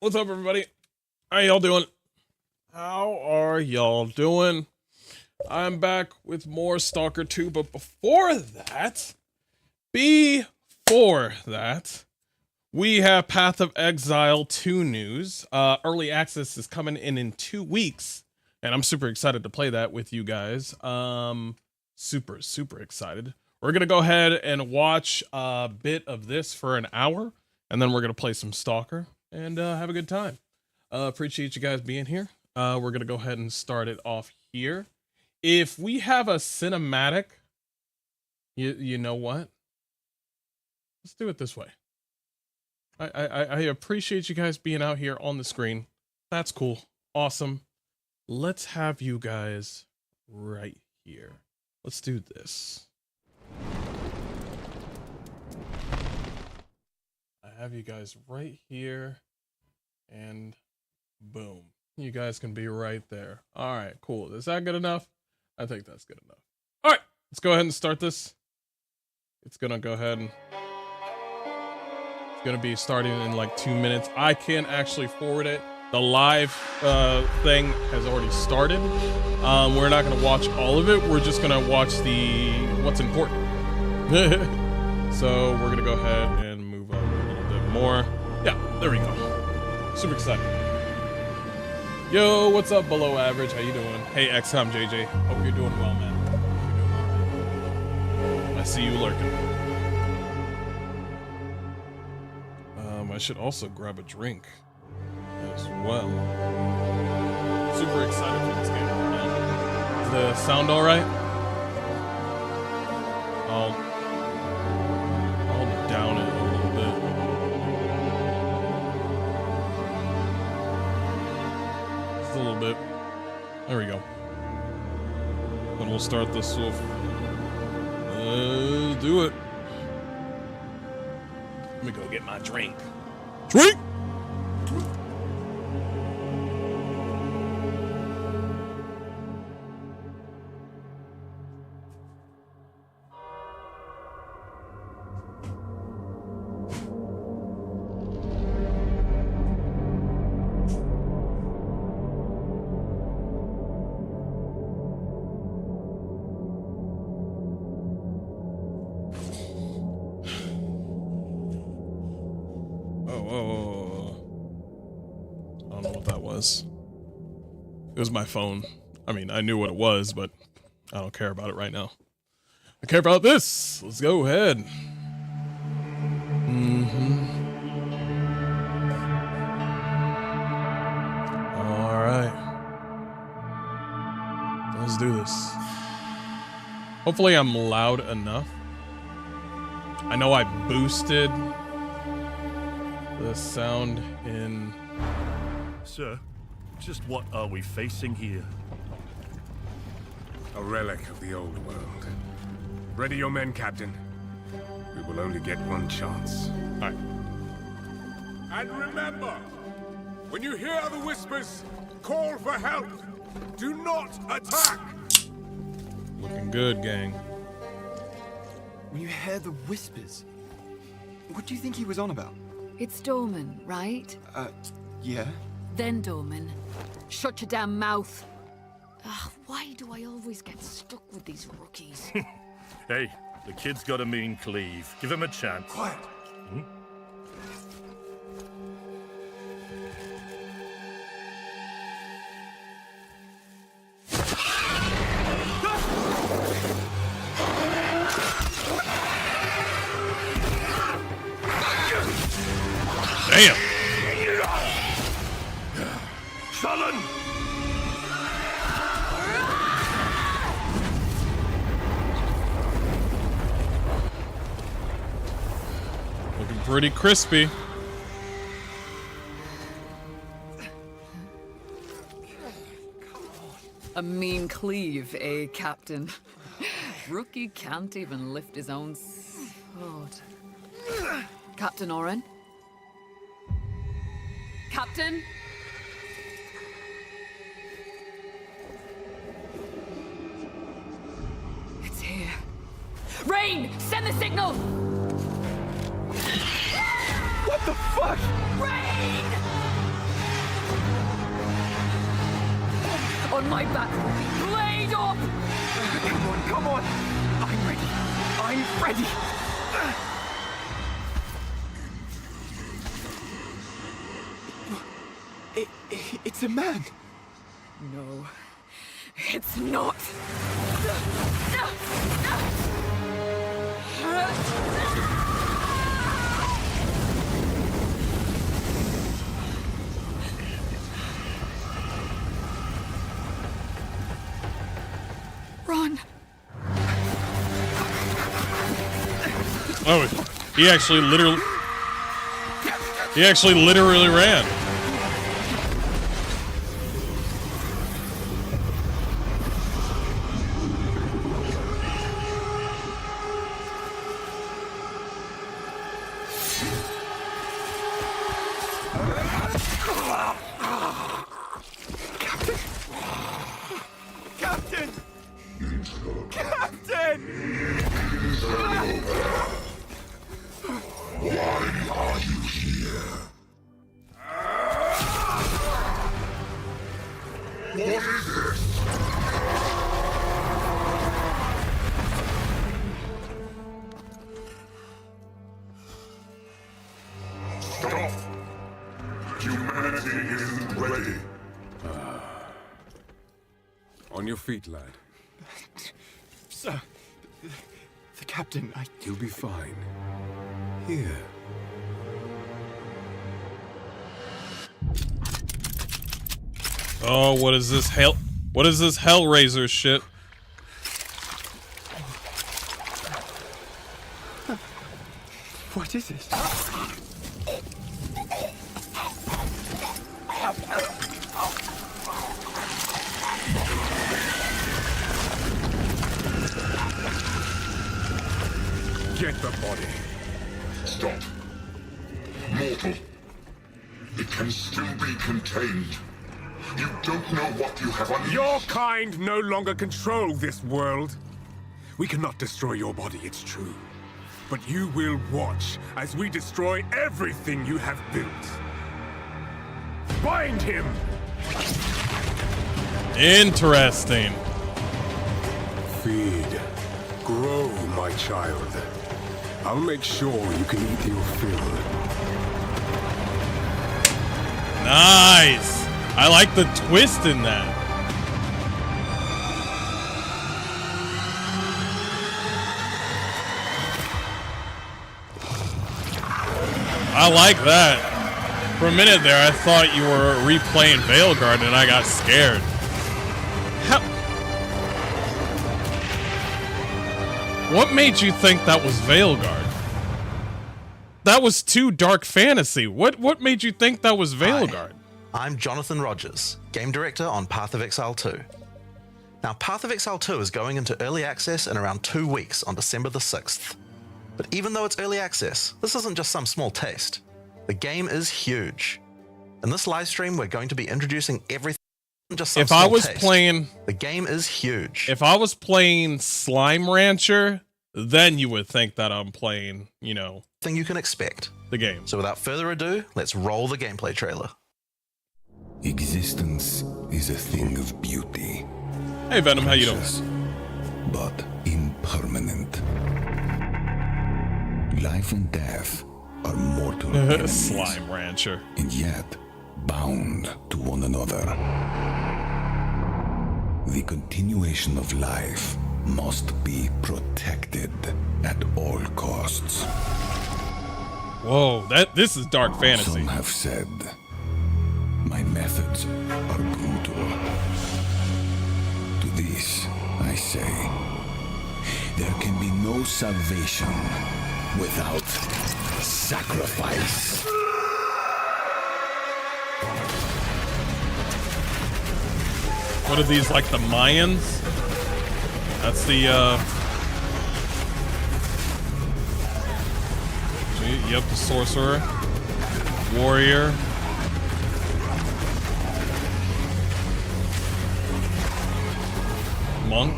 What's up, everybody? How y'all doing? How are y'all doing? I'm back with more Stalker 2, but before that, we have Path of Exile 2 news. Early access is coming in 2 weeks, and I'm super excited to play that with you guys. Super excited. We're gonna go ahead and watch a bit of this for an hour, and then we're gonna play some Stalker and have a good time. Appreciate you guys being here. We're gonna go ahead and start it off here. If we have a cinematic, you know what? Let's do it this way. I appreciate you guys being out here on the screen. That's cool. Awesome. Let's have you guys right here. Let's do this. I have you guys right here, and boom. You guys can be right there. All right, cool. Is that good enough? I think that's good enough. All right, let's go ahead and start this. It's gonna go ahead and it's gonna be starting in like 2 minutes. I can actually forward it. The live thing has already started. We're not gonna watch all of it. We're just gonna watch the what's important. So we're gonna go ahead and move on a little bit more. Yeah, there we go. Super excited. Yo, what's up, below average? How you doing? Hey, XCOM JJ. Hope you're doing well, man. You're doing all right. I see you lurking. I should also grab a drink as well. Super excited for this game. Is the sound all right? I'll down it a little bit. Just a little bit. There we go. Then we'll start this off. Do it. Let me go get my drink. Drink! It was my phone. I mean, I knew what it was, but I don't care about it right now. I care about this. Let's go ahead. All right. Let's do this. Hopefully I'm loud enough. I know I boosted the sound in... Sir, just what are we facing here? A relic of the old world. Ready your men, Captain. We will only get one chance. All right. And remember, when you hear the whispers, call for help. Do not attack. Looking good, gang. When you hear the whispers, what do you think he was on about? It's Dorman, right? Yeah? Then Dorman. Shut your damn mouth. Ugh, why do I always get stuck with these rookies? Hey, the kid's got a mean cleave. Give him a chance. Quiet. Damn. Sullen! Looking pretty crispy. A mean cleave, eh, Captain? Rookie can't even lift his own sword. Captain Oren? Captain? It's here. Rain! Send the signal! What the fuck? Rain! On my back. Blade up! Come on. I'm ready. I'm ready. It's a man. No, it's not. Run. Oh, he actually literally ran. Captain! Captain! Stop! Humanity isn't ready. On your feet, lad. Sir, the captain, You'll be fine. Here. Oh, what is this hell? What is this Hellraiser shit? What is it? Get the body. Stop. Mortal. It can still be contained. You don't know what you have unleashed. Your kind no longer control this world. We cannot destroy your body, it's true. But you will watch as we destroy everything you have built. Bind him! Interesting. Feed. Grow, my child. I'll make sure you can eat your fill. Nice. I like the twist in that. I like that. For a minute there, I thought you were replaying Veilguard and I got scared. How? What made you think that was Veilguard? That was too dark fantasy. What made you think that was Veilguard? I'm Jonathan Rogers, game director on Path of Exile 2. Now, Path of Exile 2 is going into early access in around 2 weeks on December the 6th. But even though it's early access, this isn't just some small taste. The game is huge. In this live stream, we're going to be introducing everything. Just some If I small was taste. playing, The game is huge. if I was playing Slime Rancher, then you would think that I'm playing, you know, Thing you can expect. the game. So without further ado, let's roll the gameplay trailer. Existence is a thing of beauty, Hey Venom, how you doing? precious, but impermanent. Life and death are mortal enemies, Slime Rancher. and yet bound to one another. The continuation of life must be protected at all costs. Whoa, this is dark fantasy. Some have said my methods are brutal. To this, I say, there can be no salvation without sacrifice. What are these, like the Mayans? That's the, yep, the sorcerer, warrior. Monk.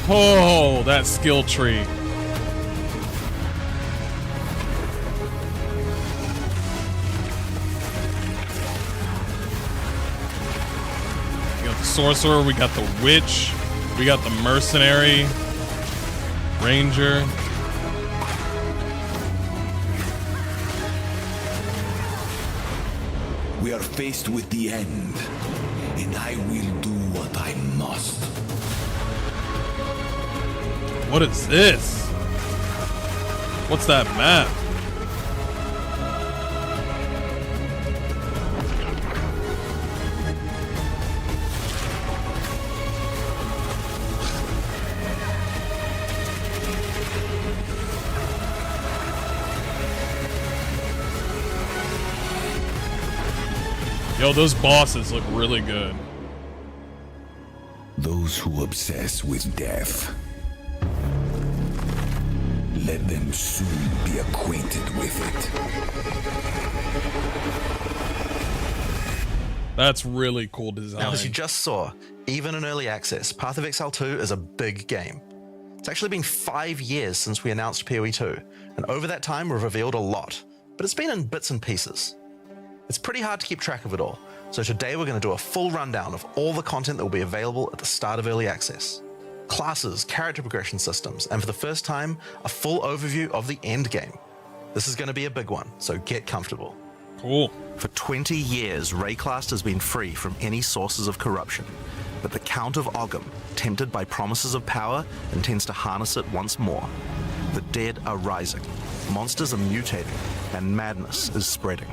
Oh, that skill tree. sorcerer, we got the witch, we got the mercenary, ranger. We are faced with the end, and I will do what I must. What is this? What's that map? Yo, those bosses look really good. Those who obsess with death, let them soon be acquainted with it. That's really cool design. Now, as you just saw, even in early access, Path of Exile 2 is a big game. It's actually been 5 years since we announced POE 2, and over that time we've revealed a lot, but it's been in bits and pieces. It's pretty hard to keep track of it all, so today we're going to do a full rundown of all the content that will be available at the start of early access. Classes, character progression systems, and for the first time, a full overview of the end game. This is going to be a big one, so get comfortable. Cool. For 20 years, Rayclast has been free from any sources of corruption, but the Count of Ogham, tempted by promises of power, intends to harness it once more. The dead are rising, monsters are mutating, and madness is spreading.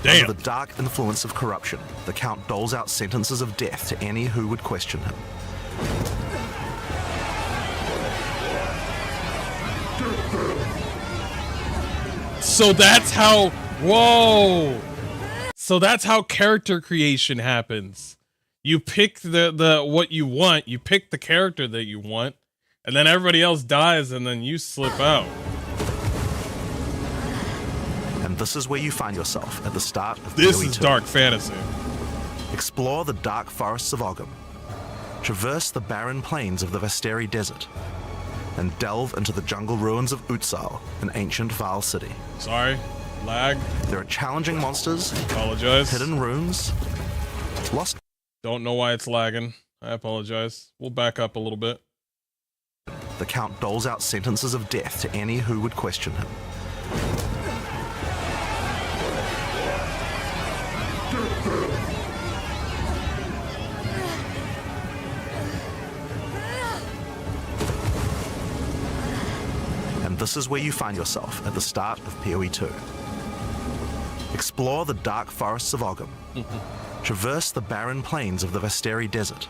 Damn. Under the dark influence of corruption, the Count doles out sentences of death to any who would question him. So that's how, whoa. So that's how character creation happens. You pick the what you want, you pick the character that you want, and then everybody else dies and then you slip out. And this is where you find yourself at the start of This POE is 2. dark fantasy. Explore the dark forests of Ogham, traverse the barren plains of the Vesteri Desert, and delve into the jungle ruins of Utsal, an ancient Val city. Sorry, lag. There are challenging monsters, Apologize. hidden runes, lost. Don't know why it's lagging. I apologize. We'll back up a little bit. The Count doles out sentences of death to any who would question him. And this is where you find yourself at the start of POE 2. Explore the dark forests of Ogham, traverse the barren plains of the Vesteri Desert,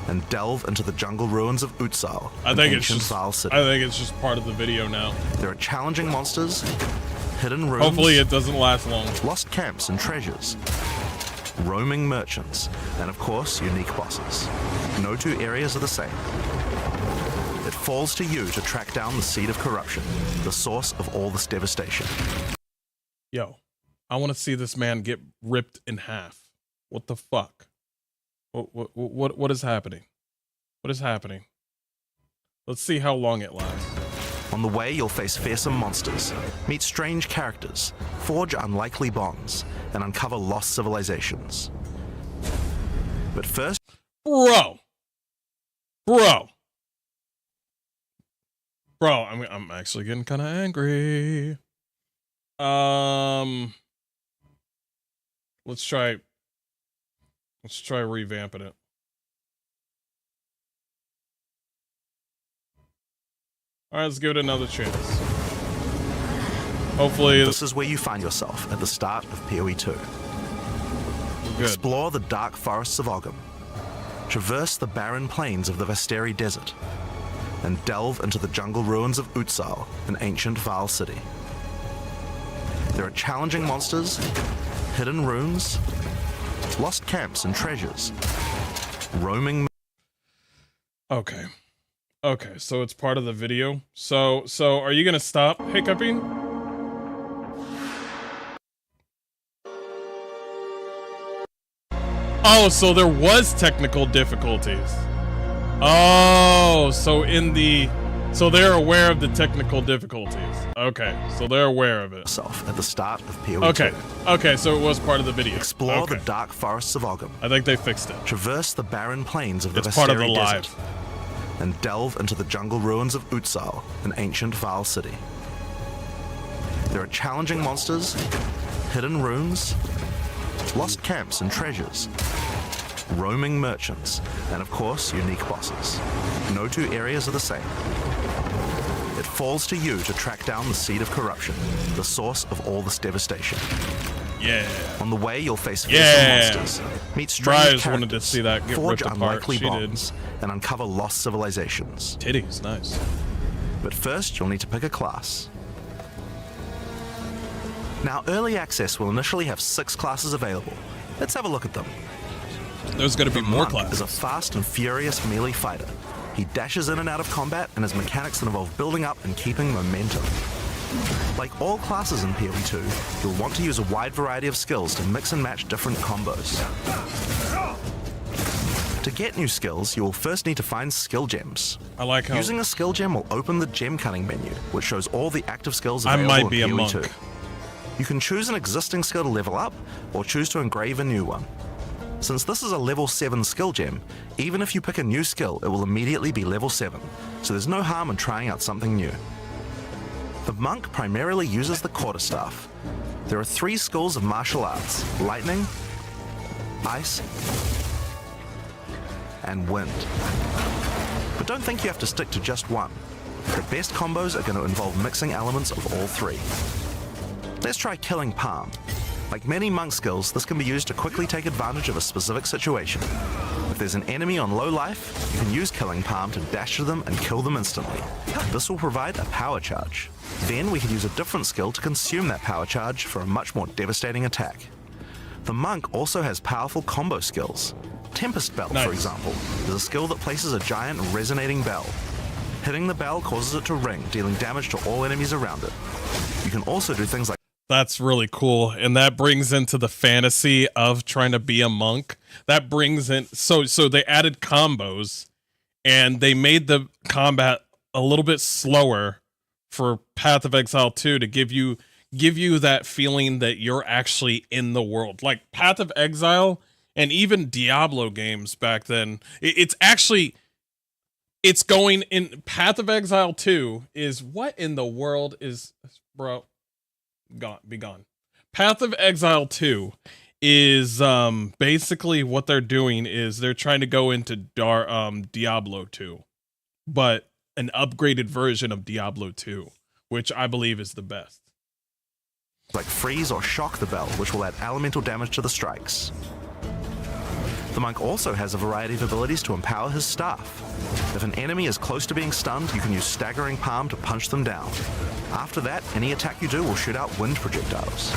and delve into the jungle ruins of Utsal, I an think it's ancient just Val city. I think it's just part of the video now. There are challenging monsters, hidden ruins, Hopefully it doesn't last long. lost camps and treasures, roaming merchants, and of course, unique bosses. No two areas are the same. It falls to you to track down the seed of corruption, the source of all this devastation. Yo, I want to see this man get ripped in half. What the fuck? What is happening? What is happening? Let's see how long it lasts. On the way, you'll face fearsome monsters, meet strange characters, forge unlikely bonds, and uncover lost civilizations. But first, Bro, I'm actually getting kind of angry. Let's try revamping it. All right, let's give it another chance. Hopefully, this is where you find yourself at the start of POE 2. we're good. Explore the dark forests of Ogham, traverse the barren plains of the Vesteri Desert, and delve into the jungle ruins of Utsal, an ancient Val city. There are challenging monsters, hidden runes, lost camps and treasures, roaming. Okay, so it's part of the video. So are you gonna stop hiccuping? Oh, so there was technical difficulties. Oh, so in the So they're aware of the technical difficulties. Okay, so they're aware of it. At the start of POE Okay, 2. okay, so it was part of the video. Explore Okay. the dark forests of Ogham. I think they fixed it. Traverse the barren plains of the It's part of the Vesteri live. Desert. And delve into the jungle ruins of Utsal, an ancient Val city. There are challenging monsters, hidden runes, lost camps and treasures, roaming merchants, and of course, unique bosses. No two areas are the same. It falls to you to track down the seed of corruption, the source of all this devastation. Yeah. On the way, you'll face fearsome Yeah. monsters, meet strange Bryce wanted to characters, see that get forge ripped apart. unlikely She did. bonds, and uncover lost civilizations. Titties, nice. But first, you'll need to pick a class. Now, Early Access will initially have 6 classes available. Let's have a look at them. There's going to be more Monk classes. is a fast and furious melee fighter. He dashes in and out of combat and has mechanics that involve building up and keeping momentum. Like all classes in POE 2, you'll want to use a wide variety of skills to mix and match different combos. To get new skills, you will first need to find skill gems. I like how Using a skill gem will open the gem cutting menu, which shows all the active skills I available might be a in POE 2. monk. You can choose an existing skill to level up, or choose to engrave a new one. Since this is a level 7 skill gem, even if you pick a new skill, it will immediately be level 7, so there's no harm in trying out something new. The monk primarily uses the quarterstaff. There are 3 schools of martial arts: lightning, ice, and wind. But don't think you have to stick to just one. The best combos are going to involve mixing elements of all 3. Let's try Killing Palm. Like many monk skills, this can be used to quickly take advantage of a specific situation. If there's an enemy on low life, you can use Killing Palm to dash to them and kill them instantly. This will provide a power charge. Then we can use a different skill to consume that power charge for a much more devastating attack. The monk also has powerful combo skills. Tempest Bell, Nice. for example, is a skill that places a giant resonating bell. Hitting the bell causes it to ring, dealing damage to all enemies around it. You can also do things like That's really cool, and that brings into the fantasy of trying to be a monk. That brings in so they added combos, and they made the combat a little bit slower for Path of Exile 2 to give you that feeling that you're actually in the world. Like Path of Exile and even Diablo games back then, it's going in. Path of Exile 2 is what in the world is, bro? Be gone. Path of Exile 2 is basically what they're doing is they're trying to go into Diablo 2, but an upgraded version of Diablo 2, which I believe is the best. like freeze or shock the bell, which will add elemental damage to the strikes. The monk also has a variety of abilities to empower his staff. If an enemy is close to being stunned, you can use Staggering Palm to punch them down. After that, any attack you do will shoot out wind projectiles.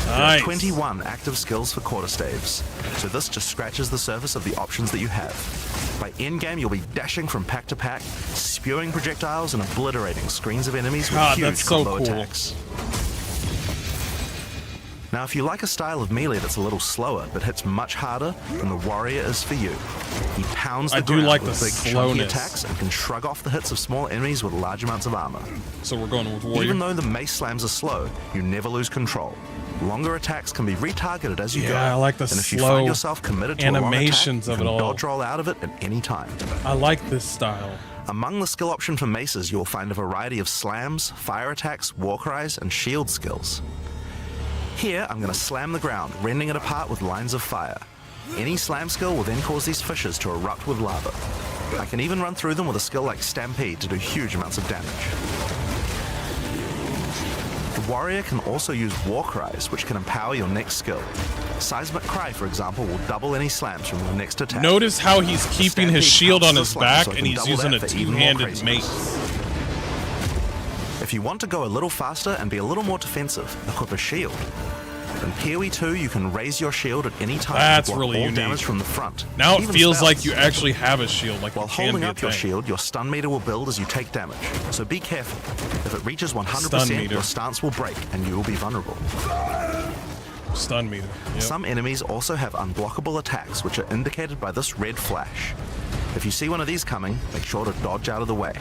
There are 21 active skills for quarterstaves, so this just scratches the surface of the options that you have. By endgame, you'll be dashing from pack to pack, spewing projectiles and obliterating screens of enemies with huge that's so combo cool. attacks. Now, if you like a style of melee that's a little slower but hits much harder, then the warrior is for you. He pounds the I do ground like with the big chunky slowness. attacks and can shrug off the hits of small enemies with large amounts of armor. So we're going with warrior. Even though the mace slams are slow, you never lose control. Longer attacks can be retargeted as you go. Yeah, I like the and if you slow find yourself committed to animations a long attack, of you it can all. dodge roll out of it at any time. I like this style. Among the skill option for maces, you will find a variety of slams, fire attacks, war cries, and shield skills. Here, I'm going to slam the ground, rending it apart with lines of fire. Any slam skill will then cause these fissures to erupt with lava. I can even run through them with a skill like Stampede to do huge amounts of damage. The warrior can also use war cries, which can empower your next skill. Seismic Cry, for example, will double any slams from your next attack. Notice how he's keeping his Stampede shield on counts his as a slam, back so I and can he's double using that a for even more two-handed craziness. mace. If you want to go a little faster and be a little more defensive, equip a shield. In POE 2, you can raise your shield at any time That's to block really all unique. damage from the front. Now it even feels spells. like you actually have a shield, like While it can holding be a up your thing. shield, your stun meter will build as you take damage, so be careful. If it reaches Stun 100%, meter. your stance will break and you will be vulnerable. Stun meter. Yep. Some enemies also have unblockable attacks, which are indicated by this red flash. If you see one of these coming, make sure to dodge out of the way.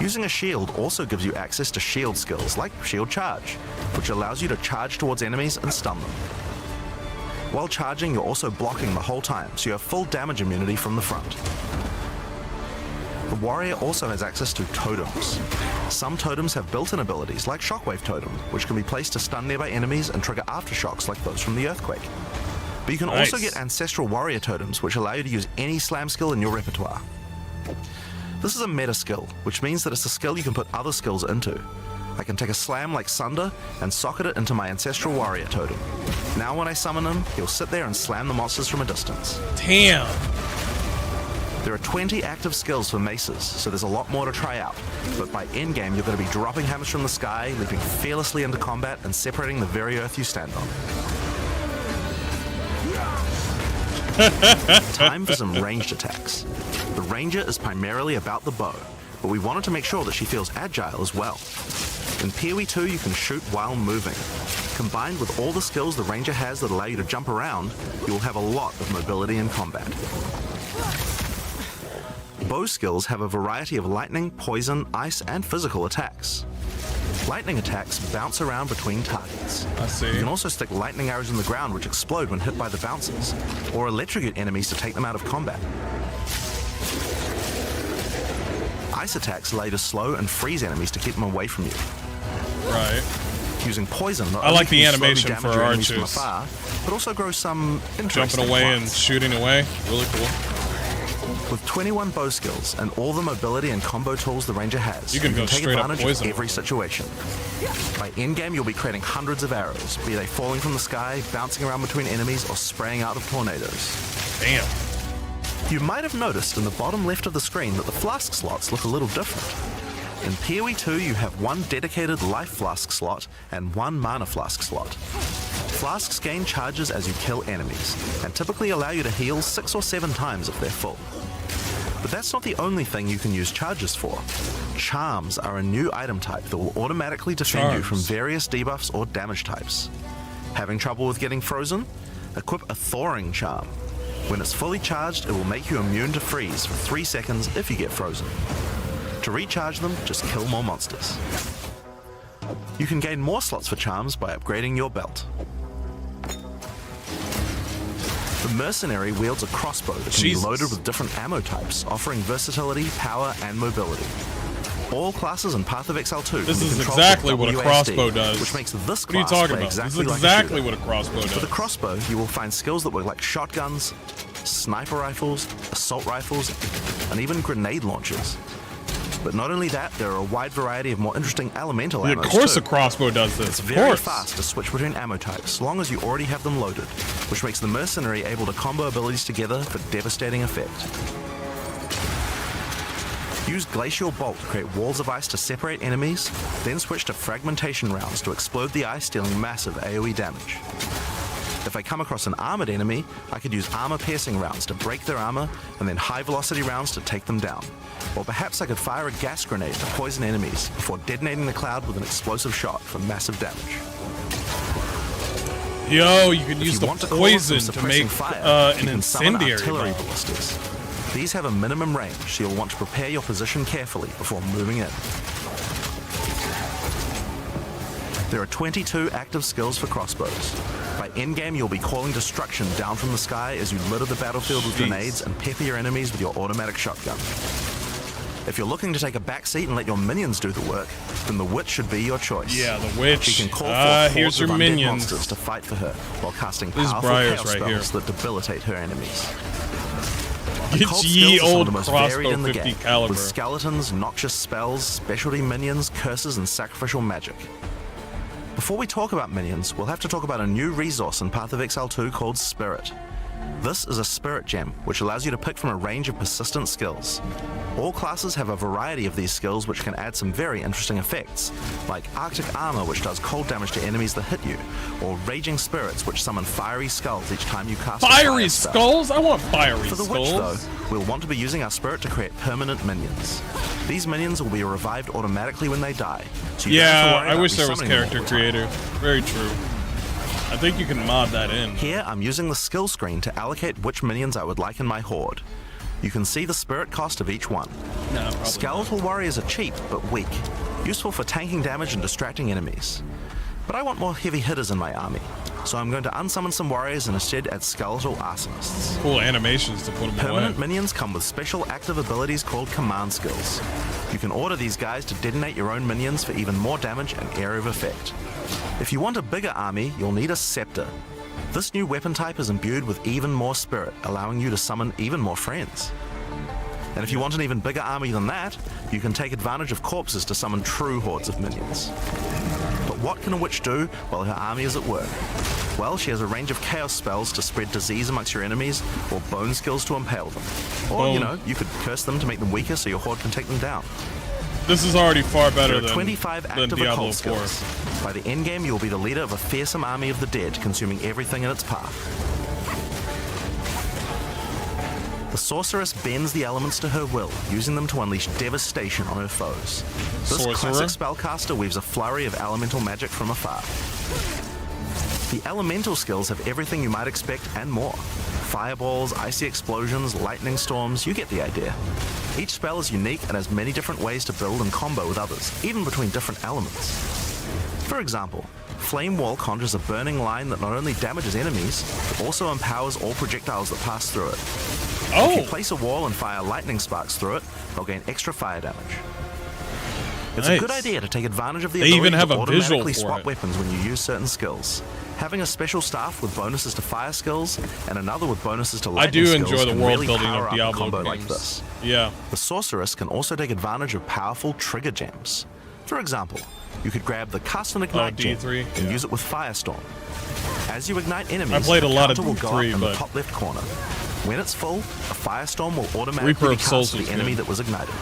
Using a shield also gives you access to shield skills like Shield Charge, which allows you to charge towards enemies and stun them. While charging, you're also blocking the whole time, so you have full damage immunity from the front. The warrior also has access to totems. Some totems have built-in abilities like Shockwave Totem, which can be placed to stun nearby enemies and trigger aftershocks like those from the earthquake. But you can also get ancestral warrior totems, which allow you to use any slam skill in your repertoire. This is a meta skill, which means that it's a skill you can put other skills into. I can take a slam like Sunder and socket it into my ancestral warrior totem. Now when I summon him, he'll sit there and slam the monsters from a distance. Damn. There are 20 active skills for maces, so there's a lot more to try out. But by endgame, you're going to be dropping hammers from the sky, leaping fearlessly into combat, and separating the very earth you stand on. Time for some ranged attacks. The ranger is primarily about the bow, but we wanted to make sure that she feels agile as well. In POE 2, you can shoot while moving. Combined with all the skills the ranger has that allow you to jump around, you will have a lot of mobility in combat. Bow skills have a variety of lightning, poison, ice, and physical attacks. Lightning attacks bounce around between targets. I see. You can also stick lightning arrows in the ground which explode when hit by the bouncers, or electrocute enemies to take them out of combat. Ice attacks allow you to slow and freeze enemies to keep them away from you. Right. Using poison, not I like only the can you slowly animation damage for your enemies from archers. afar, but also grow some interesting Jumping away and plots. shooting away. Really cool. With 21 bow skills and all the mobility and combo tools the ranger has, You can go take straight up advantage poison. of every situation. By endgame, you'll be creating hundreds of arrows, be they falling from the sky, bouncing around between enemies, or spraying out of tornadoes. Damn. You might have noticed in the bottom left of the screen that the flask slots look a little different. In POE 2, you have one dedicated life flask slot and one mana flask slot. Flasks gain charges as you kill enemies, and typically allow you to heal 6 or 7 times if they're full. But that's not the only thing you can use charges for. Charms are a new item type that will automatically defend you from various debuffs or damage types. Having trouble with getting frozen? Equip a thawing charm. When it's fully charged, it will make you immune to freeze for 3 seconds if you get frozen. To recharge them, just kill more monsters. You can gain more slots for charms by upgrading your belt. The mercenary wields a crossbow that can be loaded with different ammo types, offering versatility, power, and mobility. All classes in Path of Exile 2 This can be is controlled exactly with what a WASD, crossbow does. which makes this What are you class talking play about? This exactly is like exactly a what a crossbow does. For the crossbow, you will find skills that work like shotguns, sniper rifles, assault rifles, and even grenade launchers. But not only that, there are a wide variety of more interesting elemental Yeah, ammos of course too. a crossbow does this. It's Of very course. fast to switch between ammo types, as long as you already have them loaded, which makes the mercenary able to combo abilities together for devastating effect. Use Glacial Bolt to create walls of ice to separate enemies, then switch to Fragmentation rounds to explode the ice, dealing massive AoE damage. If I come across an armored enemy, I could use armor-piercing rounds to break their armor, and then high-velocity rounds to take them down. Or perhaps I could fire a gas grenade to poison enemies before detonating the cloud with an explosive shot for massive damage. Yo, you can If use you the want to call in some poison to suppressing make fire, you an can summon incendiary artillery bomb. ballistas. These have a minimum range, so you'll want to prepare your position carefully before moving in. There are 22 active skills for crossbows. By endgame, you'll be calling destruction down from the sky as you litter the battlefield with grenades and pepper your enemies with your automatic shotgun. If you're looking to take a back seat and let your minions do the work, then the witch should be your choice. Yeah, the witch. She can call forth Here's hordes your of undead minions. monsters to fight for her, while casting This is powerful Briar's chaos right here. spells that debilitate her enemies. Get Occult ye skills are some of old the most varied crossbow in the 50 game, caliber. with skeletons, noxious spells, specialty minions, curses, and sacrificial magic. Before we talk about minions, we'll have to talk about a new resource in Path of Exile 2 called Spirit. This is a spirit gem, which allows you to pick from a range of persistent skills. All classes have a variety of these skills which can add some very interesting effects, like Arctic Armor, which does cold damage to enemies that hit you, or Raging Spirits, which summon fiery skulls each time you cast a fire Fiery spell. skulls? I want fiery For the skulls. witch, though, we'll want to be using our spirit to create permanent minions. These minions will be revived automatically when they die, so you don't have to Yeah, worry I about wish there was resummoning them all character the time. creator. Very true. I think you can mod that in. Here, I'm using the skill screen to allocate which minions I would like in my horde. You can see the spirit cost of each one. No, probably Skeletal warriors are cheap, but weak. Useful for tanking damage and distracting enemies. But I want more heavy hitters in my army, so I'm going to unsummon some warriors and instead add skeletal arsonists. cool animations to put them Permanent away. minions come with special active abilities called command skills. You can order these guys to detonate your own minions for even more damage and area of effect. If you want a bigger army, you'll need a scepter. This new weapon type is imbued with even more spirit, allowing you to summon even more friends. And if you want an even bigger army than that, you can take advantage of corpses to summon true hordes of minions. But what can a witch do while her army is at work? Well, she has a range of chaos spells to spread disease amongst your enemies, or bone skills to impale them. Or, you know, you could curse them to make them weaker so your horde can take them down. This is already far better There are than 25 than active Diablo occult 4. skills. By the endgame, you'll be the leader of a fearsome army of the dead, consuming everything in its path. The sorceress bends the elements to her will, using them to unleash devastation on her foes. This Sorcerer? classic spellcaster weaves a flurry of elemental magic from afar. The elemental skills have everything you might expect and more. Fireballs, icy explosions, lightning storms, you get the idea. Each spell is unique and has many different ways to build and combo with others, even between different elements. For example, Flame Wall conjures a burning line that not only damages enemies, but also empowers all projectiles that pass through it. If you place a wall and fire lightning sparks through it, they'll gain extra fire damage. It's a good idea to take advantage of the They ability even have to a visual automatically for swap it. weapons when you use certain skills. Having a special staff with bonuses to fire skills and another with bonuses to I lightning do skills enjoy the can world really building power of up a Diablo combo games. like this. Yeah. The sorceress can also take advantage of powerful trigger gems. For example, you could grab the Cast and Ignite gem D3, and yeah. use it with Firestorm. As you ignite enemies, I played a the lot of counter will go D3, up in the but- top left corner. When it's full, a Firestorm will automatically Reaper be of cast Souls to was the enemy good. that was ignited.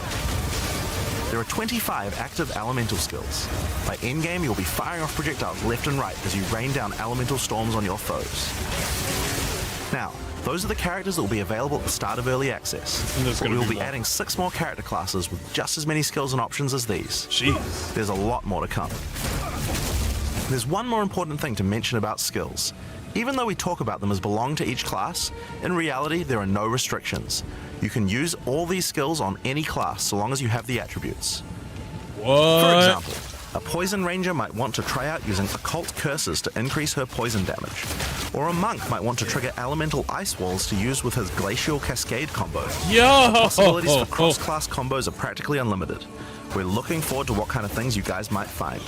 There are 25 active elemental skills. By endgame, you'll be firing off projectiles left and right as you rain down elemental storms on your foes. Now, those are the characters that will be available at the start of early access. And there's But gonna we will be be more. adding 6 more character classes with just as many skills and options as these. Jeez. There's a lot more to come. There's one more important thing to mention about skills. Even though we talk about them as belong to each class, in reality there are no restrictions. You can use all these skills on any class so long as you have the attributes. What? For example, a poison ranger might want to try out using occult curses to increase her poison damage. Or a monk might want to trigger elemental ice walls to use with his glacial cascade combo. Yo! Possibilities for cross-class combos are practically unlimited. We're looking forward to what kind of things you guys might find.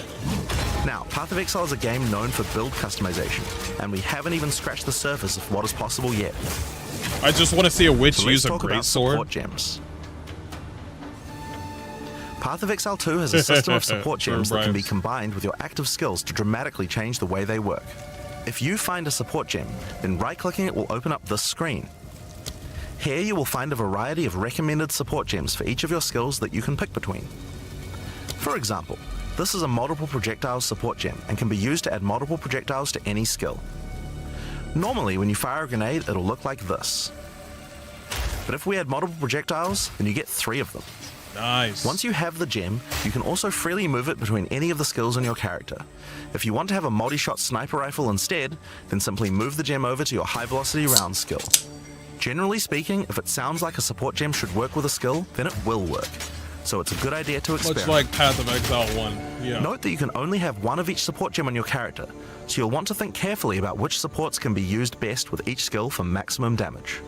Now, Path of Exile is a game known for build customization, and we haven't even scratched the surface of what is possible yet. I just want to see a witch So let's use a talk great about support sword. gems. Path of Exile 2 has a system of support Sure, gems that can be Brian. combined with your active skills to dramatically change the way they work. If you find a support gem, then right-clicking it will open up this screen. Here you will find a variety of recommended support gems for each of your skills that you can pick between. For example, this is a multiple projectiles support gem and can be used to add multiple projectiles to any skill. Normally, when you fire a grenade, it'll look like this. But if we add multiple projectiles, then you get 3 of them. Nice. Once you have the gem, you can also freely move it between any of the skills on your character. If you want to have a multi-shot sniper rifle instead, then simply move the gem over to your high-velocity round skill. Generally speaking, if it sounds like a support gem should work with a skill, then it will work. So it's a good idea to experiment. Much like Path of Exile 1. Yeah. Note that you can only have one of each support gem on your character, so you'll want to think carefully about which supports can be used best with each skill for maximum damage.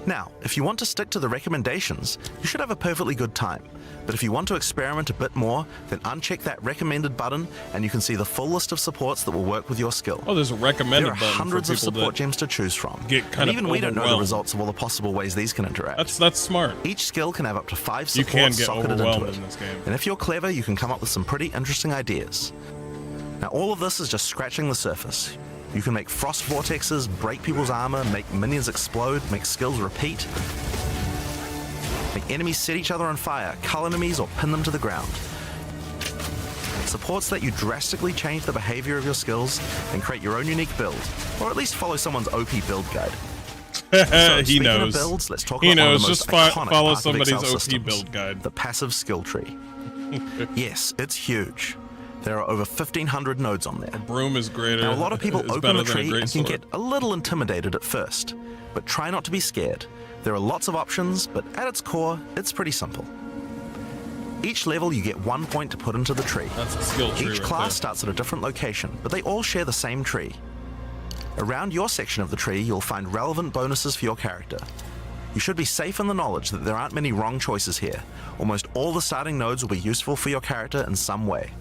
Now, if you want to stick to the recommendations, you should have a perfectly good time. But if you want to experiment a bit more, then uncheck that recommended button and you can see the full list of supports that will work with your skill. Oh, there's a recommended There are button hundreds for of people support that gems to choose from. get And kind of even we don't know the overwhelmed. results of all the possible ways these can interact. That's smart. Each skill can have up to 5 You supports can get socketed into overwhelmed it. in this game. And if you're clever, you can come up with some pretty interesting ideas. Now, all of this is just scratching the surface. You can make frost vortexes, break people's armor, make minions explode, make skills repeat, make enemies set each other on fire, cull enemies, or pin them to the ground. Supports let you drastically change the behavior of your skills and create your own unique build, or at least follow someone's OP build guide. So, He speaking knows. of builds, let's talk He about one knows. of the Just most iconic follow Path of Exile somebody's OP systems, build guide. the passive skill tree. Yes, it's huge. There are over 1,500 nodes on there. A broom is greater. Now, a lot of people is open better the than a tree great and can sword. get a little intimidated at first, but try not to be scared. There are lots of options, but at its core, it's pretty simple. Each level you get 1 point to put into the tree. That's a skill tree Each right class there. starts at a different location, but they all share the same tree. Around your section of the tree, you'll find relevant bonuses for your character. You should be safe in the knowledge that there aren't many wrong choices here. Almost all the starting nodes will be useful for your character in some way.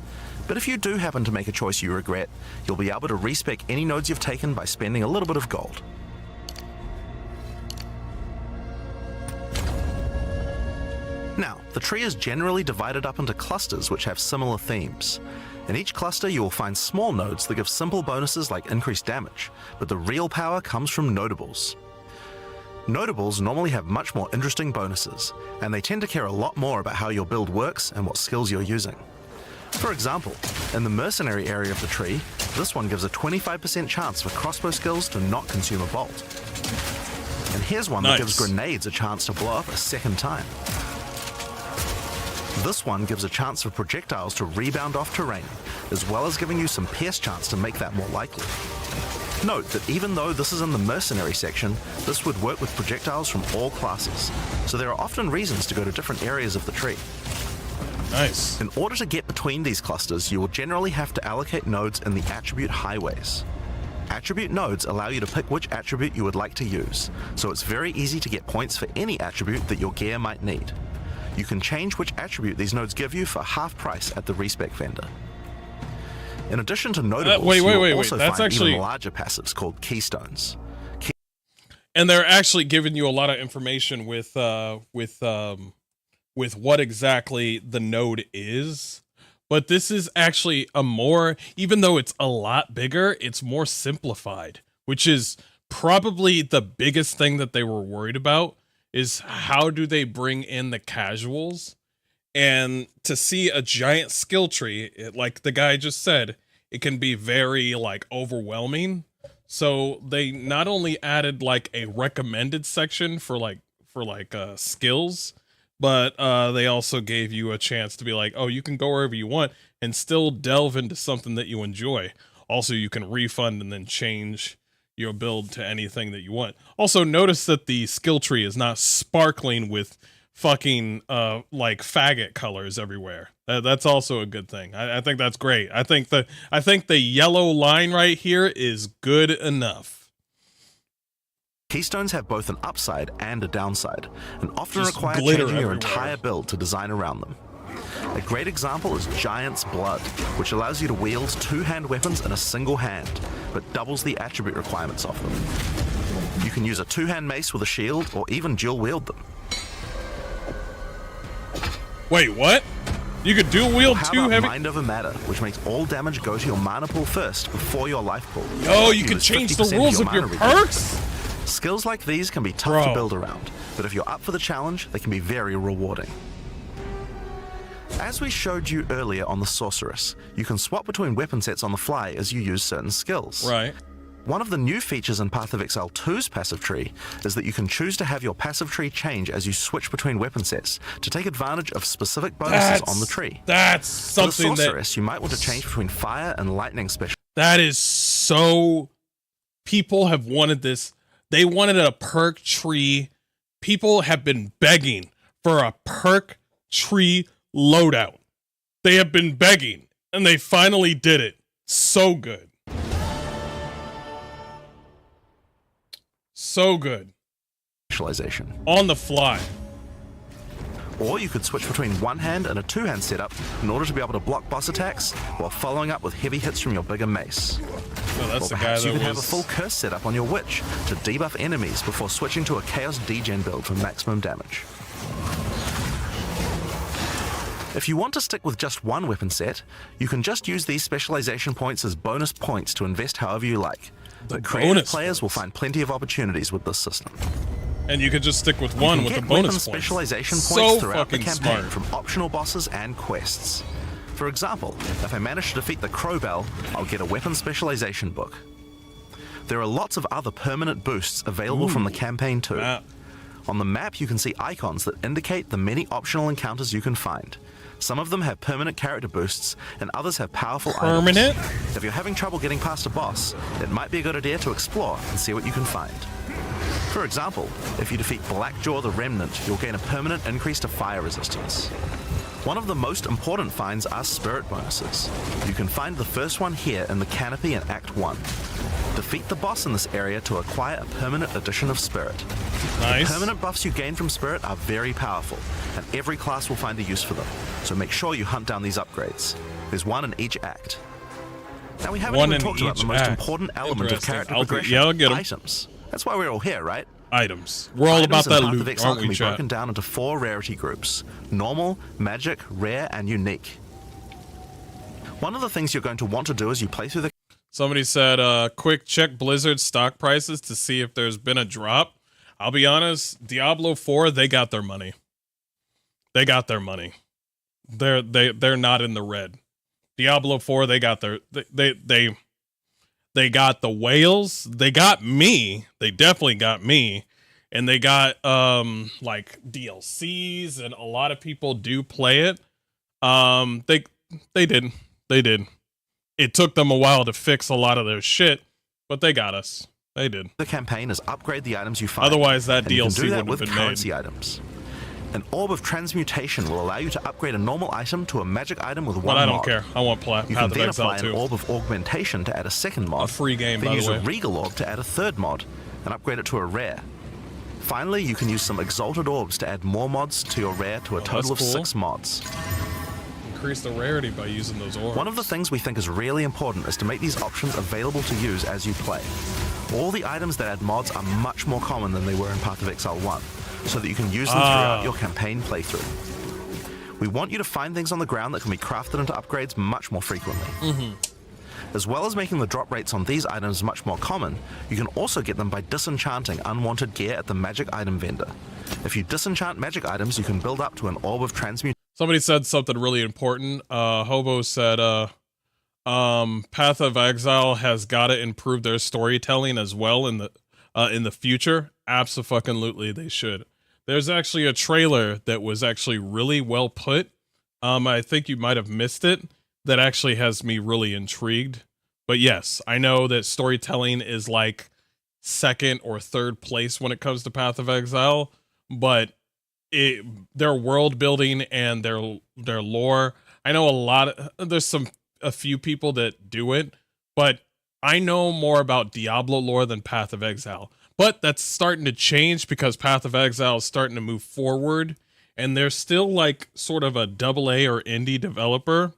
But if you do happen to make a choice you regret, you'll be able to respec any nodes you've taken by spending a little bit of gold. Now, the tree is generally divided up into clusters which have similar themes. In each cluster you will find small nodes that give simple bonuses like increased damage, but the real power comes from notables. Notables normally have much more interesting bonuses, and they tend to care a lot more about how your build works and what skills you're using. For example, in the mercenary area of the tree, this one gives a 25% chance for crossbow skills to not consume a bolt. And here's one that gives grenades a chance to blow up a second time. This one gives a chance for projectiles to rebound off terrain, as well as giving you some pierce chance to make that more likely. Note that even though this is in the mercenary section, this would work with projectiles from all classes, so there are often reasons to go to different areas of the tree. Nice. In order to get between these clusters, you will generally have to allocate nodes in the attribute highways. Attribute nodes allow you to pick which attribute you would like to use, so it's very easy to get points for any attribute that your gear might need. You can change which attribute these nodes give you for half price at the respec vendor. In addition to notables, you'll also find even larger passives called keystones. And they're actually giving you a lot of information with what exactly the node is. But this is actually a more, even though it's a lot bigger, it's more simplified, which is probably the biggest thing that they were worried about, is how do they bring in the casuals? And to see a giant skill tree, like the guy just said, it can be very like overwhelming. So they not only added like a recommended section for skills, but they also gave you a chance to be like, oh, you can go wherever you want and still delve into something that you enjoy. Also, you can refund and then change your build to anything that you want. Also, notice that the skill tree is not sparkling with fucking like faggot colors everywhere. That's also a good thing. I think that's great. I think the yellow line right here is good enough. Keystones have both an upside and a downside, and often Just require glitter changing your everywhere. entire build to design around them. A great example is Giant's Blood, which allows you to wield two-hand weapons in a single hand, but doubles the attribute requirements of them. You can use a two-hand mace with a shield, or even dual wield them. Wait, what? You could dual wield How two about heavy? Mind Over Matter, which makes all damage go to your mana pool first before your life pool. Oh, you can Use change the 50% rules of mana your regeneration. perks? Skills like these can be tough to build around, but if you're up for the challenge, they can be very rewarding. As we showed you earlier on the Sorceress, you can swap between weapon sets on the fly as you use certain skills. Right. One of the new features in Path of Exile 2's passive tree is that you can choose to have your passive tree change as you switch between weapon sets to take advantage of specific bonuses on the tree. That's For the something Sorceress, you might want to change between fire and lightning special. that is so... People have wanted this. They wanted a perk tree. People have been begging for a perk tree loadout. They have been begging, and they finally did it. So good. So good. Specialization. On the fly. Or you could switch between one hand and a two-hand setup in order to be able to block boss attacks while following up with heavy hits from your bigger mace. Oh, that's Or the guy perhaps that you could have a was... full curse setup on your witch to debuff enemies before switching to a chaos degen build for maximum damage. If you want to stick with just one weapon set, you can just use these specialization points as bonus points to invest however you like. But creative bonus players will points. find plenty of opportunities with this system. And you could just stick with one with the Get bonus weapon points. specialization So points throughout the fucking campaign smart. from optional bosses and quests. For example, if I manage to defeat the Crowbell, I'll get a weapon specialization book. There are lots of other permanent boosts available from the campaign too. Wow. On the map, you can see icons that indicate the many optional encounters you can find. Some of them have permanent character boosts, and others have powerful Permanent? items. If you're having trouble getting past a boss, it might be a good idea to explore and see what you can find. For example, if you defeat Blackjaw the Remnant, you'll gain a permanent increase to fire resistance. One of the most important finds are spirit bonuses. You can find the first one here in the canopy in Act 1. Defeat the boss in this area to acquire a permanent addition of spirit. Nice. The permanent buffs you gain from spirit are very powerful, and every class will find a use for them, so make sure you hunt down these upgrades. There's one in each act. Now we haven't One even in talked about each the most act. important element of Interesting. character I'll progression, yeah, I'll get 'em. items. That's why we're all here, right? Items. We're all about Items in that Path of loot, Exile aren't can we, be chat? broken down into 4 rarity groups: normal, magic, rare, and unique. One of the things you're going to want to do as you play through the Somebody said, quick check Blizzard stock prices to see if there's been a drop. I'll be honest, Diablo 4, they got their money. They got their money. They're not in the red. Diablo 4, they got their they got the whales. They got me. They definitely got me. And they got like DLCs, and a lot of people do play it. They did. It took them a while to fix a lot of their shit, but they got us. They did. The campaign is upgrade the items you find. Otherwise, that and you can DLC do that wouldn't with have been currency made. items. An orb of transmutation will allow you to upgrade a normal item to a magic item with one But I don't mod. care. I want You Path can of then Exile apply an 2. orb of augmentation to add a second mod. A free game, then by use the way. a regal orb to add a third mod, and upgrade it to a rare. Finally, you can use some exalted orbs to add more mods to your rare to a total of that's cool. 6 mods. Increase the rarity by using those orbs. One of the things we think is really important is to make these options available to use as you play. All the items that add mods are much more common than they were in Path of Exile 1, so that you can use them throughout your campaign playthrough. We want you to find things on the ground that can be crafted into upgrades much more frequently. As well as making the drop rates on these items much more common, you can also get them by disenchanting unwanted gear at the magic item vendor. If you disenchant magic items, you can build up to an orb of transmutation. Somebody said something really important. Hobo said, Path of Exile has got to improve their storytelling as well in the future. Abso-fucking-lutely, they should. There's actually a trailer that was actually really well put. I think you might have missed it. That actually has me really intrigued. But yes, I know that storytelling is like second or third place when it comes to Path of Exile, but their world building and their lore, I know there's a few people that do it, but I know more about Diablo lore than Path of Exile. But that's starting to change because Path of Exile is starting to move forward, and they're still like sort of a AA or indie developer,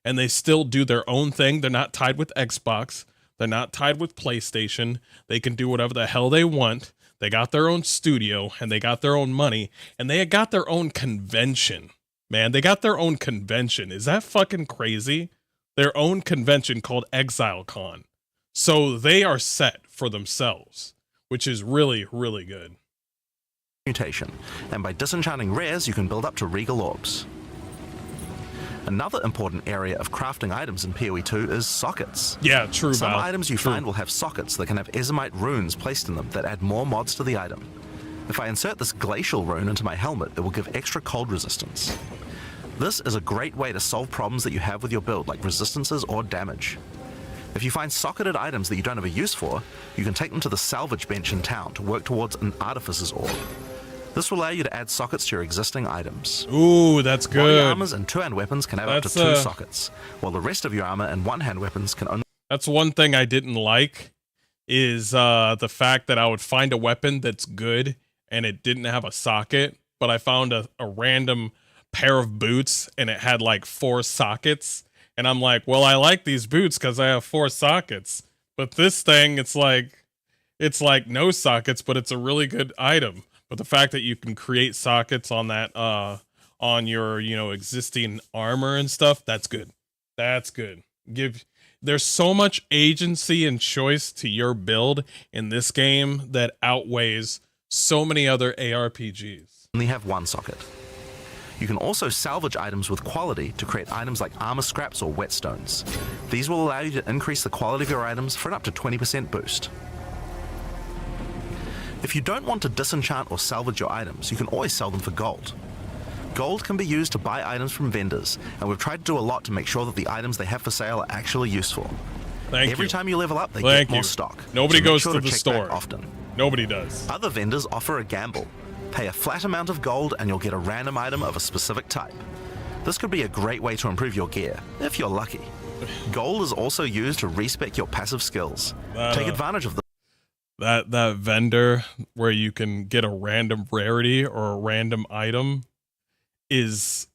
and they still do their own thing. They're not tied with Xbox. They're not tied with PlayStation. They can do whatever the hell they want. They got their own studio, and they got their own money, and they got their own convention. Man, they got their own convention. Is that fucking crazy? Their own convention called ExileCon. So they are set for themselves, which is really, really good. Mutation, and by disenchanting rares, you can build up to regal orbs. Another important area of crafting items in PoE 2 is sockets. Yeah, true. Some Val. items you True. find will have sockets that can have Ezomite runes placed in them that add more mods to the item. If I insert this glacial rune into my helmet, it will give extra cold resistance. This is a great way to solve problems that you have with your build, like resistances or damage. If you find socketed items that you don't have a use for, you can take them to the salvage bench in town to work towards an artificer's orb. This will allow you to add sockets to your existing items. Ooh, that's Body good. armors and two-hand weapons can have up to That's, 2 sockets, while the rest of your armor and one-hand weapons can only... That's one thing I didn't like, is the fact that I would find a weapon that's good and it didn't have a socket, but I found a random pair of boots and it had like 4 sockets. And I'm like, well, I like these boots because I have 4 sockets. But this thing, it's like no sockets, but it's a really good item. But the fact that you can create sockets on that, on your, existing armor and stuff, that's good. That's good. There's so much agency and choice to your build in this game that outweighs so many other ARPGs. only have 1 socket. You can also salvage items with quality to create items like armor scraps or whetstones. These will allow you to increase the quality of your items for an up to 20% boost. If you don't want to disenchant or salvage your items, you can always sell them for gold. Gold can be used to buy items from vendors, and we've tried to do a lot to make sure that the items they have for sale are actually useful. Every time you level up, they get more stock. Nobody goes sure to the check store back often. Nobody does. Other vendors offer a gamble. Pay a flat amount of gold and you'll get a random item of a specific type. This could be a great way to improve your gear, if you're lucky. Gold is also used to respec your passive skills. Take advantage of that vendor where you can get a random rarity or a random item is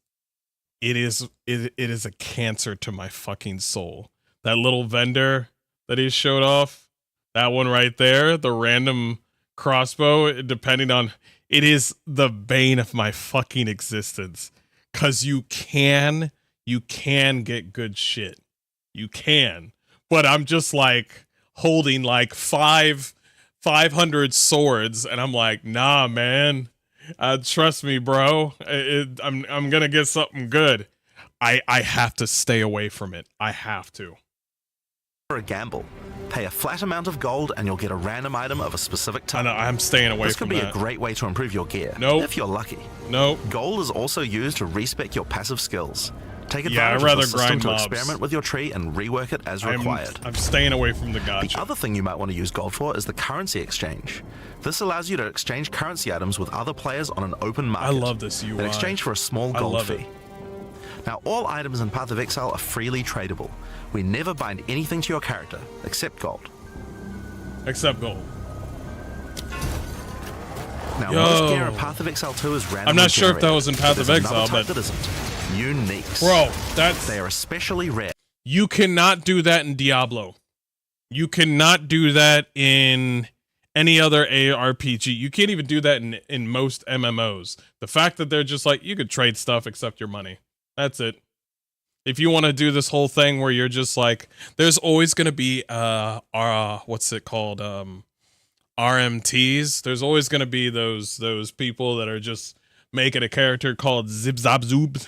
a cancer to my fucking soul. That little vendor that he showed off, that one right there, the random crossbow, depending on, it is the bane of my fucking existence. Cause you can get good shit. You can. But I'm just like holding like 500 swords and I'm like, nah, man. Trust me, bro. I'm gonna get something good. I have to stay away from it. I have to. a gamble. Pay a flat amount of gold and you'll get a random item of a specific type. I'm staying away this from could be that. a great way to improve your gear. If you're lucky. Gold is also used to respec your passive skills. Take advantage of the system to experiment with your tree and rework it as required. I'm staying away from the gacha. The other thing you might want to use gold for is the currency exchange. This allows you to exchange currency items with other players on an open market. I love this UI. In exchange for a small gold fee. Now, all items in Path of Exile are freely tradable. We never bind anything to your character, except gold. Except gold. Now, most gear in Path of Exile 2 is randomly I'm not sure if that generated, was in Path of Exile, but that isn't. Uniques. Bro, they are especially rare. You cannot do that in Diablo. You cannot do that in any other ARPG. You can't even do that in most MMOs. The fact that they're just like, you could trade stuff except your money. That's it. If you want to do this whole thing where you're just like, there's always going to be, what's it called? RMTs. There's always going to be those people that are just making a character called Zib Zab Zoob.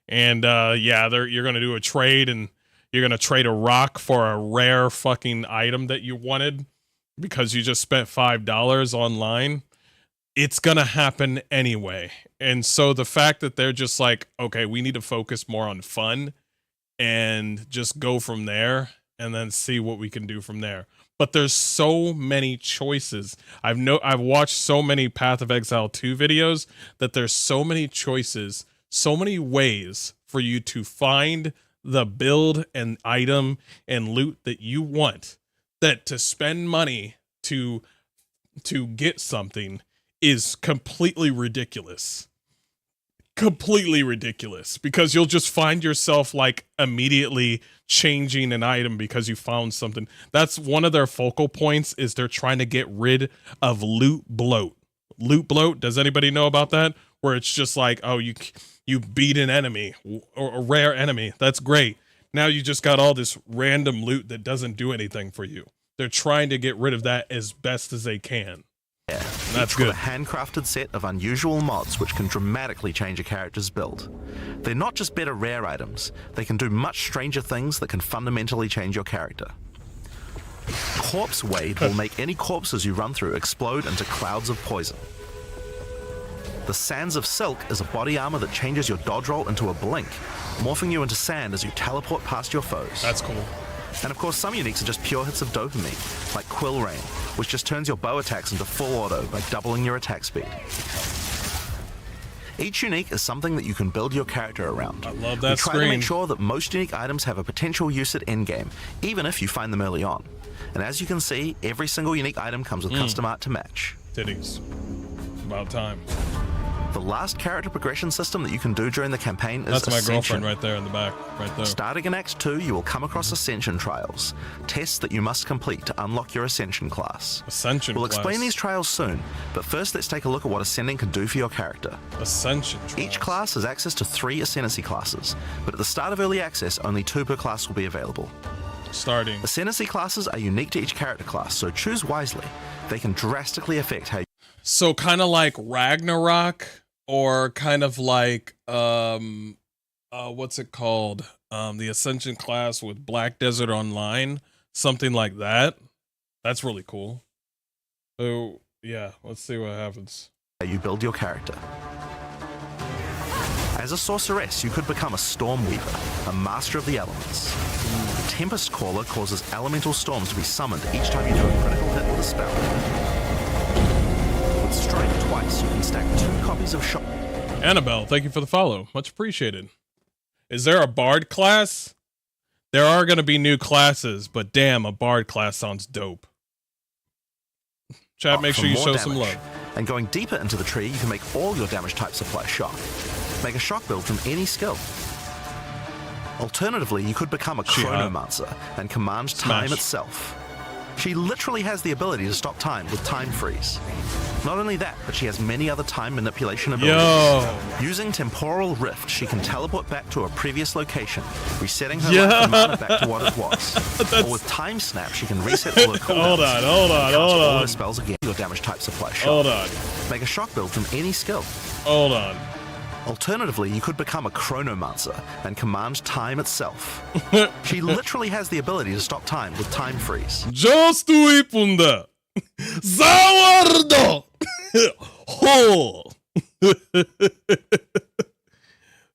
And, yeah, you're going to do a trade and you're going to trade a rock for a rare fucking item that you wanted because you just spent $5 online. It's going to happen anyway. And so the fact that they're just like, okay, we need to focus more on fun and just go from there and then see what we can do from there. But there's so many choices. I've watched so many Path of Exile 2 videos that there's so many choices, so many ways for you to find the build and item and loot that you want, that to spend money to get something is completely ridiculous. Completely ridiculous, because you'll just find yourself like immediately changing an item because you found something. That's one of their focal points, is they're trying to get rid of loot bloat. Loot bloat, does anybody know about that? Where it's just like, oh, you beat an enemy or a rare enemy. That's great. Now you just got all this random loot that doesn't do anything for you. They're trying to get rid of that as best as they can. Yeah, that's good. A handcrafted set of unusual mods which can dramatically change a character's build. They're not just better rare items, they can do much stranger things that can fundamentally change your character. Corpse Wade will make any corpses you run through explode into clouds of poison. The Sands of Silk is a body armor that changes your dodge roll into a blink, morphing you into sand as you teleport past your foes. That's cool. And of course, some uniques are just pure hits of dopamine, like Quill Rain, which just turns your bow attacks into full auto by doubling your attack speed. Each unique is something that you can build your character around. I love that We try to make sure that most unique items have a potential use at endgame, even if you find them early on. And as you can see, every single unique item comes with custom art to match. Titties. About time. The last character progression system that you can do during the campaign is That's my Ascension. girlfriend right there in the back, right there. Starting in Act 2, you will come across Ascension trials, tests that you must complete to unlock your Ascension class. We'll explain these trials soon, but first let's take a look at what Ascending can do for your character. Ascension trials. Each class has access to 3 Ascendancy classes, but at the start of Early Access, only 2 per class will be available. Starting. Ascendancy classes are unique to each character class, so choose wisely. They can drastically affect how you... So kind of like Ragnarok, or kind of like what's it called, the Ascension class with Black Desert Online, something like that. That's really cool. So Yeah, let's see what happens. You build your character. As a sorceress, you could become a storm weaver, a master of the elements. The Tempest Caller causes elemental storms to be summoned each time you do a critical hit with a spell. With Strike twice, you can stack 2 copies of Shock. Annabelle, thank you for the follow. Much appreciated. Is there a bard class? There are going to be new classes, but damn, a bard class sounds dope. Chat, make sure you show some love. And going deeper into the tree, you can make all your damage types apply shock. Make a shock build from any skill. Alternatively, you could become a chronomancer and command time itself. She literally has the ability to stop time with time freeze. Not only that, but she has many other time manipulation abilities. Using Temporal Rift, she can teleport back to a previous location, resetting her life and mana back to what it was. Or with Time Snap, she can reset all her cooldowns. Hold on. All her spells again. Your damage types apply shock. Hold on. Make a shock build from any skill. Hold on. Alternatively, you could become a chronomancer and command time itself. She literally has the ability to stop time with time freeze. Just Weepunda. Zawardo! Ho!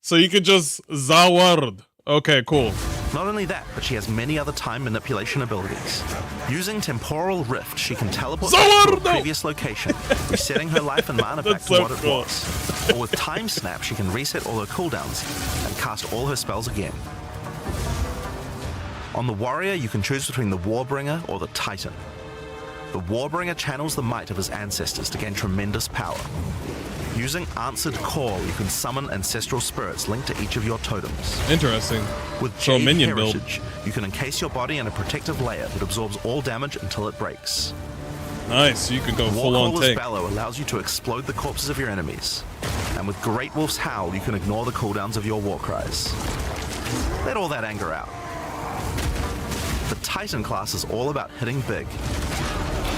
So you could just Zaward. Okay, cool. Not only that, but she has many other time manipulation abilities. Using Temporal Rift, she can teleport back to a previous location, resetting her life and mana back to what it was. Or with Time Snap, she can reset all her cooldowns and cast all her spells again. On the Warrior, you can choose between the Warbringer or the Titan. The Warbringer channels the might of his ancestors to gain tremendous power. Using Answered Call, you can summon ancestral spirits linked to each of your totems. Interesting. With So Jade minion Heritage, you can encase your body in a protective layer that absorbs all damage until it breaks. Nice, you can go full on Warcaller's tank. Bellow allows you to explode the corpses of your enemies. And with Great Wolf's Howl, you can ignore the cooldowns of your war cries. Let all that anger out. The Titan class is all about hitting big.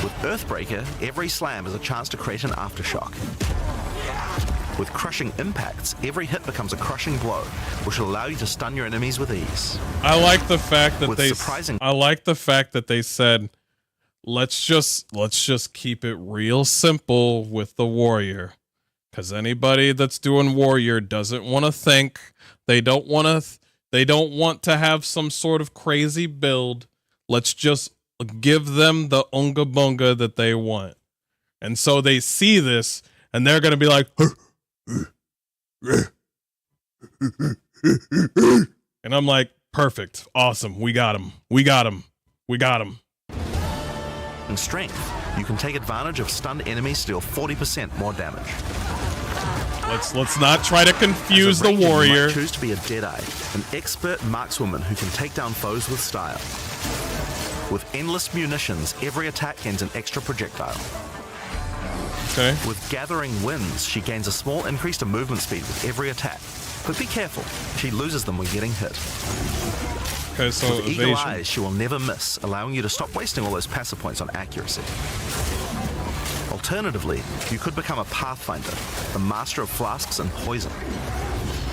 With Earthbreaker, every slam is a chance to create an aftershock. With Crushing Impacts, every hit becomes a crushing blow, which will allow you to stun your enemies with ease. I like the fact that I like the fact that they said, let's just keep it real simple with the warrior, because anybody that's doing warrior doesn't want to think. They don't want to have some sort of crazy build. Let's just give them the unga bunga that they want. And so they see this and they're gonna be like, and I'm like, perfect, awesome, we got him. In Strength, you can take advantage of stunned enemies to deal 40% more damage. Let's not try to confuse the warrior. You might choose to be a Deadeye, an expert markswoman who can take down foes with style. With endless munitions, every attack gains an extra projectile. Okay. With Gathering Winds, she gains a small increase to movement speed with every attack. But be careful, she loses them when getting hit. Okay, so with Eagle evasion. Eyes, she will never miss, allowing you to stop wasting all those passive points on accuracy. Alternatively, you could become a Pathfinder, the master of flasks and poison.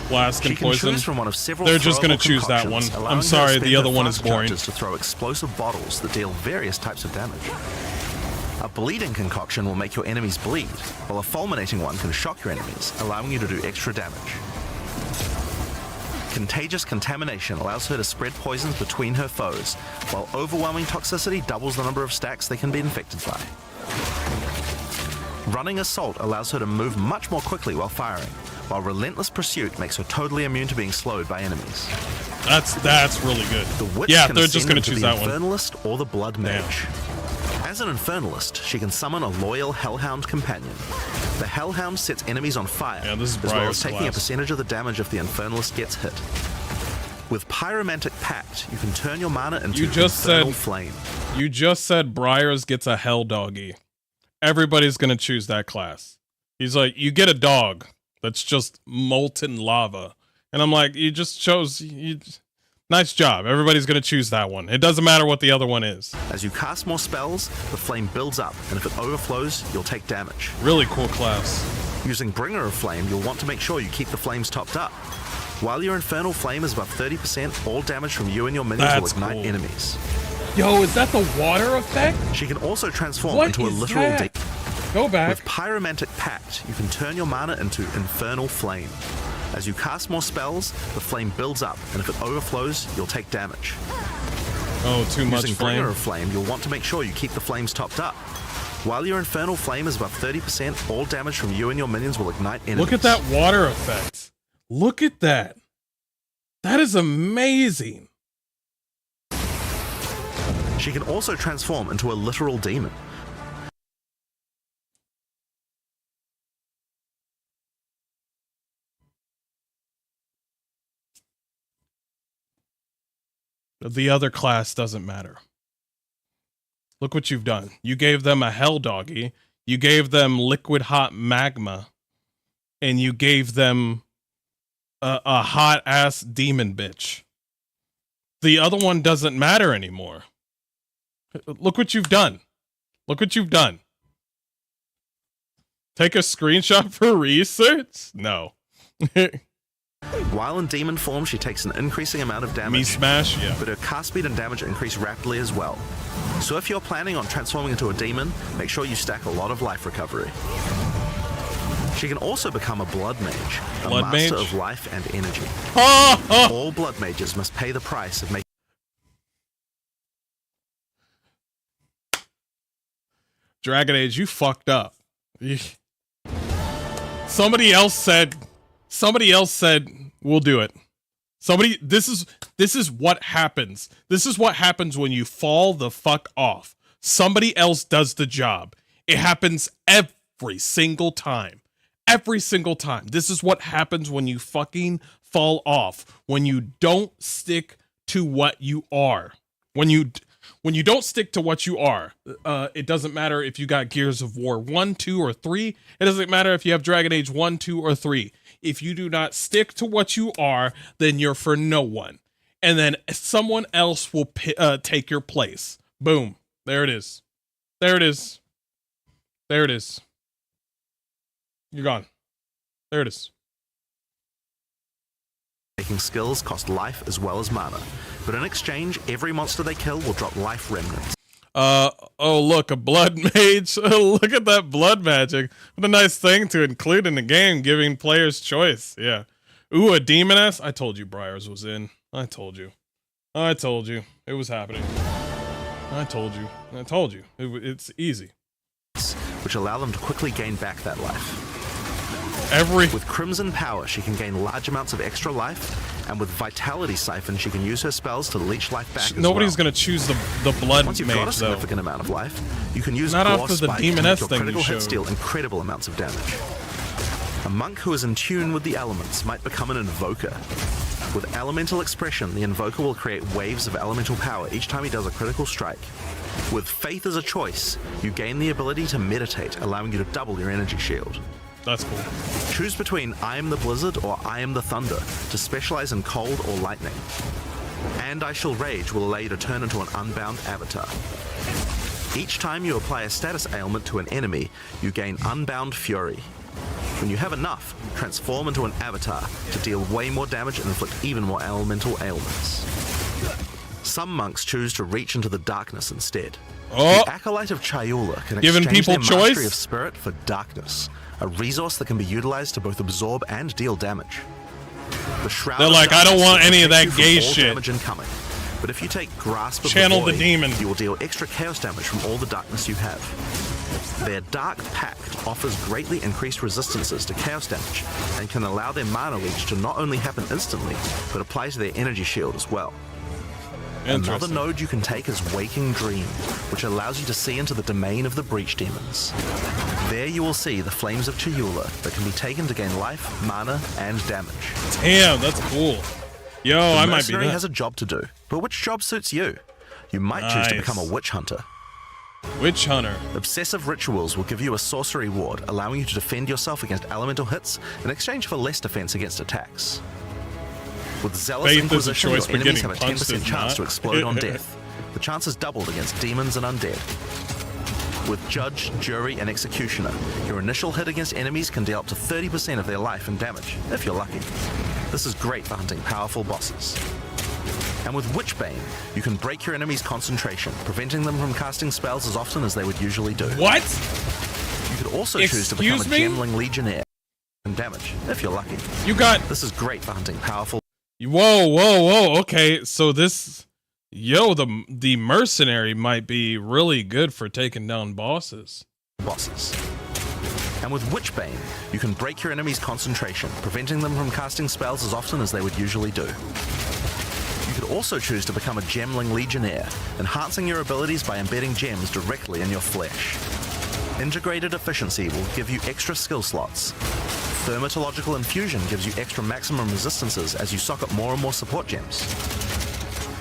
Flask and She can poison. choose from one of several They're just going to throwable choose that one. concoctions, allowing I'm her to sorry, spend the other her one is flask boring. charges to throw explosive bottles that deal various types of damage. A bleeding concoction will make your enemies bleed, while a fulminating one can shock your enemies, allowing you to do extra damage. Contagious Contamination allows her to spread poisons between her foes, while Overwhelming Toxicity doubles the number of stacks they can be infected by. Running Assault allows her to move much more quickly while firing, while Relentless Pursuit makes her totally immune to being slowed by enemies. That's really good. The Witch Yeah, can they're just ascend going to into choose the that one. Infernalist or the Blood Mage. As an Infernalist, she can summon a loyal Hellhound companion. The Hellhound sets enemies on fire, Yeah, this is as well Briar's as taking a class. percentage of the damage if the Infernalist gets hit. With Pyromantic Pact, you can turn your mana into Infernal Flame. You just said Briars gets a hell doggy. Everybody's going to choose that class. He's like, you get a dog that's just molten lava. And I'm like, you just chose... Nice job. Everybody's going to choose that one. It doesn't matter what the other one is. As you cast more spells, the flame builds up, and if it overflows, you'll take damage. Really cool class. Using Bringer of Flame, you'll want to make sure you keep the flames topped up. While your Infernal Flame is above 30%, all damage from you and your minions will ignite enemies. Yo, is that the water effect? She can also transform What into a is literal that? demon. Go back. With Pyromantic Pact, you can turn your mana into Infernal Flame. As you cast more spells, the flame builds up, and if it overflows, you'll take damage. Oh, too much Using flame. Bringer of Flame, you'll want to make sure you keep the flames topped up. While your Infernal Flame is above 30%, all damage from you and your minions will ignite enemies. Look at that water effect. Look at that. That is amazing. She can also transform into a literal demon. The other class doesn't matter. Look what you've done. You gave them a hell doggy. You gave them liquid hot magma. And you gave them a hot ass demon bitch. The other one doesn't matter anymore. Look what you've done. Look what you've done. Take a screenshot for research? No. While in demon form, she takes an increasing amount of damage. Me smash? Yeah. But her cast speed and damage increase rapidly as well. So if you're planning on transforming into a demon, make sure you stack a lot of life recovery. She can also become a blood mage, a master of life and energy. All blood mages must pay the price of making. Dragon Age, you fucked up. Somebody else said, we'll do it. This is what happens. This is what happens when you fall the fuck off. Somebody else does the job. It happens every single time. Every single time. This is what happens when you fucking fall off. When you don't stick to what you are. When you don't stick to what you are, it doesn't matter if you got Gears of War 1, 2, or 3. It doesn't matter if you have Dragon Age 1, 2, or 3. If you do not stick to what you are, then you're for no one. And then someone else will take your place. Boom. There it is. There it is. There it is. You're gone. There it is. Making skills cost life as well as mana. But in exchange, every monster they kill will drop life remnants. Oh, look, a blood mage. Look at that blood magic. What a nice thing to include in the game, giving players choice. Yeah. Ooh, a demoness? I told you Briars was in. I told you. I told you. It was happening. I told you. I told you. It's easy. Which allow them to quickly gain back that life. With Crimson Power, she can gain large amounts of extra life, and with Vitality Siphon, she can use her spells to leech life back as Nobody's well. gonna choose the blood Once you've mage, got a significant though. amount of life, you can use Not Gore after the Spike demoness to make your thing you critical showed. hits deal incredible amounts of damage. A monk who is in tune with the elements might become an invoker. With Elemental Expression, the invoker will create waves of elemental power each time he does a critical strike. With Faith as a choice, you gain the ability to meditate, allowing you to double your energy shield. That's cool. Choose between I am the Blizzard or I am the Thunder to specialize in cold or lightning. And I Shall Rage will allow you to turn into an unbound avatar. Each time you apply a status ailment to an enemy, you gain Unbound Fury. When you have enough, transform into an avatar to deal way more damage and inflict even more elemental ailments. Some monks choose to reach into the darkness instead. Oh. The Acolyte of Chayula can Giving exchange people their mastery choice? of spirit for darkness, a resource that can be utilized to both absorb and deal damage. The Shroud They're of like, I don't Darkness want will any of protect that you from gay all shit. damage incoming. But if you take Grasp of Channel the the Void, demon. you will deal extra chaos damage from all the darkness you have. Their Dark Pact offers greatly increased resistances to chaos damage and can allow their mana leech to not only happen instantly, but apply to their energy shield as well. Another node you can take is Waking Dream, which allows you to see into the domain of the Breach Demons. There you will see the Flames of Chayula that can be taken to gain life, mana, and damage. Damn, that's cool. Yo, I might be Mercenary that. has a job to do, but which job suits you? You might choose to become a Witch Hunter. Witch Hunter. Obsessive Rituals will give you a sorcery ward, allowing you to defend yourself against elemental hits in exchange for less defense against attacks. With Zealous Faith is a Inquisition, your choice, but enemies getting have a punched 10% is chance not. to explode on death. The chance is doubled against demons and undead. With Judge, Jury, and Executioner, your initial hit against enemies can deal up to 30% of their life and damage, if you're lucky. This is great for hunting powerful bosses. And with Witchbane, you can break your enemy's concentration, preventing them from casting spells as often as they would usually do. What? You could also choose to become a Excuse me? Gemling Legionnaire and damage, if you're lucky. You got... This is great for hunting powerful Whoa. Okay, so this... Yo, the mercenary might be really good for taking down bosses. bosses. And with Witchbane, you can break your enemy's concentration, preventing them from casting spells as often as they would usually do. You could also choose to become a Gemling Legionnaire, enhancing your abilities by embedding gems directly in your flesh. Integrated Efficiency will give you extra skill slots. Thermatological Infusion gives you extra maximum resistances as you socket more and more support gems.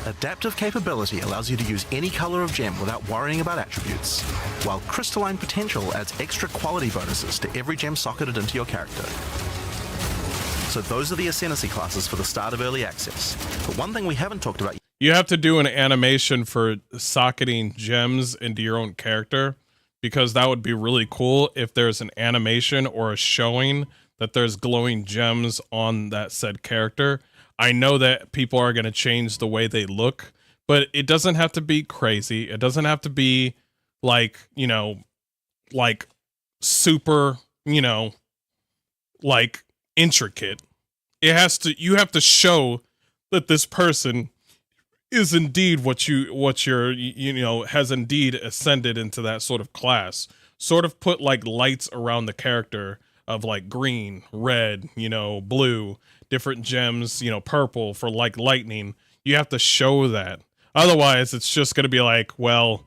Adaptive Capability allows you to use any color of gem without worrying about attributes, while Crystalline Potential adds extra quality bonuses to every gem socketed into your character. So those are the Ascendancy classes for the start of Early Access. But one thing we haven't talked about... You have to do an animation for socketing gems into your own character, because that would be really cool if there's an animation or a showing that there's glowing gems on that said character. I know that people are going to change the way they look, but it doesn't have to be crazy. It doesn't have to be like, you know, like super, you know, like intricate. It has to, you have to show that this person is indeed what you're, you know, has indeed ascended into that sort of class. Sort of put like lights around the character of like green, red, you know, blue, different gems, you know, purple for like lightning. You have to show that. Otherwise, it's just going to be like, well,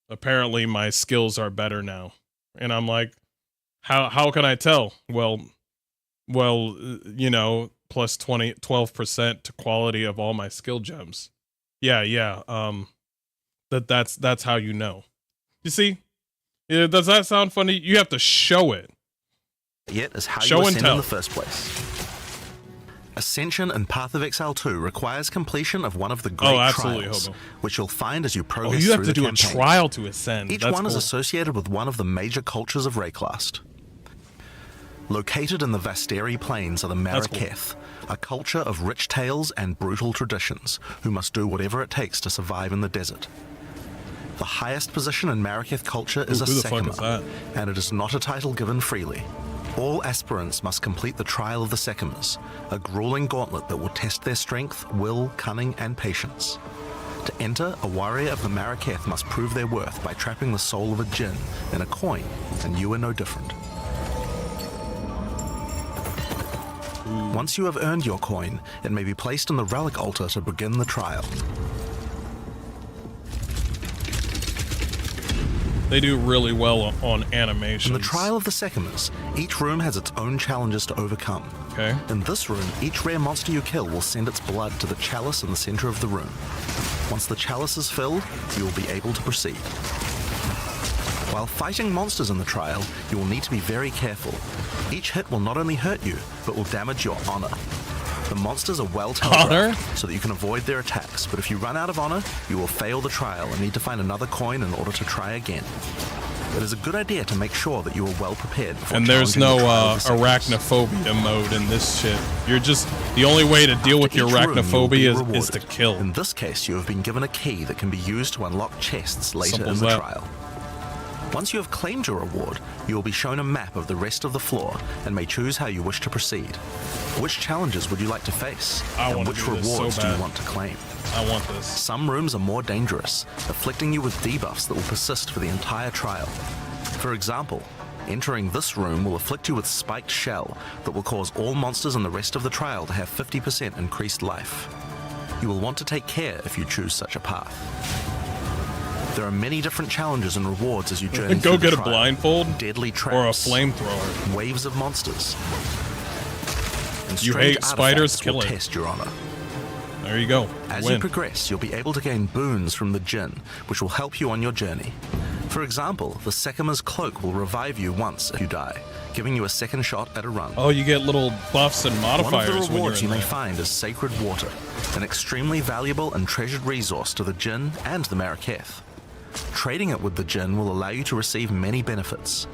apparently my skills are better now. And I'm like, how can I tell? Well, you know, plus 12% to quality of all my skill gems. Yeah. That's how you know. You see? Yeah, does that sound funny? You have to show it. Yet is how Show you and ascend tell. in the first place. Ascension in Path of Exile 2 requires completion of one of the great absolutely, trials, Hobo. which you'll find as you Oh, progress you have through to the do campaign. a trial to ascend. Each That's one is cool. associated with one of the major cultures of Rayclast. Located in the Vasteri Plains are the That's cool. Maraketh, a culture of rich tales and brutal traditions, who must do whatever it takes to survive in the desert. The highest position in Maraketh culture is Ooh, a who the fuck is Sekima, that? and it is not a title given freely. All aspirants must complete the Trial of the Sekimas, a grueling gauntlet that will test their strength, will, cunning, and patience. To enter, a warrior of the Maraketh must prove their worth by trapping the soul of a djinn in a coin, and you are no different. Once you have earned your coin, it may be placed on the relic altar to begin the trial. They do really well on animations. In the Trial of the Sekimas, each room has its own challenges to overcome. Okay. In this room, each rare monster you kill will send its blood to the chalice in the center of the room. Once the chalice is filled, you will be able to proceed. While fighting monsters in the trial, you will need to be very careful. Each hit will not only hurt you, but will damage your honor. The monsters are well telegraphed, so that you can avoid their attacks, but if you run out of honor, you will fail the trial and need to find another coin in order to try again. It is a good idea to make sure that you are well prepared before And there's challenging no the Trial of the Sekimas. arachnophobia mode in this shit. You're just, the only way to deal with After your each room, you will be arachnophobia is to rewarded. kill. In this case, you have been given a key that can be used to unlock chests later Simple in as the that. trial. Once you have claimed your reward, you will be shown a map of the rest of the floor and may choose how you wish to proceed. Which challenges would you like to face? I and wanna which do this so rewards do bad. you want to claim? I want this. Some rooms are more dangerous, afflicting you with debuffs that will persist for the entire trial. For example, entering this room will afflict you with Spiked Shell that will cause all monsters in the rest of the trial to have 50% increased life. You will want to take care if you choose such a path. There are many different challenges and rewards as you journey Go through the get a trial. blindfold Deadly or a traps, flamethrower. waves of monsters, and You strange hate spiders, artifacts kill will it. test your honor. There you go. As Win. you progress, you'll be able to gain boons from the djinn, which will help you on your journey. For example, the Sekima's cloak will revive you once if you die, giving you a second shot at a run. Oh, you get little buffs and One modifiers of the when you're rewards in you may there. find is Sacred Water, an extremely valuable and treasured resource to the djinn and the Maraketh. Trading it with the djinn will allow you to receive many benefits.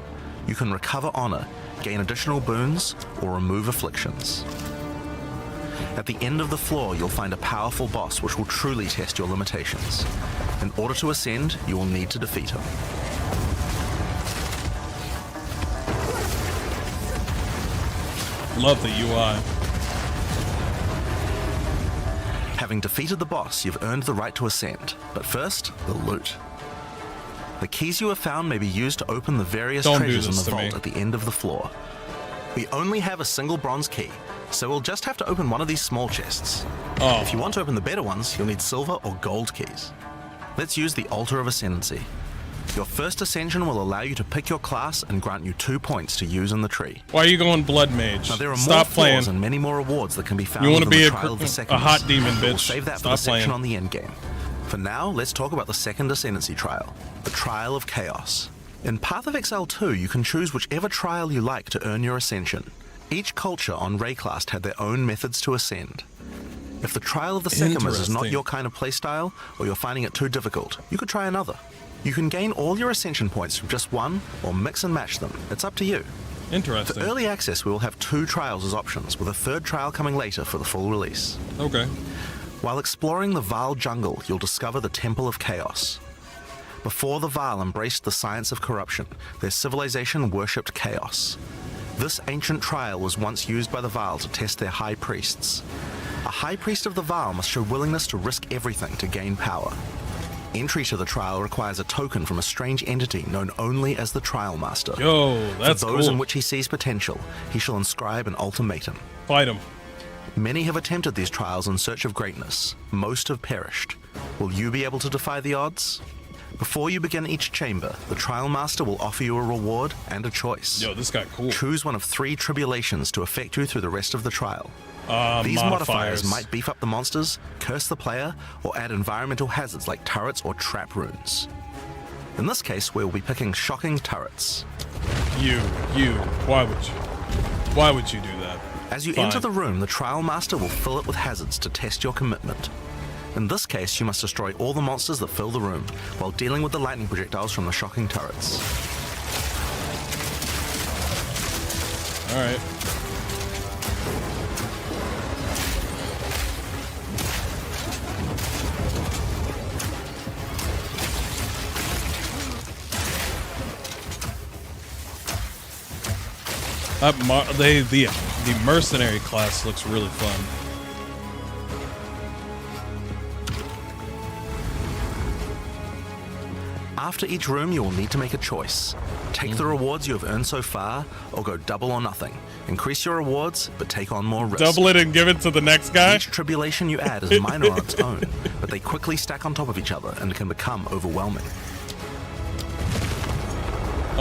You can recover honor, gain additional boons, or remove afflictions. At the end of the floor, you'll find a powerful boss which will truly test your limitations. In order to ascend, you will need to defeat him. Love the UI. Having defeated the boss, you've earned the right to ascend. But first, the loot. The keys you have found may be used to open the various Don't do treasures in this the to vault me. at the end of the floor. We only have a single bronze key, so we'll just have to open one of these small chests. Oh, If you want to open the better ones, you'll need silver or gold keys. Let's use the Altar of Ascendancy. Your first ascension will allow you to pick your class and grant you 2 points to use in the tree. why are you going blood mage? Now there are Stop more playing. floors and many more rewards that can be found You want to within be the Trial of the a Seconds. hot demon, But we'll bitch. save that for Stop the section playing. on the end game. For now, let's talk about the second Ascendancy trial, the Trial of Chaos. In Path of Exile 2, you can choose whichever trial you like to earn your ascension. Each culture on Rayclast had their own methods to ascend. If the Trial of the Sycamores is not Interesting. your kind of playstyle, or you're finding it too difficult, you could try another. You can gain all your ascension points from just one, or mix and match them. It's up to you. For Interesting. early access, we will have 2 trials as options, with a 3rd trial coming later for the full release. Okay. While exploring the Vaal jungle, you'll discover the Temple of Chaos. Before the Vaal embraced the science of corruption, their civilization worshipped chaos. This ancient trial was once used by the Vaal to test their high priests. A high priest of the Vaal must show willingness to risk everything to gain power. Entry to the trial requires a token from a strange entity known only as the Trial Master. Yo, that's For those cool. in which he sees potential, he shall inscribe an ultimatum. Fight him. Many have attempted these trials in search of greatness. Most have perished. Will you be able to defy the odds? Before you begin each chamber, the Trial Master will offer you a reward and a choice. Yo, this guy cool. Choose one of 3 tribulations to affect you through the rest of the trial. These modifiers might beef up the monsters, curse the player, or add environmental hazards like turrets or trap runes. In this case, we'll be picking shocking turrets. Why would you do that? As you Fine. enter the room, the Trial Master will fill it with hazards to test your commitment. In this case, you must destroy all the monsters that fill the room, while dealing with the lightning projectiles from the shocking turrets. Alright. The mercenary class looks really fun. After each room, you will need to make a choice. Take the rewards you have earned so far, or go double or nothing. Increase your rewards, but take on more risk. Double it and give it to the next guy? Each tribulation you add is minor on its own, but they quickly stack on top of each other and can become overwhelming.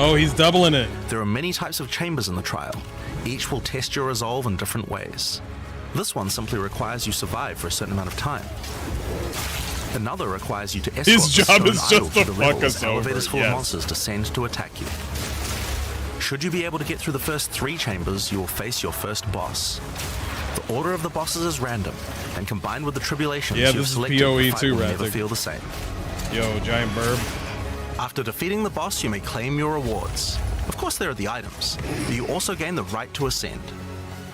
Oh, he's doubling it. There are many types of chambers in the trial. Each will test your resolve in different ways. This one simply requires you survive for a certain amount of time. Another requires you to escort His the job stone is idol just to to the fuck riddle as us over, elevators full yes. of monsters descend to attack you. Should you be able to get through the first 3 chambers, you will face your first boss. The order of the bosses is random, and combined with the tribulations Yeah, you have this is selected, POE the fight too, will never Razzik. feel the same. Yo, giant burb. After defeating the boss, you may claim your rewards. Of course, there are the items, but you also gain the right to ascend.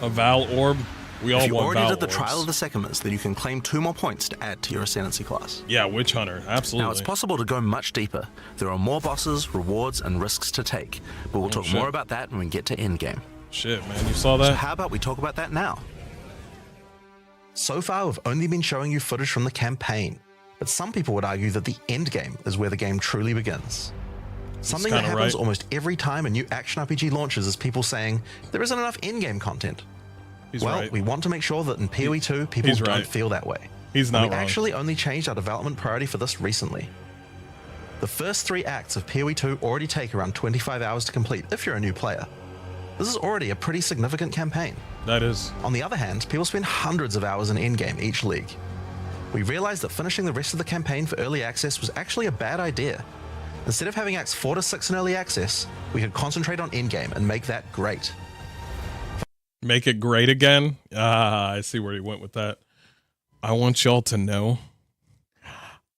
A Val orb. We all If you want already Val did the orbs. Trial of the Sycamores, then you can claim 2 more points to add to your Ascendancy class. Yeah, Witch Hunter. Absolutely. Now, it's possible to go much deeper. There are more bosses, rewards, and risks to take, but we'll talk shit. more about that when we get to endgame. Shit, man. You saw So that? how about we talk about that now? So far, we've only been showing you footage from the campaign, but some people would argue that the endgame is where the game truly begins. Something that kinda happens right. almost every time a new action RPG launches is people saying, there isn't enough endgame content. He's Well, right. we want to make sure that in PoE 2, people he's don't right. feel that way. He's And not we wrong. actually only changed our development priority for this recently. The first 3 acts of PoE 2 already take around 25 hours to complete if you're a new player. This is already a pretty significant campaign. That is. On the other hand, people spend hundreds of hours in endgame each league. We realized that finishing the rest of the campaign for early access was actually a bad idea. Instead of having acts 4 to 6 in early access, we could concentrate on endgame and make that great. Make it great again. Ah, I see where he went with that. I want y'all to know.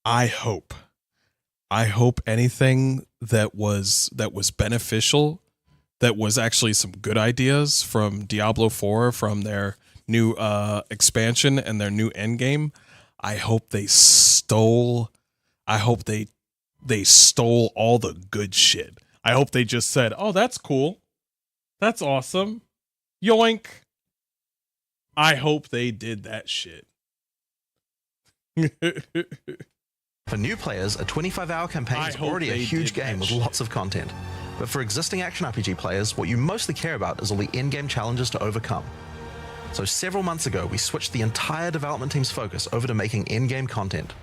I hope anything that was beneficial, that was actually some good ideas from Diablo 4, from their new expansion and their new endgame. I hope they stole. I hope they stole all the good shit. I hope they just said, "Oh, that's cool. That's awesome. Yoink. I hope they did that shit. For new players, a 25-hour campaign I is hope already a they huge did that game with shit. lots of content. But for existing action RPG players, what you mostly care about is all the in-game challenges to overcome. So several months ago, we switched the entire development team's focus over to making in-game content.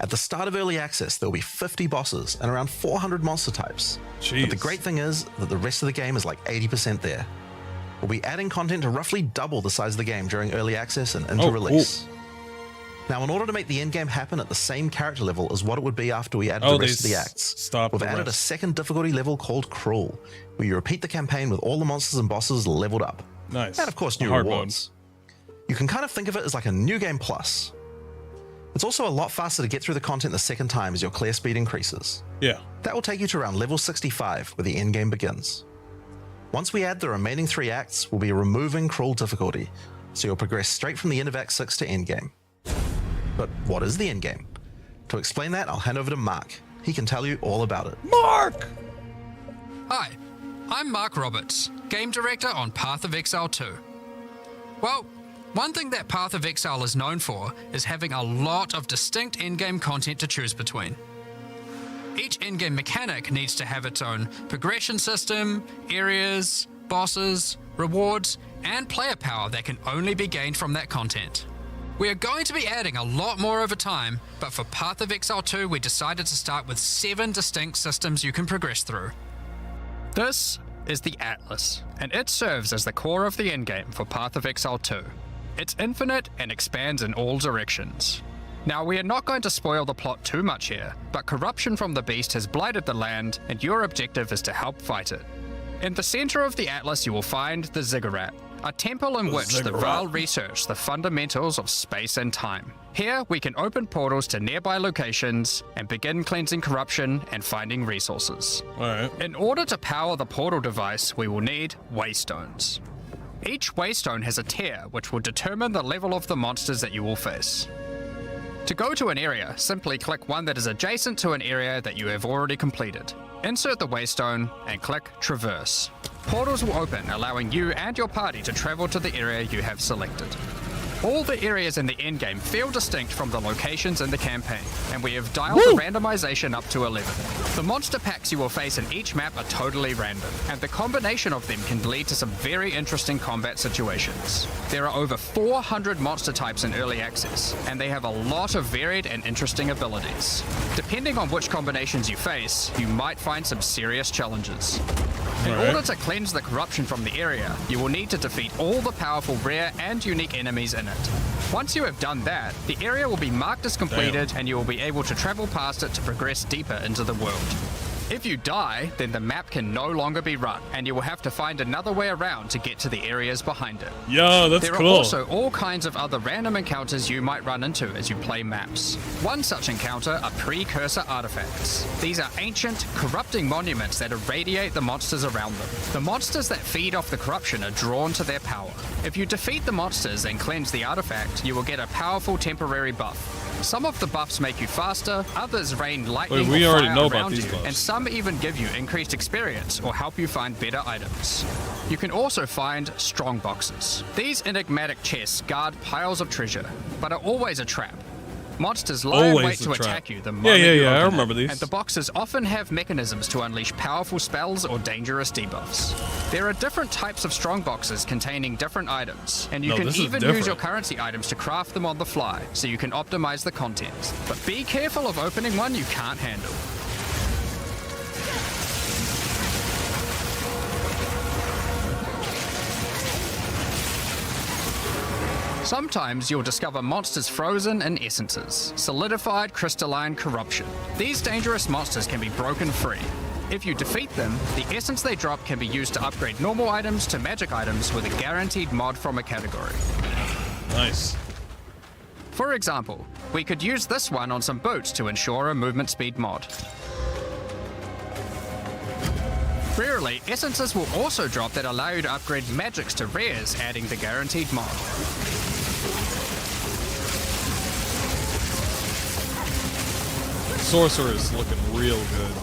At the start of early access, there will be 50 bosses and around 400 monster types. Jeez. But the great thing is that the rest of the game is like 80% there. We'll be adding content to roughly double the size of the game during early access and into release. Now, in order to make the endgame happen at the same character level as what it would be after we added the rest of the acts, we've added a second difficulty level called Cruel, where you repeat the campaign with all the monsters and bosses leveled up. Nice. And of course, new Hard rewards. You can kind of think of it as like a new game plus. It's also a lot faster to get through the content the second time as your clear speed increases. Yeah. That will take you to around level 65, where the endgame begins. Once we add the remaining 3 acts, we'll be removing Cruel difficulty, so you'll progress straight from the end of Act 6 to endgame. But what is the endgame? To explain that, I'll hand over to Mark. He can tell you all about it. Mark! Hi, I'm Mark Roberts, Game Director on Path of Exile 2. Well, one thing that Path of Exile is known for is having a lot of distinct endgame content to choose between. Each endgame mechanic needs to have its own progression system, areas, bosses, rewards, and player power that can only be gained from that content. We are going to be adding a lot more over time, but for Path of Exile 2 we decided to start with 7 distinct systems you can progress through. This is the Atlas, and it serves as the core of the endgame for Path of Exile 2. It's infinite and expands in all directions. Now, we are not going to spoil the plot too much here, but corruption from the beast has blighted the land, and your objective is to help fight it. In the center of the Atlas you will find the Ziggurat, a temple in which the Ral research the fundamentals of space and time. Here, we can open portals to nearby locations and begin cleansing corruption and finding resources. Alright. In order to power the portal device, we will need waystones. Each waystone has a tier which will determine the level of the monsters that you will face. To go to an area, simply click one that is adjacent to an area that you have already completed. Insert the waystone and click Traverse. Portals will open, allowing you and your party to travel to the area you have selected. All the areas in the endgame feel distinct from the locations in the campaign, and we have dialed the randomization up to 11. The monster packs you will face in each map are totally random, and the combination of them can lead to some very interesting combat situations. There are over 400 monster types in early access, and they have a lot of varied and interesting abilities. Depending on which combinations you face, you might find some serious challenges. In order to cleanse the corruption from the area, you will need to defeat all the powerful rare and unique enemies in it. Once you have done that, the area will be marked as completed and you will be able to travel past it to progress deeper into the world. If you die, then the map can no longer be run, and you will have to find another way around to get to the areas behind it. Yo, that's There cool. are also all kinds of other random encounters you might run into as you play maps. One such encounter are precursor artifacts. These are ancient, corrupting monuments that irradiate the monsters around them. The monsters that feed off the corruption are drawn to their power. If you defeat the monsters and cleanse the artifact, you will get a powerful temporary buff. Some of the buffs make you faster, others rain lightning we or already fire know about around these you, buffs. and some even give you increased experience or help you find better items. You can also find strong boxes. These enigmatic chests guard piles of treasure, but are always a trap. Monsters lie in Always wait a to trap. attack you the moment Yeah, you I open remember it, these. and the boxes often have mechanisms to unleash powerful spells or dangerous debuffs. There are different types of strong boxes containing different items, and you No, can this is even use your different. currency items to craft them on the fly, so you can optimize the content. But be careful of opening one you can't handle. Sometimes you'll discover monsters frozen in essences, solidified crystalline corruption. These dangerous monsters can be broken free. If you defeat them, the essence they drop can be used to upgrade normal items to magic items with a guaranteed mod from a category. Nice. For example, we could use this one on some boots to ensure a movement speed mod. Rarely, essences will also drop that allow you to upgrade magics to rares, adding the guaranteed mod. Sorcerer is looking real good.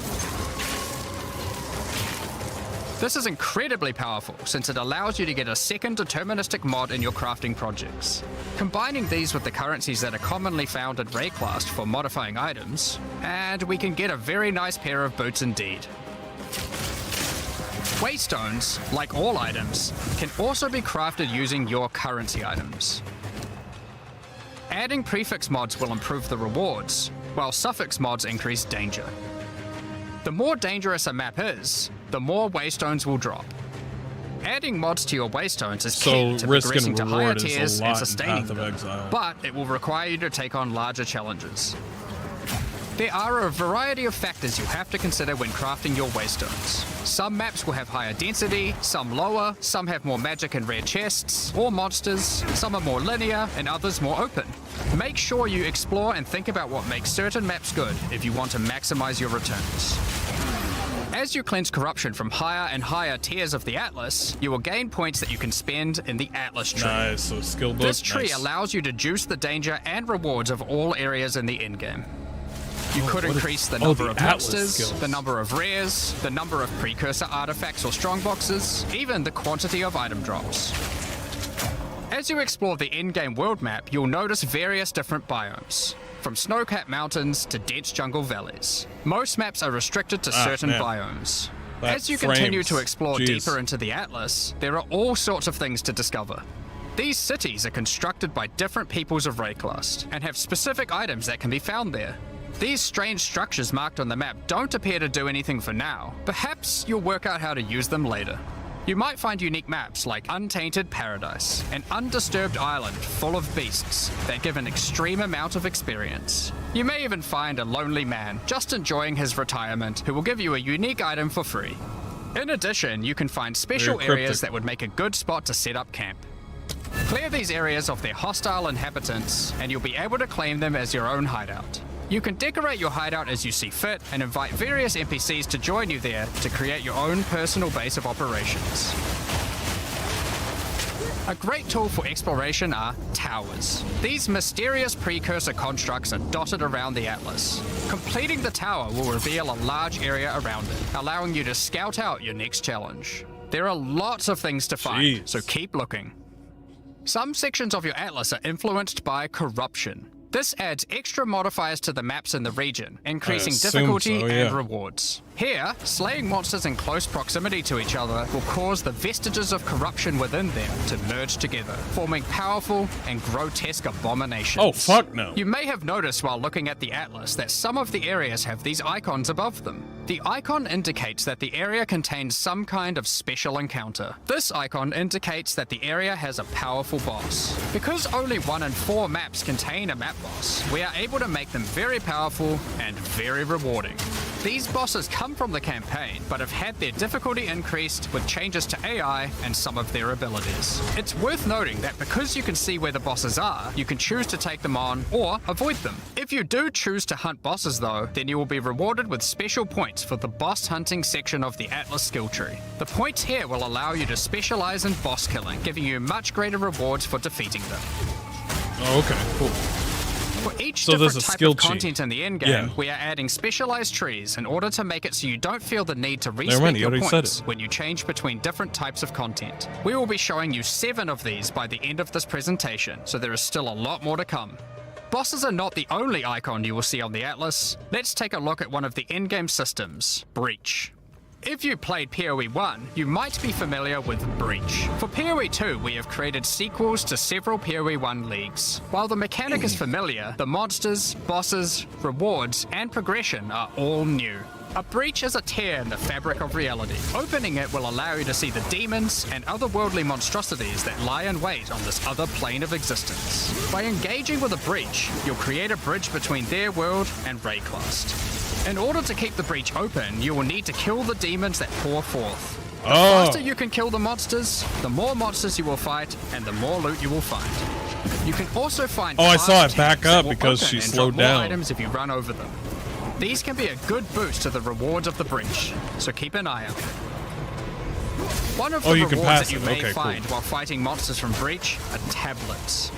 This is incredibly powerful since it allows you to get a second deterministic mod in your crafting projects. Combining these with the currencies that are commonly found in Rayclast for modifying items, and we can get a very nice pair of boots indeed. Waystones, like all items, can also be crafted using your currency items. Adding prefix mods will improve the rewards, while suffix mods increase danger. The more dangerous a map is, the more waystones will drop. Adding mods to your waystones is key to risk progressing and to higher reward is a tiers lot and in sustaining Path of them, Exile. but it will require you to take on larger challenges. There are a variety of factors you'll have to consider when crafting your waystones. Some maps will have higher density, some lower, some have more magic and rare chests, or monsters, some are more linear, and others more open. Make sure you explore and think about what makes certain maps good if you want to maximize your returns. As you cleanse corruption from higher and higher tiers of the Atlas, you will gain points that you can spend in the Atlas tree. Nice, so skill book. This tree nice. allows you to juice the danger and rewards of all areas in the endgame. You could increase the number of Atlas monsters, skills. the number of rares, the number of precursor artifacts or strongboxes, even the quantity of item drops. As you explore the in-game world map, you'll notice various different biomes, from snow-capped mountains to dense jungle valleys. Most maps are restricted to certain man. biomes. That As you continue to frames. explore Jeez. deeper into the Atlas, there are all sorts of things to discover. These cities are constructed by different peoples of Rayclast and have specific items that can be found there. These strange structures marked on the map don't appear to do anything for now. Perhaps you'll work out how to use them later. You might find unique maps like Untainted Paradise, an undisturbed island full of beasts that give an extreme amount of experience. You may even find a lonely man just enjoying his retirement who will give you a unique item for free. In addition, you can find special Very areas cryptic. that would make a good spot to set up camp. Clear these areas of their hostile inhabitants, and you'll be able to claim them as your own hideout. You can decorate your hideout as you see fit and invite various NPCs to join you there to create your own personal base of operations. A great tool for exploration are towers. These mysterious precursor constructs are dotted around the Atlas. Completing the tower will reveal a large area around it, allowing you to scout out your next challenge. There are lots of things to find, Jeez. so keep looking. Some sections of your Atlas are influenced by corruption. This adds extra modifiers to the maps in the region, increasing assumed difficulty so, and yeah. rewards. Here, slaying monsters in close proximity to each other will cause the vestiges of corruption within them to merge together, forming powerful and grotesque abominations. Oh, fuck no. You may have noticed while looking at the Atlas that some of the areas have these icons above them. The icon indicates that the area contains some kind of special encounter. This icon indicates that the area has a powerful boss. Because only 1 in 4 maps contain a map boss, we are able to make them very powerful and very rewarding. These bosses come from the campaign, but have had their difficulty increased with changes to AI and some of their abilities. It's worth noting that because you can see where the bosses are, you can choose to take them on or avoid them. If you do choose to hunt bosses though, then you will be rewarded with special points for the boss hunting section of the Atlas skill tree. The points here will allow you to specialize in boss killing, giving you much greater rewards for defeating them. Oh, okay, cool. For each So there's different a type skill of tree. content in the endgame, Yeah. we are adding specialized trees in order to make it so you don't feel the need to mind, respec you your already said points it. when you change between different types of content. We will be showing you 7 of these by the end of this presentation, so there is still a lot more to come. Bosses are not the only icon you will see on the Atlas. Let's take a look at one of the in-game systems, Breach. If you played POE 1, you might be familiar with Breach. For POE 2, we have created sequels to several POE 1 leagues. While the mechanic is familiar, the monsters, bosses, rewards, and progression are all new. A breach is a tear in the fabric of reality. Opening it will allow you to see the demons and otherworldly monstrosities that lie in wait on this other plane of existence. By engaging with a breach, you'll create a bridge between their world and Rayclast. In order to keep the breach open, you will need to kill the demons that pour forth. The faster you can kill the monsters, the more monsters you will fight, and the more loot you will find. You can also find I saw it fast back tanks that up will because open she and slowed drop more down. items if you run over them. These can be a good boost to the rewards of the breach, so keep an eye out. One of the you can rewards pass that you it. may Okay, cool. find while fighting monsters from Breach are tablets.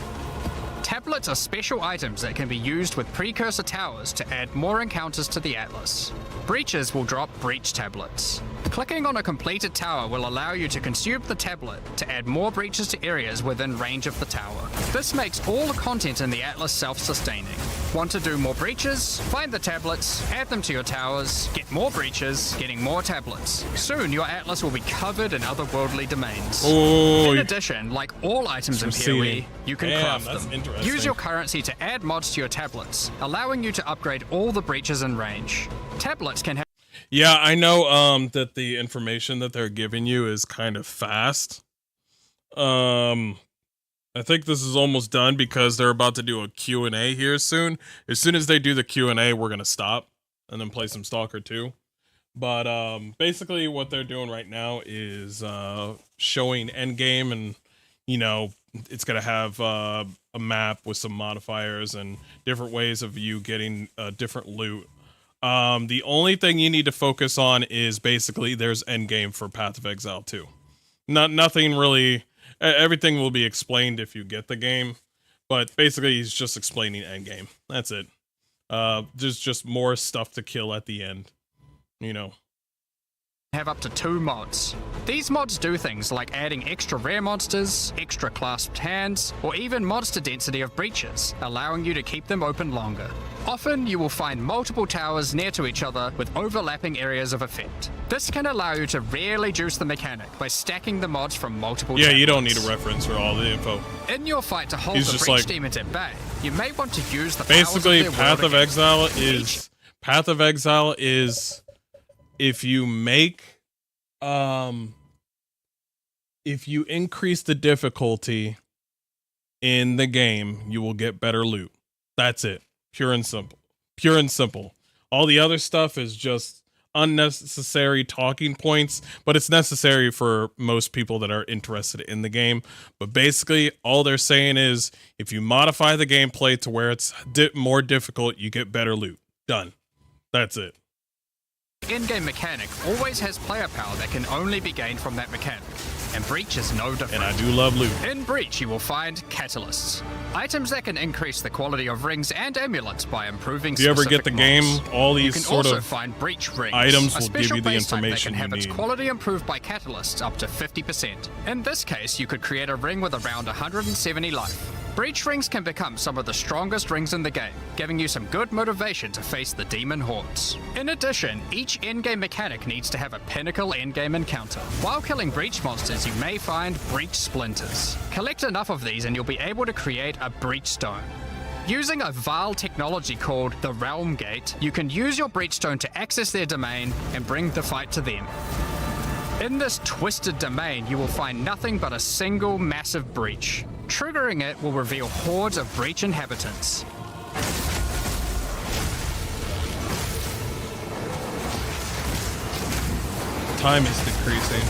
Tablets are special items that can be used with precursor towers to add more encounters to the Atlas. Breaches will drop breach tablets. Clicking on a completed tower will allow you to consume the tablet to add more breaches to areas within range of the tower. This makes all the content in the Atlas self-sustaining. Want to do more breaches? Find the tablets, add them to your towers, get more breaches, getting more tablets. Soon your Atlas will be covered in otherworldly domains. Oh, in addition, like all items in POE, you can craft them. Use your currency to add mods to your tablets, allowing you to upgrade all the breaches in range. Tablets can have... Yeah, I know that the information that they're giving you is kind of fast. I think this is almost done because they're about to do a Q&A here soon. As soon as they do the Q&A, we're going to stop and then play some Stalker 2. But basically what they're doing right now is showing endgame, and, you know, it's going to have a map with some modifiers and different ways of you getting different loot. The only thing you need to focus on is basically there's endgame for Path of Exile 2. Nothing really... Everything will be explained if you get the game, but basically he's just explaining endgame. That's it. There's just more stuff to kill at the end, you know. Have up to 2 mods. These mods do things like adding extra rare monsters, extra clasped hands, or even mods to density of breaches, allowing you to keep them open longer. Often you will find multiple towers near to each other with overlapping areas of effect. This can allow you to really juice the mechanic by stacking the mods from multiple tablets. You don't need a reference for all the info. In your fight to hold the breach demons at bay, you may want to use the basically powers of their Path of Exile is if you make if you increase the difficulty in the game, you will get better loot. That's it. Pure and simple. Pure and simple. All the other stuff is just unnecessary talking points, but it's necessary for most people that are interested in the game. But basically, all they're saying is if you modify the gameplay to where it's more difficult, you get better loot. Done. That's it. In-game mechanic always has player power that can only be gained from that mechanic, and Breach is no different. And I do love loot. In Breach, you will find catalysts, items that can increase the quality of rings and amulets by improving. If you ever get the game, all these sort of find Breach rings, items will give you the information that can have you its need. quality improved by catalysts up to 50%. In this case, you could create a ring with around 170 life. Breach rings can become some of the strongest rings in the game, giving you some good motivation to face the demon hordes. In addition, each endgame mechanic needs to have a pinnacle endgame encounter. While killing Breach monsters, you may find Breach splinters. Collect enough of these and you'll be able to create a Breach stone. Using a Vaal technology called the Realm Gate, you can use your Breach stone to access their domain and bring the fight to them. In this twisted domain, you will find nothing but a single massive breach. Triggering it will reveal hordes of breach inhabitants. Time is decreasing.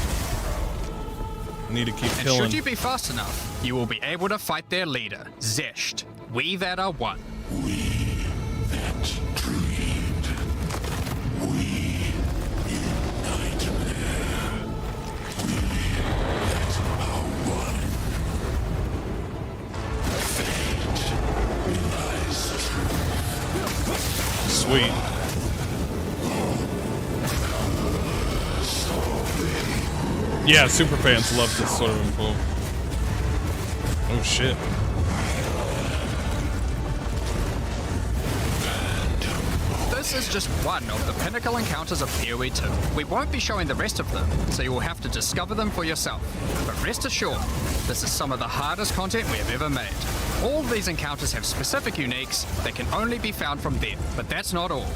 I need to keep And killing. should you be fast enough, you will be able to fight their leader, Zesht. We that are one. We that dreamed. We in nightmare. We that are one. Fate lies true. Sweet. Yeah, super fans love this sort of info. Oh shit. This is just one of the pinnacle encounters of POE 2. We won't be showing the rest of them, so you will have to discover them for yourself. But rest assured, this is some of the hardest content we have ever made. All these encounters have specific uniques that can only be found from them, but that's not all.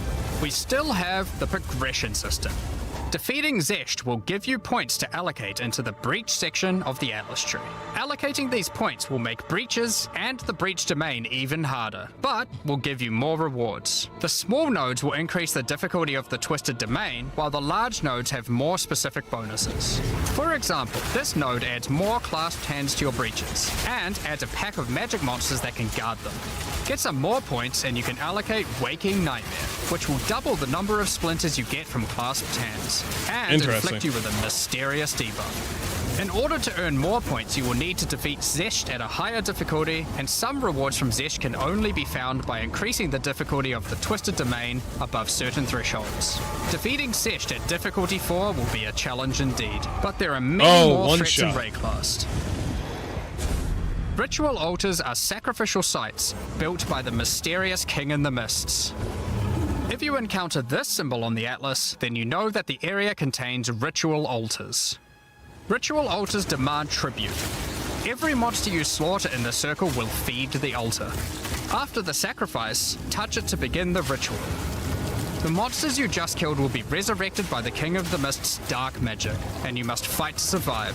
We still have the progression system. Defeating Zesht will give you points to allocate into the Breach section of the Atlas tree. Allocating these points will make breaches and the Breach domain even harder, but will give you more rewards. The small nodes will increase the difficulty of the Twisted Domain, while the large nodes have more specific bonuses. For example, this node adds more clasped hands to your breaches, and adds a pack of magic monsters that can guard them. Get some more points and you can allocate Waking Nightmare, which will double the number of splinters you get from clasped hands, and inflict you with a mysterious debuff. In order to earn more points, you will need to defeat Zesht at a higher difficulty, and some rewards from Zesht can only be found by increasing the difficulty of the Twisted Domain above certain thresholds. Defeating Zesht at difficulty 4 will be a challenge indeed, but there are many more threats in Rayclast. Ritual altars are sacrificial sites built by the mysterious King in the Mists. If you encounter this symbol on the atlas, then you know that the area contains ritual altars. Ritual altars demand tribute. Every monster you slaughter in the circle will feed the altar. After the sacrifice, touch it to begin the ritual. The monsters you just killed will be resurrected by the King of the Mist's dark magic, and you must fight to survive.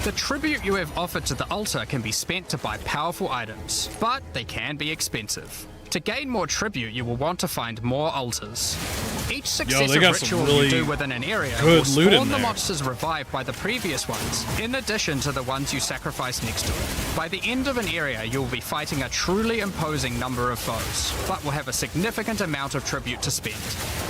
The tribute you have offered to the altar can be spent to buy powerful items, but they can be expensive. To gain more tribute, you will want to find more altars. Each successive ritual you do within an area will spawn the monsters revived by the previous ones, in addition to the ones you sacrifice next to it. By the end of an area, you will be fighting a truly imposing number of foes, but will have a significant amount of tribute to spend.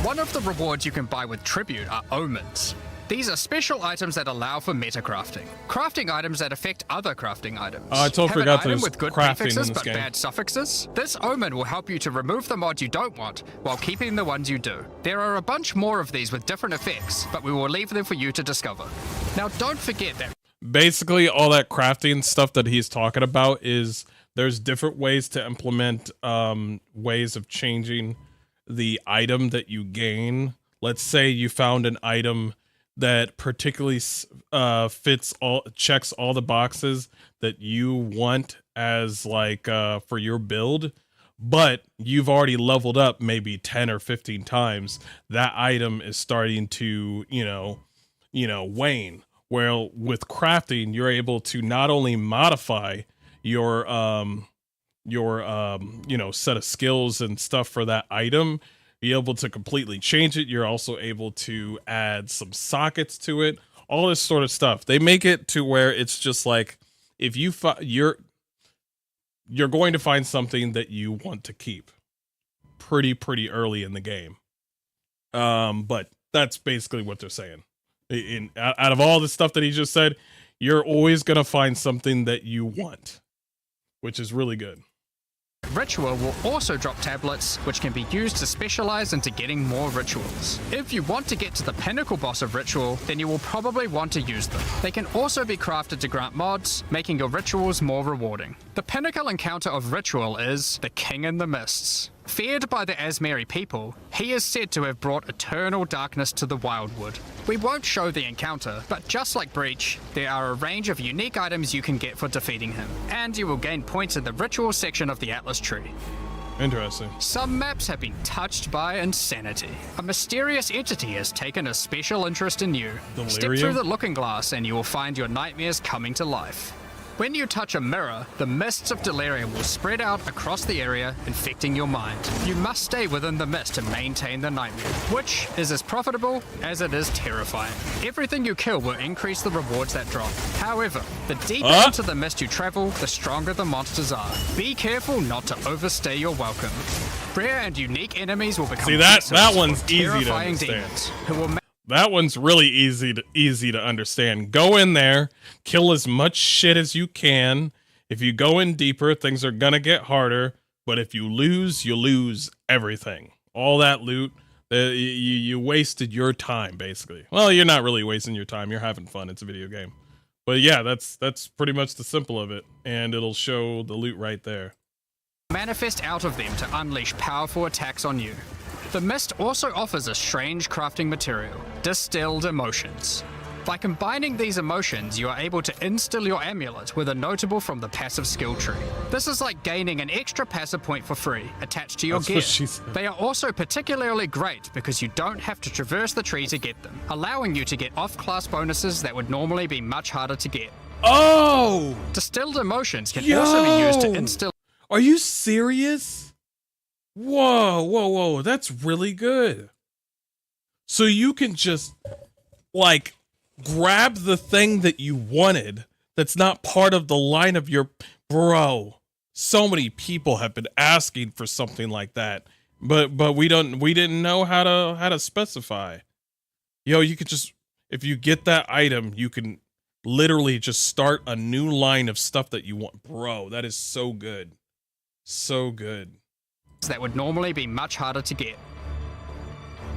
One of the rewards you can buy with tribute are omens. These are special items that allow for metacrafting. Crafting items that affect other crafting items. I totally forgot there's with good prefixes but game. Bad suffixes. This omen will help you to remove the mods you don't want while keeping the ones you do. There are a bunch more of these with different effects, but we will leave them for you to discover. Now don't forget that basically all that crafting stuff that he's talking about is there's different ways to implement ways of changing the item that you gain. Let's say you found an item that particularly checks all the boxes that you want as like for your build, but you've already leveled up maybe 10 or 15 times. That item is starting to, wane. Well, with crafting, you're able to not only modify your set of skills and stuff for that item, be able to completely change it. You're also able to add some sockets to it, all this sort of stuff. They make it to where it's just like if you're going to find something that you want to keep pretty early in the game. But that's basically what they're saying. Out of all the stuff that he just said, you're always going to find something that you want, which is really good. Ritual will also drop tablets, which can be used to specialize into getting more rituals. If you want to get to the pinnacle boss of Ritual, then you will probably want to use them. They can also be crafted to grant mods, making your rituals more rewarding. The pinnacle encounter of Ritual is the King in the Mists. Feared by the Asmeri people, he is said to have brought eternal darkness to the Wildwood. We won't show the encounter, but just like Breach, there are a range of unique items you can get for defeating him, and you will gain points in the ritual section of the Atlas tree. Interesting. Some maps have been touched by insanity. A mysterious entity has taken a special interest in you. Delirium? Step through the looking glass and you will find your nightmares coming to life. When you touch a mirror, the mists of delirium will spread out across the area, infecting your mind. You must stay within the mist to maintain the nightmare, which is as profitable as it is terrifying. Everything you kill will increase the rewards that drop. However, the deeper into the mist you travel, the stronger the monsters are. Be careful not to overstay your welcome. Rare and unique enemies will become that one's easy to terrifying understand. demons who will That one's really easy to understand. Go in there, kill as much shit as you can. If you go in deeper, things are gonna get harder. But if you lose everything. All that loot, you wasted your time, basically. Well, you're not really wasting your time. You're having fun. It's a video game. But yeah, that's pretty much the simple of it. And it'll show the loot right there. manifest out of them to unleash powerful attacks on you. The mist also offers a strange crafting material, distilled emotions. By combining these emotions, you are able to instill your amulet with a notable from the passive skill tree. This is like gaining an extra passive point for free, attached to your That's gear. what she said. They are also particularly great because you don't have to traverse the tree to get them, allowing you to get off-class bonuses that would normally be much harder to get. Oh! Distilled emotions can also be used to instill... Are you serious? Whoa, that's really good. So you can just, like, grab the thing that you wanted that's not part of the line of your... Bro, so many people have been asking for something like that, but we didn't know how to specify. Yo, you could just... if you get that item, you can literally just start a new line of stuff that you want. Bro, that is so good. So good. That would normally be much harder to get.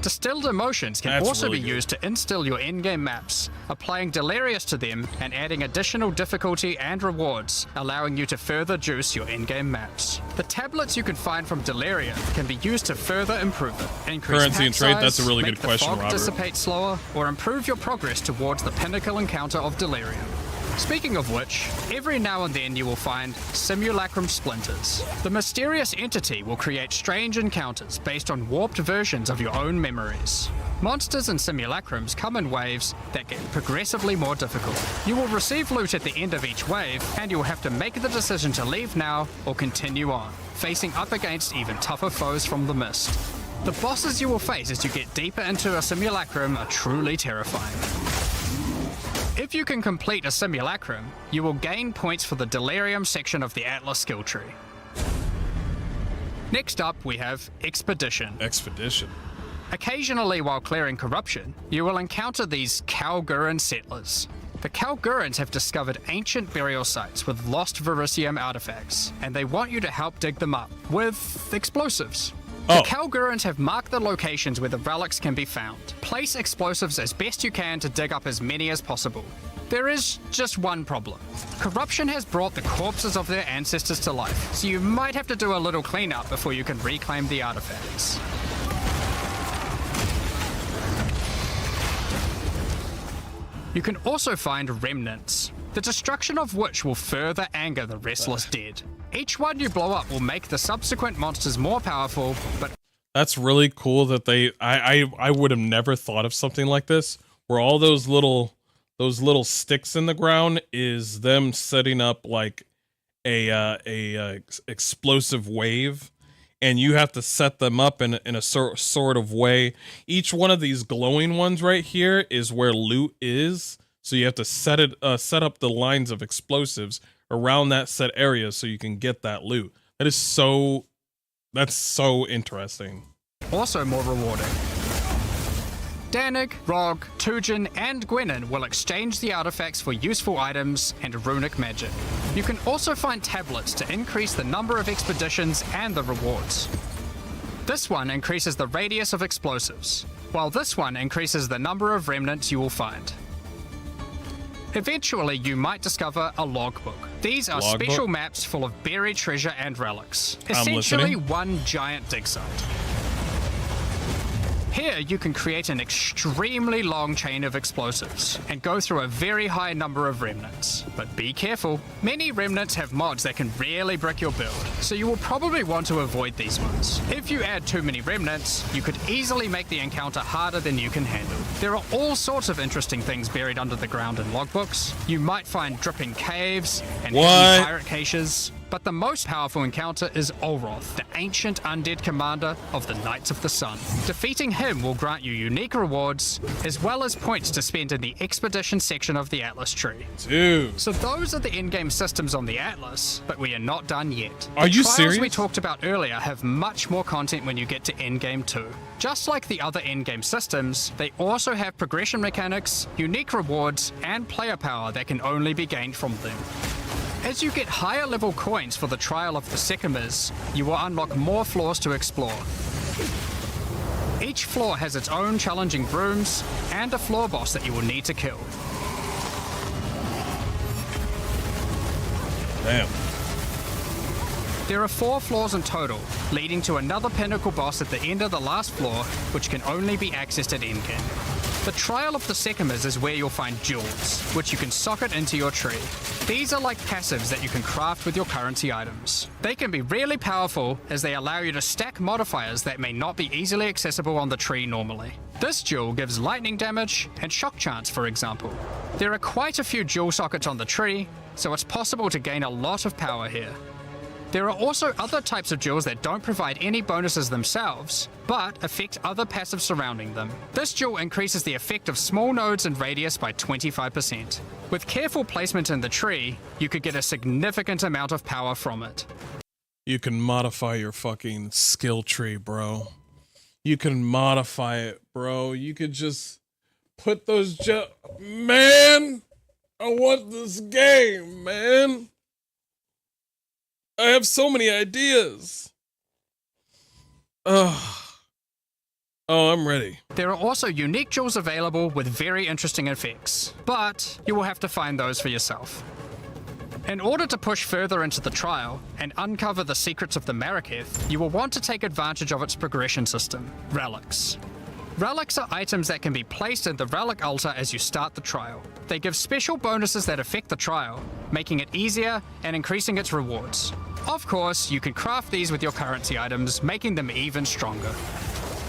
Distilled emotions can That's also really be good. used to instill your in-game maps, applying delirious to them and adding additional difficulty and rewards, allowing you to further juice your in-game maps. The tablets you can find from Deliria can be used to further improve it. Increase Currency pack and trade, that's a size, really make good the question, fog Robert. dissipate slower, or improve your progress towards the pinnacle encounter of Delirium. Speaking of which, every now and then you will find simulacrum splinters. The mysterious entity will create strange encounters based on warped versions of your own memories. Monsters and simulacrums come in waves that get progressively more difficult. You will receive loot at the end of each wave, and you'll have to make the decision to leave now or continue on, facing up against even tougher foes from the mist. The bosses you will face as you get deeper into a simulacrum are truly terrifying. If you can complete a simulacrum, you will gain points for the Delirium section of the Atlas skill tree. Next up, we have Expedition. Expedition. Occasionally, while clearing corruption, you will encounter these Kalguran settlers. The Kalgurans have discovered ancient burial sites with lost Verisium artifacts, and they want you to help dig them up with explosives. Oh. The Kalgurans have marked the locations where the relics can be found. Place explosives as best you can to dig up as many as possible. There is just one problem. Corruption has brought the corpses of their ancestors to life, so you might have to do a little cleanup before you can reclaim the artifacts. You can also find remnants, the destruction of which will further anger the restless dead. Each one you blow up will make the subsequent monsters more powerful, but That's really cool that they I would have never thought of something like this, where all those little sticks in the ground is them setting up like a explosive wave, and you have to set them up in a sort of way. Each one of these glowing ones right here is where loot is, so you have to set up the lines of explosives around that set area so you can get that loot. That's so interesting. also more rewarding. Danig, Rog, Tujin, and Gwenin will exchange the artifacts for useful items and runic magic. You can also find tablets to increase the number of expeditions and the rewards. This one increases the radius of explosives, while this one increases the number of remnants you will find. Eventually, you might discover a logbook. These are Logbook? special maps full of buried treasure and relics. I'm Essentially listening. one giant dig site. Here, you can create an extremely long chain of explosives and go through a very high number of remnants. But be careful, many remnants have mods that can really brick your build, so you will probably want to avoid these ones. If you add too many remnants, you could easily make the encounter harder than you can handle. There are all sorts of interesting things buried under the ground in logbooks. You might find dripping caves and hidden What? pirate caches. But the most powerful encounter is Olroth, the ancient undead commander of the Knights of the Sun. Defeating him will grant you unique rewards, as well as points to spend in the expedition section of the Atlas tree. Dude. So those are the in-game systems on the Atlas, but we are not done yet. Are you The trials serious? we talked about earlier have much more content when you get to endgame too. Just like the other endgame systems, they also have progression mechanics, unique rewards, and player power that can only be gained from them. As you get higher level coins for the Trial of the Sycamores, you will unlock more floors to explore. Each floor has its own challenging rooms and a floor boss that you will need to kill. Damn. There are 4 floors in total, leading to another pinnacle boss at the end of the last floor, which can only be accessed at endgame. The Trial of the Sycamores is where you'll find jewels, which you can socket into your tree. These are like passives that you can craft with your currency items. They can be really powerful as they allow you to stack modifiers that may not be easily accessible on the tree normally. This jewel gives lightning damage and shock chance, for example. There are quite a few jewel sockets on the tree, so it's possible to gain a lot of power here. There are also other types of jewels that don't provide any bonuses themselves, but affect other passives surrounding them. This jewel increases the effect of small nodes and radius by 25%. With careful placement in the tree, you could get a significant amount of power from it. You can modify your fucking skill tree, bro. You can modify it, bro. You could just Put those man, I want this game, man. I have so many ideas. Oh, I'm ready. There are also unique jewels available with very interesting effects, but you will have to find those for yourself. In order to push further into the trial and uncover the secrets of the Maraketh, you will want to take advantage of its progression system, relics. Relics are items that can be placed in the relic altar as you start the trial. They give special bonuses that affect the trial, making it easier and increasing its rewards. Of course, you can craft these with your currency items, making them even stronger.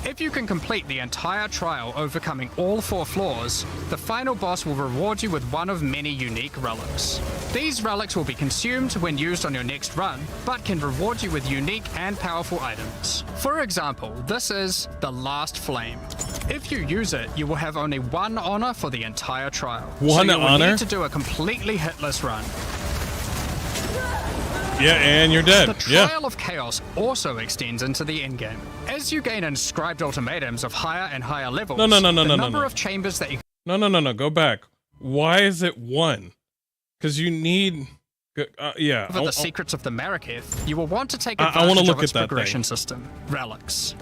If you can complete the entire trial overcoming all 4 floors, the final boss will reward you with one of many unique relics. These relics will be consumed when used on your next run, but can reward you with unique and powerful items. For example, this is the Last Flame. If you use it, you will have only 1 honor for the entire trial. One so you will honor? need to do a completely hitless run. Yeah, and you're dead. The Trial of Chaos also extends into the endgame. As you gain inscribed ultimatums of higher and higher levels, the number of chambers that you... No, go back. Why is it 1? Because you need... yeah. For the secrets of the Maraketh, you will want to take I advantage wanna look of its at that progression thing. system, relics.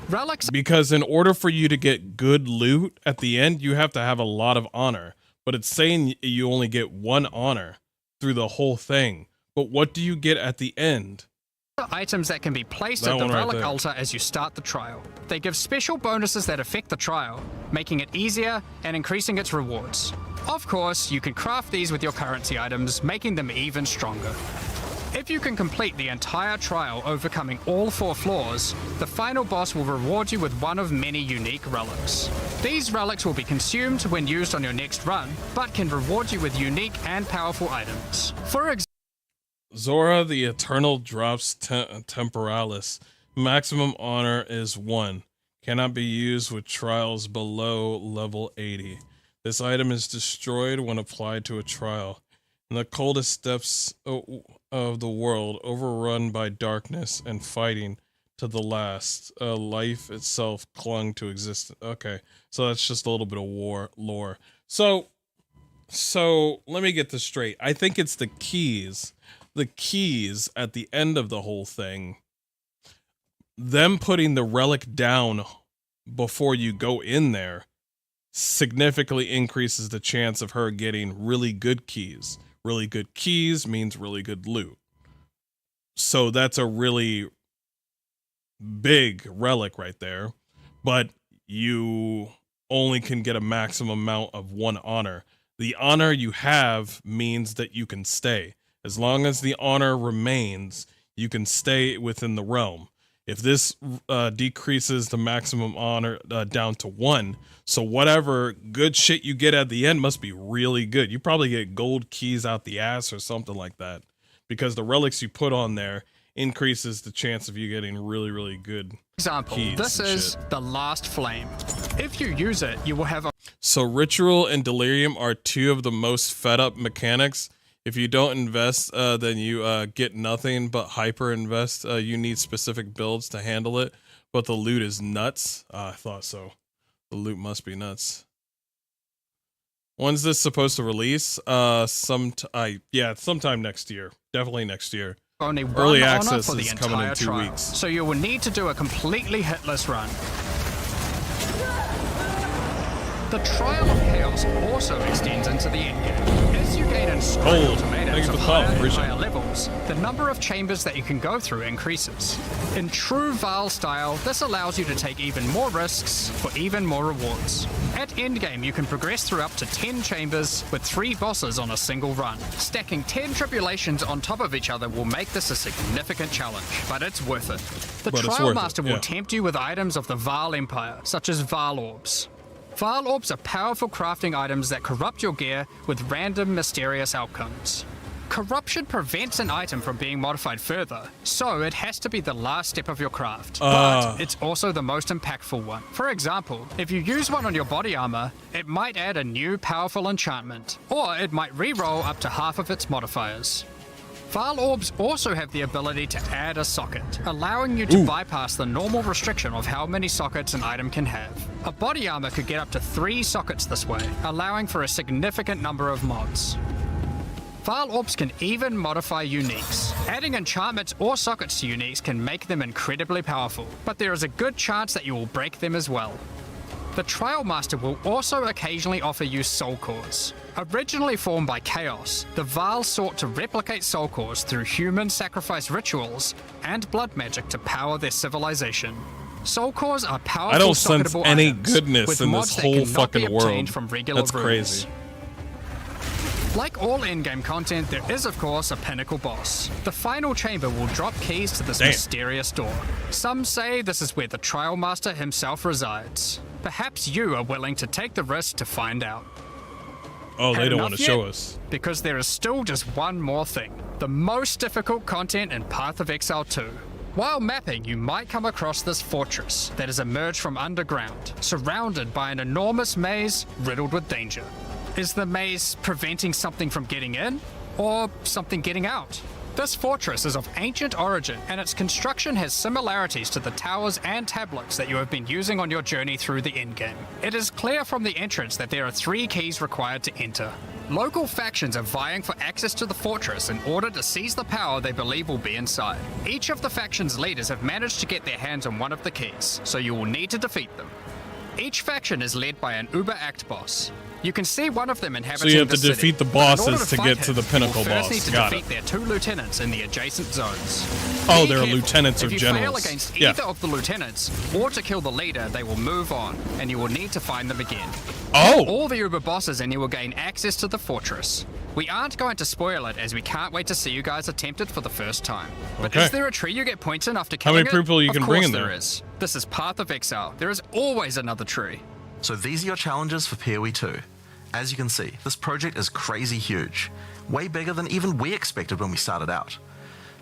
Relics... Because in order for you to get good loot at the end, you have to have a lot of honor. But it's saying you only get 1 honor through the whole thing. But what do you get at the end? Items that can be placed That at the one right relic there. altar as you start the trial. They give special bonuses that affect the trial, making it easier and increasing its rewards. Of course, you can craft these with your currency items, making them even stronger. If you can complete the entire trial overcoming all 4 floors, the final boss will reward you with one of many unique relics. These relics will be consumed when used on your next run, but can reward you with unique and powerful items. For example, Zora the Eternal drops Temporalis. Maximum honor is 1. Cannot be used with trials below level 80. This item is destroyed when applied to a trial. In the coldest depths of the world, overrun by darkness and fighting to the last, life itself clung to existence. Okay, so that's just a little bit of lore. So let me get this straight. I think it's the keys at the end of the whole thing, them putting the relic down before you go in there significantly increases the chance of her getting really good keys. Really good keys means really good loot. So that's a really big relic right there, but you only can get a maximum amount of 1 honor. The honor you have means that you can stay. As long as the honor remains, you can stay within the realm. If this decreases the maximum honor down to 1, so whatever good shit you get at the end must be really good. You probably get gold keys out the ass or something like that, because the relics you put on there increases the chance of you getting really, really good keys. this is the Last Flame. If you use it, you will have a... So Ritual and Delirium are 2 of the most fed up mechanics. If you don't invest, then you get nothing but hyper invest. You need specific builds to handle it, but the loot is nuts. I thought so. The loot must be nuts. When's this supposed to release? Yeah, sometime next year. Definitely next year. Only 1 Early honor access for the is coming in entire 2 trial. weeks. So you will need to do a completely hitless run. The Trial of Chaos also extends into the endgame. As you gain inscribed ultimatums of higher and higher levels, the number of chambers that you can go through increases. In true Val style, this allows you to take even more risks for even more rewards. At endgame, you can progress through up to 10 chambers with 3 bosses on a single run. Stacking 10 tribulations on top of each other will make this a significant challenge, but it's worth it. The Trial Master will tempt you with items of the Val Empire, such as Val Orbs. Val Orbs are powerful crafting items that corrupt your gear with random, mysterious outcomes. Corruption prevents an item from being modified further, so it has to be the last step of your craft. But it's also the most impactful one. For example, if you use one on your body armor, it might add a new powerful enchantment, or it might re-roll up to half of its modifiers. Vile orbs also have the ability to add a socket, allowing you to bypass the normal restriction of how many sockets an item can have. A body armor could get up to 3 sockets this way, allowing for a significant number of mods. Vile orbs can even modify uniques. Adding enchantments or sockets to uniques can make them incredibly powerful, but there is a good chance that you will break them as well. The Trial Master will also occasionally offer you soul cores. Originally formed by Chaos, the Vile sought to replicate soul cores through human sacrifice rituals and blood magic to power their civilization. Soul cores are powerful, I don't sense socketable any items goodness with in mods this that whole cannot be fucking obtained world. from regular That's runes. crazy. Like all in-game content, there is of course a pinnacle boss. The final chamber will drop keys to this mysterious door. Some say this is where the Trial Master himself resides. Perhaps you are willing to take the risk to find out. Oh, they Had don't enough want to yet? show us. Because there is still just one more thing. The most difficult content in Path of Exile 2. While mapping, you might come across this fortress that has emerged from underground, surrounded by an enormous maze riddled with danger. Is the maze preventing something from getting in, or something getting out? This fortress is of ancient origin, and its construction has similarities to the towers and tablets that you have been using on your journey through the endgame. It is clear from the entrance that there are 3 keys required to enter. Local factions are vying for access to the fortress in order to seize the power they believe will be inside. Each of the faction's leaders have managed to get their hands on one of the keys, so you will need to defeat them. Each faction is led by an Uber Act boss. You can see one of them inhabiting So you have the to city. defeat the In order bosses to fight get to him, the pinnacle you will first boss. need to Got defeat it. their 2 lieutenants in the adjacent zones. Oh, Be they're careful. lieutenants or if you fail generals. against Yeah. either of the lieutenants, or to kill the leader, they will move on, and you will need to find them again. Oh! All the Uber bosses, and you will gain access to the fortress. We aren't going to spoil it, as we can't wait to see you guys attempt it for the first time. But Okay. is there a tree you get points in after How killing many it? people you Of can course bring in there there? is. This is Path of Exile. There is always another tree. So these are your challenges for POE 2. As you can see, this project is crazy huge, way bigger than even we expected when we started out.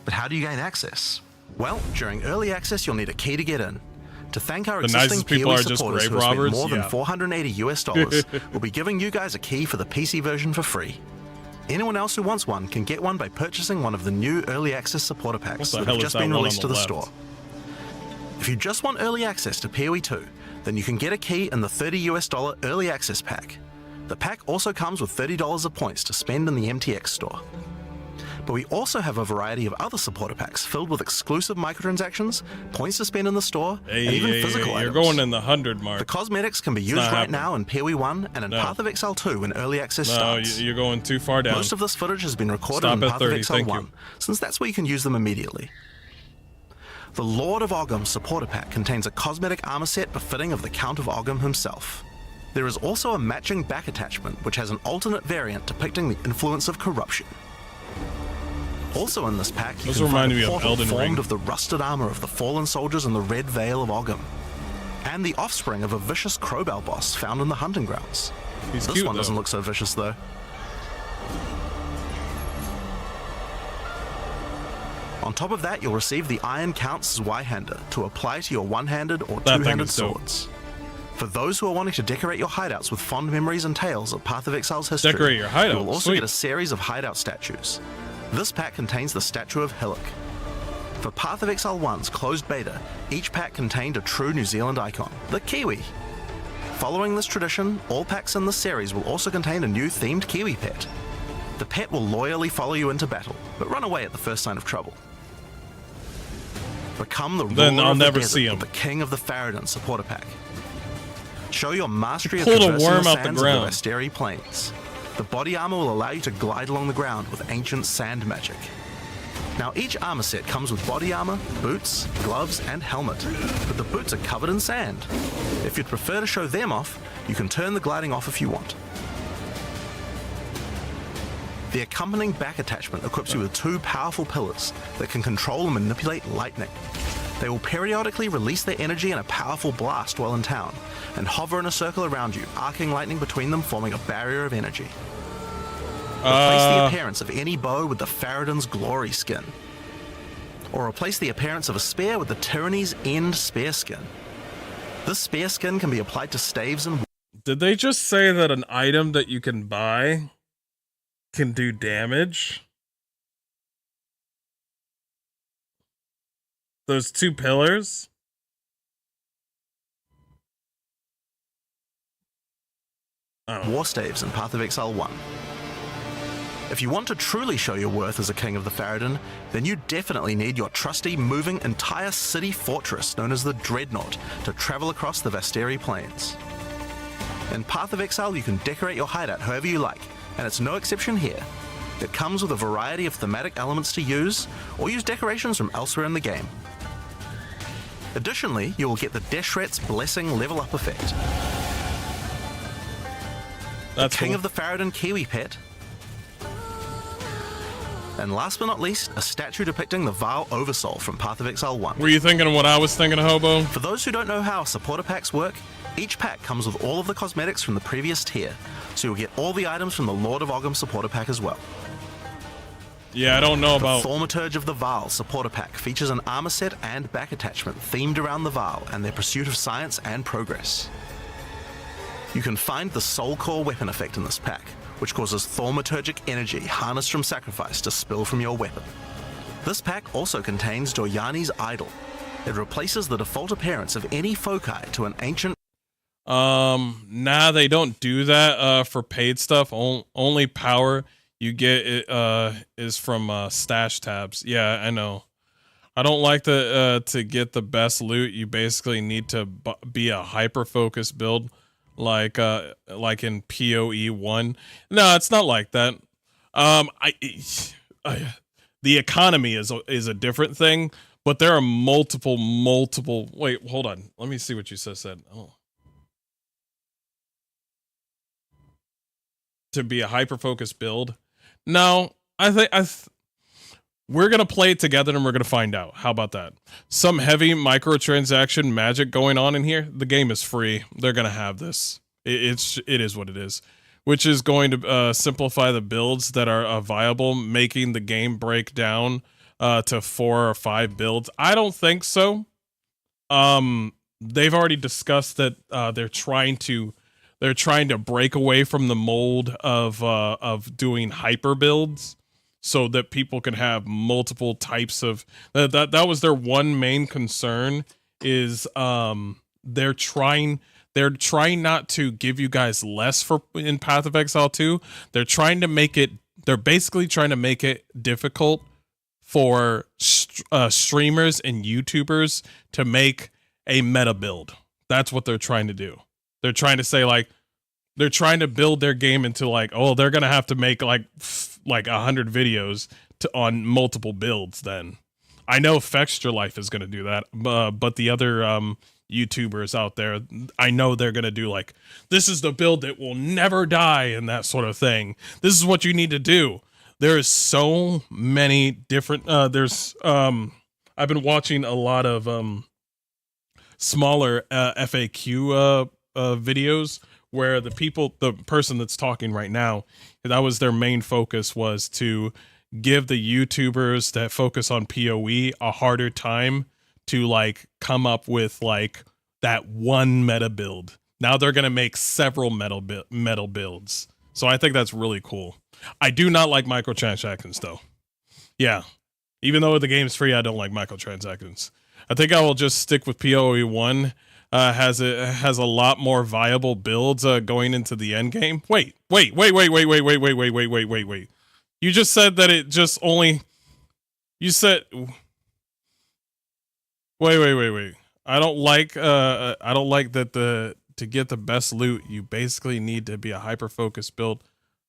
But how do you gain access? Well, during early access you'll need a key to get in. To thank our The existing nicest people POE are just supporters grave who have spent robbers? more than Yeah. $480 US, we'll be giving you guys a key for the PC version for free. Anyone else who wants one can get one by purchasing one of the new early access supporter packs the that hell have is just that been one on released the to the left? store. If you just want early access to POE 2, then you can get a key in the $30 US early access pack. The pack also comes with $30 of points to spend in the MTX store. But we also have a variety of other supporter packs filled with exclusive microtransactions, points to spend in the store, and even physical you're items. going in the 100 mark. The cosmetics can be used not right happening. now in POE 1 and in No. Path of Exile 2 when early access No, starts. you're going too far down. Most of this footage has been recorded Stop in at Path 30, of Exile thank you. 1, since that's where you can use them immediately. The Lord of Ogham supporter pack contains a cosmetic armor set befitting of the Count of Ogham himself. There is also a matching back attachment which has an alternate variant depicting the influence of corruption. Also in this pack, you Those can remind find me a of portal Elden formed Ring. of the rusted armor of the fallen soldiers in the Red Veil of Ogham, and the offspring of a vicious crowbell boss found in the hunting grounds. He's This cute, one doesn't though. look so vicious though. On top of that, you'll receive the Iron Count's Zweihander to apply to your one-handed or That thing two-handed is dope. swords. For those who are wanting to decorate your hideouts with fond memories and tales of Path of Exile's history, Decorate your hideout, you will also sweet. get a series of hideout statues. This pack contains the statue of Hillock. For Path of Exile 1's closed beta, each pack contained a true New Zealand icon, the Kiwi. Following this tradition, all packs in this series will also contain a new themed Kiwi pet. The pet will loyally follow you into battle, but run away at the first sign of trouble. Become the Then ruler I'll of the never desert see him. with the king of the Faradin supporter pack. Show your mastery of Pulled a traversing worm the out the sands ground. of the Restream plains. The body armor will allow you to glide along the ground with ancient sand magic. Now each armor set comes with body armor, boots, gloves, and helmet, but the boots are covered in sand. If you'd prefer to show them off, you can turn the gliding off if you want. The accompanying back attachment equips you with 2 powerful pillars that can control and manipulate lightning. They will periodically release their energy in a powerful blast while in town, and hover in a circle around you, arcing lightning between them, forming a barrier of energy. Replace the appearance of any bow with the Faradin's Glory skin. Or replace the appearance of a spear with the Tyranny's End spear skin. This spear skin can be applied to staves and Did they just say that an item that you can buy can do damage? Those two pillars. Oh. War staves in Path of Exile 1. If you want to truly show your worth as a king of the Farad'n, then you definitely need your trusty, moving, entire city fortress known as the Dreadnought to travel across the Vasteri Plains. In Path of Exile, you can decorate your hideout however you like, and it's no exception here. It comes with a variety of thematic elements to use, or use decorations from elsewhere in the game. Additionally, you will get the Deshret's Blessing level up effect. That's the King cool. of the Farad'n Kiwi pet. And last but not least, a statue depicting the Vaal Oversoul from Path of Exile 1. Were you thinking of what I was thinking, Hobo? For those who don't know how supporter packs work, each pack comes with all of the cosmetics from the previous tier, so you'll get all the items from the Lord of Ogham supporter pack as well. Yeah, I don't know about... The Thaumaturge of the Vaal supporter pack features an armor set and back attachment themed around the Vaal and their pursuit of science and progress. You can find the Soul Core weapon effect in this pack, which causes thaumaturgic energy harnessed from sacrifice to spill from your weapon. This pack also contains Doryani's Idol. It replaces the default appearance of any foci to an ancient... Nah, they don't do that for paid stuff. Only power you get is from stash tabs. Yeah, I know. I don't like to get the best loot. You basically need to be a hyper-focused build. Like in POE 1. No, it's not like that. The economy is a different thing, but there are multiple. Wait, hold on. Let me see what you said. Oh. To be a hyper-focused build. No, I think we're gonna play it together and we're gonna find out. How about that? Some heavy microtransaction magic going on in here. The game is free. They're gonna have this. It is what it is, which is going to simplify the builds that are viable, making the game break down to 4 or 5 builds. I don't think so. They've already discussed that they're trying to break away from the mold of doing hyper builds, so that people can have multiple types of that was their one main concern. Is they're trying not to give you guys less in Path of Exile 2. They're basically trying to make it difficult for streamers and YouTubers to make a meta build. That's what they're trying to do. They're trying to say, like, they're trying to build their game into like, oh, they're going to have to make like 100 videos on multiple builds then. I know Fextra Life is going to do that, but the other YouTubers out there, I know they're going to do like, this is the build that will never die and that sort of thing. This is what you need to do. There is so many different, I've been watching a lot of smaller FAQ videos where the person that's talking right now, that was their main focus, was to give the YouTubers that focus on POE a harder time to like come up with like that one meta build. Now they're going to make several meta builds. So I think that's really cool. I do not like microtransactions though. Yeah. Even though the game's free, I don't like microtransactions. I think I will just stick with POE 1. Has a lot more viable builds going into the end game. Wait. You just said that it just only. You said. Wait. I don't like that to get the best loot, you basically need to be a hyper focused build,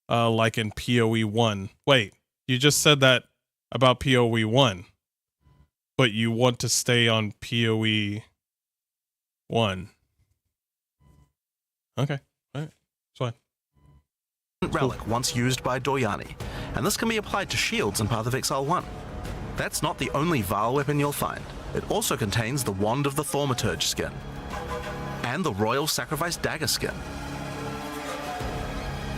like in POE 1. Wait, you just said that about POE 1, but you want to stay on POE 1. Okay, all right, it's fine. Relic once used by Doryani, and this can be applied to shields in Path of Exile 1. That's not the only Vaal weapon you'll find. It also contains the Wand of the Thaumaturge skin, and the Royal Sacrifice Dagger skin.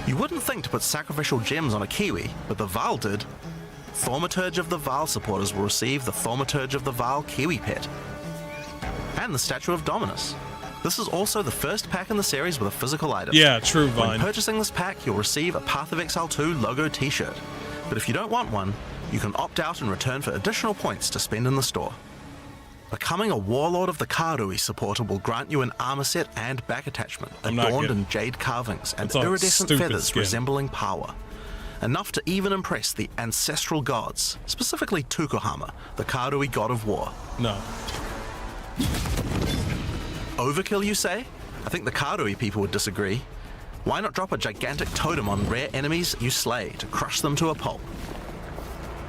You wouldn't think to put sacrificial gems on a Kiwi, but the Vaal did. Thaumaturge of the Vaal supporters will receive the Thaumaturge of the Vaal Kiwi pet, and the Statue of Dominus. This is also the first pack in the series with a physical item. Yeah, true, Vine. When purchasing this pack, you'll receive a Path of Exile 2 logo t-shirt, but if you don't want one, you can opt out and return for additional points to spend in the store. Becoming a warlord of the Karui supporter will grant you an armor set and back attachment I'm not adorned kidding. in jade carvings and It's a iridescent stupid feathers skin. resembling power. Enough to even impress the ancestral gods, specifically Tukohama, the Karui god of war. No. Overkill, you say? I think the Karui people would disagree. Why not drop a gigantic totem on rare enemies you slay to crush them to a pulp?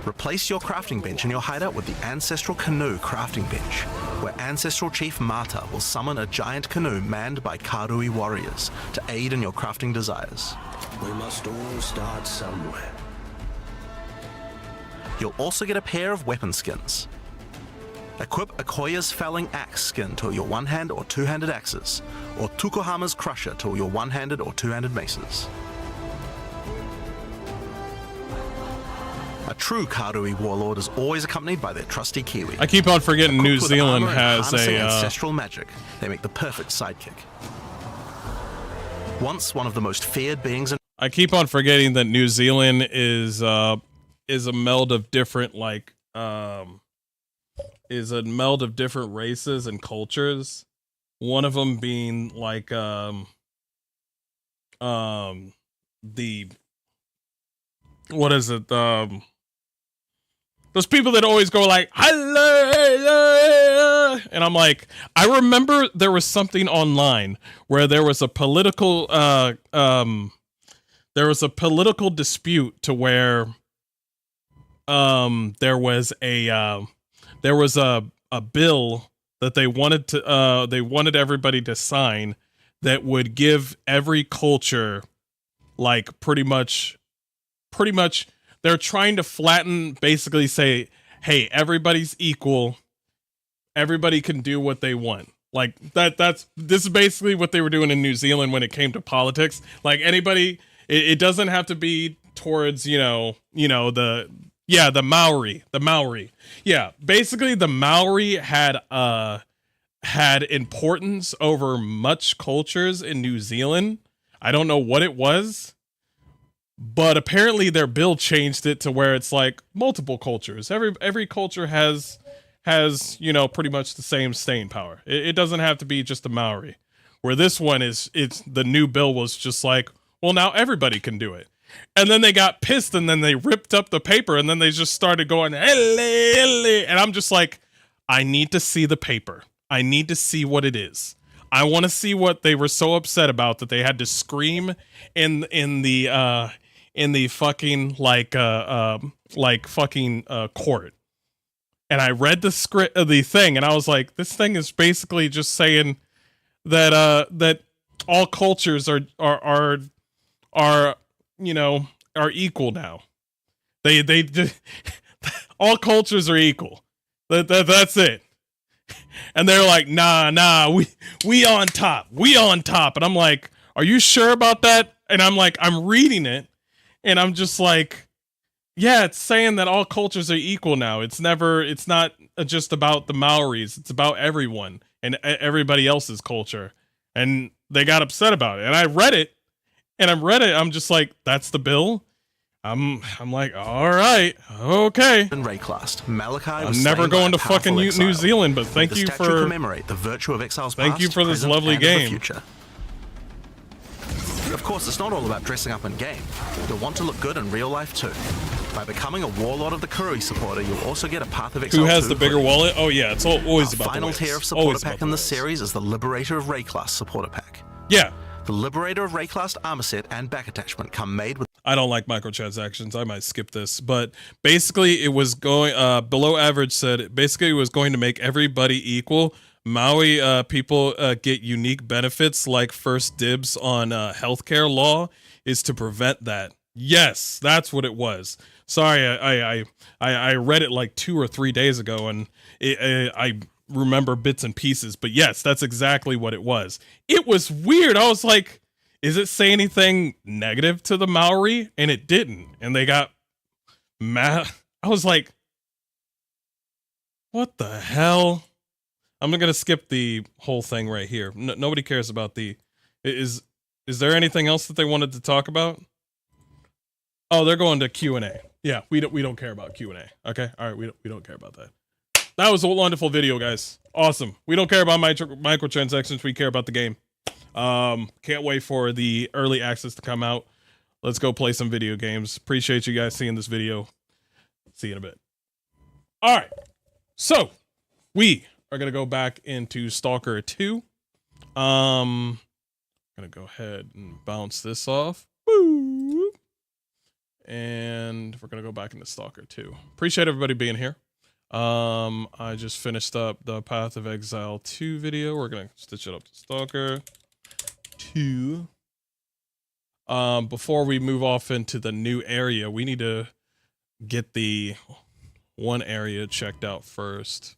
Replace your crafting bench in your hideout with the Ancestral Canoe crafting bench, where Ancestral Chief Mata will summon a giant canoe manned by Karui warriors to aid in your crafting desires. We must all start somewhere. You'll also get a pair of weapon skins. Equip Akoya's Felling Axe skin to your one-hand or two-handed axes, or Tukohama's Crusher to your one-handed or two-handed maces. A true Karui warlord is always accompanied by their trusty Kiwi. I keep on forgetting New Equipped with Zealand armor and has harnessing a ancestral magic. They make the perfect sidekick. Once one of the most feared beings in I keep on forgetting that New Zealand is a meld of different is a meld of different races and cultures. One of them being like the what is it? Those people that always go like, hello, and I'm like, I remember there was something online where there was a political dispute to where there was a bill that they wanted everybody to sign that would give every culture like pretty much they're trying to flatten, basically say, hey, everybody's equal. Everybody can do what they want. Like this is basically what they were doing in New Zealand when it came to politics. Like anybody, it doesn't have to be towards, the Maori. Yeah. Basically the Maori had importance over much cultures in New Zealand. I don't know what it was. But apparently their bill changed it to where it's like multiple cultures. Every culture has pretty much the same staying power. It doesn't have to be just the Maori. Where this one it's the new bill was just like, well, now everybody can do it. And then they got pissed and then they ripped up the paper and then they just started going, ele. And I'm just like, I need to see the paper. I need to see what it is. I want to see what they were so upset about that they had to scream in the fucking court. And I read the script of the thing and I was like, this thing is basically just saying that all cultures are equal now. They all cultures are equal. That's it. And they're like, nah, we on top. And I'm like, are you sure about that? And I'm like, I'm reading it. And I'm just like, yeah, it's saying that all cultures are equal now. It's not just about the Maoris. It's about everyone and everybody else's culture. And they got upset about it. And I read it. I'm just like, that's the bill. I'm like, all right, okay. In Rayclast, Malachi was I'm never slain by going a to fucking powerful exile. New Zealand, but thank May the you statue for commemorate the virtue of exile's thank past, you for this present, lovely and of the game. future. Of course, it's not all about dressing up in game. You'll want to look good in real life too. By becoming a warlord of the Karui supporter, you'll also get a Path of Exile. Who has 2 the bigger hoodie. wallet? Oh yeah, it's always Our about final the tier whales. of supporter Always pack about in the the whales. series is the Liberator of Rayclass supporter pack. Yeah. The Liberator of Rayclass armor set and back attachment come made with I don't like microtransactions. I might skip this, but basically it was going below average said basically it was going to make everybody equal. Maui people get unique benefits like first dibs on healthcare law is to prevent that. Yes, that's what it was. Sorry, I read it like 2 or 3 days ago and I remember bits and pieces, but yes, that's exactly what it was. It was weird. I was like, is it say anything negative to the Maori? And it didn't. And they got mad. I was like, what the hell? I'm going to skip the whole thing right here. Nobody cares about the... Is there anything else that they wanted to talk about? Oh, they're going to Q&A. Yeah, we don't care about Q&A. Okay? All right, we don't care about that. That was a wonderful video, guys. Awesome. We don't care about microtransactions. We care about the game. Can't wait for the early access to come out. Let's go play some video games. Appreciate you guys seeing this video. See you in a bit. All right. So we are going to go back into Stalker 2. I'm going to go ahead and bounce this off. Woo! And we're going to go back into Stalker 2. Appreciate everybody being here. I just finished up the Path of Exile 2 video. We're going to stitch it up to Stalker 2. Before we move off into the new area, we need to get the one area checked out first.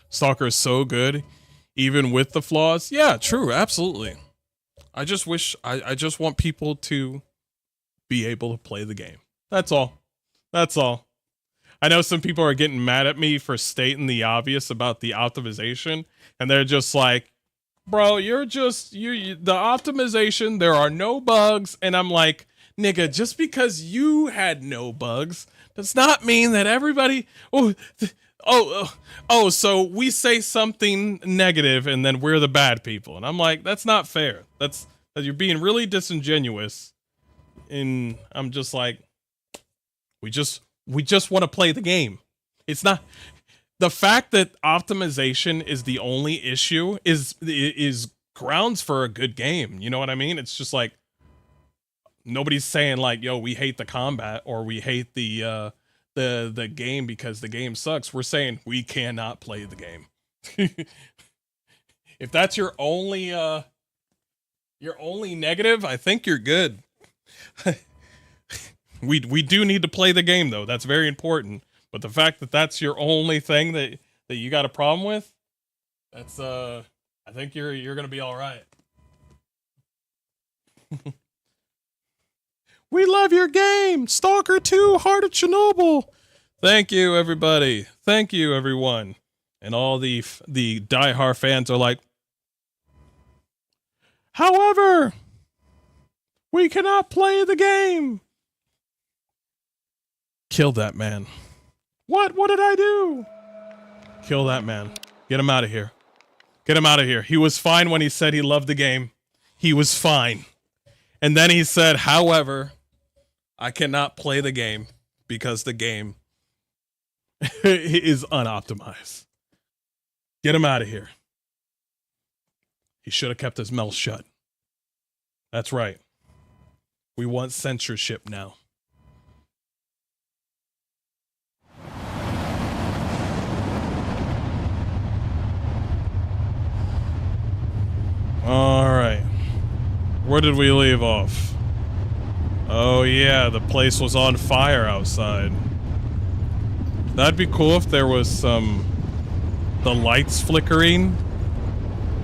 Stalker is so good, even with the flaws. Yeah, true, absolutely. I just wish, I just want people to be able to play the game. That's all. That's all. I know some people are getting mad at me for stating the obvious about the optimization, and they're just like, bro, you're just, the optimization, there are no bugs, and I'm like, nigga, just because you had no bugs does not mean that everybody, so we say something negative and then we're the bad people. And I'm like, that's not fair. That's you're being really disingenuous. And I'm just like, we just want to play the game. It's not the fact that optimization is the only issue is grounds for a good game. You know what I mean? It's just like, nobody's saying like, yo, we hate the combat or we hate the game because the game sucks. We're saying we cannot play the game. If that's your only negative, I think you're good. we do need to play the game though. That's very important. But the fact that that's your only thing that you got a problem with, that's I think you're gonna be all right. We love your game, Stalker 2, Heart of Chernobyl. Thank you, everybody. Thank you, everyone. And all the diehard fans are like, however, we cannot play the game. Kill that man. What did I do? Kill that man. Get him out of here. Get him out of here. He was fine when he said he loved the game. He was fine. And then he said, however, I cannot play the game because the game is unoptimized. Get him out of here. He should have kept his mouth shut. That's right. We want censorship now. All right. Where did we leave off? Oh yeah, the place was on fire outside. That'd be cool if there was the lights flickering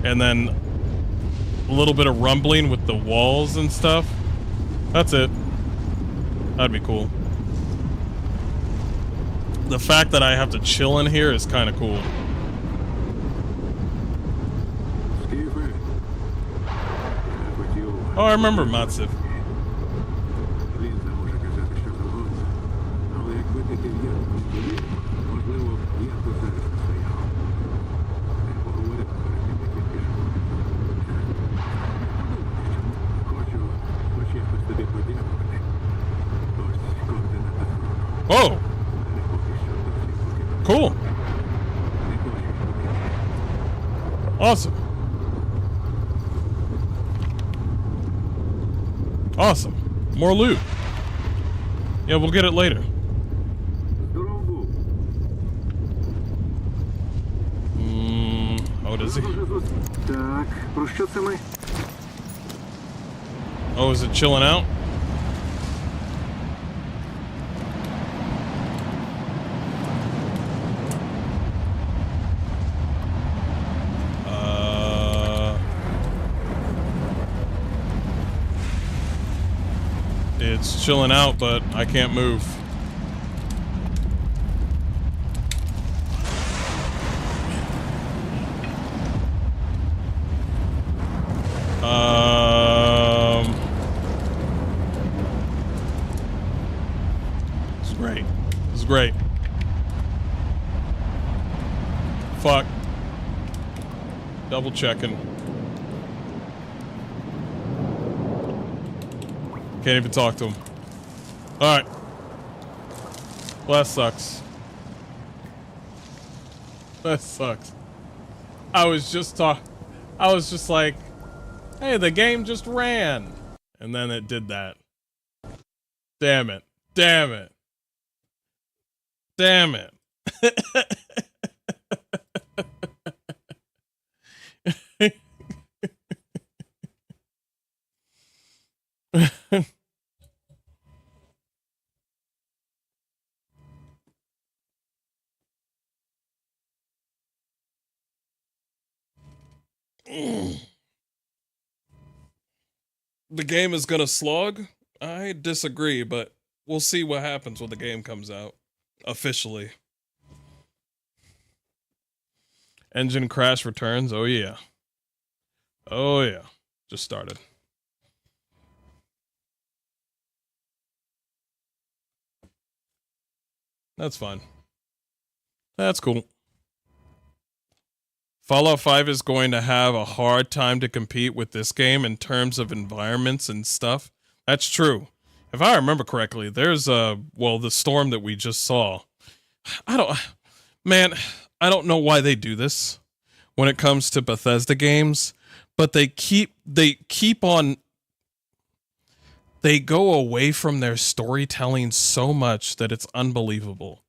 and then a little bit of rumbling with the walls and stuff. That's it. That'd be cool. The fact that I have to chill in here is kind of cool. Oh, I remember Matsev. Whoa! Cool. Awesome. Awesome. More loot. Yeah, we'll get it later. Oh, does he? Oh, is it chilling out? It's chilling out, but I can't move. Fuck. Double checking. Can't even talk to him. Alright. Well, that sucks. That sucks. I was just like, hey, the game just ran. And then it did that. Damn it. Damn it. Damn it. The game is gonna slog? I disagree, but we'll see what happens when the game comes out. Officially. Engine crash returns? Oh yeah. Oh yeah. Just started. That's fine. That's cool. Fallout 5 is going to have a hard time to compete with this game in terms of environments and stuff. That's true. If I remember correctly, there's well, the storm that we just saw. I don't know why they do this when it comes to Bethesda games, but they go away from their storytelling so much that it's unbelievable.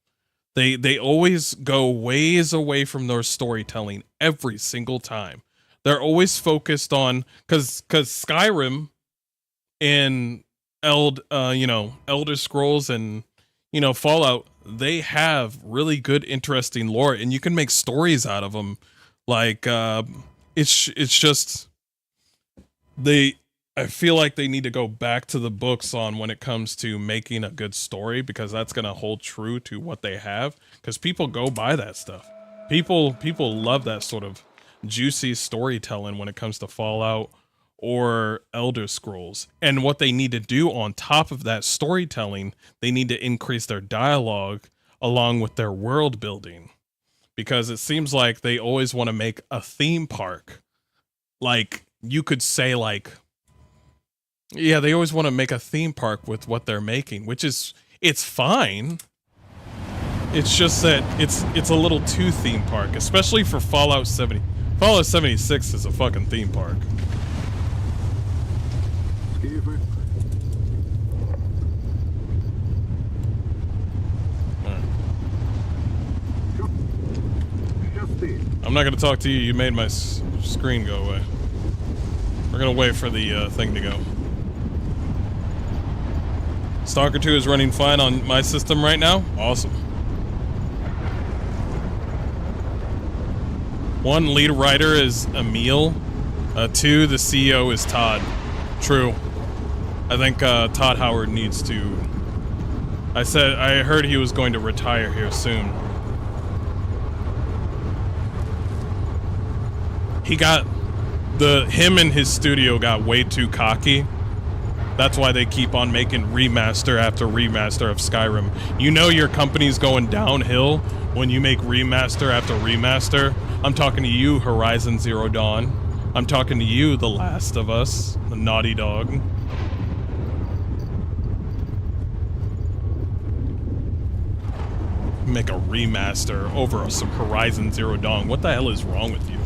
They always go ways away from their storytelling every single time. They're always focused on cause Skyrim and Elder Scrolls and Fallout, they have really good, interesting lore, and you can make stories out of them. Like it's just I feel like they need to go back to the books on when it comes to making a good story, because that's going to hold true to what they have, because people go by that stuff. People love that sort of juicy storytelling when it comes to Fallout or Elder Scrolls. And what they need to do on top of that storytelling, they need to increase their dialogue along with their world building, because it seems like they always want to make a theme park. Like, you could say, like, yeah, they always want to make a theme park with what they're making, which is, it's fine. It's just that it's a little too theme park, especially for Fallout 70. Fallout 76 is a fucking theme park. I'm not going to talk to you. You made my screen go away. We're going to wait for the thing to go. Stalker 2 is running fine on my system right now. Awesome. 1, lead writer is Emil. 2, the CEO is Todd. True. I think Todd Howard needs to... I heard he was going to retire here soon. Him and his studio got way too cocky. That's why they keep on making remaster after remaster of Skyrim. You know your company's going downhill when you make remaster after remaster. I'm talking to you, Horizon Zero Dawn. I'm talking to you, The Last of Us, the Naughty Dog. Make a remaster over some Horizon Zero Dawn. What the hell is wrong with you?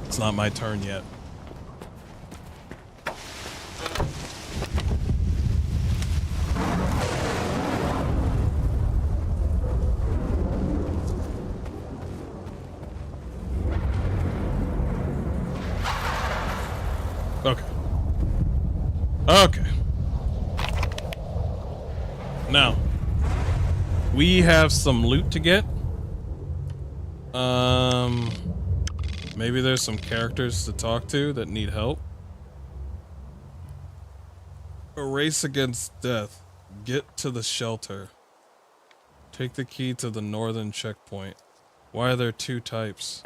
It's not my turn yet. Okay. Okay. Now, we have some loot to get. Maybe there's some characters to talk to that need help. A race against death. Get to the shelter. Take the key to the northern checkpoint. Why are there two types?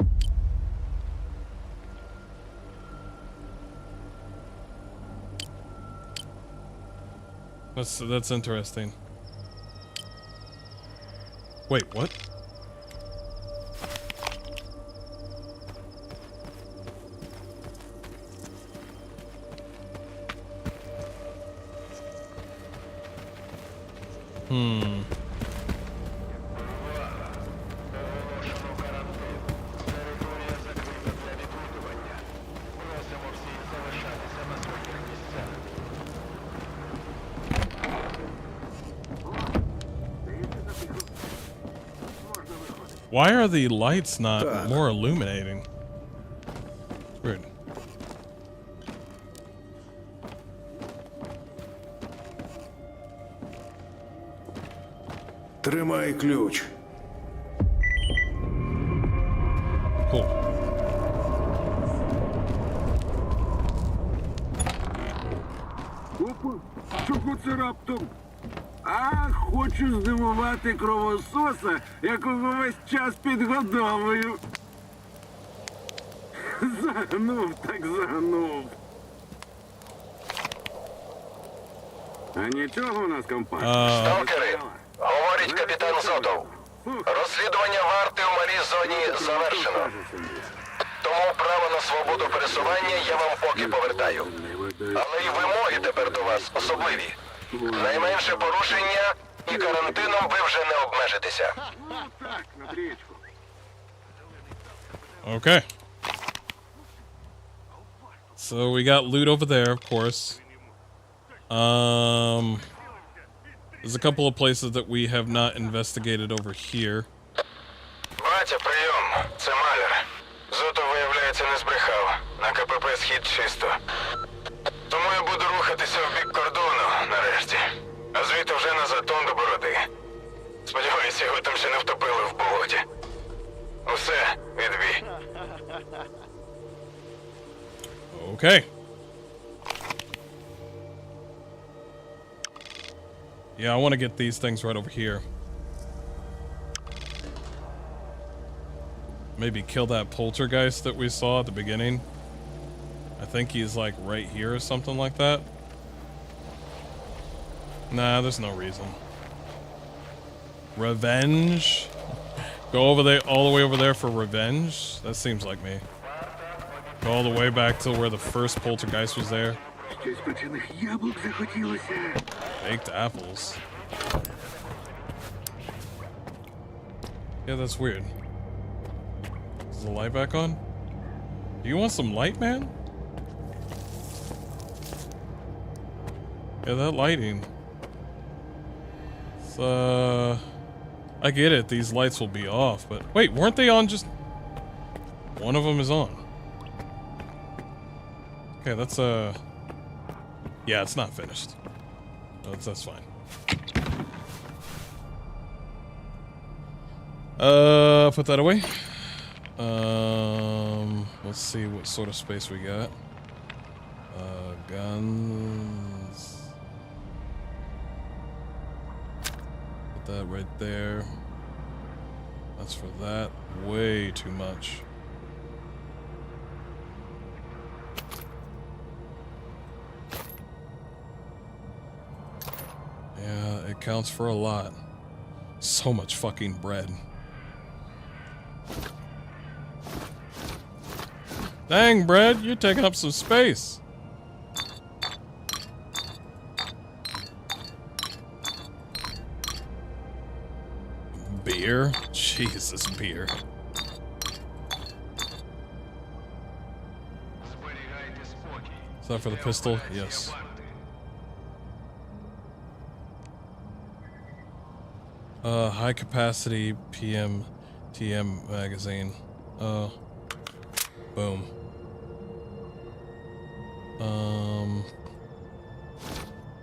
That's interesting. Wait, what? Why are the lights not more illuminating? Weird. Тримай ключ. Cool. Опа, чого це раптом? А, хочу здивувати кровососа, якого весь час підгодовую. Загнув так загнув. А нічого у нас компанія. Сталкери, говорить капітан Зотов. Розслідування варти у малій зоні завершено. Тому право на свободу пересування я вам поки повертаю. Але й вимоги тепер до вас особливі. Найменше порушення і карантином ви вже не обмежитеся. Так, на річку. Okay. So we got loot over there, of course. There's a couple of places that we have not investigated over here. Батя, прийом. Це Маляр. Зотов, виявляється, не збрехав. На КПП схід чисто. Тому я буду рухатися в бік кордону, нарешті. А звідти вже на затон до Бороди. Сподіваюся, його там ще не втопили в болоті. Усе, відбій. Okay. Yeah, I want to get these things right over here. Maybe kill that poltergeist that we saw at the beginning. I think he's like right here or something like that. Nah, there's no reason. Revenge? Go over there, all the way over there for revenge? That seems like me. Go all the way back to where the first poltergeist was there. Щось печених яблук захотілося. Baked apples. Yeah, that's weird. Is the light back on? Do you want some light, man? Yeah, that lighting. It's, I get it, these lights will be off, but wait, weren't they on just... One of them is on. Okay, that's, yeah, it's not finished. That's fine. Put that away. Let's see what sort of space we got. Guns. Put that right there. That's for that. Way too much. Yeah, it counts for a lot. So much fucking bread. Dang, bread, you're taking up some space. Beer? Jesus, beer. Is that for the pistol? Yes. High capacity TM magazine. Boom.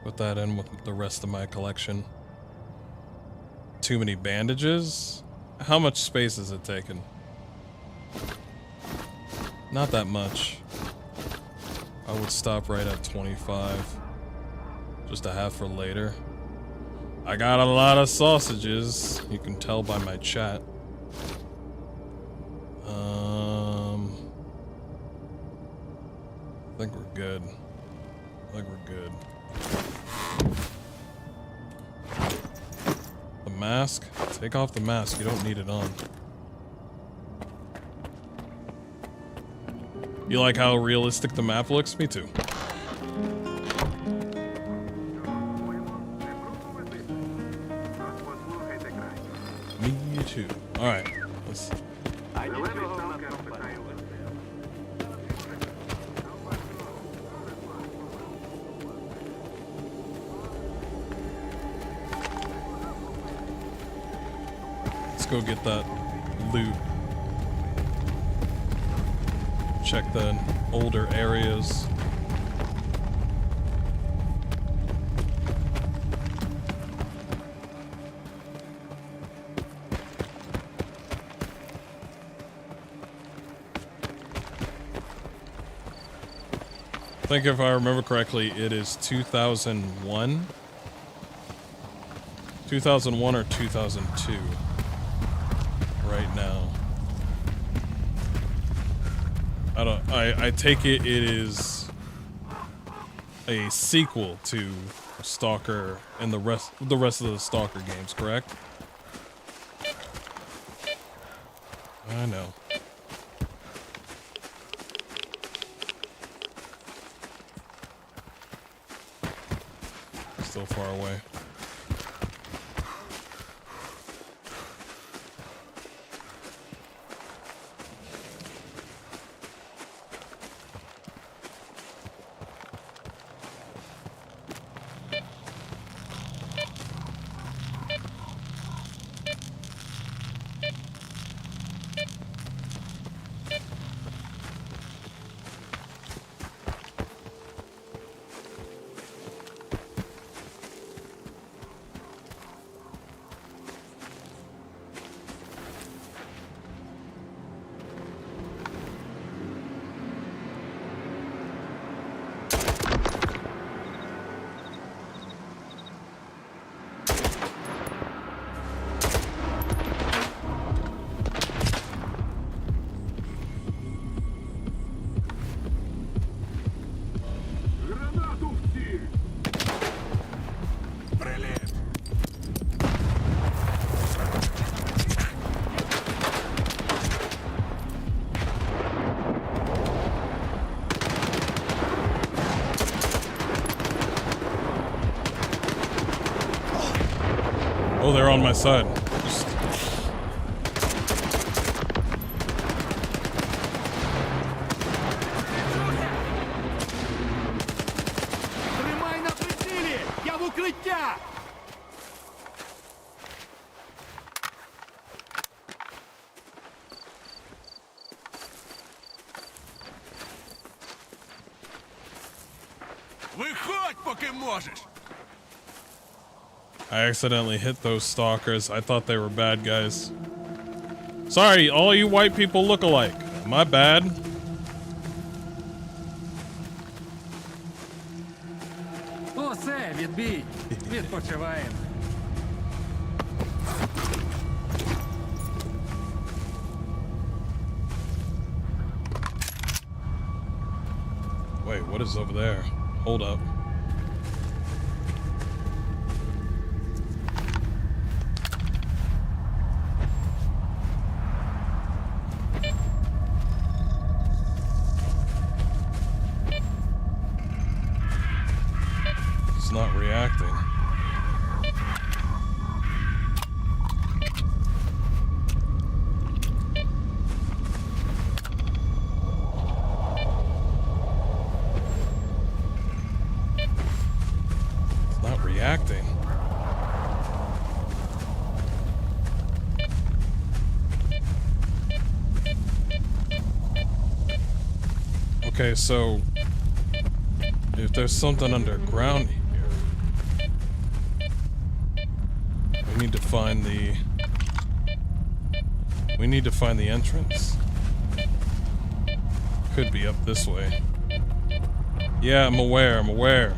Put that in with the rest of my collection. Too many bandages? How much space is it taking? Not that much. I would stop right at 25. Just to have for later. I got a lot of sausages. You can tell by my chat. I think we're good. I think we're good. The mask? Take off the mask. You don't need it on. You like how realistic the map looks? Me too. Me too. Alright. Let's... Let's go get that loot. Check the older areas. I think if I remember correctly, it is 2001. 2001 or 2002 right now. I take it is a sequel to Stalker and the rest of the Stalker games, correct? I know. Still far away. Oh, they're on my side. Just... Тримай на прицілі! Я в укриття! Виходь, поки можеш! I accidentally hit those stalkers. I thought they were bad guys. Sorry, all you white people look alike. My bad. Усе, відбій. Відпочиваємо. Wait, what is over there? Hold up. It's not reacting. It's not reacting. Okay, so if there's something underground here, we need to find the entrance. Could be up this way. Yeah, I'm aware.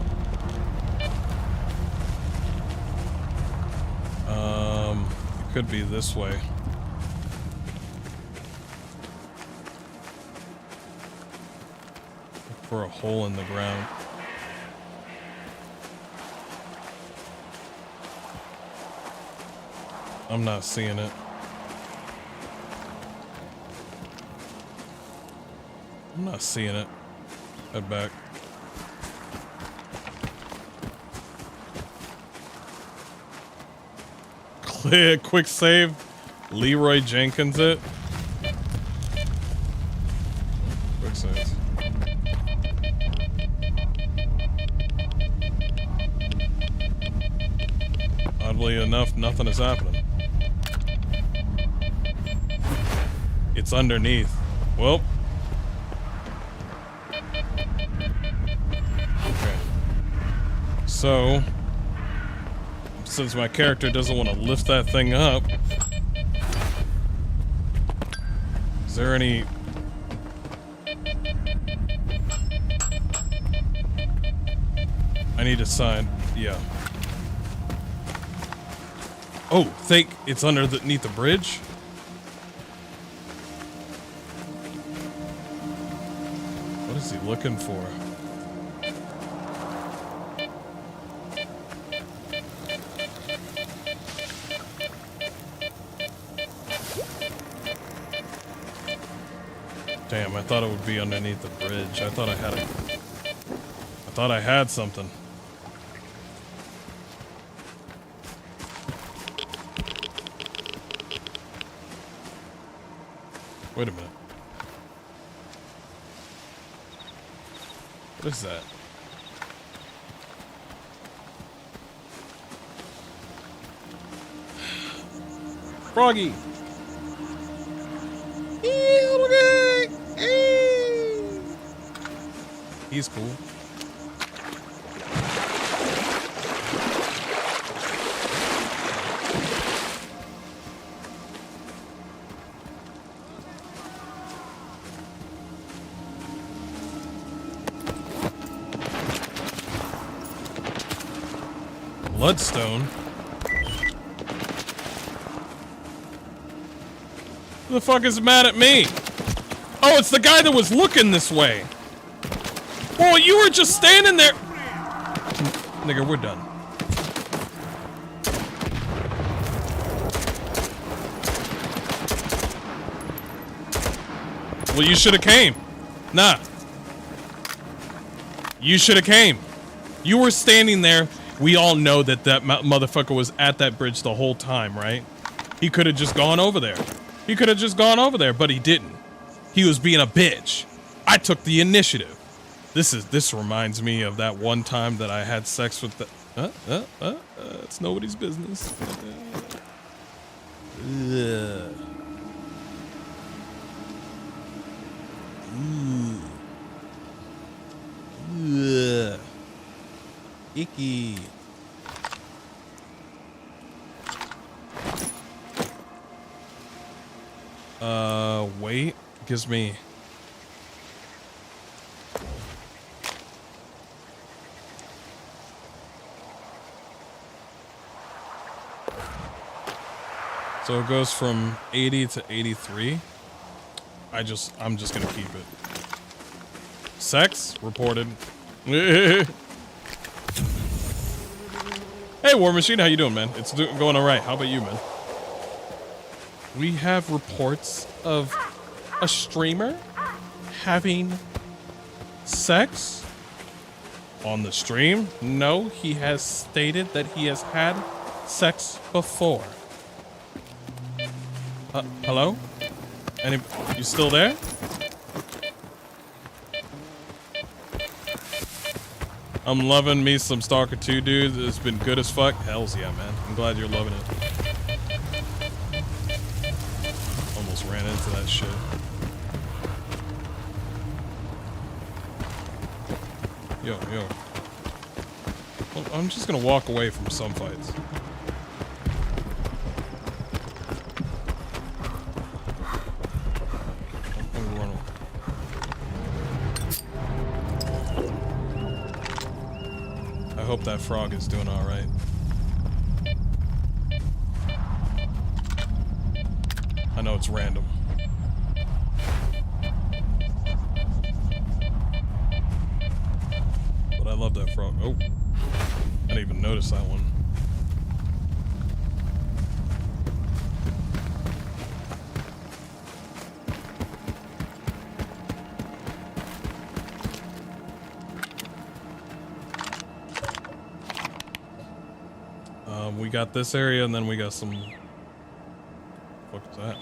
It could be this way. for a hole in the ground. I'm not seeing it. I'm not seeing it. Head back. Clear, quick save. Leroy Jenkins it. Quick save. Oddly enough, nothing is happening. It's underneath. Well. Okay. So, since my character doesn't want to lift that thing up, is there any... I need a sign. Yeah. Oh, think it's underneath the bridge? What is he looking for? Damn, I thought it would be underneath the bridge. I thought I had I had something. Wait a minute. What is that? Froggy! He's cool. Bloodstone? Who the fuck is mad at me? Oh, it's the guy that was looking this way. Well, you were just standing there. Nigga, we're done. Well, you should have came. Nah. You should have came. You were standing there. We all know that that motherfucker was at that bridge the whole time, right? He could have just gone over there. He could have just gone over there, but he didn't. He was being a bitch. I took the initiative. This reminds me of that one time that I had sex with the... it's nobody's business. Ugh. Ugh. Icky. Wait. Gives me... So it goes from 80 to 83. I'm just gonna keep it. Sex reported. Hey, War Machine, how you doing, man? It's going all right. How about you, man? We have reports of a streamer having sex on the stream. No, he has stated that he has had sex before. Hello? You still there? I'm loving me some Stalker 2, dude. It's been good as fuck. Hells yeah, man. I'm glad you're loving it. Almost ran into that shit. Yo. Well, I'm just gonna walk away from some fights. I hope that frog is doing all right. I know it's random. love that frog. Oh, I didn't even notice that one. We got this area, and then we got some. What is that?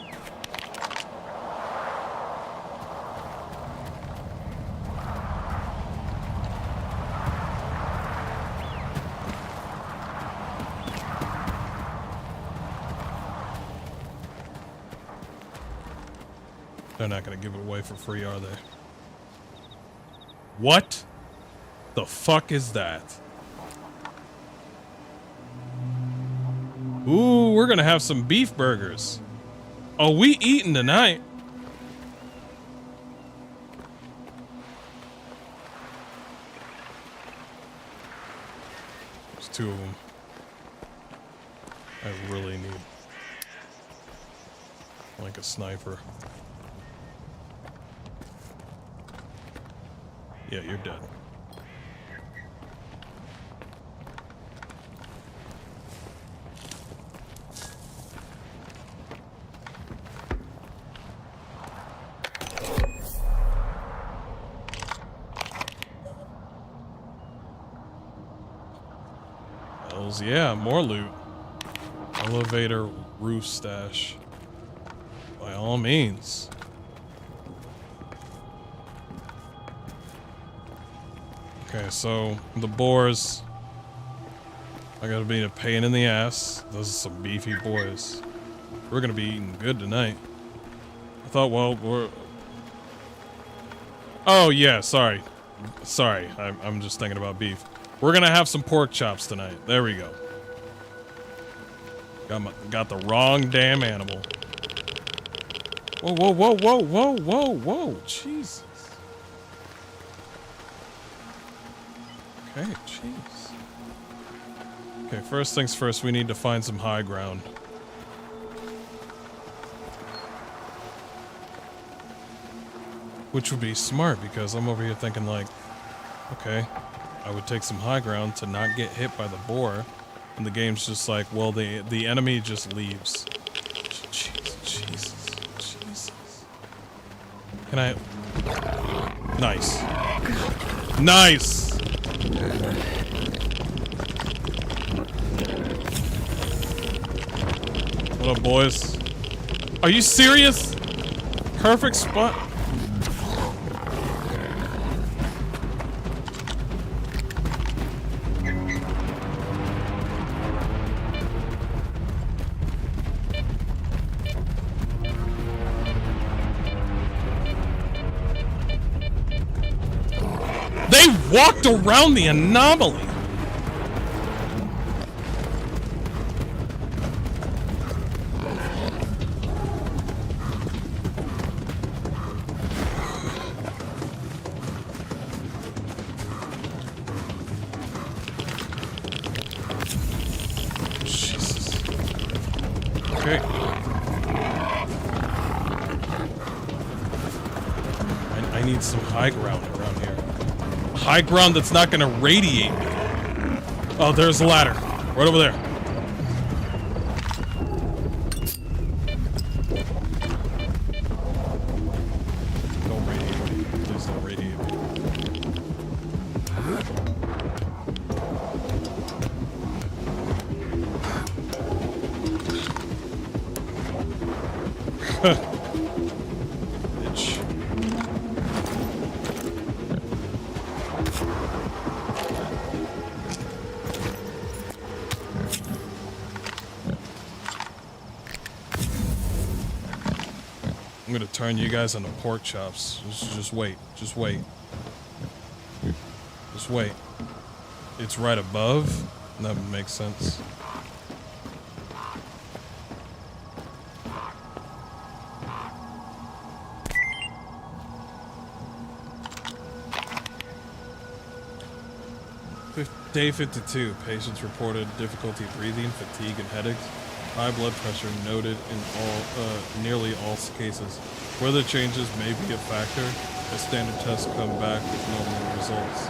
They're not gonna give it away for free, are they? What the fuck is that? Ooh, we're gonna have some beef burgers. Oh, we eating tonight. There's two of them. I really need like a sniper. Yeah, you're dead. Hells yeah, more loot. Elevator roof stash. By all means. Okay, so the boars are gonna be a pain in the ass. Those are some beefy boys. We're gonna be eating good tonight. I thought, well, we're... Oh yeah, sorry. Sorry, I'm just thinking about beef. We're gonna have some pork chops tonight. There we go. Got the wrong damn animal. Whoa, whoa, whoa, whoa, whoa, whoa, whoa, Jesus. Okay, jeez. Okay, first things first, we need to find some high ground. Which would be smart, because I'm over here thinking like, okay, I would take some high ground to not get hit by the boar, and the game's just like, well, the enemy just leaves. Jesus. Can I... Nice. Nice! What up, boys? Are you serious? Perfect spot. They walked around the anomaly. Jesus. Okay. I need some high ground around here. High ground that's not gonna radiate me. Oh, there's a ladder. Right over there. Don't radiate me. Please don't radiate me. Bitch. I'm gonna turn you guys into pork chops. Just wait. Just wait. Just wait. It's right above? That would make sense. Day 52. Patients reported difficulty breathing, fatigue, and headaches. High blood pressure noted in nearly all cases. Weather changes may be a factor. A standard test come back with normal results.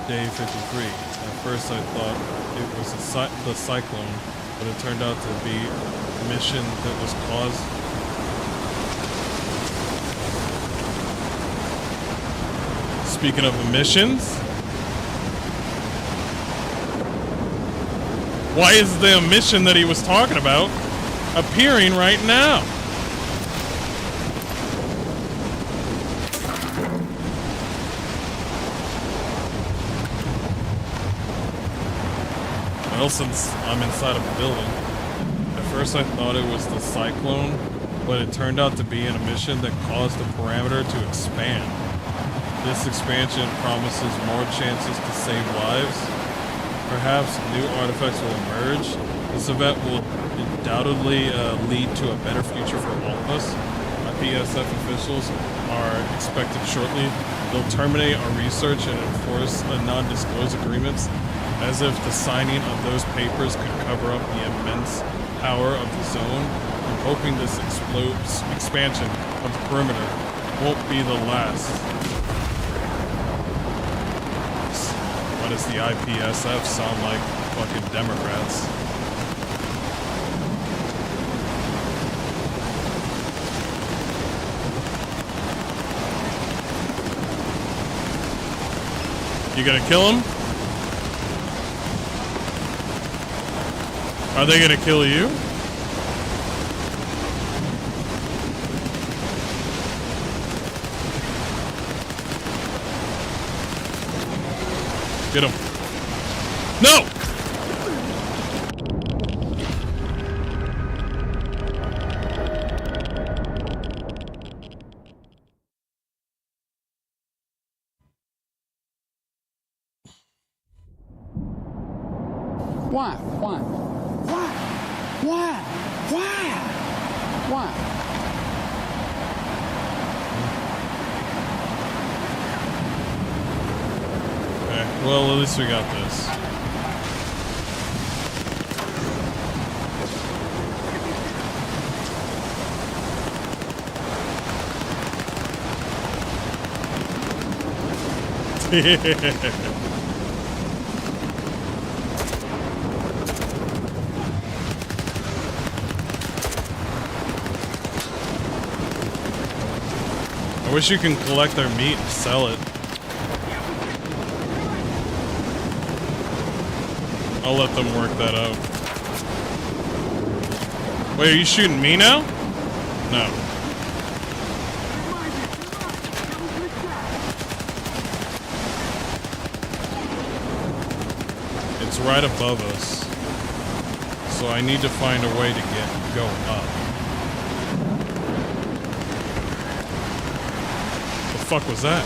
Day 53. At first I thought it was the cyclone, but it turned out to be a mission that was caused. Speaking of emissions, why is the emission that he was talking about appearing right now? Well, since I'm inside of the building, at first I thought it was the cyclone, but it turned out to be an emission that caused the parameter to expand. This expansion promises more chances to save lives. Perhaps new artifacts will emerge. This event will undoubtedly lead to a better future for all of us. PSF officials are expected shortly. They'll terminate our research and enforce non-disclosure agreements, as if the signing of those papers could cover up the immense power of the zone. I'm hoping this expansion of the perimeter won't be the last. Why does the IPSF sound like fucking Democrats? You gonna kill him? Are they gonna kill you? Get him. No! Why? Why? Why? Why? Why? Why? Okay, well, at least we got this. I wish you can collect their meat and sell it. I'll let them work that out. Wait, are you shooting me now? No. It's right above us. So I need to find a way to go up. The fuck was that?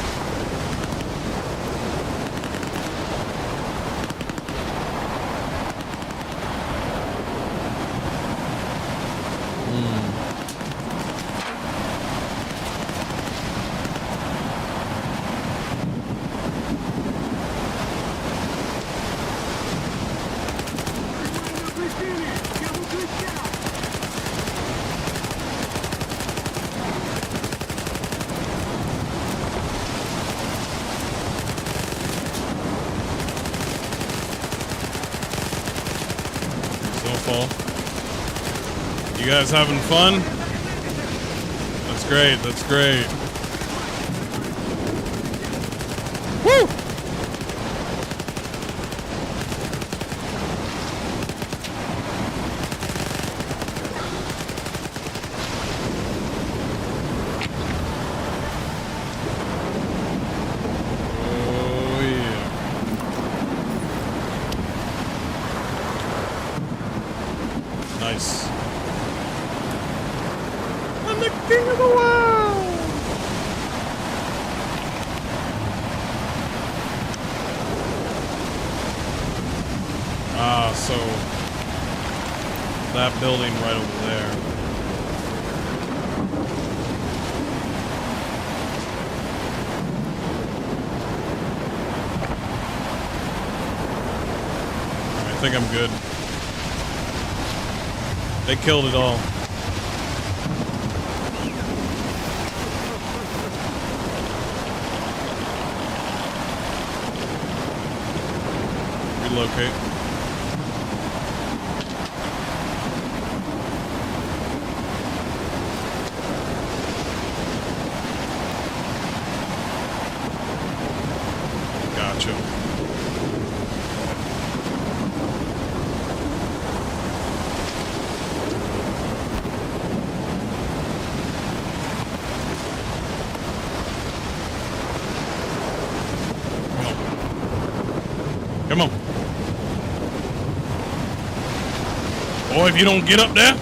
You guys having fun? That's great, that's great. Woo! Oh yeah. Nice. The king of the world! Ah, so that building right over there. I think I'm good. They killed it all. should locate. Gotcha. Come on. Boy, if you don't get up there.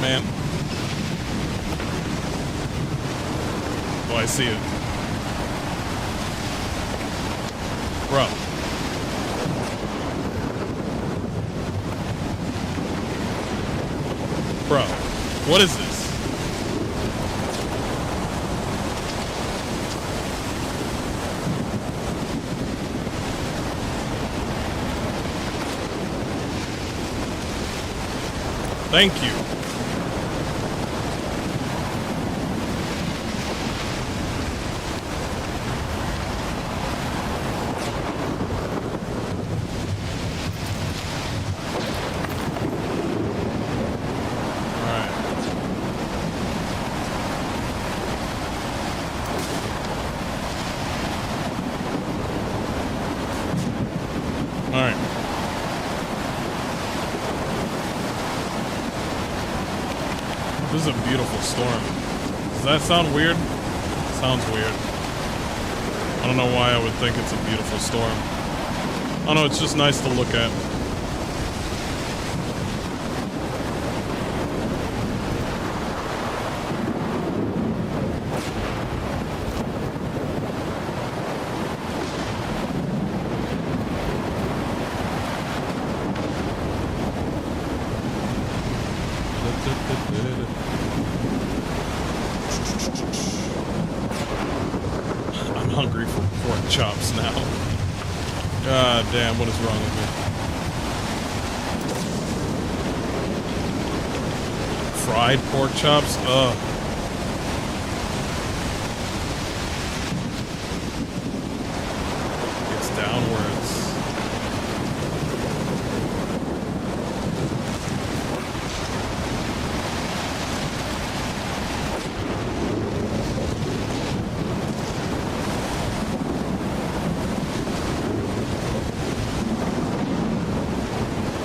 Man. Oh, I see it. Bro. Bro, what is this? Thank you. All right. This is a beautiful storm. Does that sound weird? Sounds weird. I don't know why I would think it's a beautiful storm. I don't know, it's just nice to look at. I'm hungry for pork chops now. God damn, what is wrong with me? Fried pork chops? Ugh. It's downwards.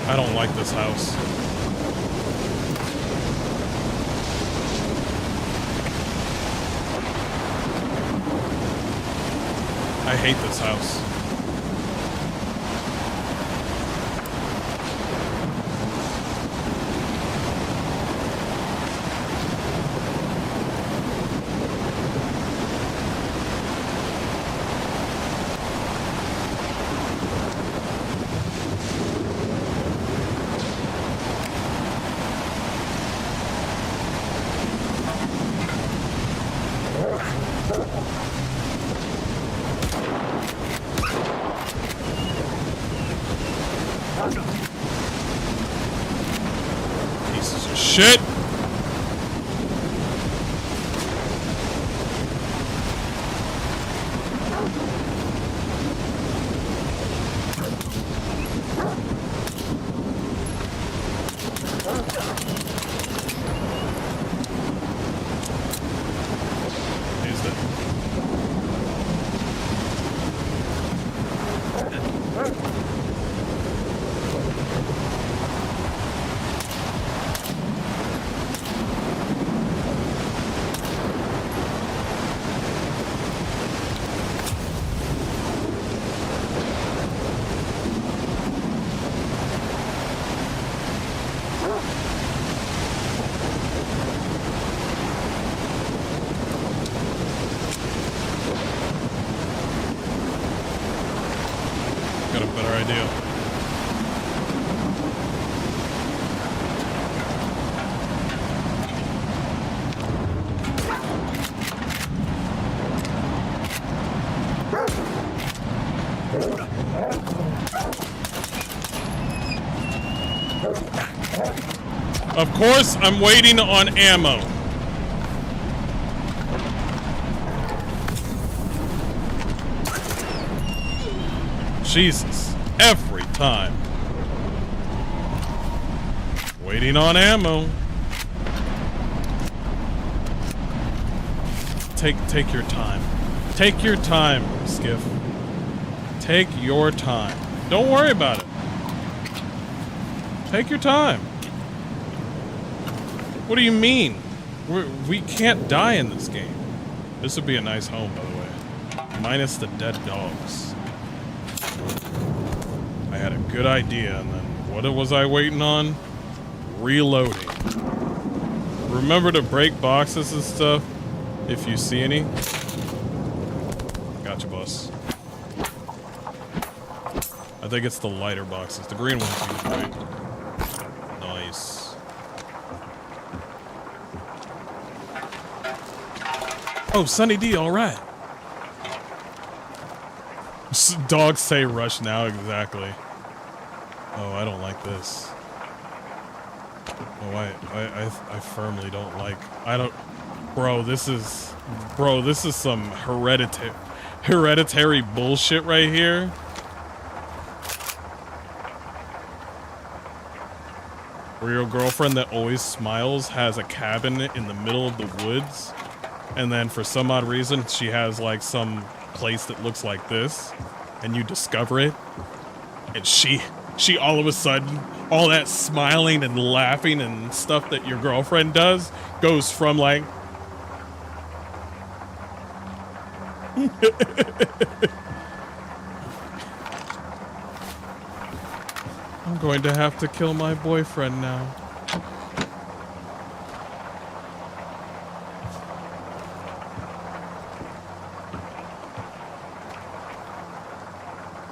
I don't like this house. I hate this house. Pieces of shit. He's dead. Got a better idea. Of course, I'm waiting on ammo. Jesus. Every time. Waiting on ammo. Take your time. Take your time, Skiff. Take your time. Don't worry about it. Take your time. What do you mean? We can't die in this game. This would be a nice home, by the way. Minus the dead dogs. I had a good idea, and then what was I waiting on? Reloading. Remember to break boxes and stuff if you see any. Gotcha, boss. I think it's the lighter boxes. The green ones you can break. Nice. Oh, Sunny D, all right. Dogs say rush now, exactly. Oh, I don't like this. Oh, I firmly don't like. I don't. Bro, this is some hereditary bullshit right here. Where your girlfriend that always smiles has a cabin in the middle of the woods, and then for some odd reason she has like some place that looks like this, and you discover it, and she all of a sudden, all that smiling and laughing and stuff that your girlfriend does goes from like I'm going to have to kill my boyfriend now.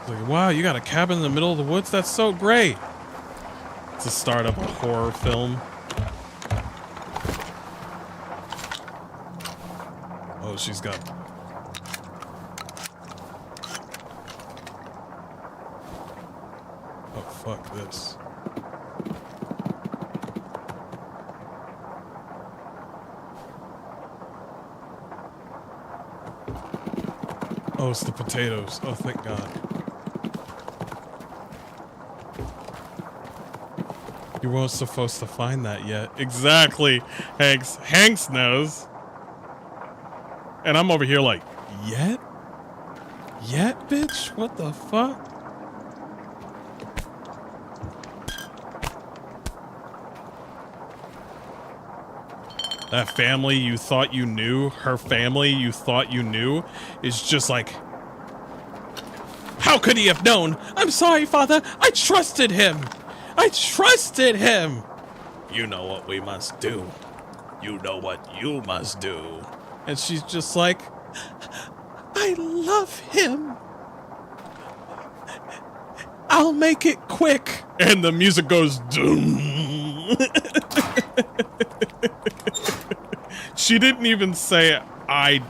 Like, wow, you got a cabin in the middle of the woods? That's so great. It's the start of a horror film. Oh, she's got... Oh, fuck this. Oh, it's the potatoes. Oh, thank God. You weren't supposed to find that yet. Exactly, Hanks. Hanks knows. And I'm over here like, yet? Yet, bitch? What the fuck? That family you thought you knew, her family you thought you knew, is just like, how could he have known? I'm sorry, Father. I trusted him. I trusted him. You know what we must do. You know what you must do. And she's just like, I love him. I'll make it quick. And the music goes doom. She didn't even say, I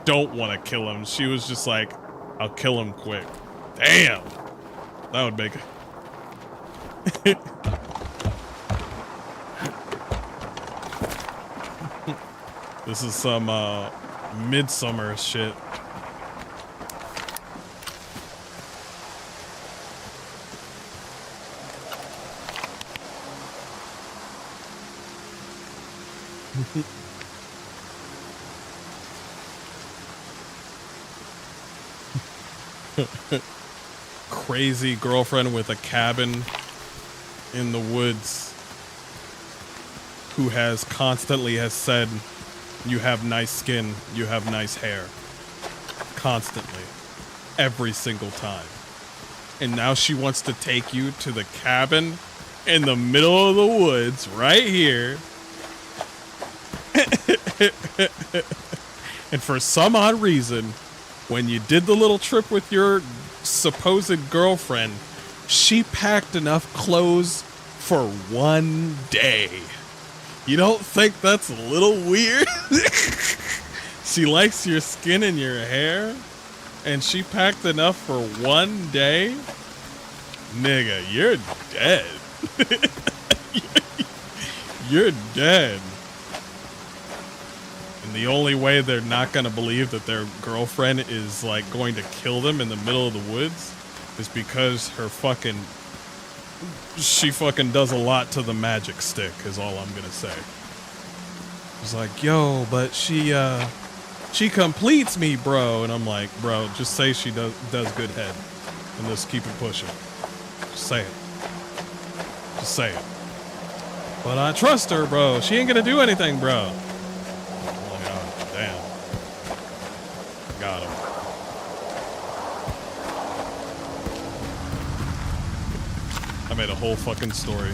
don't want to kill him. She was just like, I'll kill him quick. Damn. That would make it. This is some midsummer shit. Crazy girlfriend with a cabin in the woods who has constantly said, you have nice skin, you have nice hair. Constantly. Every single time. And now she wants to take you to the cabin in the middle of the woods right here. And for some odd reason, when you did the little trip with your supposed girlfriend, she packed enough clothes for one day. You don't think that's a little weird? She likes your skin and your hair, and she packed enough for one day? Nigga, you're dead. You're dead. And the only way they're not gonna believe that their girlfriend is like going to kill them in the middle of the woods is because she fucking does a lot to the magic stick, is all I'm gonna say. It's like, yo, but she completes me, bro. And I'm like, bro, just say she does good head and just keep it pushing. Just say it. Just say it. But I trust her, bro. She ain't gonna do anything, bro. I'm like, oh, damn. Got him. I made a whole fucking story.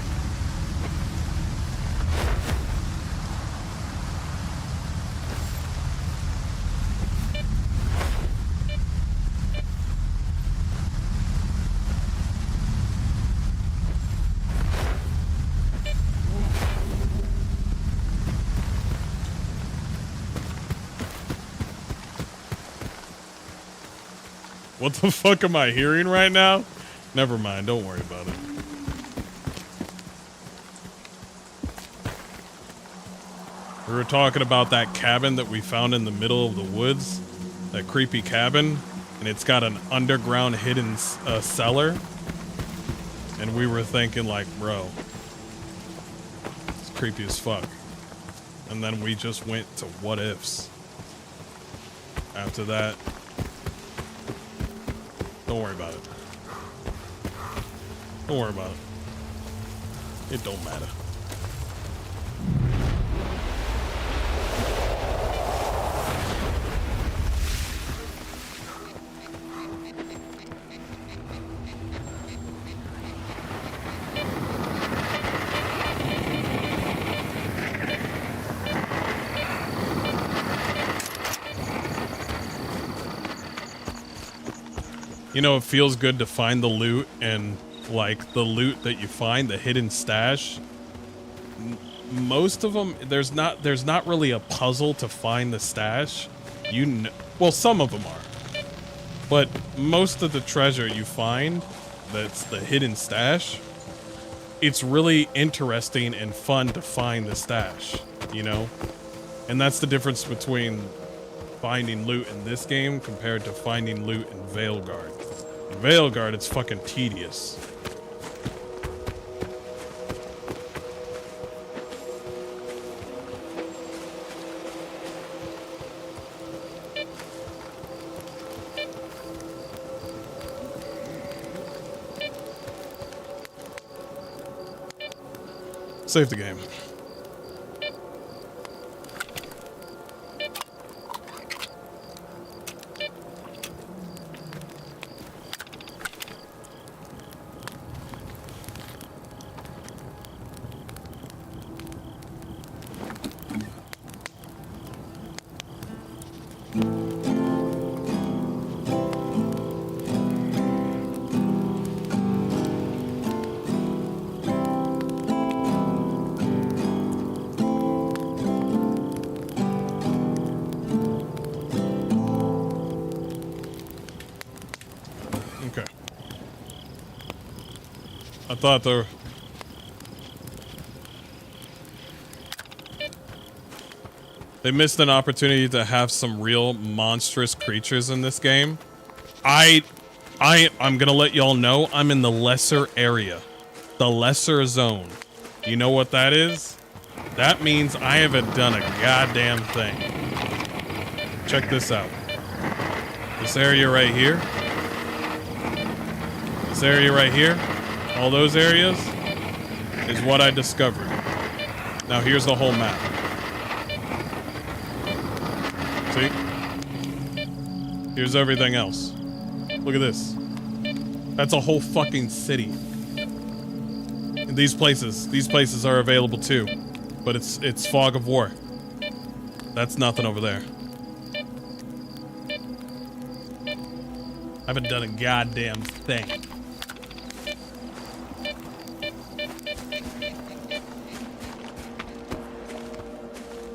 What the fuck am I hearing right now? Never mind, don't worry about it. We were talking about that cabin that we found in the middle of the woods. That creepy cabin. And it's got an underground hidden cellar. And we were thinking like, bro, it's creepy as fuck. And then we just went to what ifs. After that, don't worry about it. Don't worry about it. It don't matter. You know, it feels good to find the loot, and like the loot that you find, the hidden stash. Most of them, there's not really a puzzle to find the stash. Well, some of them are, but most of the treasure you find, that's the hidden stash. It's really interesting and fun to find the stash, you know, and that's the difference between finding loot in this game compared to finding loot in Veilguard. In Veilguard, it's fucking tedious. Save the game. I thought they missed an opportunity to have some real monstrous creatures in this game. I'm gonna let y'all know I'm in the lesser area, the lesser zone. You know what that is? That means I haven't done a goddamn thing. Check this out. This area right here. This area right here. All those areas is what I discovered. Now here's the whole map. See? Here's everything else. Look at this. That's a whole fucking city. And these places are available too. But it's Fog of War. That's nothing over there. I haven't done a goddamn thing.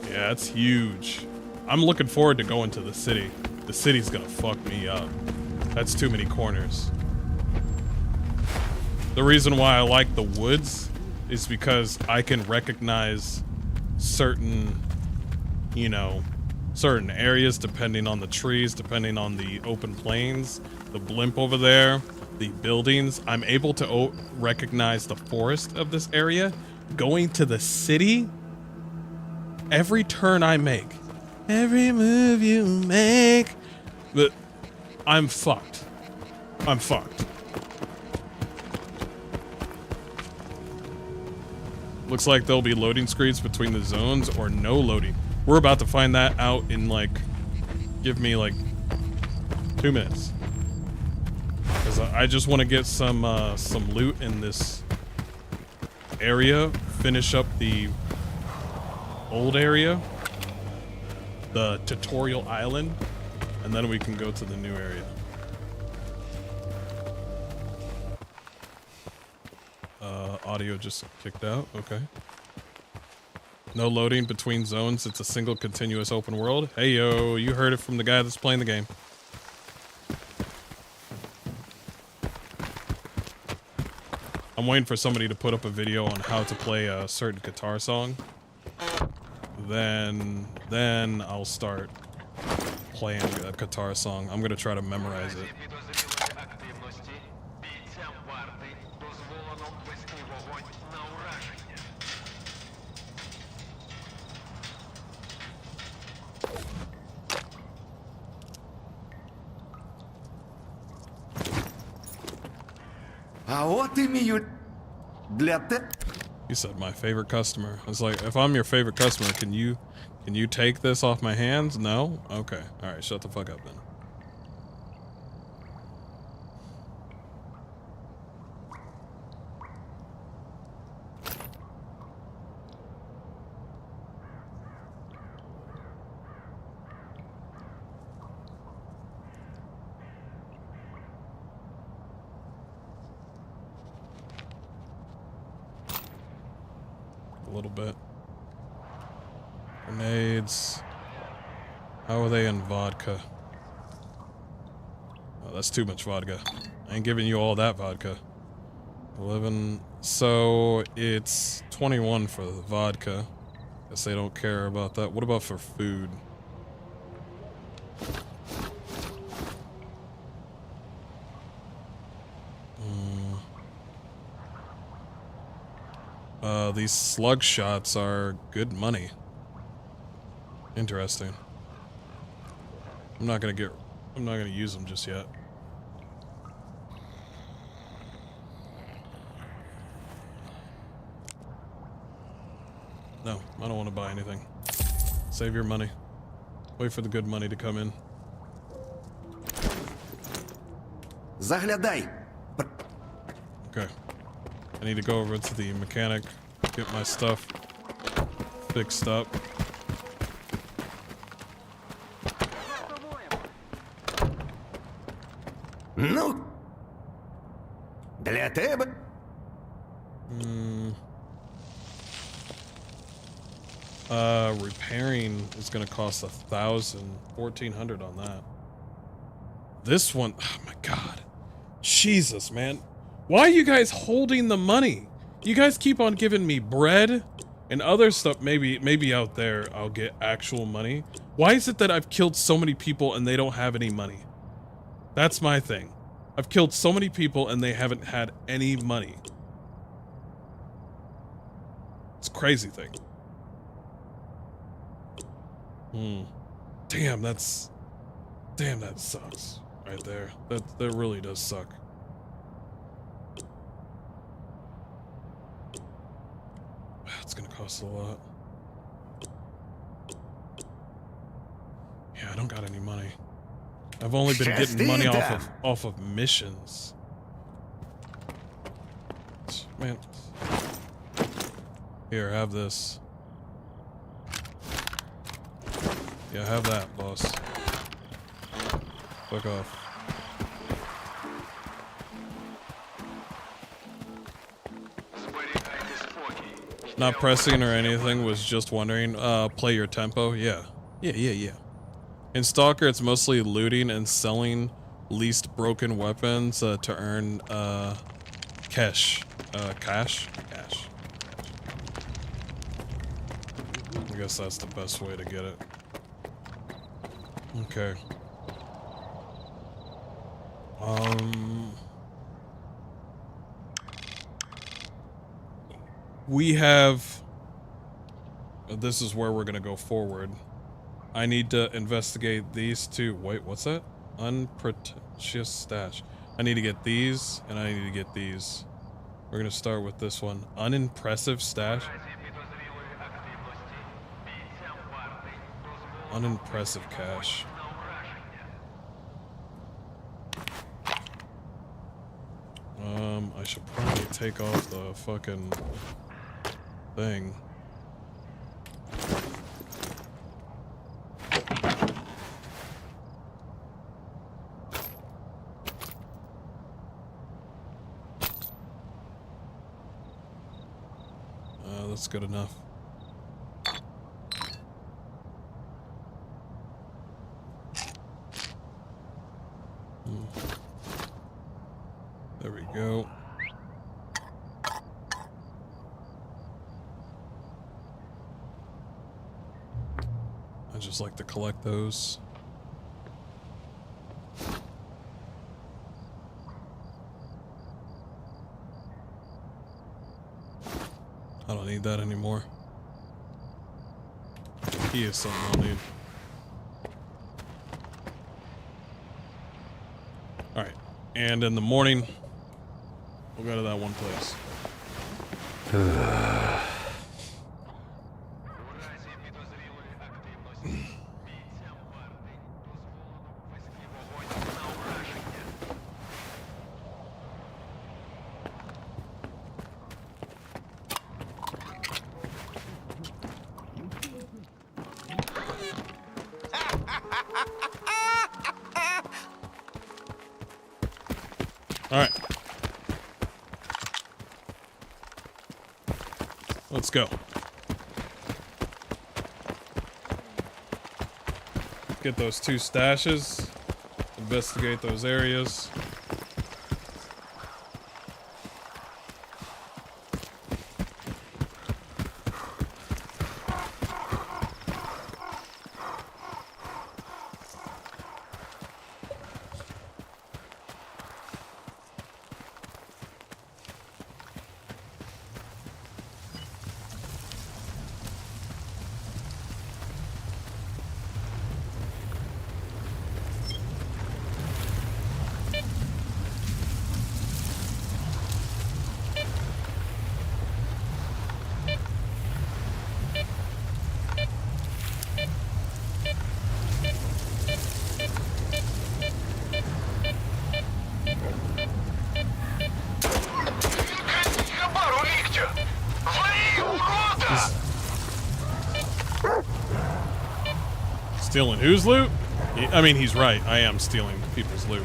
Yeah, it's huge. I'm looking forward to going to the city. The city's gonna fuck me up. That's too many corners. The reason why I like the woods is because I can recognize certain, you know, certain areas depending on the trees, depending on the open plains. the blimp over there, the buildings. I'm able to recognize the forest of this area. Going to the city, every turn I make, every move you make, but I'm fucked. I'm fucked. Looks like there'll be loading screens between the zones or no loading. We're about to find that out in like, give me like 2 minutes. Cause I just want to get some loot in this area, finish up the old area, the tutorial island, and then we can go to the new area. Audio just kicked out. Okay. No loading between zones. It's a single continuous open world. Hey, yo, you heard it from the guy that's playing the game. I'm waiting for somebody to put up a video on how to play a certain guitar song. Then I'll start playing a guitar song. I'm gonna try to memorize it. А вот имею для te... You said my favorite customer. I was like, if I'm your favorite customer, can you take this off my hands? No? Okay. Alright, shut the fuck up then. A little bit. Grenades. How are they in vodka? Oh, that's too much vodka. I ain't giving you all that vodka. 11. So it's 21 for the vodka. Guess they don't care about that. What about for food? These slug shots are good money. Interesting. I'm not gonna use them just yet. No, I don't want to buy anything. Save your money. Wait for the good money to come in. Заглядай. Okay. I need to go over to the mechanic, get my stuff fixed up. Ну, для тебе. Repairing is gonna cost 1,000, 1,400 on that. This one, oh my god. Jesus, man. Why are you guys holding the money? You guys keep on giving me bread and other stuff. Maybe out there I'll get actual money. Why is it that I've killed so many people and they don't have any money? That's my thing. I've killed so many people and they haven't had any money. It's a crazy thing. Damn, that sucks right there. That really does suck. It's gonna cost a lot. Yeah, I don't got any money. I've only been getting money off of missions. Man. Here, have this. Yeah, have that, boss. Fuck off. Not pressing or anything, was just wondering. Play your tempo? Yeah. Yeah. In Stalker, it's mostly looting and selling least broken weapons to earn cash. Cash. I guess that's the best way to get it. Okay. We have... This is where we're gonna go forward. I need to investigate these two. Wait, what's that? Unpretentious stash. I need to get these, and I need to get these. We're gonna start with this one. Unimpressive stash. Unimpressive cache. I should probably take off the fucking thing. That's good enough. There we go. I just like to collect those. I don't need that anymore. He is something I'll need. Alright, and in the morning, we'll go to that one place. Alright. Let's go. Get those two stashes. Investigate those areas. Stealing whose loot? I mean, he's right. I am stealing people's loot.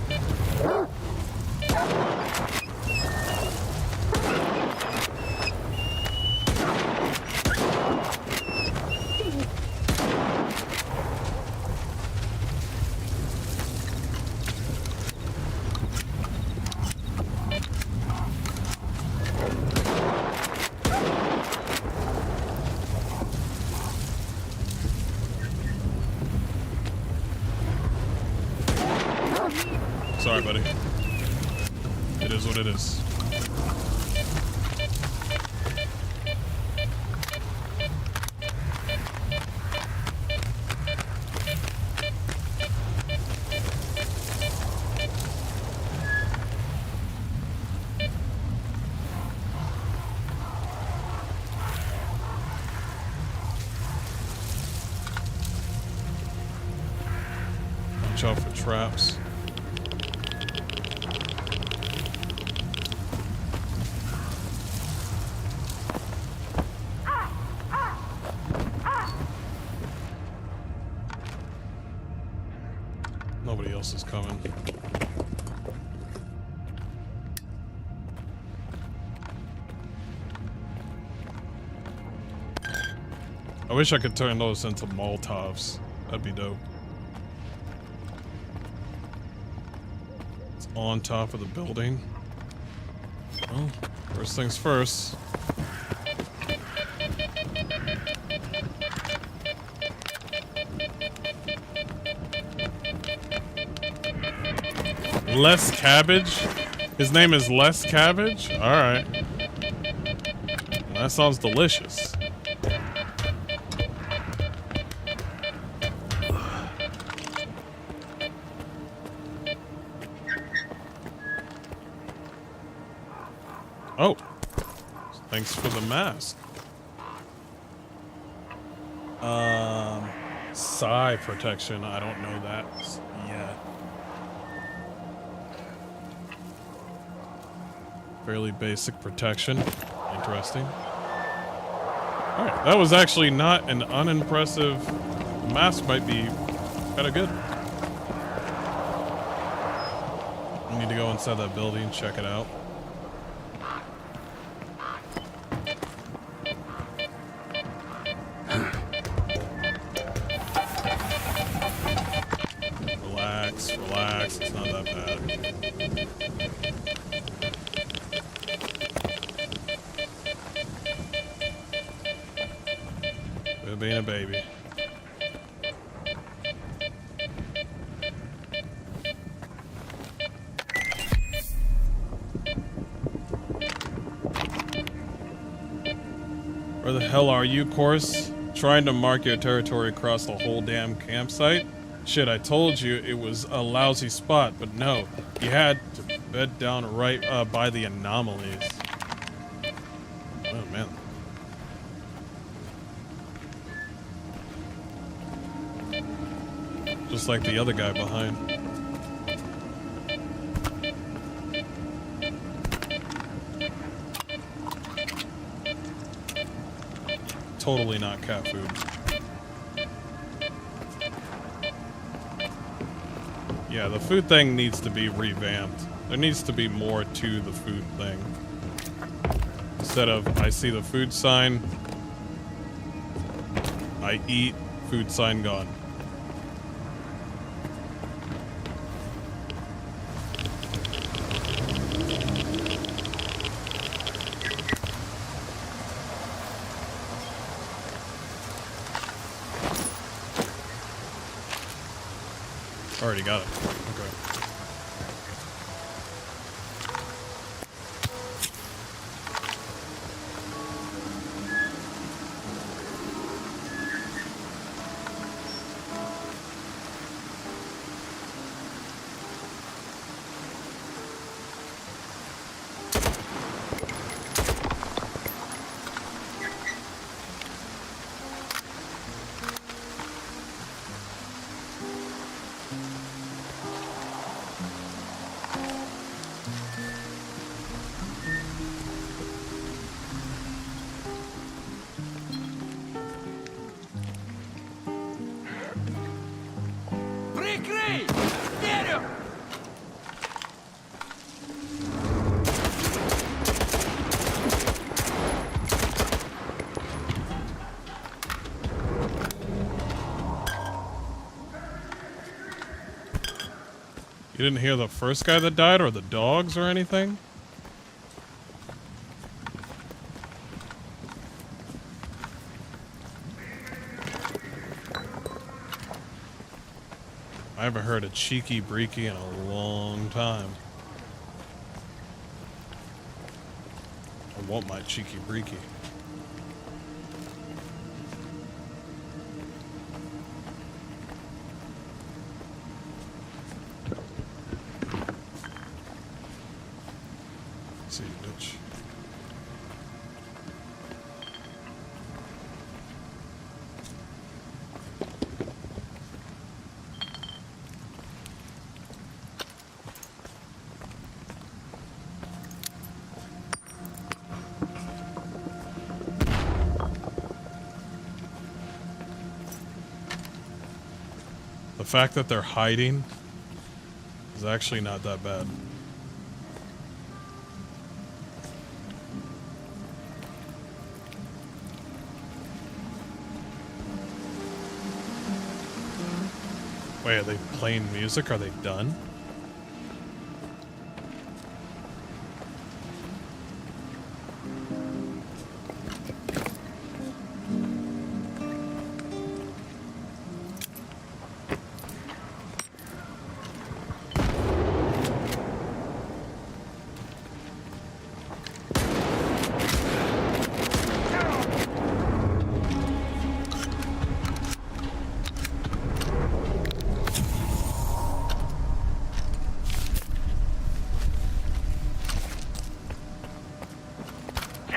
Sorry, buddy. It is what it is. Watch out for traps. Nobody else is coming. I wish I could turn those into Molotovs. That'd be dope. It's on top of the building. Well, first things first. Less Cabbage? His name is Less Cabbage? Alright. That sounds delicious. Oh. Thanks for the mask. Psi protection. I don't know that yet. Fairly basic protection. Interesting. Alright, that was actually not an unimpressive... The mask might be kind of good. I need to go inside that building, check it out. Relax, relax, it's not that bad. Quit being a baby. Where the hell are you, Course? Trying to mark your territory across the whole damn campsite? Shit, I told you it was a lousy spot, but no. You had to bed down right by the anomalies. Oh, man. Just like the other guy behind. Totally not cat food. Yeah, the food thing needs to be revamped. There needs to be more to the food thing. Instead of, I see the food sign, I eat, food sign gone. Already got it. Okay. You didn't hear the first guy that died, or the dogs, or anything? I haven't heard a cheeky breaky in a long time. I want my cheeky breaky. See you, bitch. The fact that they're hiding is actually not that bad. Wait, are they playing music? Are they done?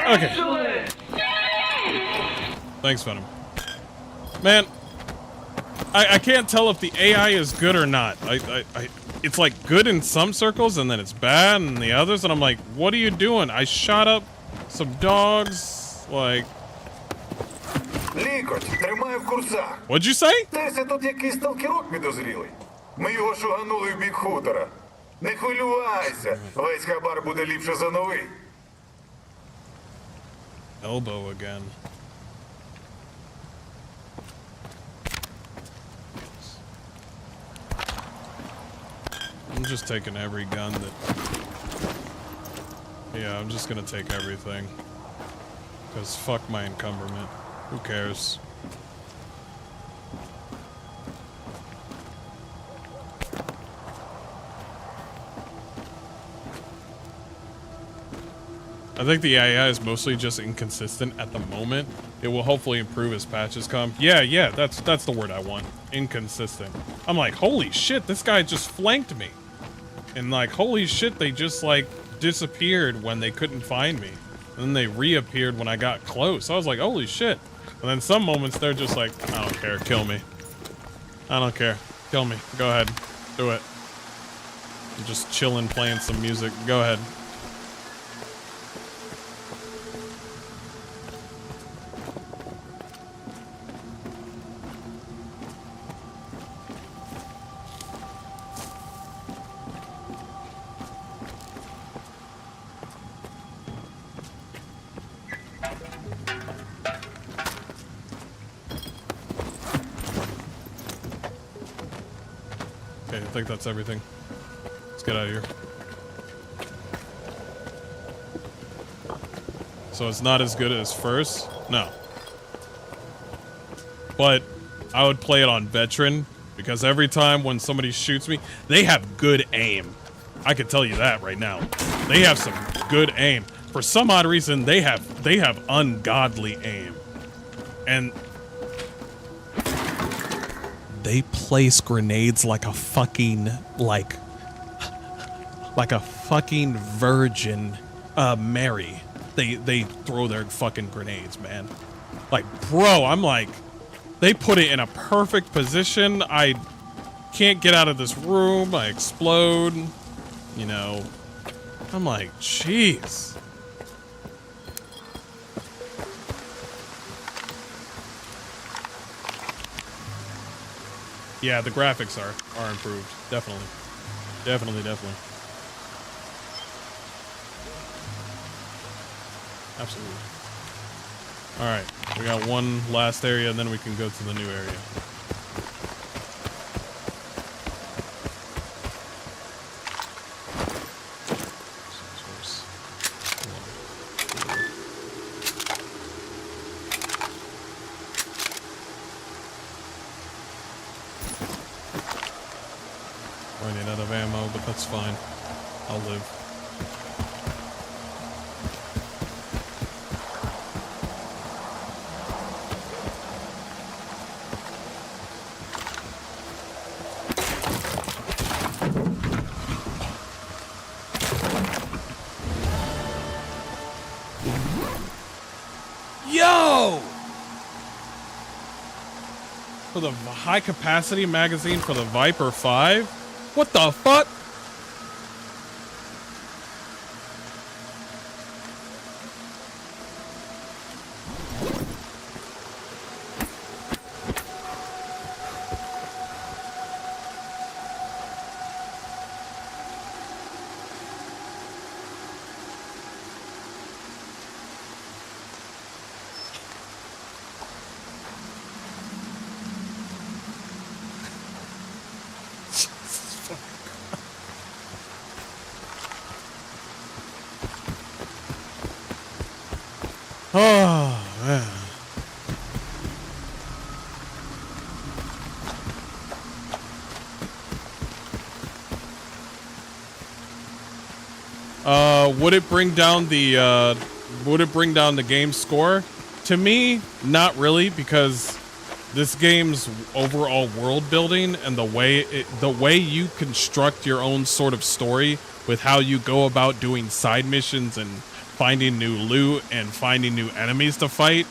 Okay. Thanks, Venom. Man, I can't tell if the AI is good or not. It's like good in some circles and then it's bad in the others, and I'm like, what are you doing? I shot up some dogs, like... Лікоть, тримай в курсах. What'd you say? Десь тут якийсь сталкерок підозрілий. Ми його шуганули в бік хутора. Не хвилювайся, весь хабар буде ліпше за новий. Elbow again. I'm just taking every gun that... Yeah, I'm just gonna take everything. Because fuck my encumberment. Who cares? I think the AI is mostly just inconsistent at the moment. It will hopefully improve as patches come. Yeah, that's the word I want. Inconsistent. I'm like, holy shit, this guy just flanked me. And like, holy shit, they just like disappeared when they couldn't find me. And then they reappeared when I got close. I was like, holy shit. And then some moments they're just like, I don't care, kill me. I don't care. Kill me. Go ahead. Do it. I'm just chilling, playing some music. Go ahead. Okay, I think that's everything. Let's get out of here. So it's not as good as first? No. But I would play it on veteran because every time when somebody shoots me, they have good aim. I can tell you that right now. They have some good aim. For some odd reason, they have ungodly aim. And they place grenades like a fucking, like a fucking Virgin Mary. They throw their fucking grenades, man. Like, bro, I'm like, they put it in a perfect position. I can't get out of this room. I explode. You know, I'm like, jeez. Yeah, the graphics are improved. Definitely. Definitely. Absolutely. Alright, we got one last area and then we can go to the new area. Running out of ammo, but that's fine. I'll live. Yo! For the high capacity magazine for the Viper 5? What the fuck? Oh, man. Would it bring down the game score? To me, not really, because this game's overall world building and the way you construct your own sort of story with how you go about doing side missions and finding new loot and finding new enemies to fight,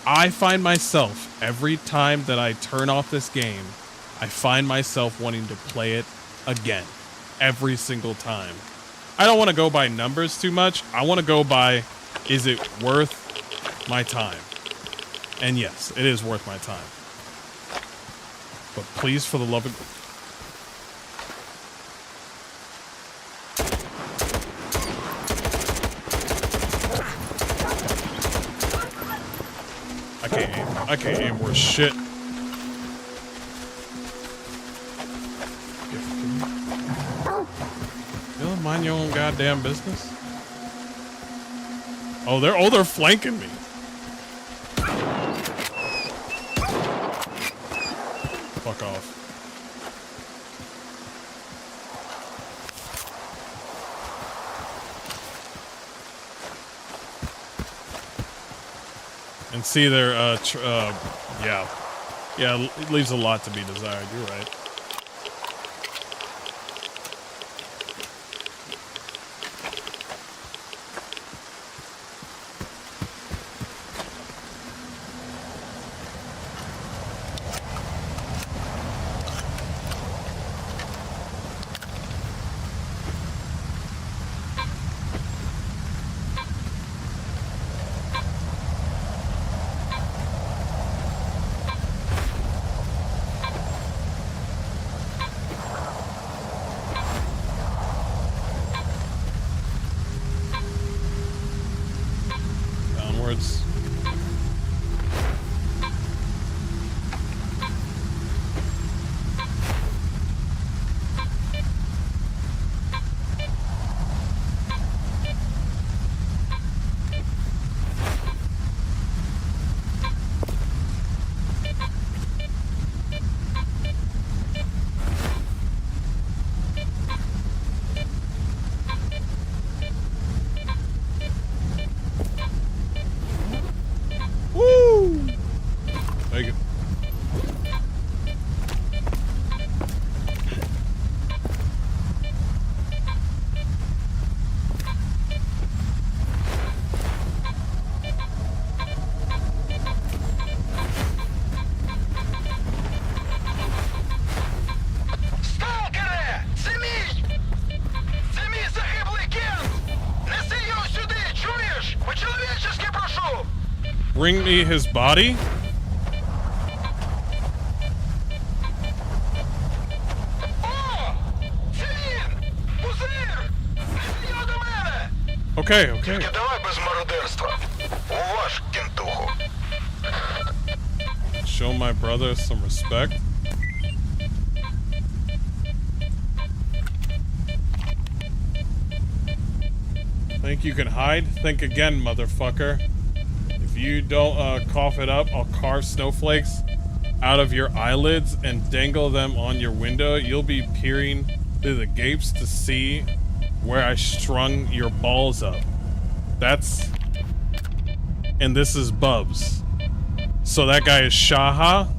I find myself, every time that I turn off this game, I find myself wanting to play it again. Every single time. I don't want to go by numbers too much. I want to go by, is it worth my time? And yes, it is worth my time. But please, for the love of... I can't aim worth shit. You don't mind your own goddamn business? Oh, they're flanking me. Fuck off. And see their, yeah, it leaves a lot to be desired. You're right. Bring me his body? Okay, okay. Show my brother some respect. Think you can hide? Think again, motherfucker. If you don't cough it up, I'll carve snowflakes out of your eyelids and dangle them on your window. You'll be peering through the gapes to see where I strung your balls up. That's... And this is Bubs. So that guy is Shaha?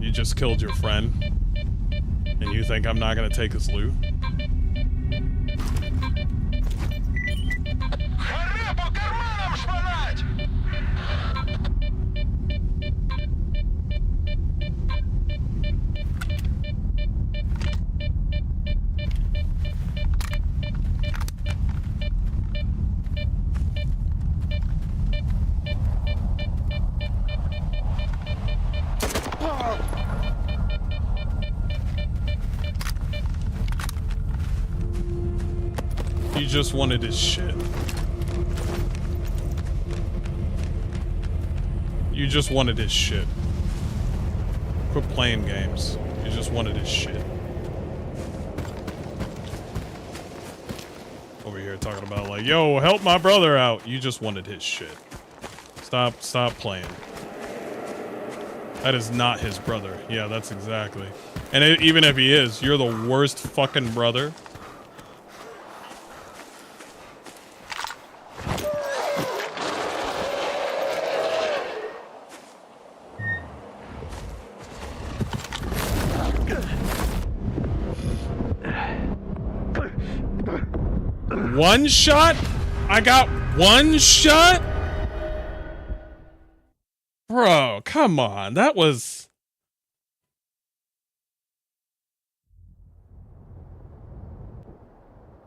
You just killed your friend, and you think I'm not gonna take his loot? You just wanted his shit. You just wanted his shit. Quit playing games. You just wanted his shit. Over here talking about like, yo, help my brother out. You just wanted his shit. Stop playing. That is not his brother. Yeah, that's exactly. And even if he is, you're the worst fucking brother. One shot? I got one shot? Bro, come on. That was...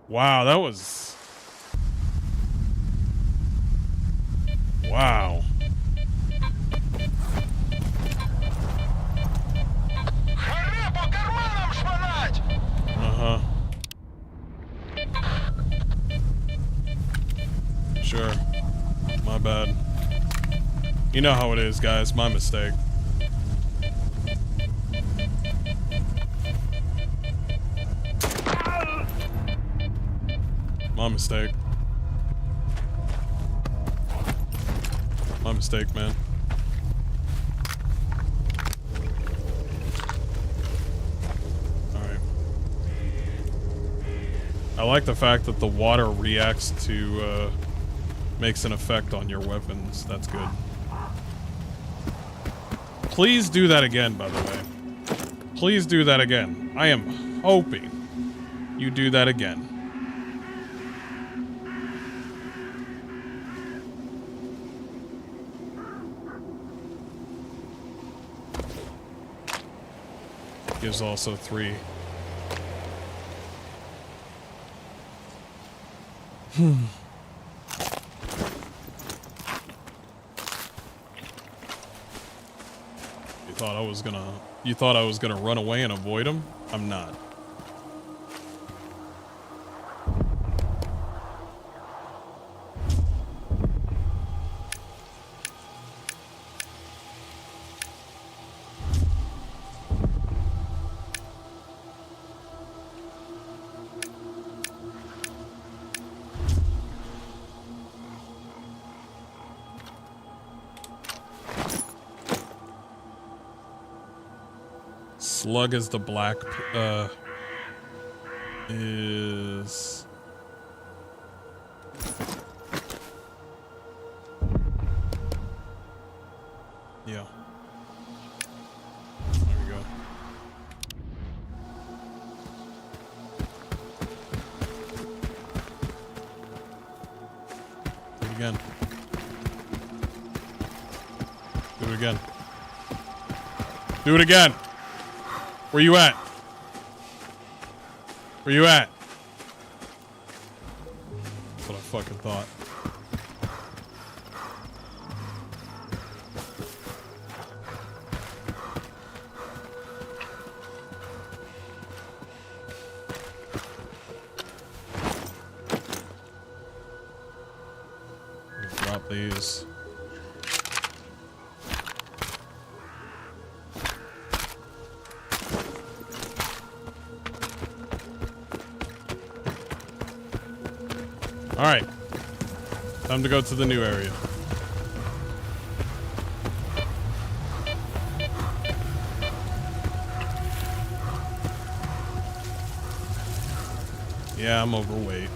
Wow, that was... Wow. Uh-huh. Sure. My bad. You know how it is, guys. My mistake. My mistake. My mistake, man. Alright. I like the fact that the water reacts to, makes an effect on your weapons. That's good. Please do that again, by the way. Please do that again. I am hoping you do that again. Gives also 3. You thought I was gonna run away and avoid him? I'm not. Slug is the black, is... Yeah. There we go. Do it again. Do it again. Do it again! Where you at? Where you at? That's what I fucking thought. Drop these. Alright. Time to go to the new area. Yeah, I'm overweight.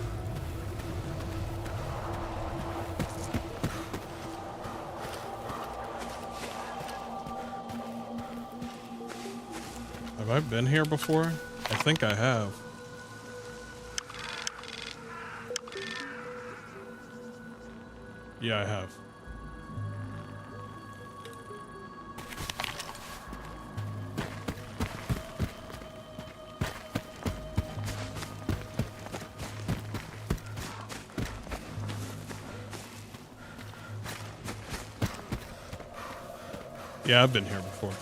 Have I been here before? I think I have. Yeah, I have. Yeah, I've been here before.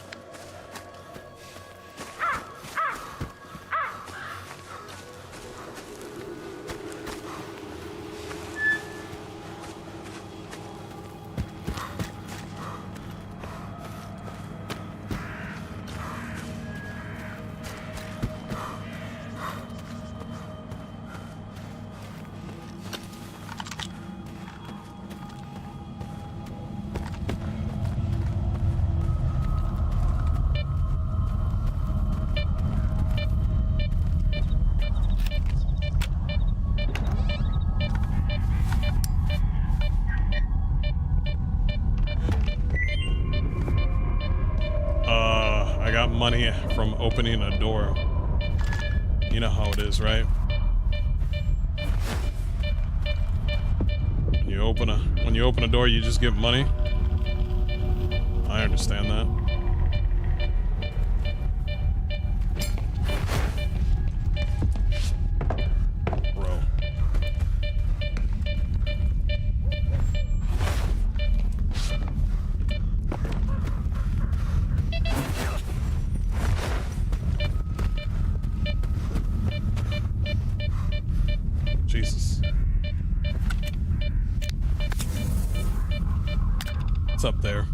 Money from opening a door. You know how it is, right? open a door, you just get money. I understand that. Bro. Jesus. What's up there?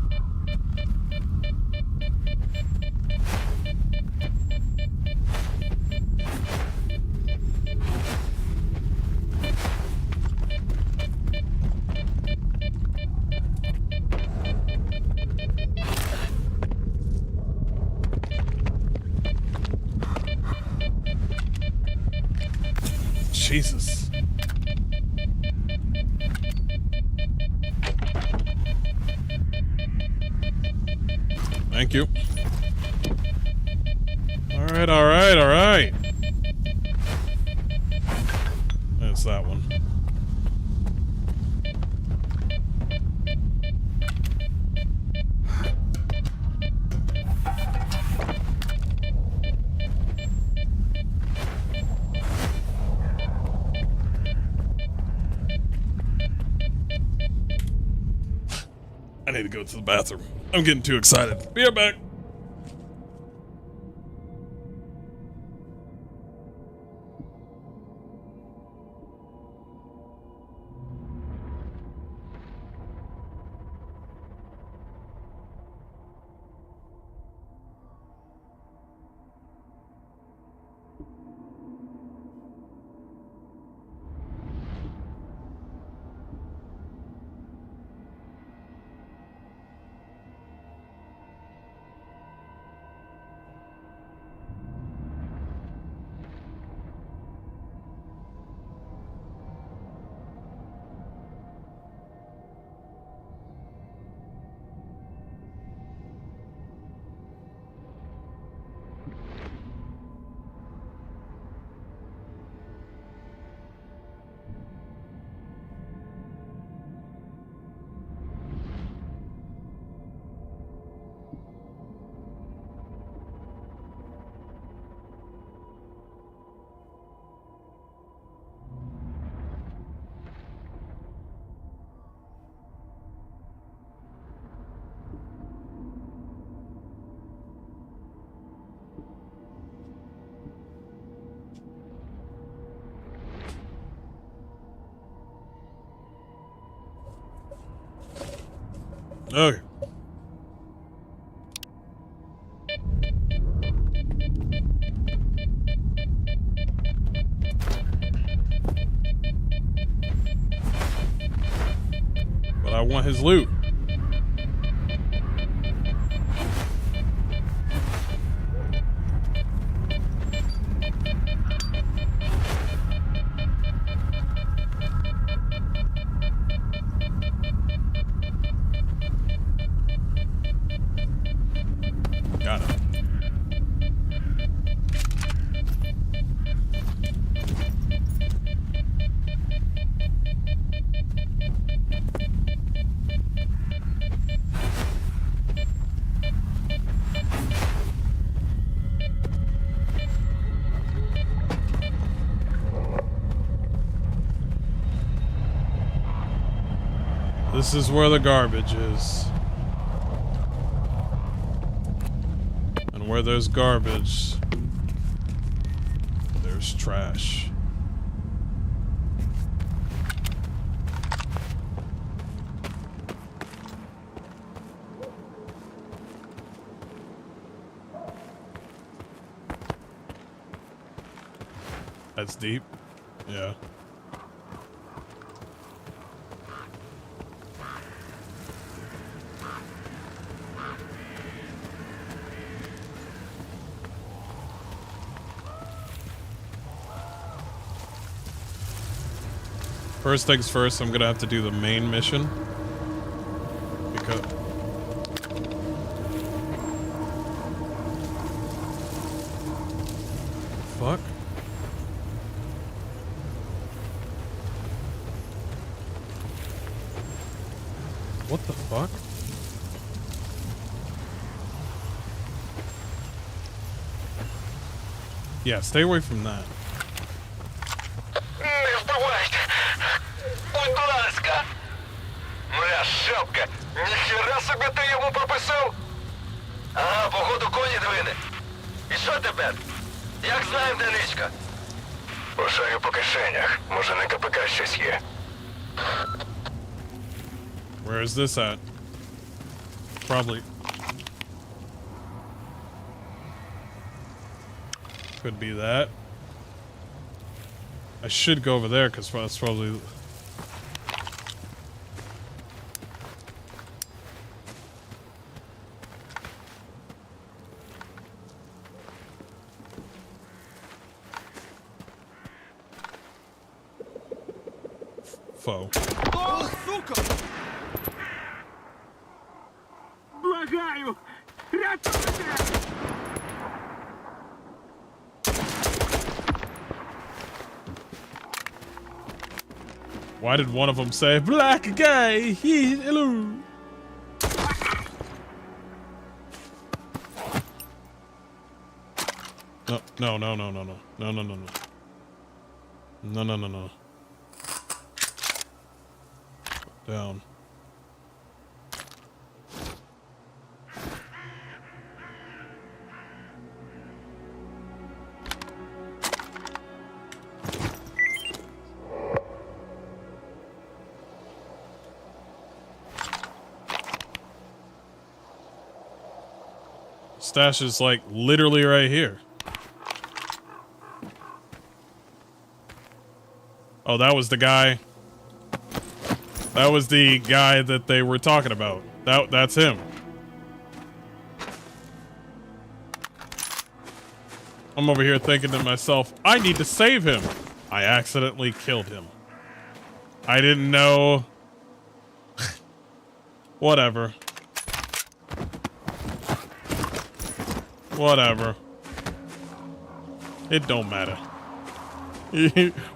Jesus. Thank you. All right, all right, all right. That's that one. I need to go to the bathroom. I'm getting too excited. Be right back. Okay. But I want his loot. Got it. This is where the garbage is. And where there's garbage, there's trash. That's deep. Yeah. First things first, I'm gonna have to do the main mission. Because... Fuck? What the fuck? Yeah, stay away from that. Не вбивайте! Будь ласка! Моя шапка! Ніхера собі ти йому прописав! Ага, походу коні двине. І що тепер? Як знаєм, де ничка? Пошарю по кишенях. Може на КПК щось є. Where is this at? Probably. Could be that. I should go over there because that's probably. Foe. О, сука! Благаю! Рятуйте! Why did one of them say black guy? Hello. No, no, no, no, no, no, no, no, no, no. No, no, no, no. Down. Stash is like literally right here. Oh, that was the guy. That was the guy that they were talking about. That's him. I'm over here thinking to myself, I need to save him. I accidentally killed him. I didn't know. Whatever. Whatever. It don't matter.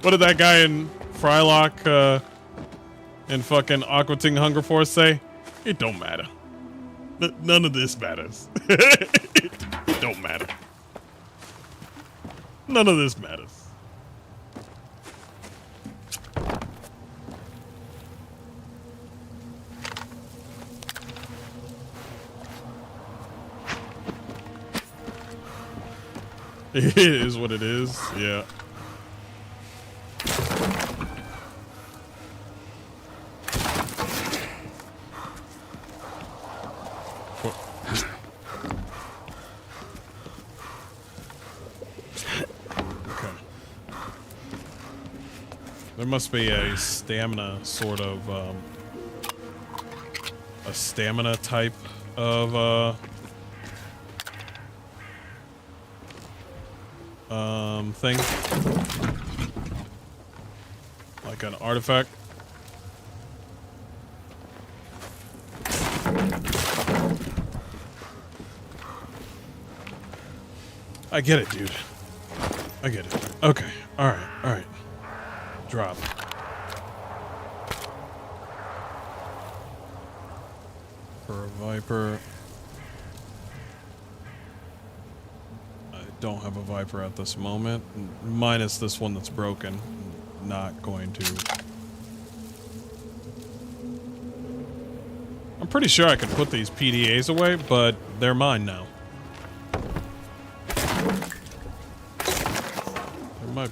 What did that guy in Frylock and fucking Aqua Teen Hunger Force say? It don't matter. None of this matters. It don't matter. None of this matters. It is what it is, yeah. Okay. There must be a stamina sort of, a stamina type of, thing. Like an artifact. I get it, dude. I get it. Okay. Alright, alright. Drop. For a Viper. Don't have a Viper at this moment, minus this one that's broken. Not going to. I'm pretty sure I could put these PDAs away, but they're mine now. They're my.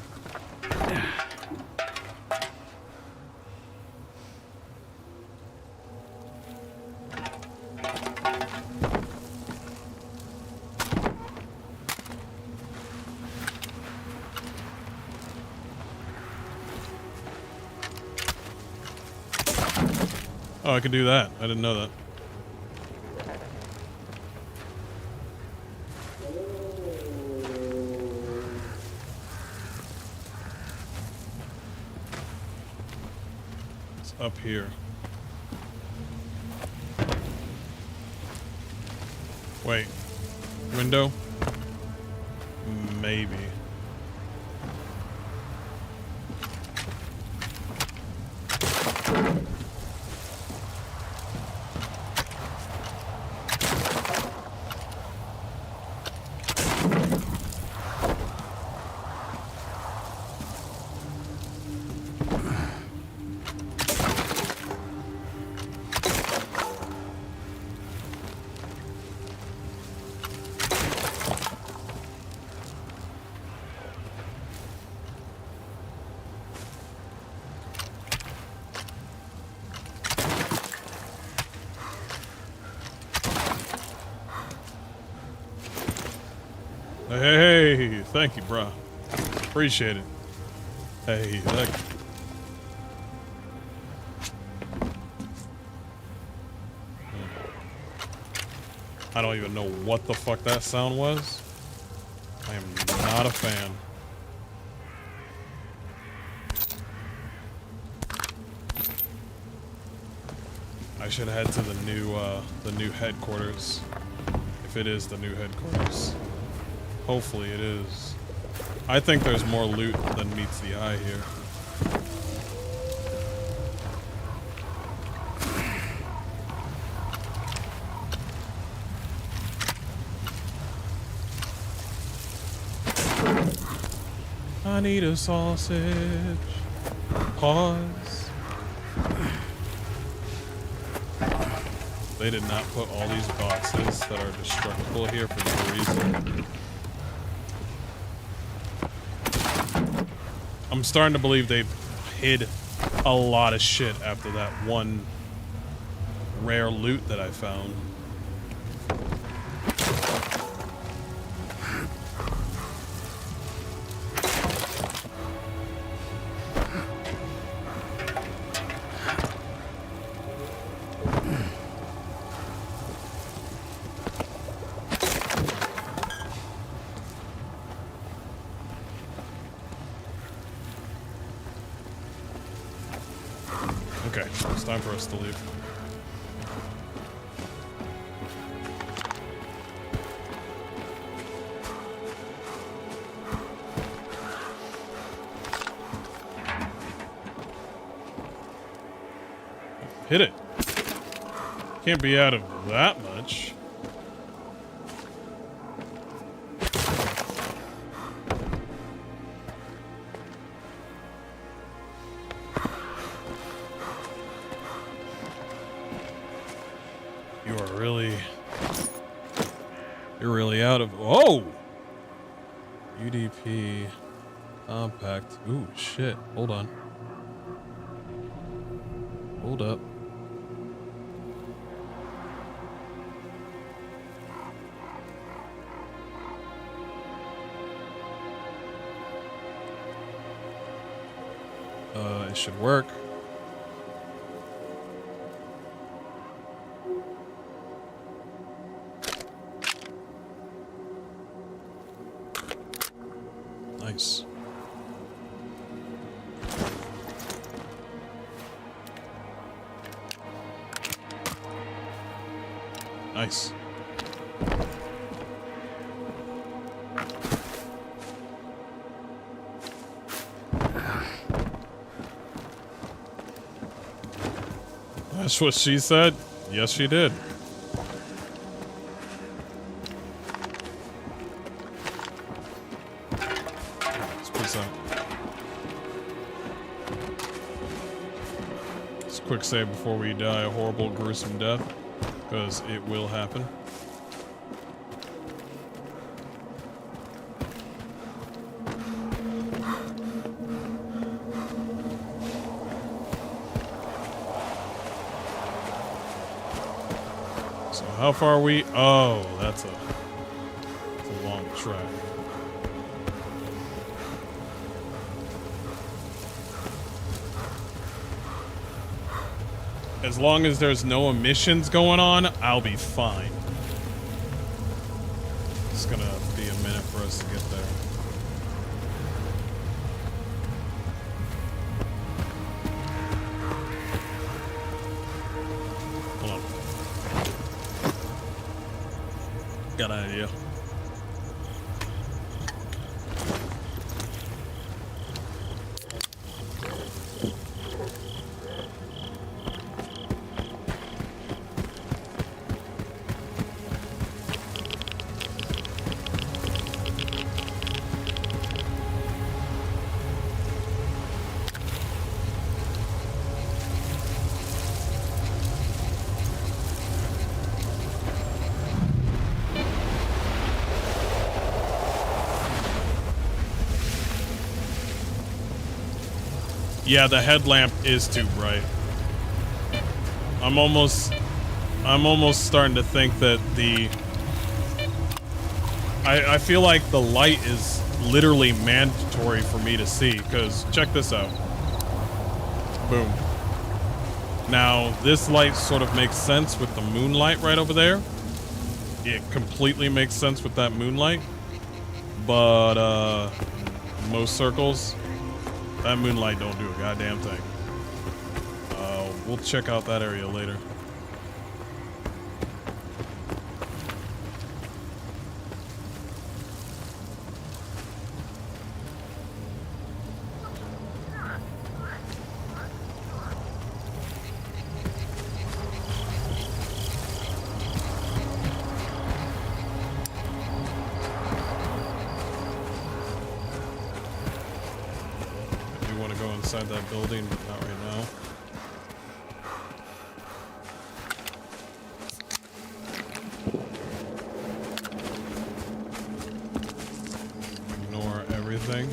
Oh, I can do that. I didn't know that. It's up here. Wait. Window? Maybe. Hey, thank you, bro. Appreciate it. Hey, thank you. I don't even know what the fuck that sound was. I am not a fan. I should head to the new headquarters. If it is the new headquarters. Hopefully it is. I think there's more loot than meets the eye here. I need a sausage. Pause. They did not put all these boxes that are destructible here for no reason. I'm starting to believe they hid a lot of shit after that one rare loot that I found. Okay, it's time for us to leave. Hit it. Can't be out of that much. You're really out of... Oh! UDP. Compact. Ooh, shit. Hold on. Hold up. It should work. Nice. Nice. That's what she said. Yes, she did. Let's put some. Let's quick save before we die a horrible, gruesome death, because it will happen. How far are we? Oh, that's a long track. As long as there's no emissions going on, I'll be fine. It's gonna be a minute for us to get there. Got an idea. Yeah, the headlamp is too bright. I'm almost starting to think that I feel like the light is literally mandatory for me to see, because check this out. Boom. Now, this light sort of makes sense with the moonlight right over there. It completely makes sense with that moonlight. But, most circles, that moonlight don't do a goddamn thing. We'll check out that area later. Inside that building, but not right now. Ignore everything.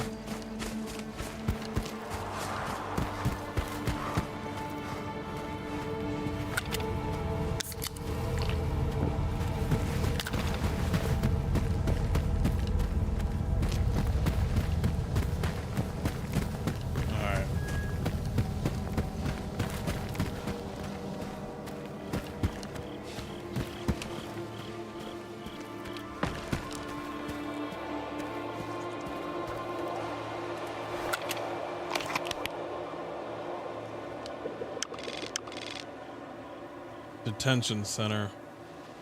Detention center.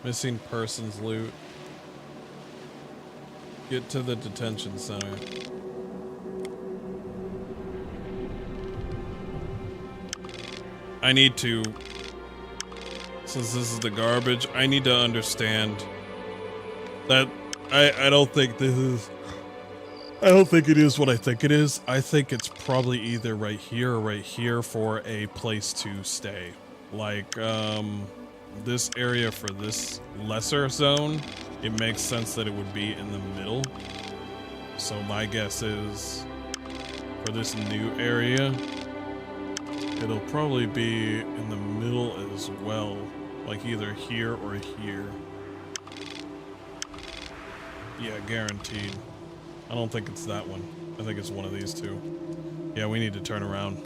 Missing persons loot. Get to the detention center. I need to, since this is the garbage, I need to understand that I don't think this is, I don't think it is what I think it is. I think it's probably either right here or right here for a place to stay. Like, this area for this lesser zone, it makes sense that it would be in the middle. So my guess is for this new area, it'll probably be in the middle as well, like either here or here. Yeah, guaranteed. I don't think it's that one. I think it's one of these two. Yeah, we need to turn around.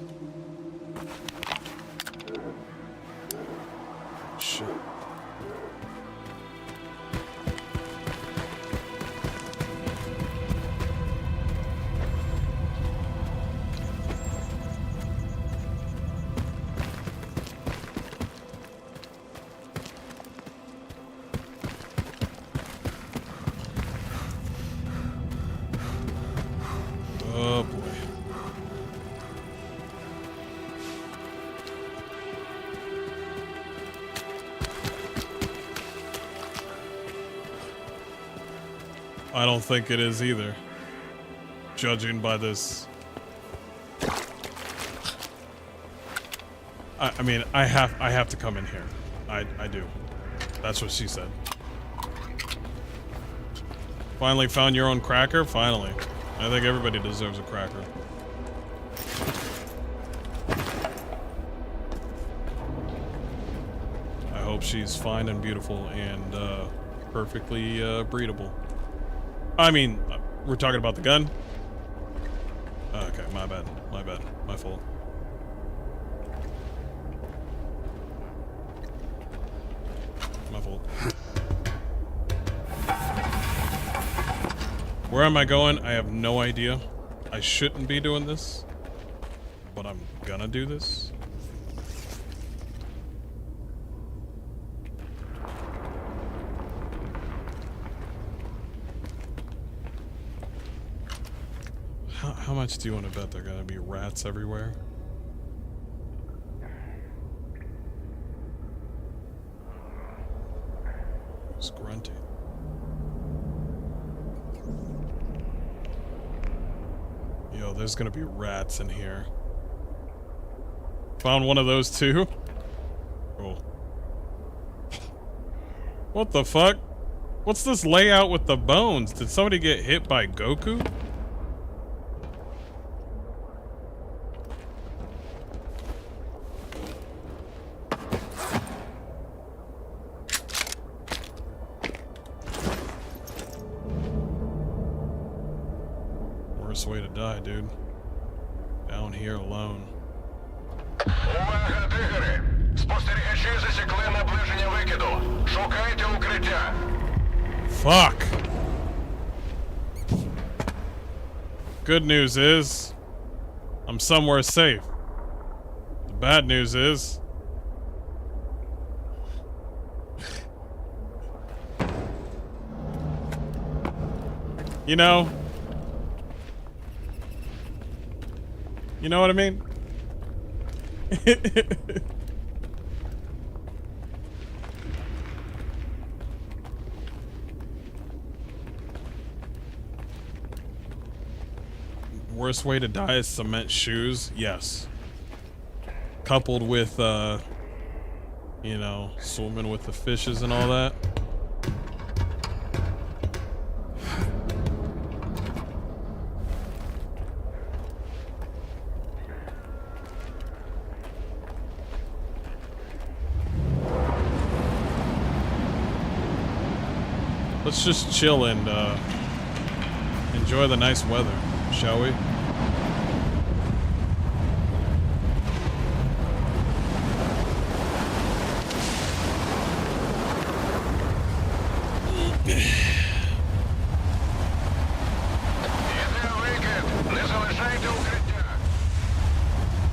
Shit. Oh boy. I don't think it is either, judging by this. I mean, I have to come in here. I do. That's what she said. Finally found your own cracker? Finally. I think everybody deserves a cracker. I hope she's fine and beautiful and perfectly breedable. I mean, we're talking about the gun? Okay, my bad. My bad. My fault. My fault. Where am I going? I have no idea. I shouldn't be doing this, but I'm gonna do this. How much do you want to bet there are gonna be rats everywhere? It's grunting. Yo, there's gonna be rats in here. Found one of those too? Cool. What the fuck? What's this layout with the bones? Did somebody get hit by Goku? Worst way to die, dude. Down here alone. Увага, дигери! Спостерігачі засікли наближення викиду. Шукайте укриття. Fuck. Good news is, I'm somewhere safe. The bad news is, you know what I mean? Worst way to die is cement shoes. Yes. Coupled with, you know, swimming with the fishes and all that. Let's just chill and enjoy the nice weather, shall we?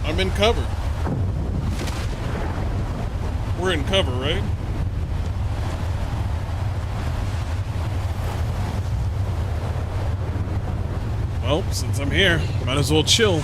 I'm in cover. We're in cover, right? Well, since I'm here, might as well chill.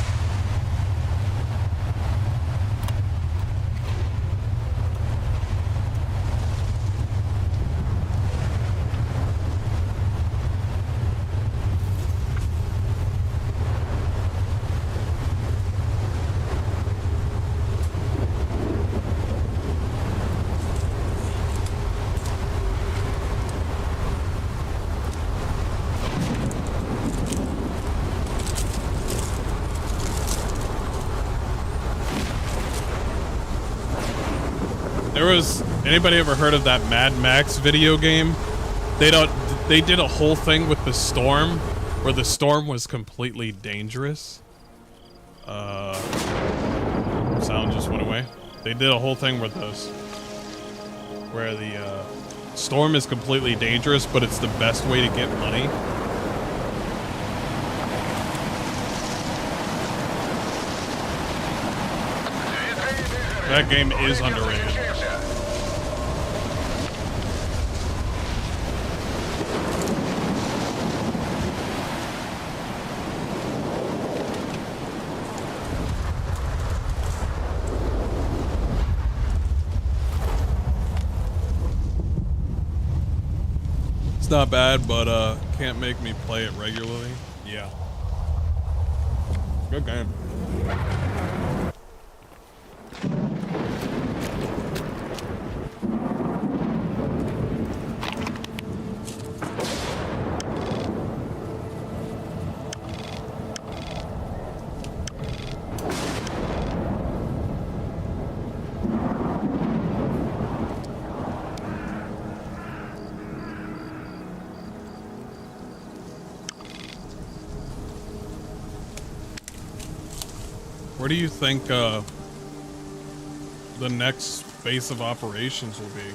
Anybody ever heard of that Mad Max video game? They did a whole thing with the storm, where the storm was completely dangerous. Sound just went away. They did a whole thing with those, where the storm is completely dangerous, but it's the best way to get money. That game is underrated. It's not bad, but can't make me play it regularly. Yeah. Good game. Where do you think the next base of operations will be?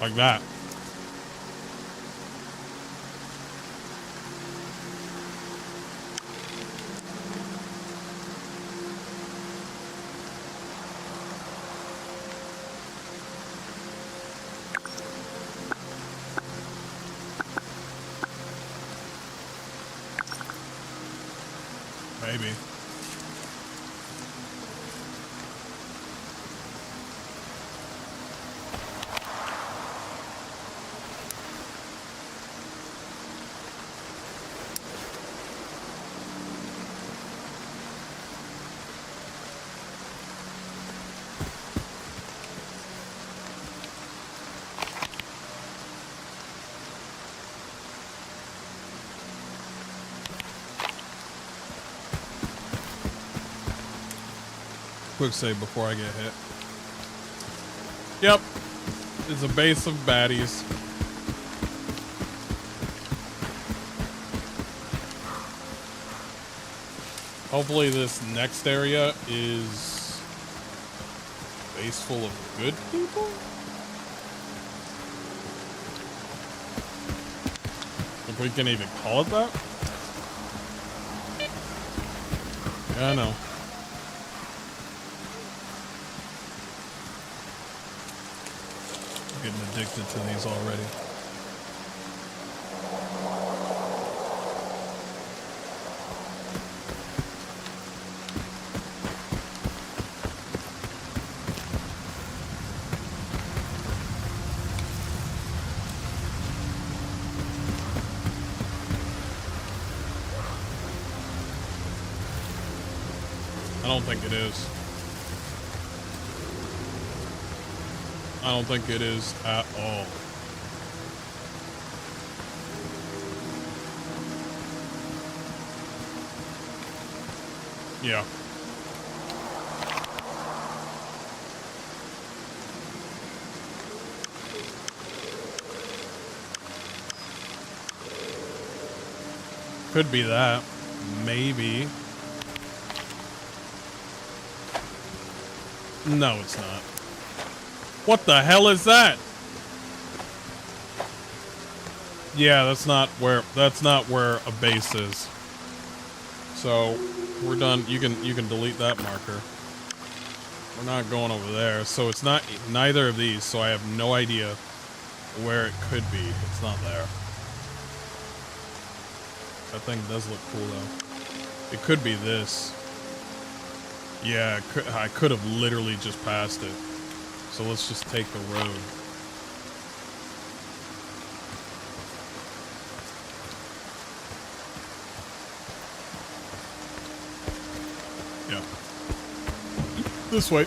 Like that. Maybe. Quick save before I get hit. Yep. is a base of baddies. Hopefully this next area is a base full of good people? If we can even call it that? Yeah, I know. I'm getting addicted to these already. I don't think it is. I don't think it is at all. Yeah. Could be that. Maybe. No, it's not. What the hell is that? Yeah, that's not where a base is. So we're done. You can delete that marker. We're not going over there. So it's not neither of these, so I have no idea where it could be. It's not there. That thing does look cool though. It could be this. Yeah, I could have literally just passed it. So let's just take the road. Yeah. This way.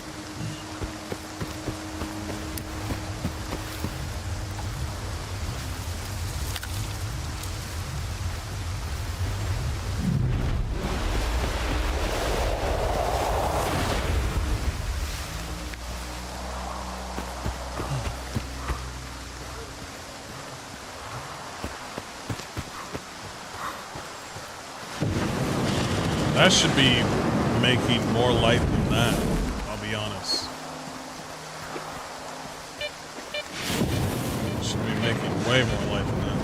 That should be making more light than that, I'll be honest. Should be making way more light than that.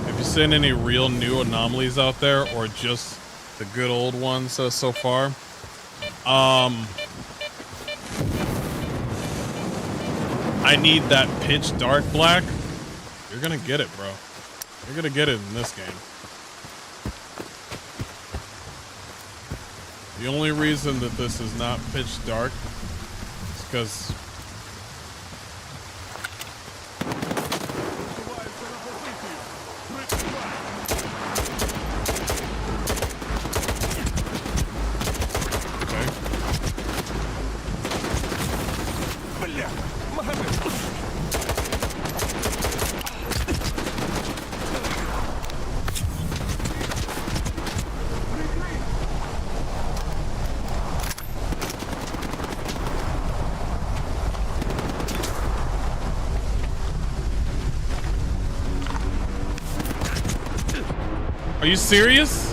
Have you seen any real new anomalies out there, or just the good old ones so far? I need that pitch dark black. You're gonna get it, bro. You're gonna get it in this game. The only reason that this is not pitch dark is because Are you serious?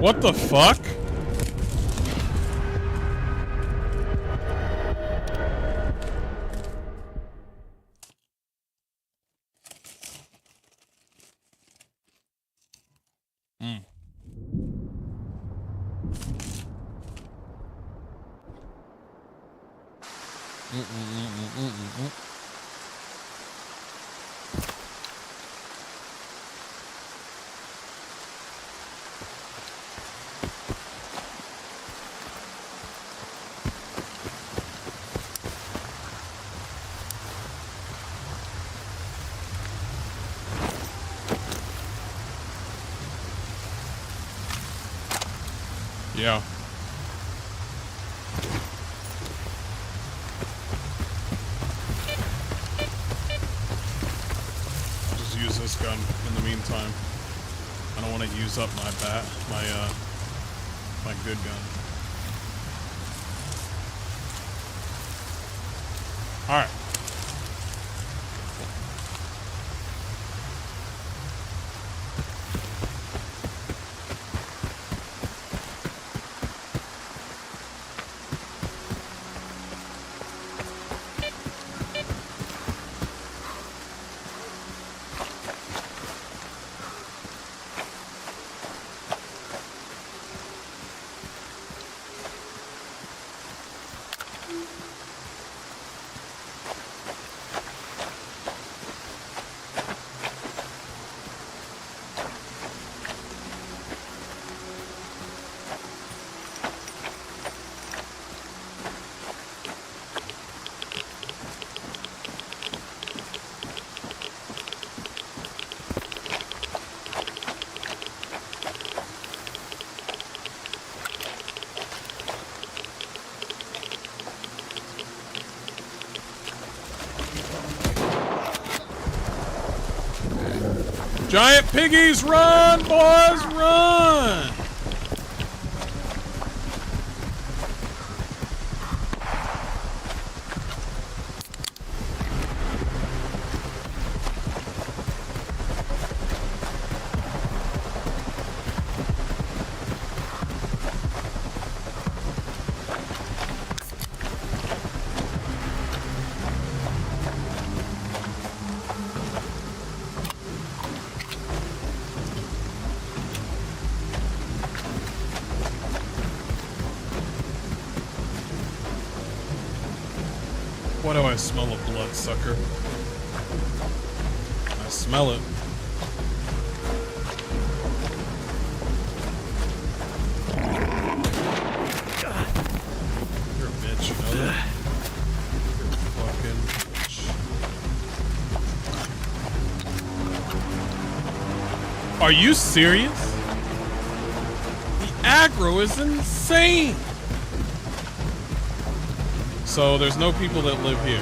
What the fuck? Yeah. I'll just use this this gun in the meantime. I don't want to use up my my good gun. All right. Giant piggies, run, boys, run! Why do I smell a bloodsucker? I smell it. You're a bitch, you know that? You're a fucking bitch. Are you serious? The aggro is insane! So there's no people that live here.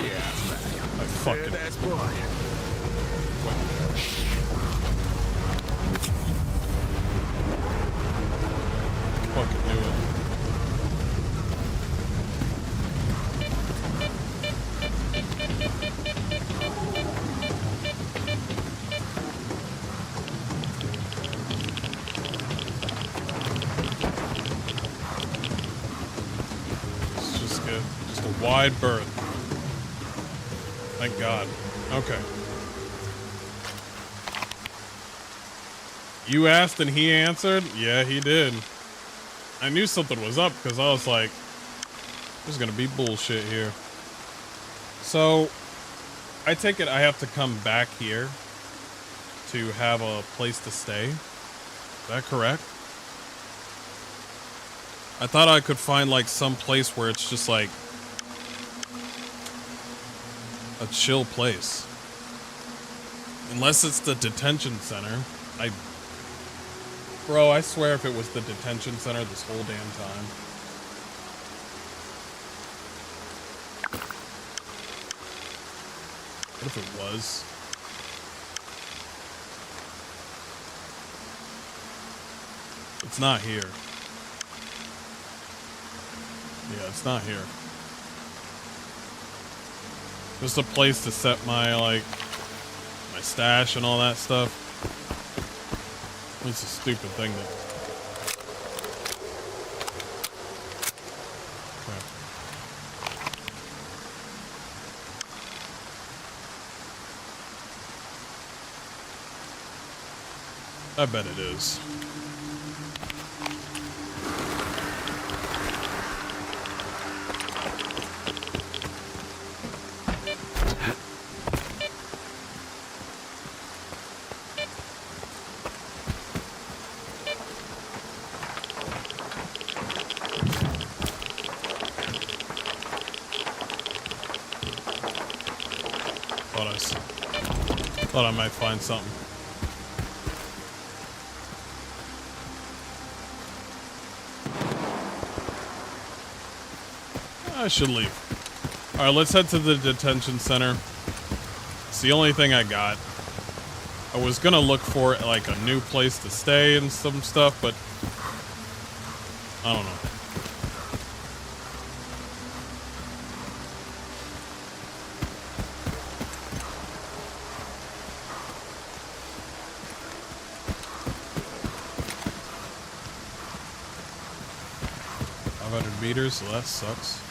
Yeah, I fucking. that's boy. Fucking knew it. Wide berth. Thank God. Okay. You asked and he answered? Yeah, he did. I knew something was up because I was like, there's gonna be bullshit here. So, I take it I have to come back here to have a place to stay. Is that correct? I thought I could find like some place where it's just like a chill place. Unless it's the detention center. Bro, I swear if it was the detention center this whole damn time. What if it was? It's not here. Yeah, it's not here. Just a place to set my, like, my stash and all that stuff. It's a stupid thing that... Okay. I bet it is. Thought I might find something. I should leave. All right, let's head to the detention center. It's the only thing I got. I was gonna look for like a new place to stay and some stuff, but I don't know. Meters, so that sucks.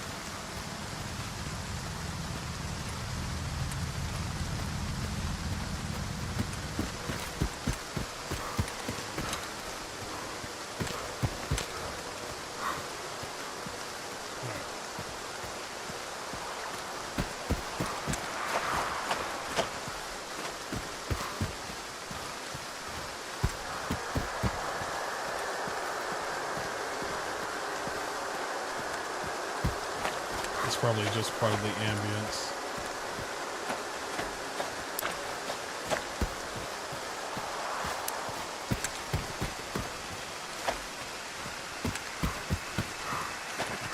Probably just part of the ambience.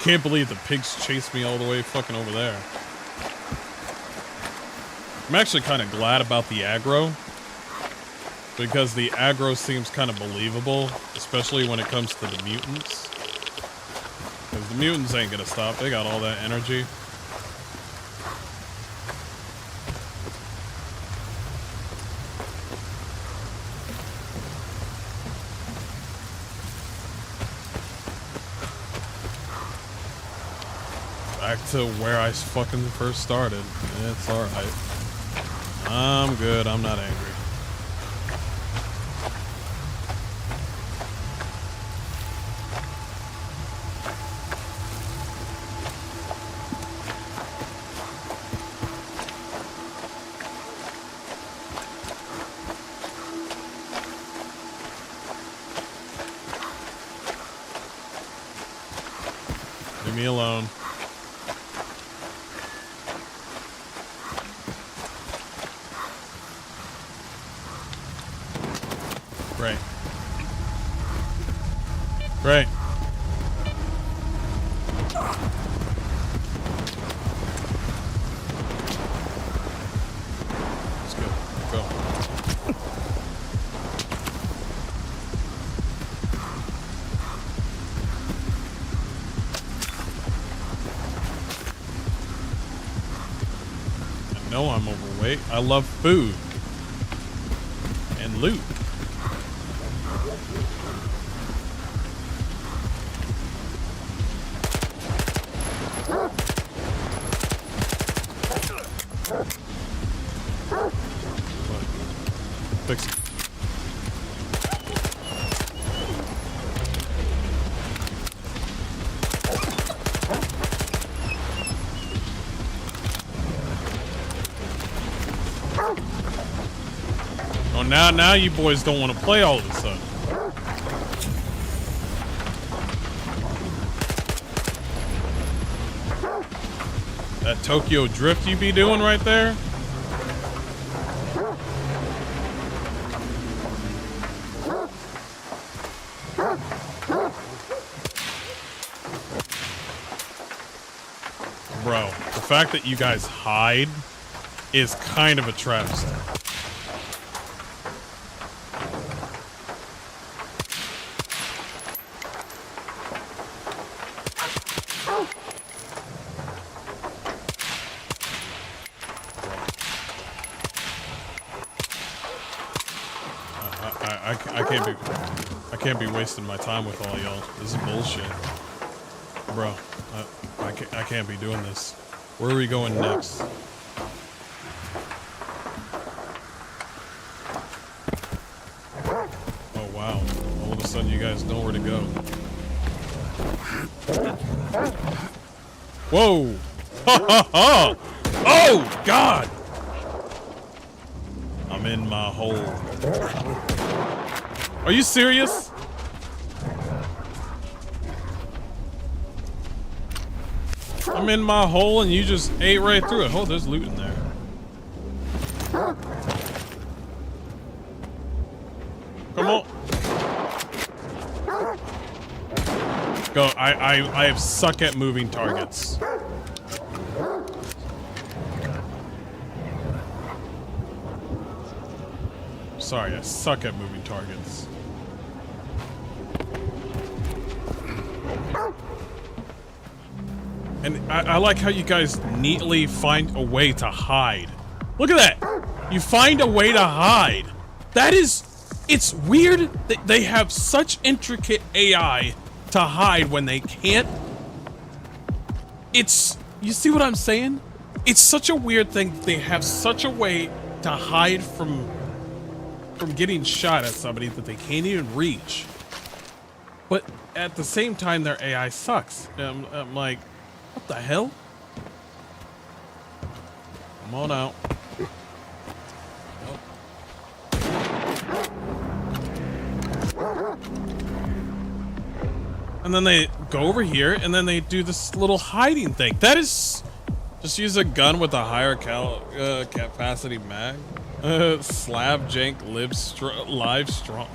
Can't believe the pigs chased me all the way fucking over there. I'm actually kind of glad about the aggro, because the aggro seems kind of believable, especially when it comes to the mutants. Because the mutants ain't gonna stop. They got all that energy. Back to where I fucking first started. It's alright. I'm good. I'm not angry. Leave me alone. Great. Great. Let's go. Go. I know I'm overweight. I love food and loot. Fix it. Oh, now you boys don't want to play all of a sudden. That Tokyo drift you be doing right there? Bro, the fact that you guys hide is kind of a travesty. I can't be wasting my time with all y'all. This is bullshit. Bro, I can't be doing this. Where are we going next? Oh wow. All of a sudden you guys know where to go. Whoa! Ha ha ha! Oh God! I'm in my hole. Are you serious? I'm in my hole and you just ate right through it. Oh, there's loot in there. Come on. Go. I suck at moving targets. Sorry, I suck at moving targets. And I like how you guys neatly find a way to hide. Look at that! You find a way to hide. That is... It's weird that they have such intricate AI to hide when they can't. It's... You see what I'm saying? It's such a weird thing that they have such a way to hide from getting shot at somebody that they can't even reach. But at the same time, their AI sucks. I'm like, what the hell? Come on out. And then they go over here, and then they do this little hiding thing. That is... Just use a gun with a higher capacity mag. Slab jank live strong.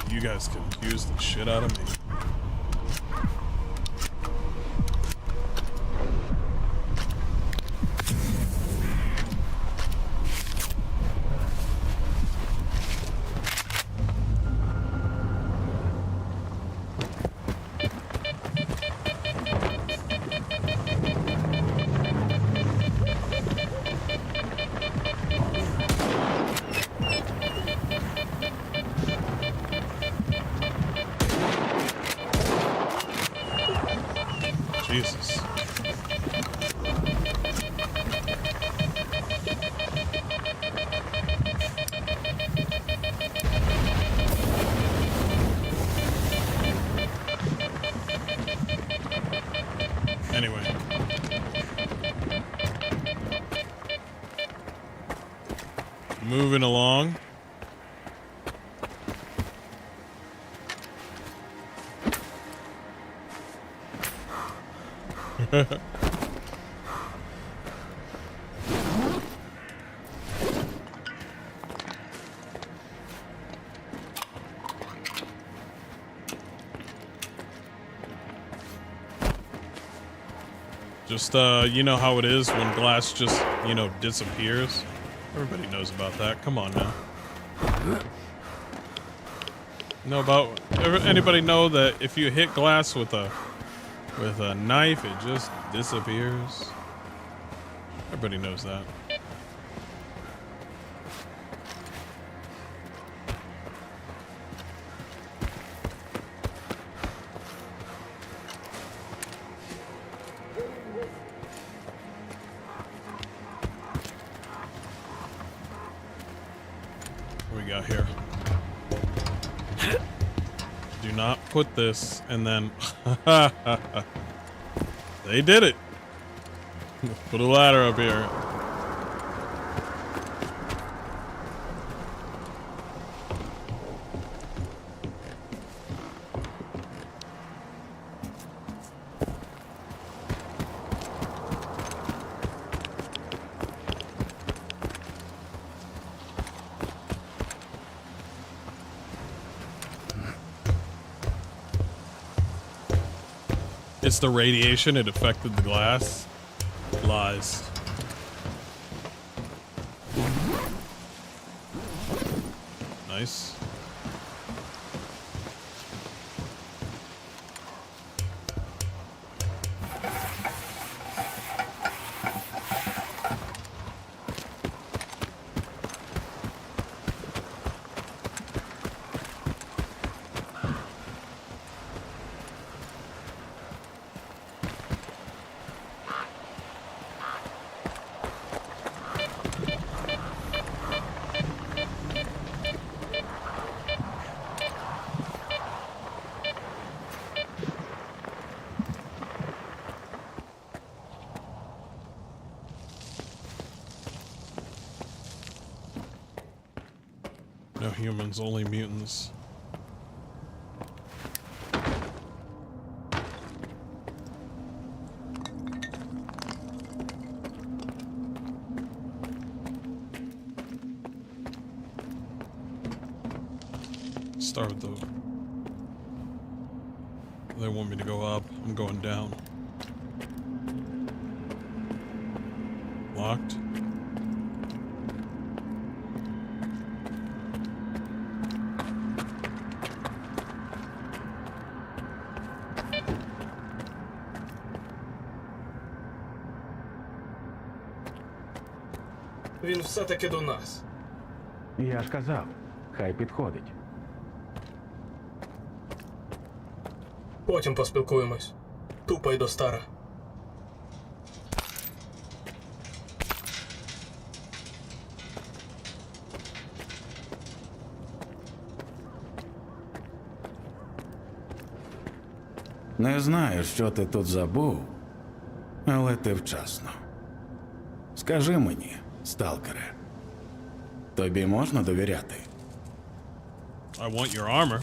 You guys confuse the shit out of me. Jesus. Anyway. Moving along. Just, you know how it is when glass just, you know, disappears? Everybody knows about that. Come on now. Anybody know that if you hit glass with a knife, it just disappears? Everybody knows that. What we got here? Do not put this and then they did it. Put a ladder up here. It's the radiation, it affected the glass. Lies. Nice. humans, only mutants. Start with the... They want me to go up. I'm going down. Locked. Він все-таки до нас. Я ж казав, хай підходить. Потім поспілкуємось. Тупай до стара. Не знаю, що ти тут забув, але ти вчасно. Скажи мені, сталкере, тобі можна довіряти? I want your armor.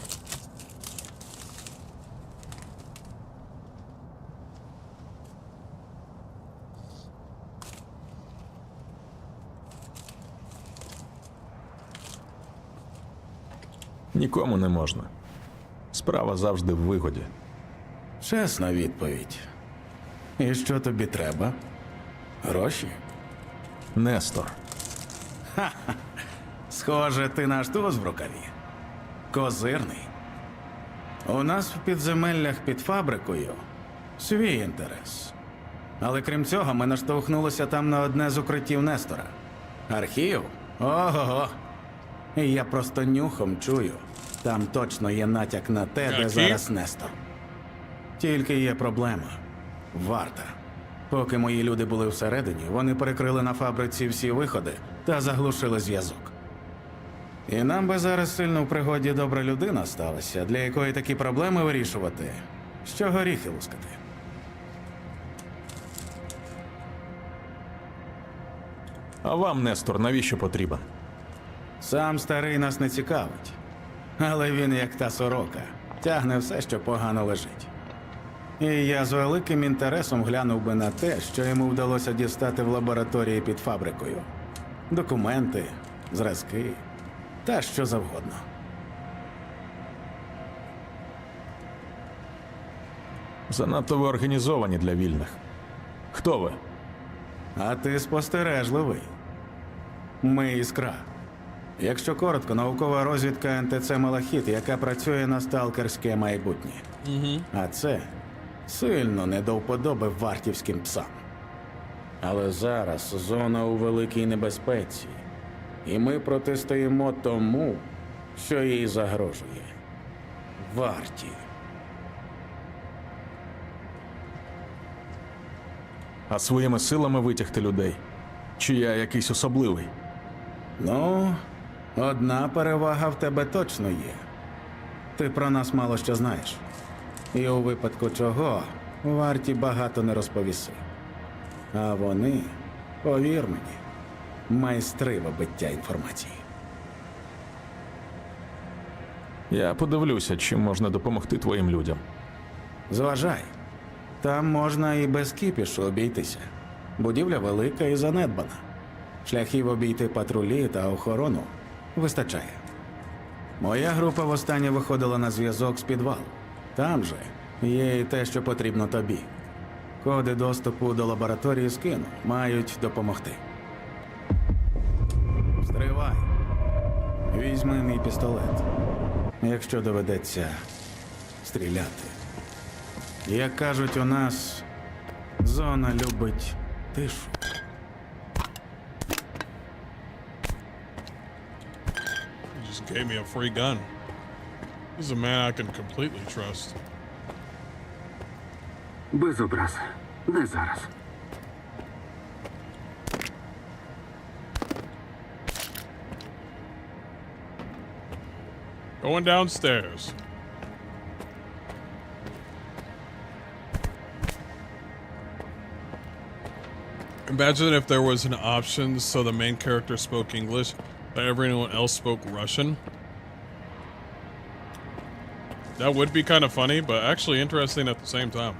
Нікому не можна. Справа завжди в вигоді. Чесна відповідь. І що тобі треба? Гроші? Нестор. Ха-ха. Схоже, ти наш туз в рукаві. Козирний. У нас в підземеллях під фабрикою свій інтерес. Але крім цього, ми наштовхнулися там на одне з укриттів Нестора. Архів? Ого-го. І я просто нюхом чую. Там точно є натяк на те, де зараз Нестор. Тільки є проблема. Варта. Поки мої люди були всередині, вони перекрили на фабриці всі виходи та заглушили зв'язок. І нам би зараз сильно в пригоді добра людина сталася, для якої такі проблеми вирішувати, що горіхи лускати. А вам, Нестор, навіщо потрібен? Сам старий нас не цікавить. Але він, як та сорока, тягне все, що погано лежить. І я з великим інтересом глянув би на те, що йому вдалося дістати в лабораторії під фабрикою. Документи, зразки та що завгодно. Занадто ви організовані для вільних. Хто ви? А ти спостережливий. Ми Іскра. Якщо коротко, наукова розвідка НТЦ «Малахіт», яка працює на сталкерське майбутнє. А це сильно не до вподоби вартівським псам. Але зараз зона у великій небезпеці. І ми протистоїмо тому, що їй загрожує. Варті. А своїми силами витягти людей? Чи я якийсь особливий? Ну, одна перевага в тебе точно є. Ти про нас мало що знаєш. І у випадку чого, варті багато не розповіси. А вони, повір мені, майстри вибиття інформації. Я подивлюся, чим можна допомогти твоїм людям. Зважай. Там можна і без кіпішу обійтися. Будівля велика і занедбана. Шляхів обійти патрулі та охорону вистачає. Моя група востаннє виходила на зв'язок з підвалу. Там же є і те, що потрібно тобі. Коди доступу до лабораторії скину, мають допомогти. Стривай. Візьми мій пістолет. Якщо доведеться стріляти. Як кажуть у нас, зона любить тишу. He just gave me a free gun. He's a man I can completely trust. Без образ. Не зараз. Going downstairs. Imagine if there was an option so the main character spoke English, but everyone else spoke Russian. That would be kind of funny, but actually interesting at the same time.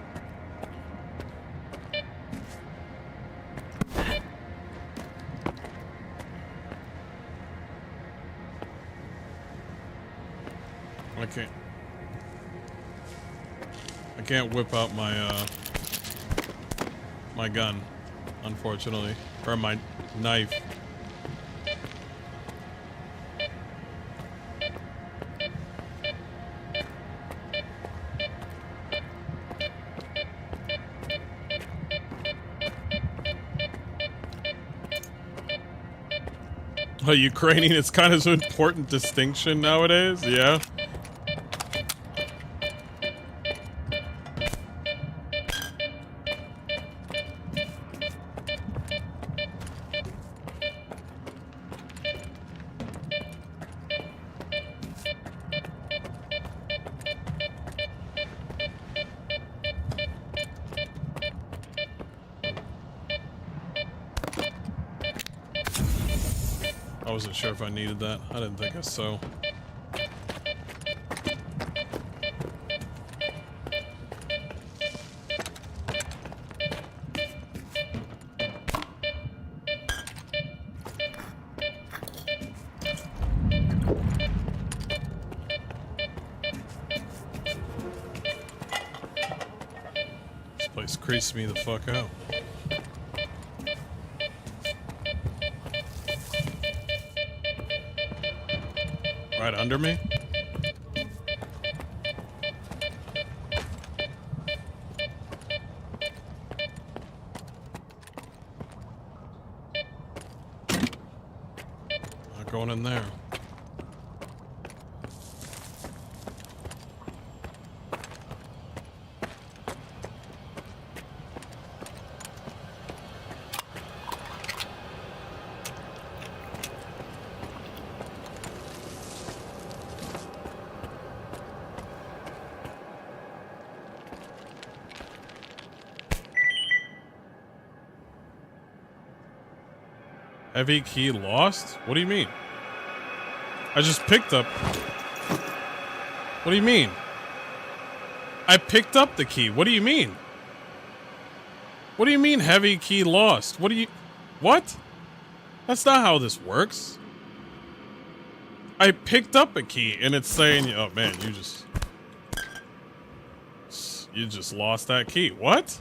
I can't whip out my my gun, unfortunately, or my knife. Ukrainian is kind of an important distinction nowadays, yeah. I wasn't sure if I needed that. I didn't think so. This place creeps me the fuck out. Right under me? Not going in there. Heavy key lost? What do you mean? I just picked up... What do you mean? I picked up the key. What do you mean? What do you mean heavy key lost? What do you... What? That's not how this works. I picked up a key and it's saying... Oh man, you just lost that key. What?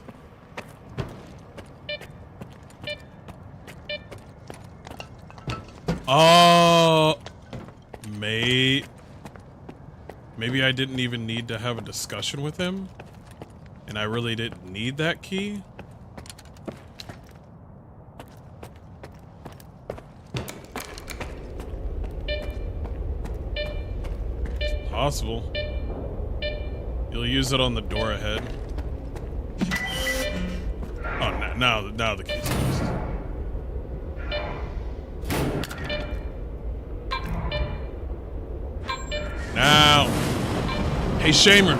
Oh, maybe I didn't even need to have a discussion with him, and I really didn't need that key. It's possible. You'll use it on the door ahead. Oh, now the key's lost. Now, hey Shamer,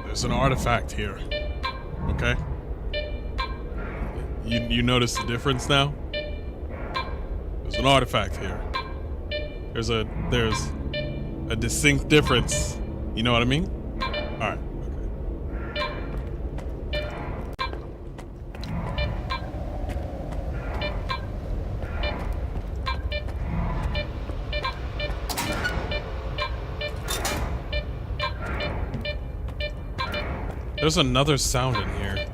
there's an artifact here. Okay, you notice the difference now? There's an artifact here. There's a distinct difference. You know what I mean? All right. There's another sound in here.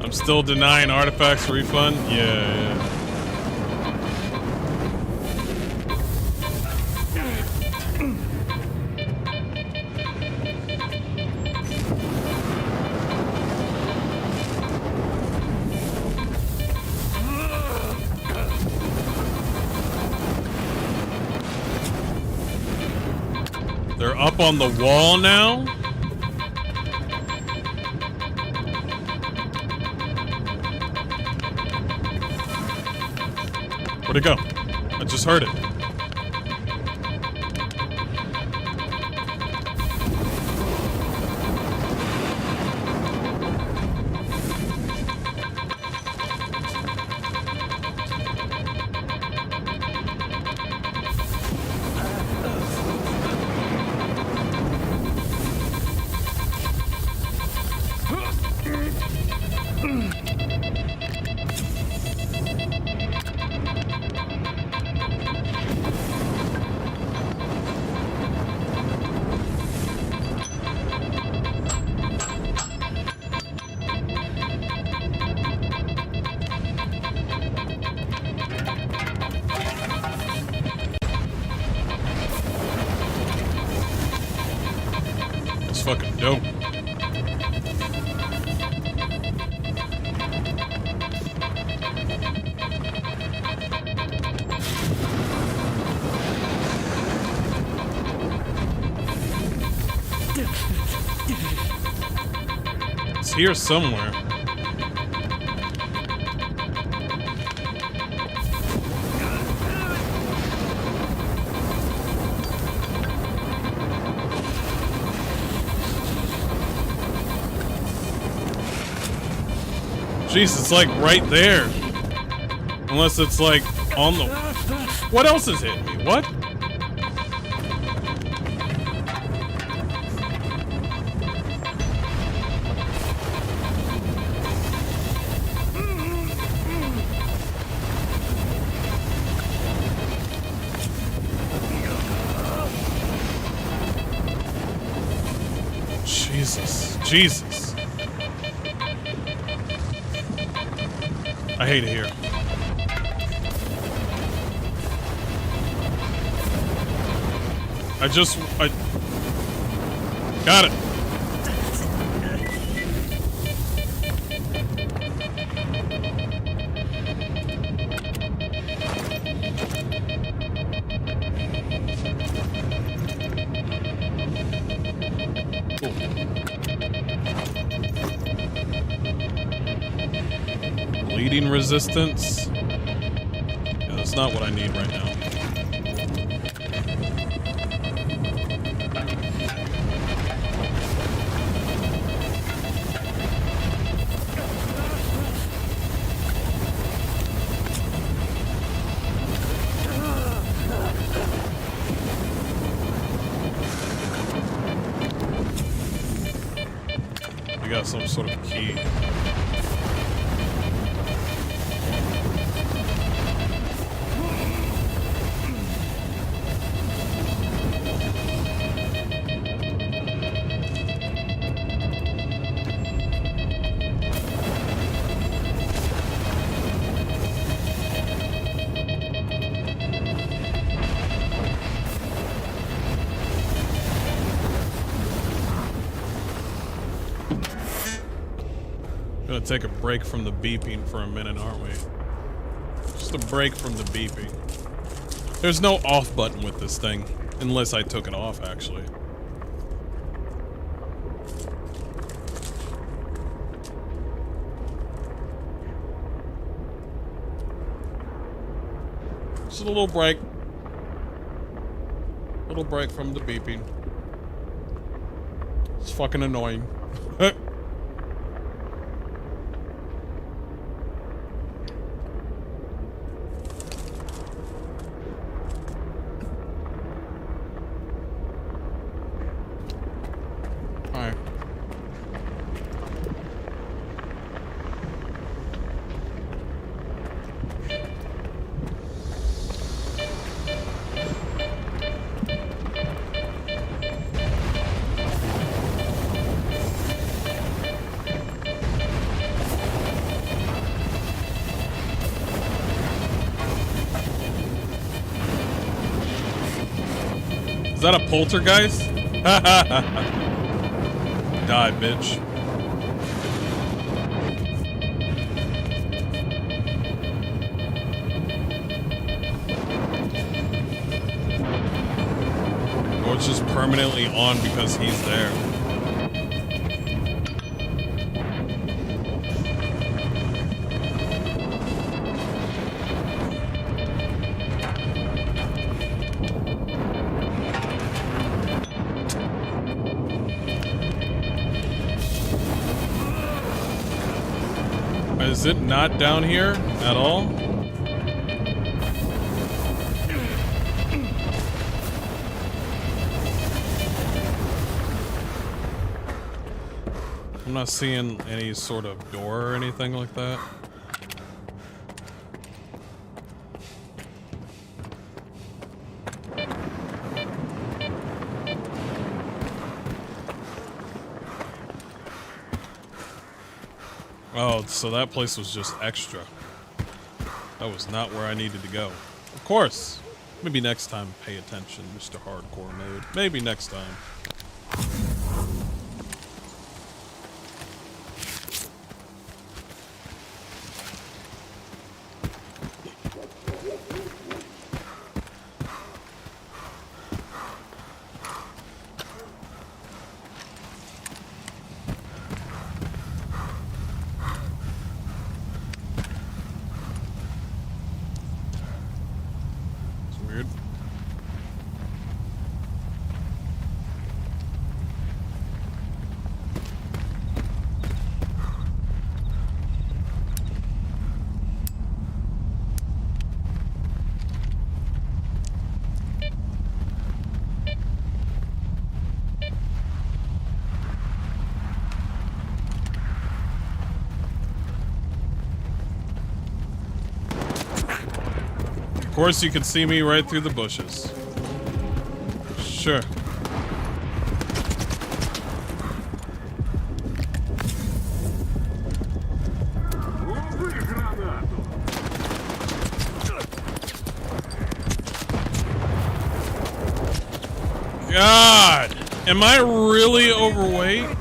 I'm still denying artifacts refund? Yeah. They're up on the wall now? Where'd it go? I just heard it. Fucking dope. It's here somewhere. Jeez, it's like right there. Unless it's like on the... What else is hitting me? What? Jesus. Jesus. I hate it here. I got it. Bleeding resistance. Yeah, that's not what I need right now. We got some sort of key. Gonna take a break from the beeping for a minute, aren't we? Just a break from the beeping. There's no off button with this thing, unless I took it off, actually. Just a little break. Little break from the beeping. It's fucking annoying. Is that a poltergeist? Die, bitch. Or it's just permanently on because he's there. Is it not down here at all? I'm not seeing any sort of door or anything like that. Oh, so that place was just extra. That was not where I needed to go. Of course. Maybe next time, pay attention, Mr. Hardcore Mode. Maybe next time. Of course you can see me right through the bushes. Sure. God! Am I really overweight?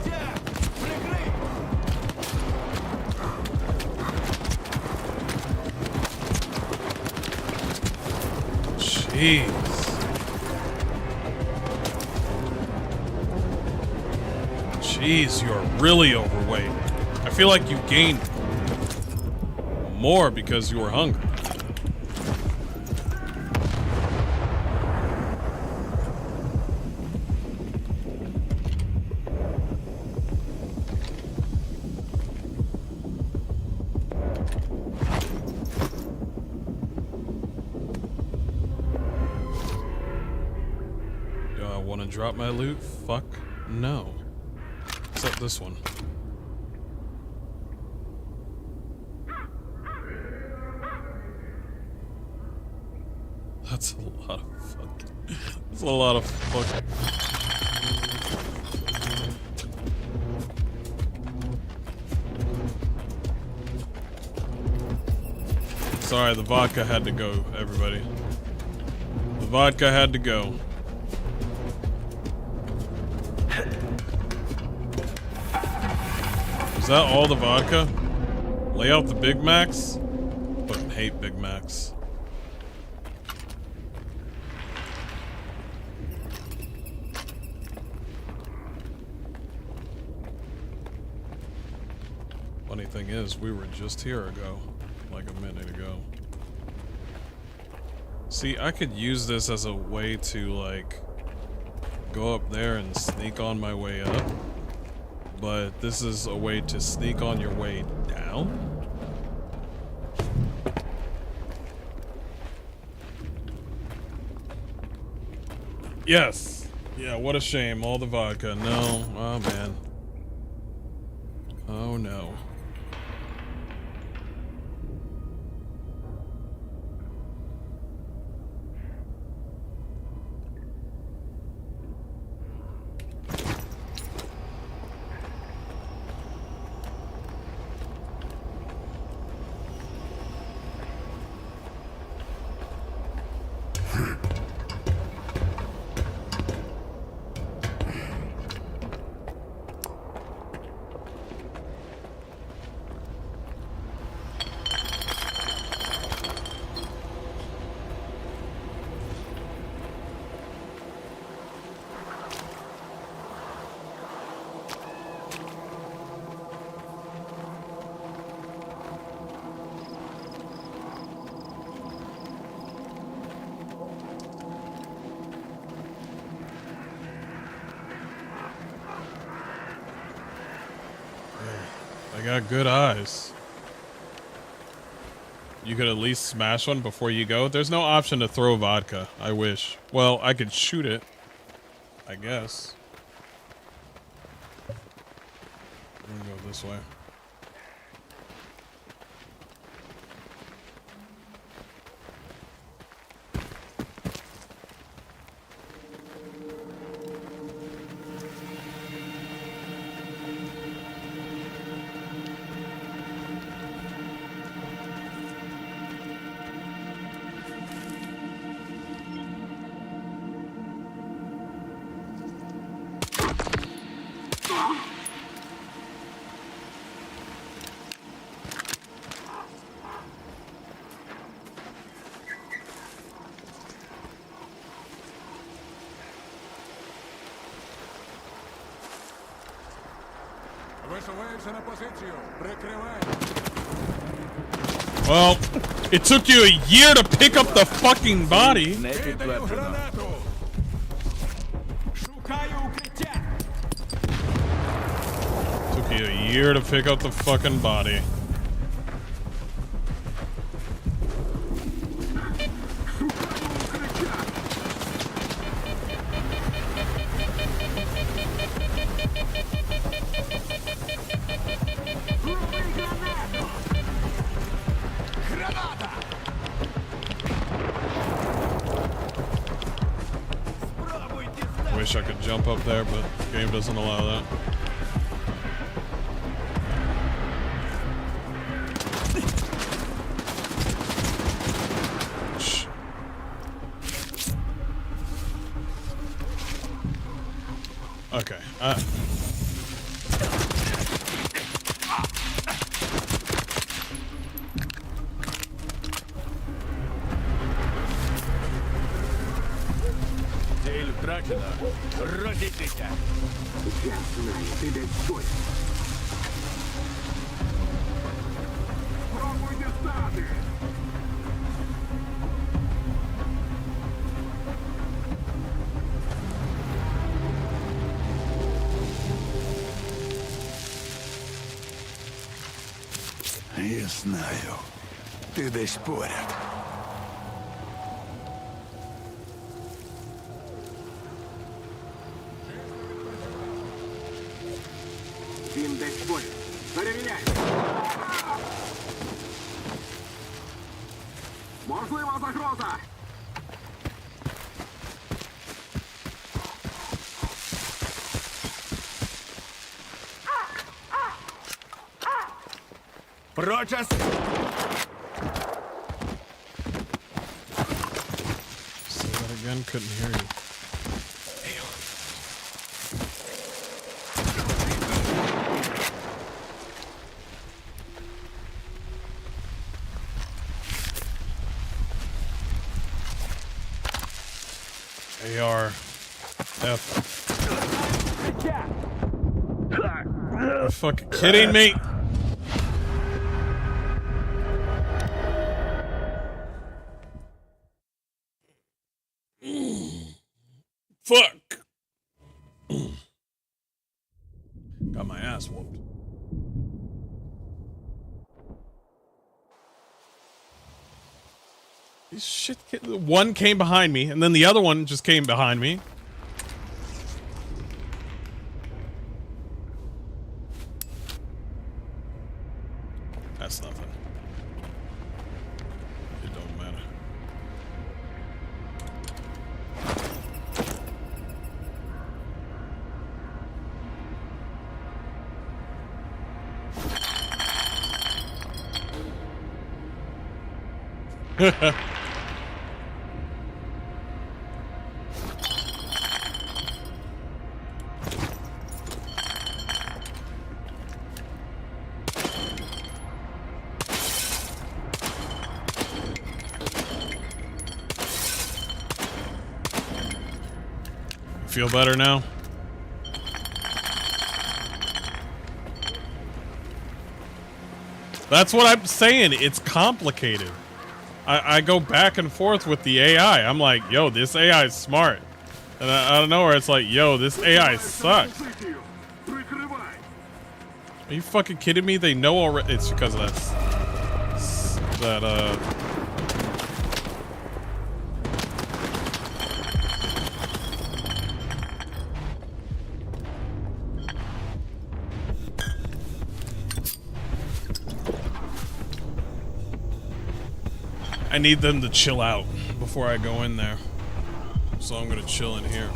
Jeez. Jeez, you're really overweight. I feel like you gained more because you were hungry. Drop my loot? Fuck no. Except this one. That's a lot of fucking... That's a lot of fucking... Sorry, the vodka had to go, everybody. The vodka had to go. Is that all the vodka? Lay out the Big Macs? Fucking hate Big Macs. Funny thing is, we were just here ago. Like a minute ago. See, I could use this as a way to, like, go up there and sneak on my way up. But this is a way to sneak on your way down? Yes. Yeah, what a shame. All the vodka. No. Oh, man. Oh, no. I got good eyes. You could at least smash one before you go. There's no option to throw vodka. I wish. Well, I could shoot it, I guess. I'm gonna go this way. Well, it took you a year to pick up the fucking body. Took you a year to pick up the fucking body. Wish I could jump up there, but the game doesn't allow that. Shh. Okay. Цель втрачена. Розійтися. Я знаю, ти десь поряд. Спробуйте стати. Я знаю. Ти десь поряд. Він десь поряд. Перевіряй. Можлива загроза. Прочес. Say that again. Couldn't hear you. AR. F. Are you fucking kidding me? Fuck. Got my ass whooped. These shit. One came behind me, and then the other one just came behind me. That's nothing. It don't matter. Feel better now? That's what I'm saying. It's complicated. I go back and forth with the AI. I'm like, yo, this AI is smart. And out of nowhere, it's like, yo, this AI sucks. Are you fucking kidding me? They know already. It's because of that that I need them to chill out before I go in there. So I'm gonna chill in here.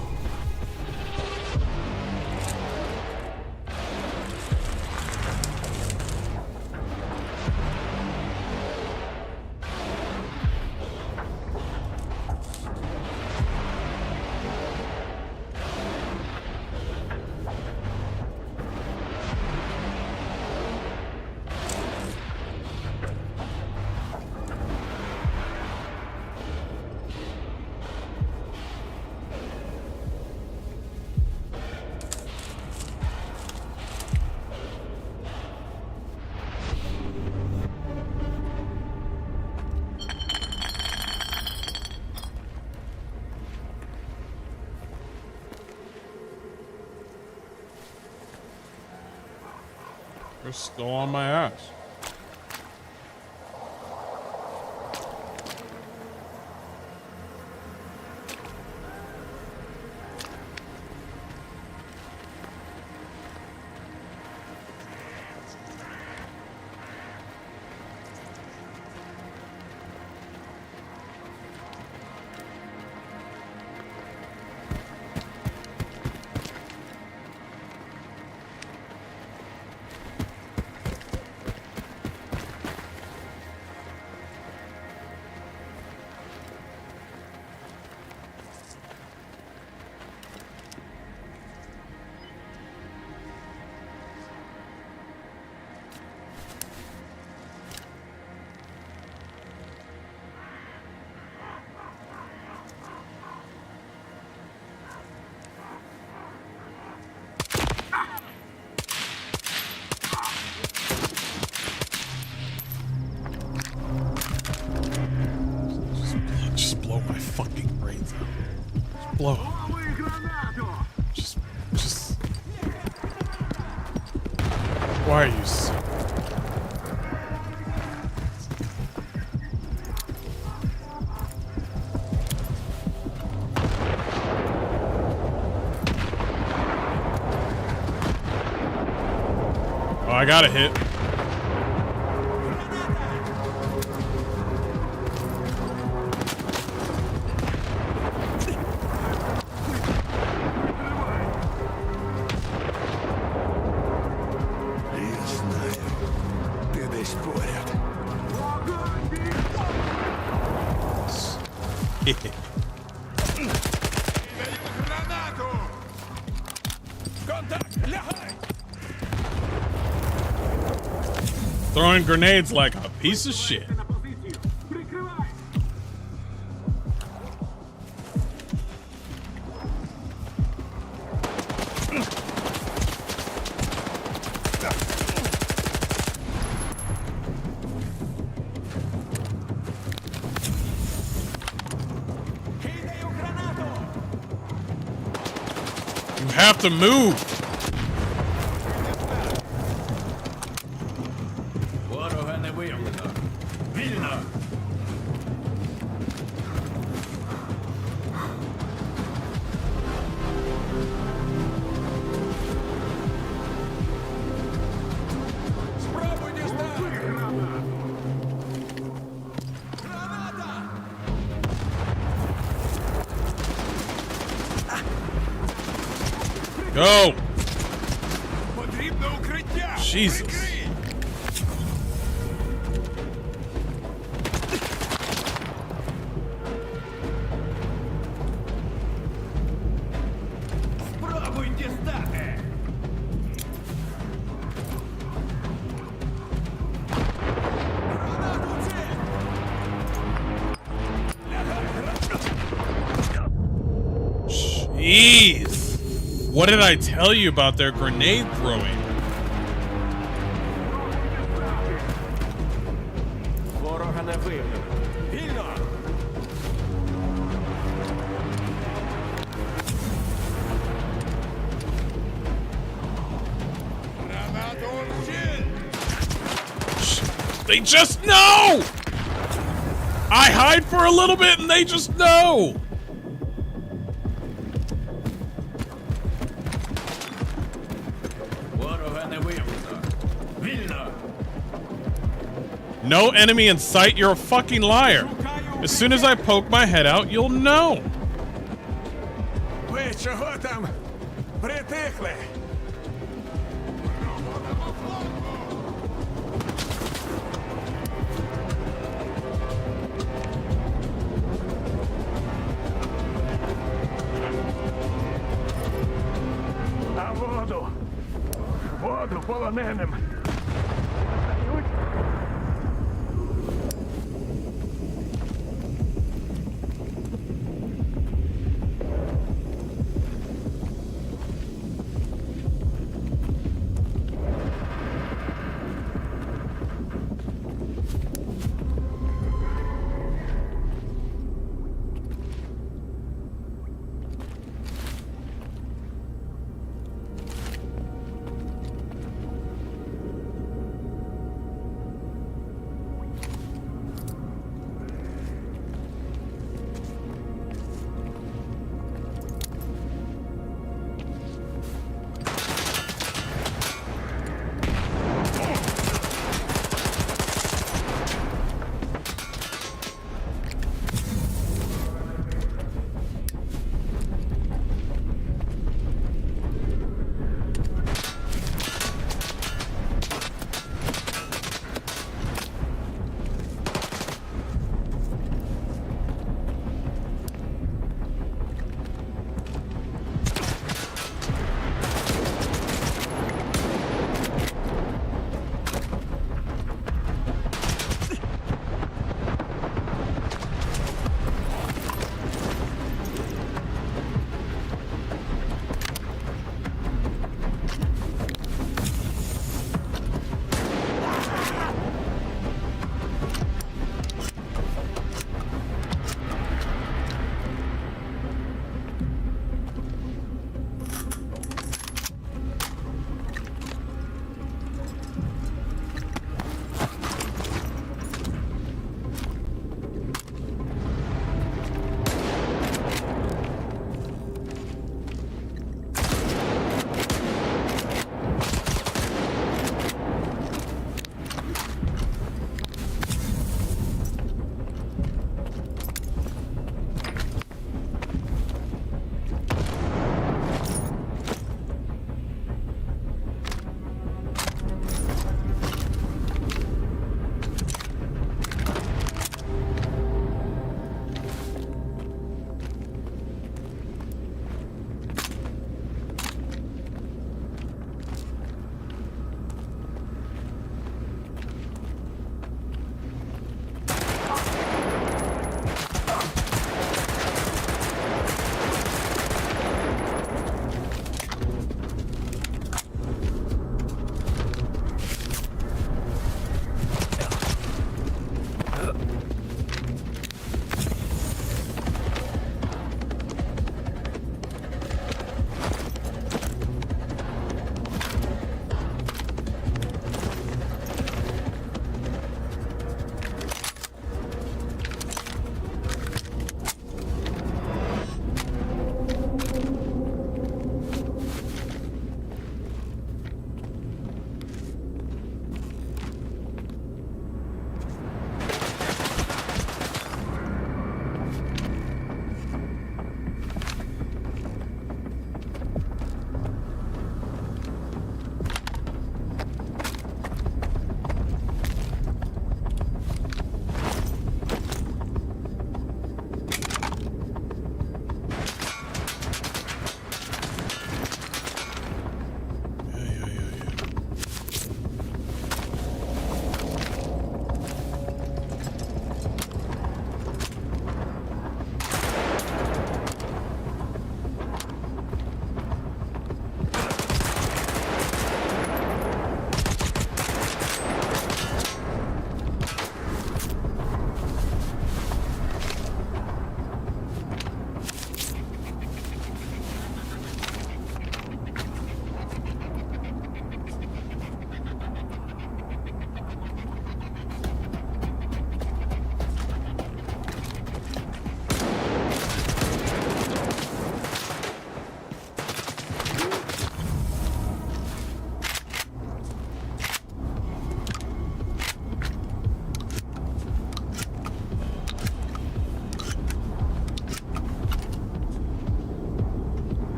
They're still on my ass. Just blow my fucking brains out. Just blow. Just. Why are you so... Oh, I got a hit. Throwing grenades like a piece of shit. You have to move. Go! Jesus. Jeez. What did I tell you about their grenade throwing? They just know! I hide for a little bit and they just know. Ворога не виявлено. Вільно. No enemy in sight, you're a fucking liar. As soon as I poke my head out, you'll know. Ви чого там притихли? А воду. Воду полоненим.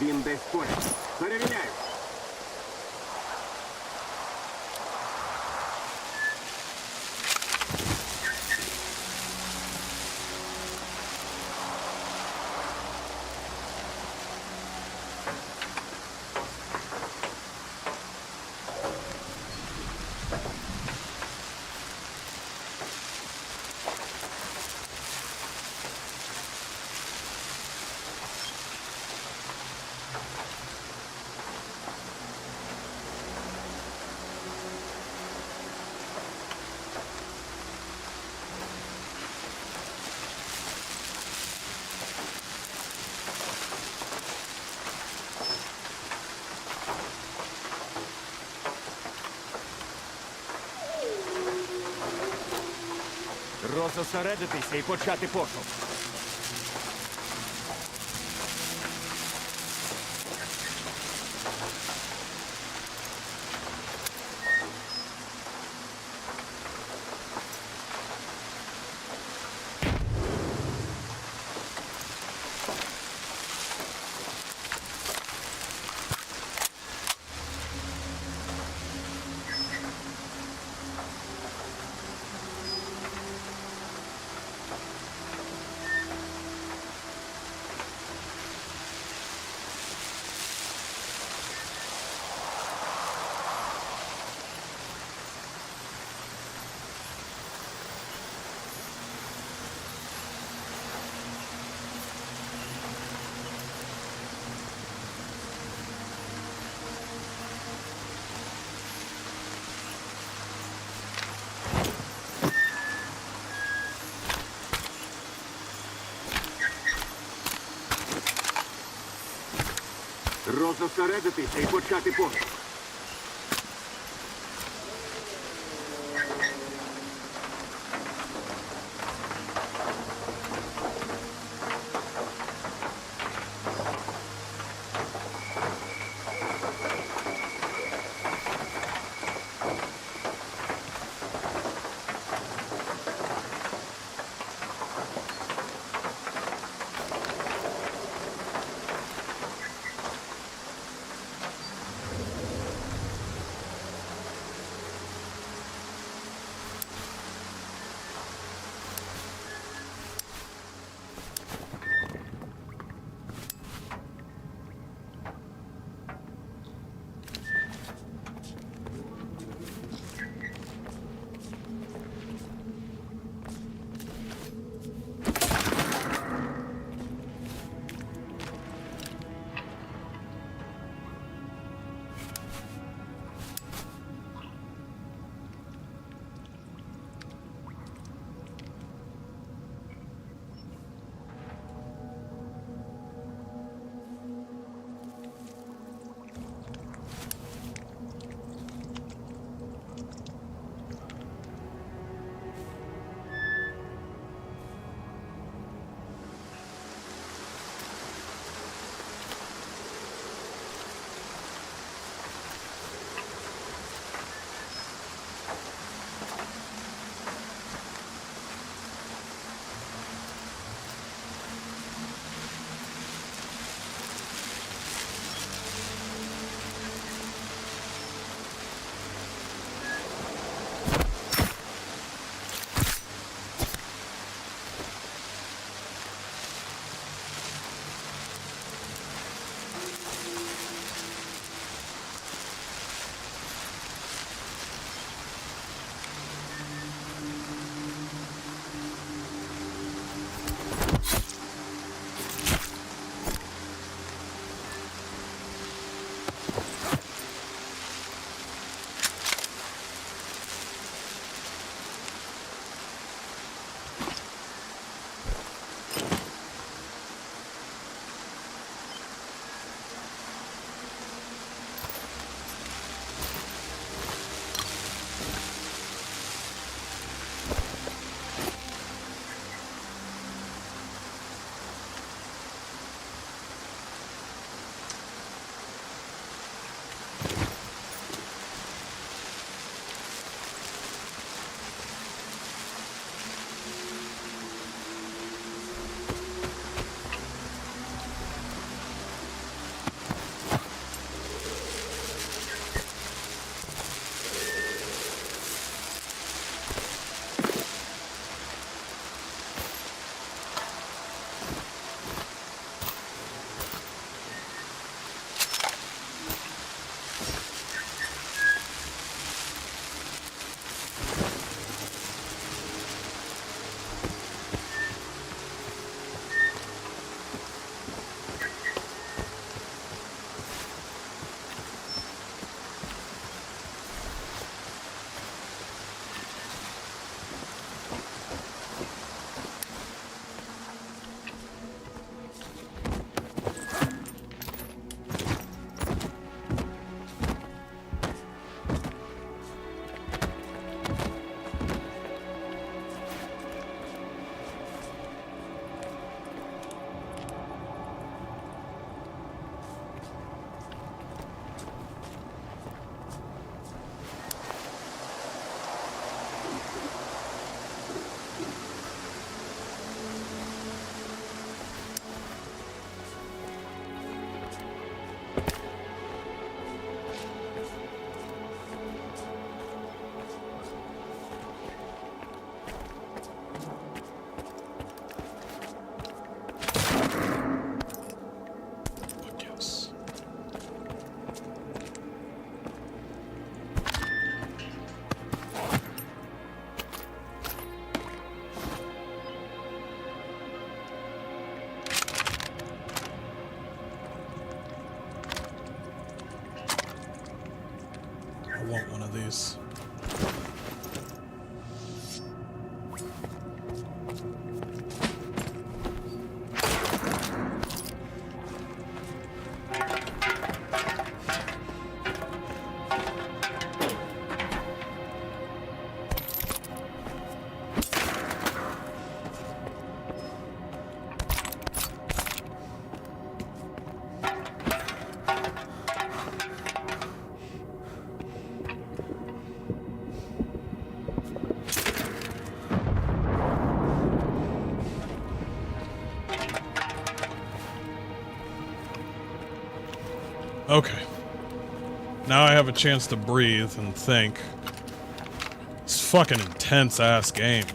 Він десь поряд. Перевіряю. Розосередитися і почати пошук. Розосередитися і почати пошук. Okay. Now I have a chance to breathe and think. It's fucking intense ass game.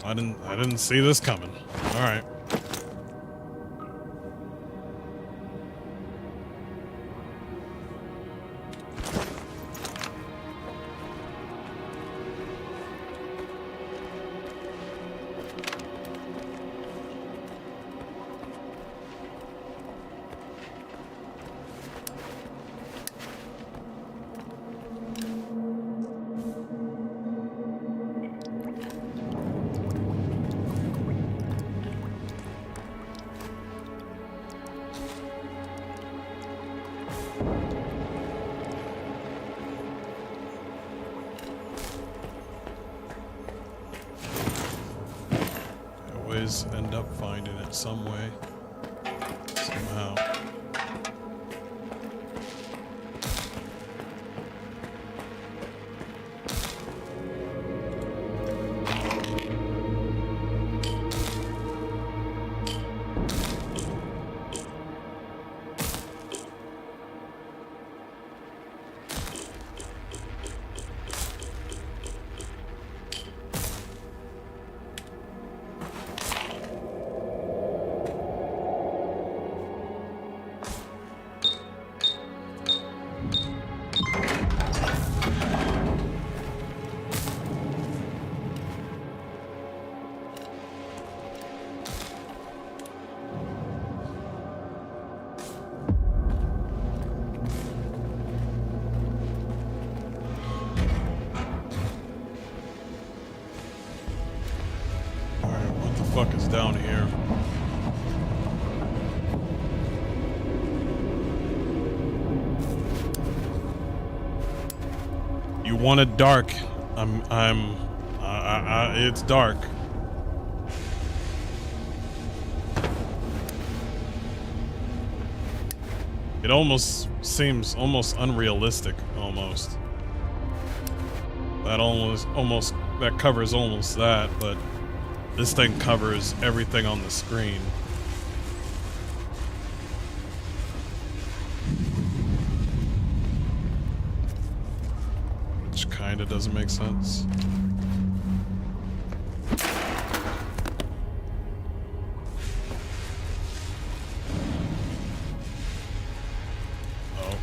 I didn't see this coming. All right. Always end up finding it some way, somehow. Fuck is down here? You want it dark. It's dark. It almost seems almost unrealistic, almost. That covers almost that, but this thing covers everything on the screen. Which kinda doesn't make sense. Oh,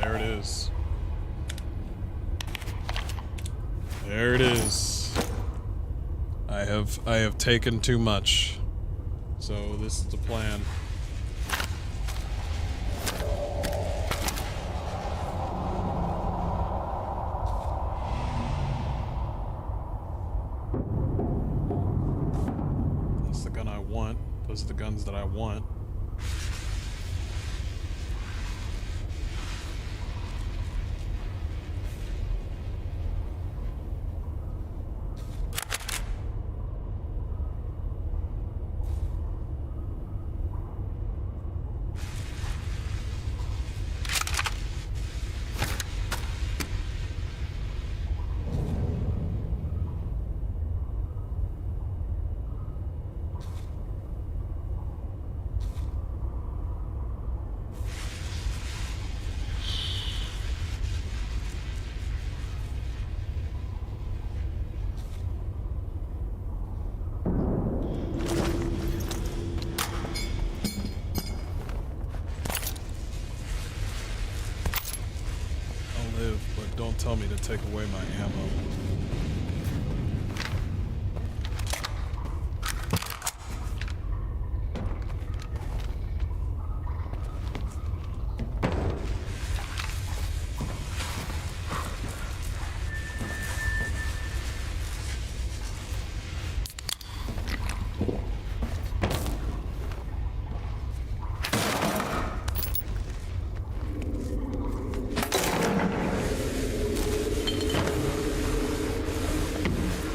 there it is. There it is. I have taken too much. So this is the plan. That's the gun I want. Those are the guns that I want. Don't tell me to take away my ammo.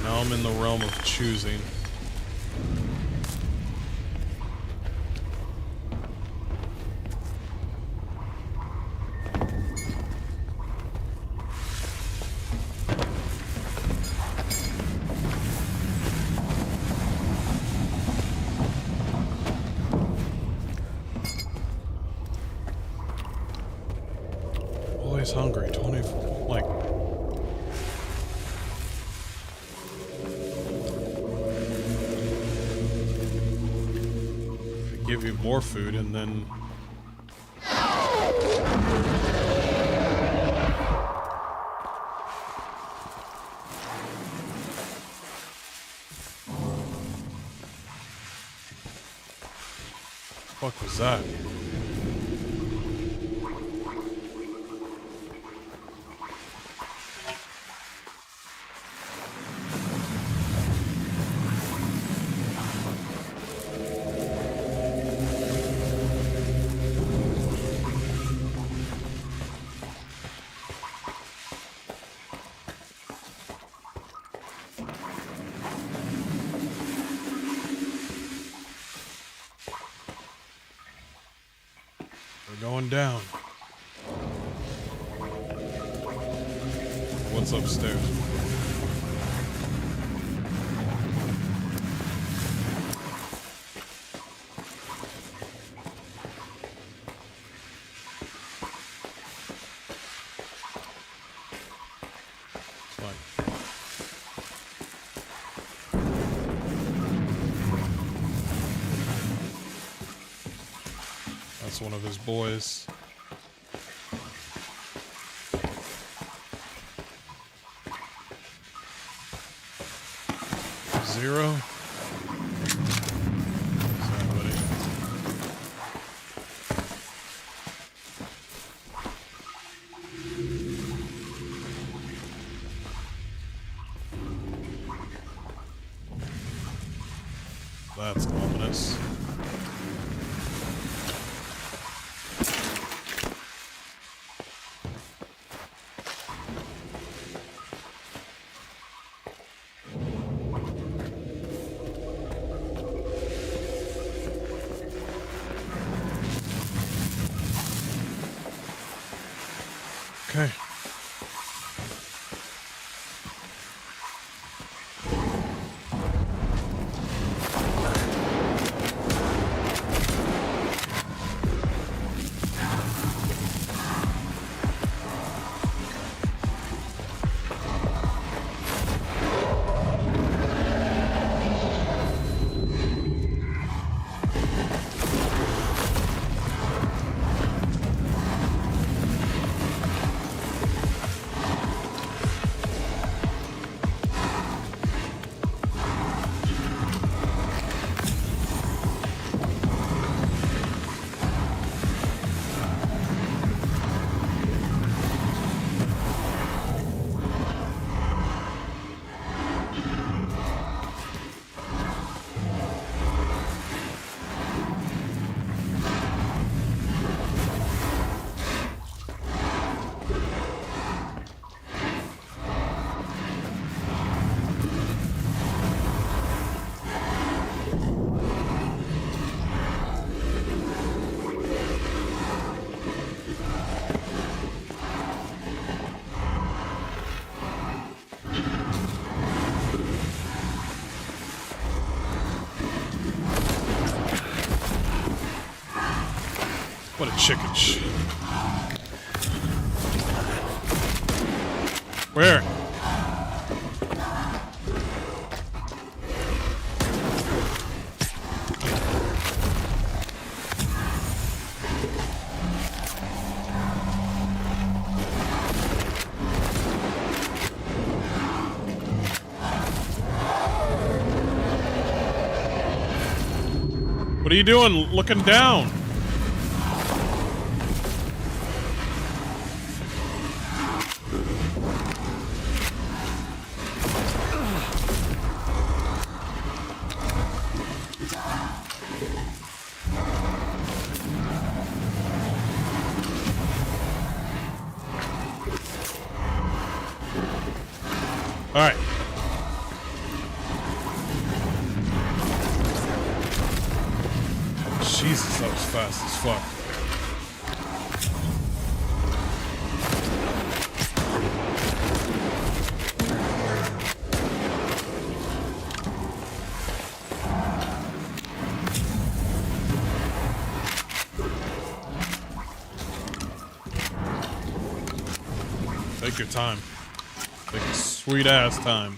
I'm in the realm of choosing. always hungry. 20, like... They give you more food and then... What the fuck was that? Going down. What's upstairs? That's one of his boys. Zero. Somebody. That's ominous. Okay. What a chicken shit. Where? What are you doing looking down? All right. Jesus, that was fast as fuck. Take your time. Take your sweet ass time.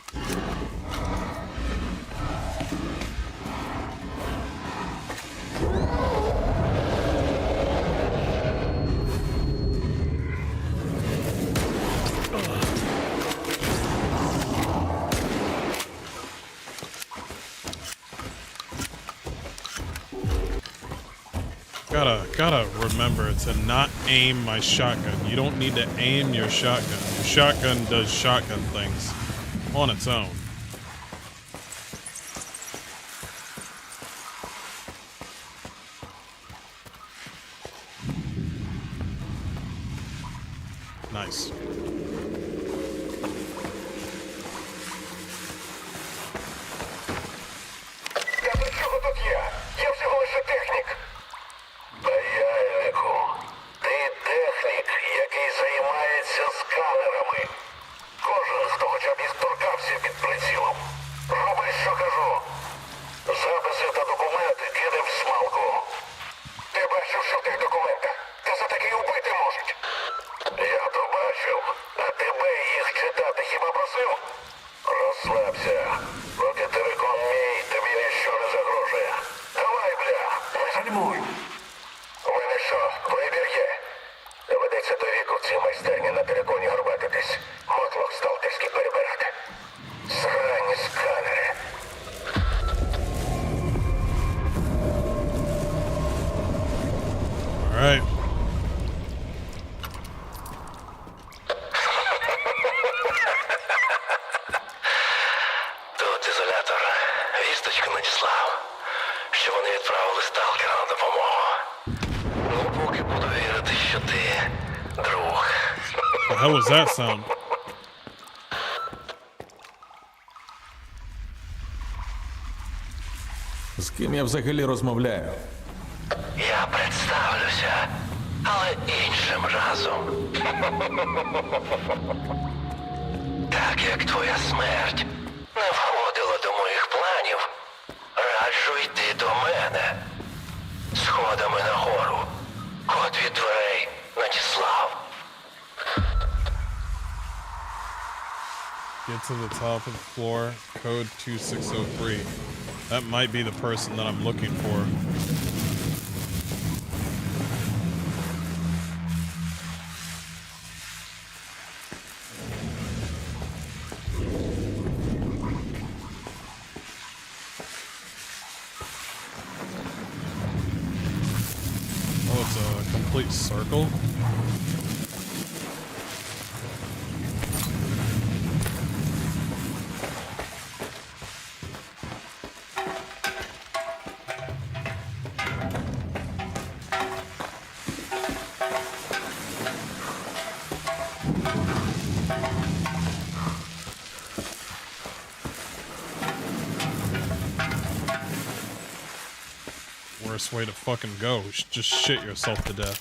Gotta remember to not aim my shotgun. You don't need to aim your shotgun. Your shotgun does shotgun things on its own. Nice. Alright. Тут ізолятор. Вісточку надіслав, що вони відправили сталкера на допомогу. Ну, поки буду вірити, що ти друг. The hell was that sound? З ким я взагалі розмовляю? Я представлюся, але іншим разом. Так як твоя смерть не входила до моїх планів, раджу йти до мене. Сходами нагору. Код від дверей надіслав. Get to the top of the floor, code 2603. That might be the person that I'm looking for. Oh, it's a complete circle. Worst way to fucking go. Just shit yourself to death.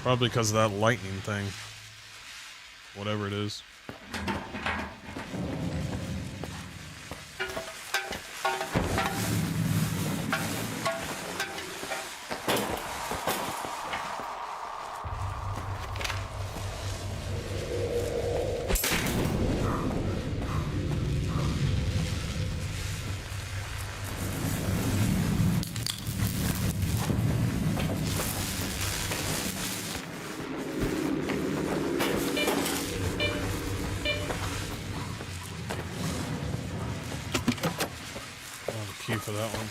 Probably because of that lightning thing. Whatever it is. Key for that one.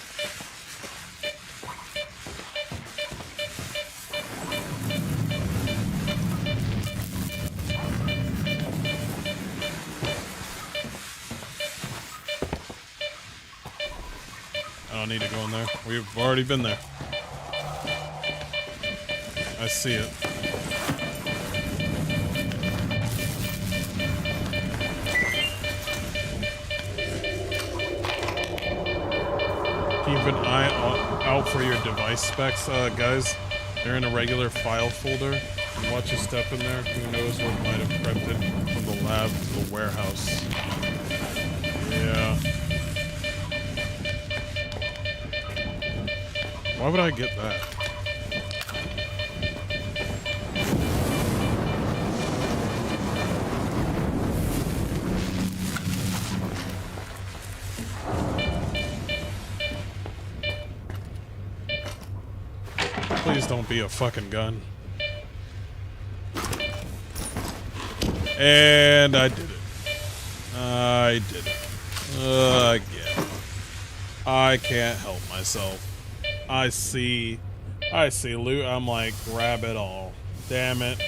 I don't need to go in there. We've already been there. I see it. Keep an eye out for your device specs, guys. They're in a regular file folder. Watch your step in there. Who knows what might have crept in from the lab to the warehouse. Yeah. Why would I get that? Please don't be a fucking gun. And I did it. I did it. Again. I can't help myself. I see loot. I'm like, grab it all. Damn it.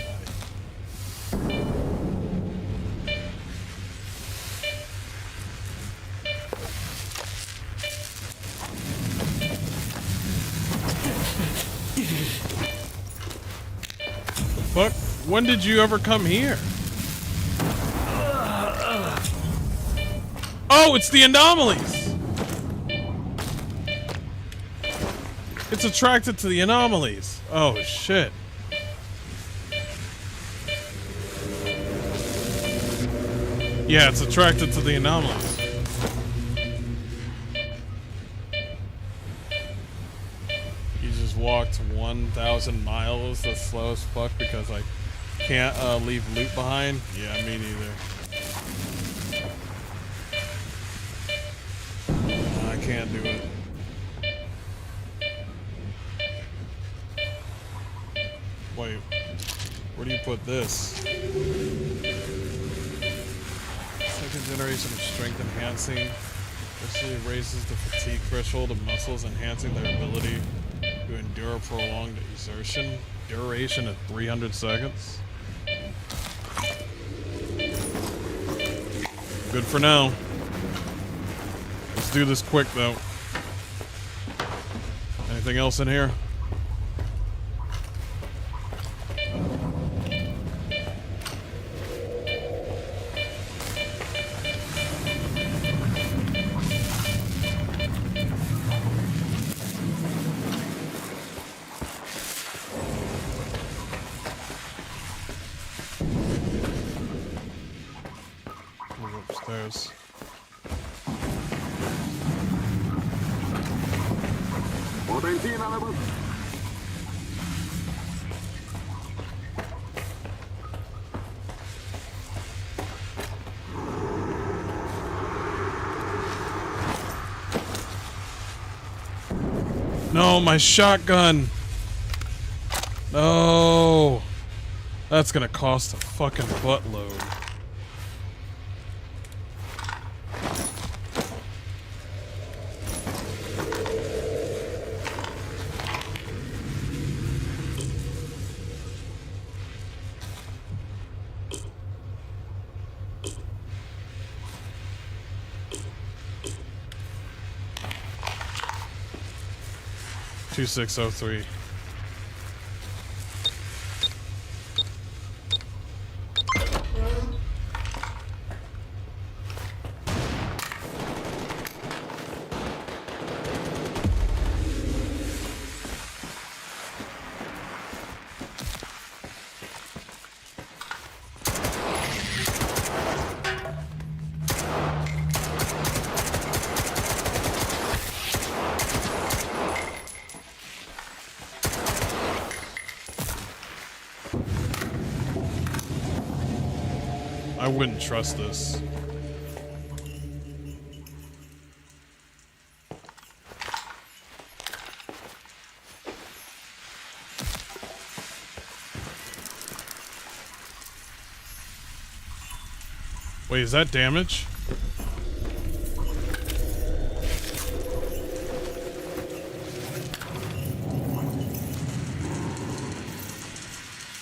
Fuck? When did you ever come here? Oh, it's the anomalies! It's attracted to the anomalies. Oh, shit. Yeah, it's attracted to the anomalies. You just walked 1,000 miles. That's slow as fuck because I can't leave loot behind. Yeah, me neither. I can't do it. Wait, where do you put this? Second generation of strength enhancing. Actually raises the fatigue threshold of muscles, enhancing their ability to endure prolonged exertion. Duration of 300 seconds. Good for now. Let's do this quick though. Anything else in here? Upstairs. Потенційна небезпека. No, my shotgun. No. That's gonna cost a fucking buttload. Two 603. I wouldn't trust this. Wait, is that damage?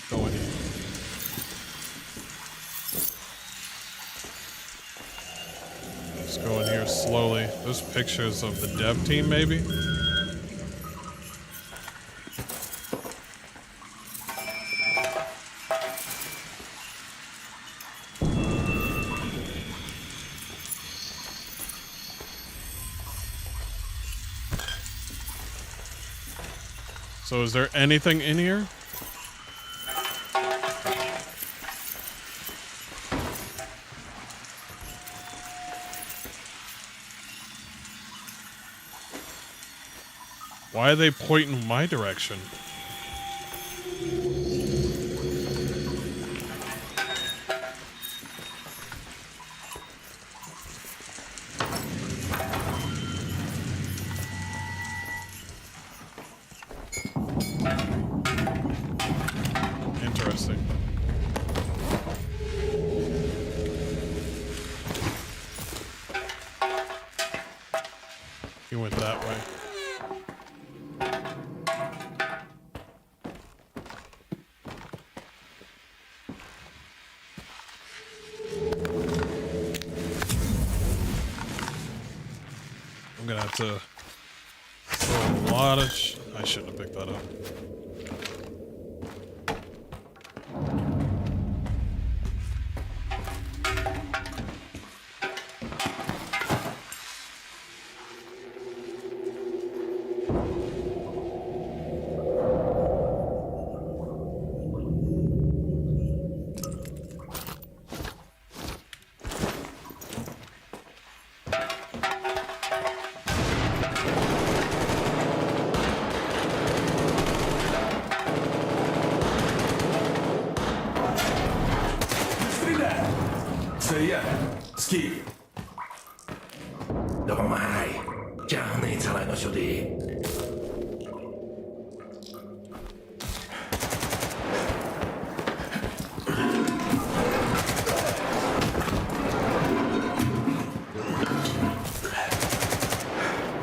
Go in here. Let's go in here slowly. Those pictures of the dev team, maybe? So is there anything in here? Why are they pointing my direction? Interesting. He went that way. I'm gonna have to throw a lot of I shouldn't have picked that up. Це я, Скіф. Допомагай. Тягни целено сюди.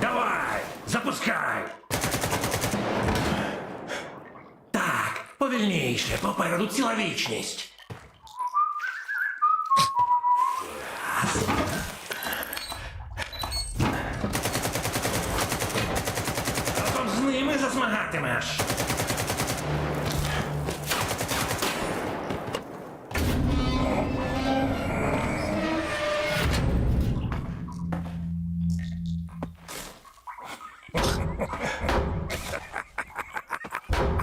Давай, запускай. Так, повільніше, попереду ціла вічність. Разом з ними засмагатимеш.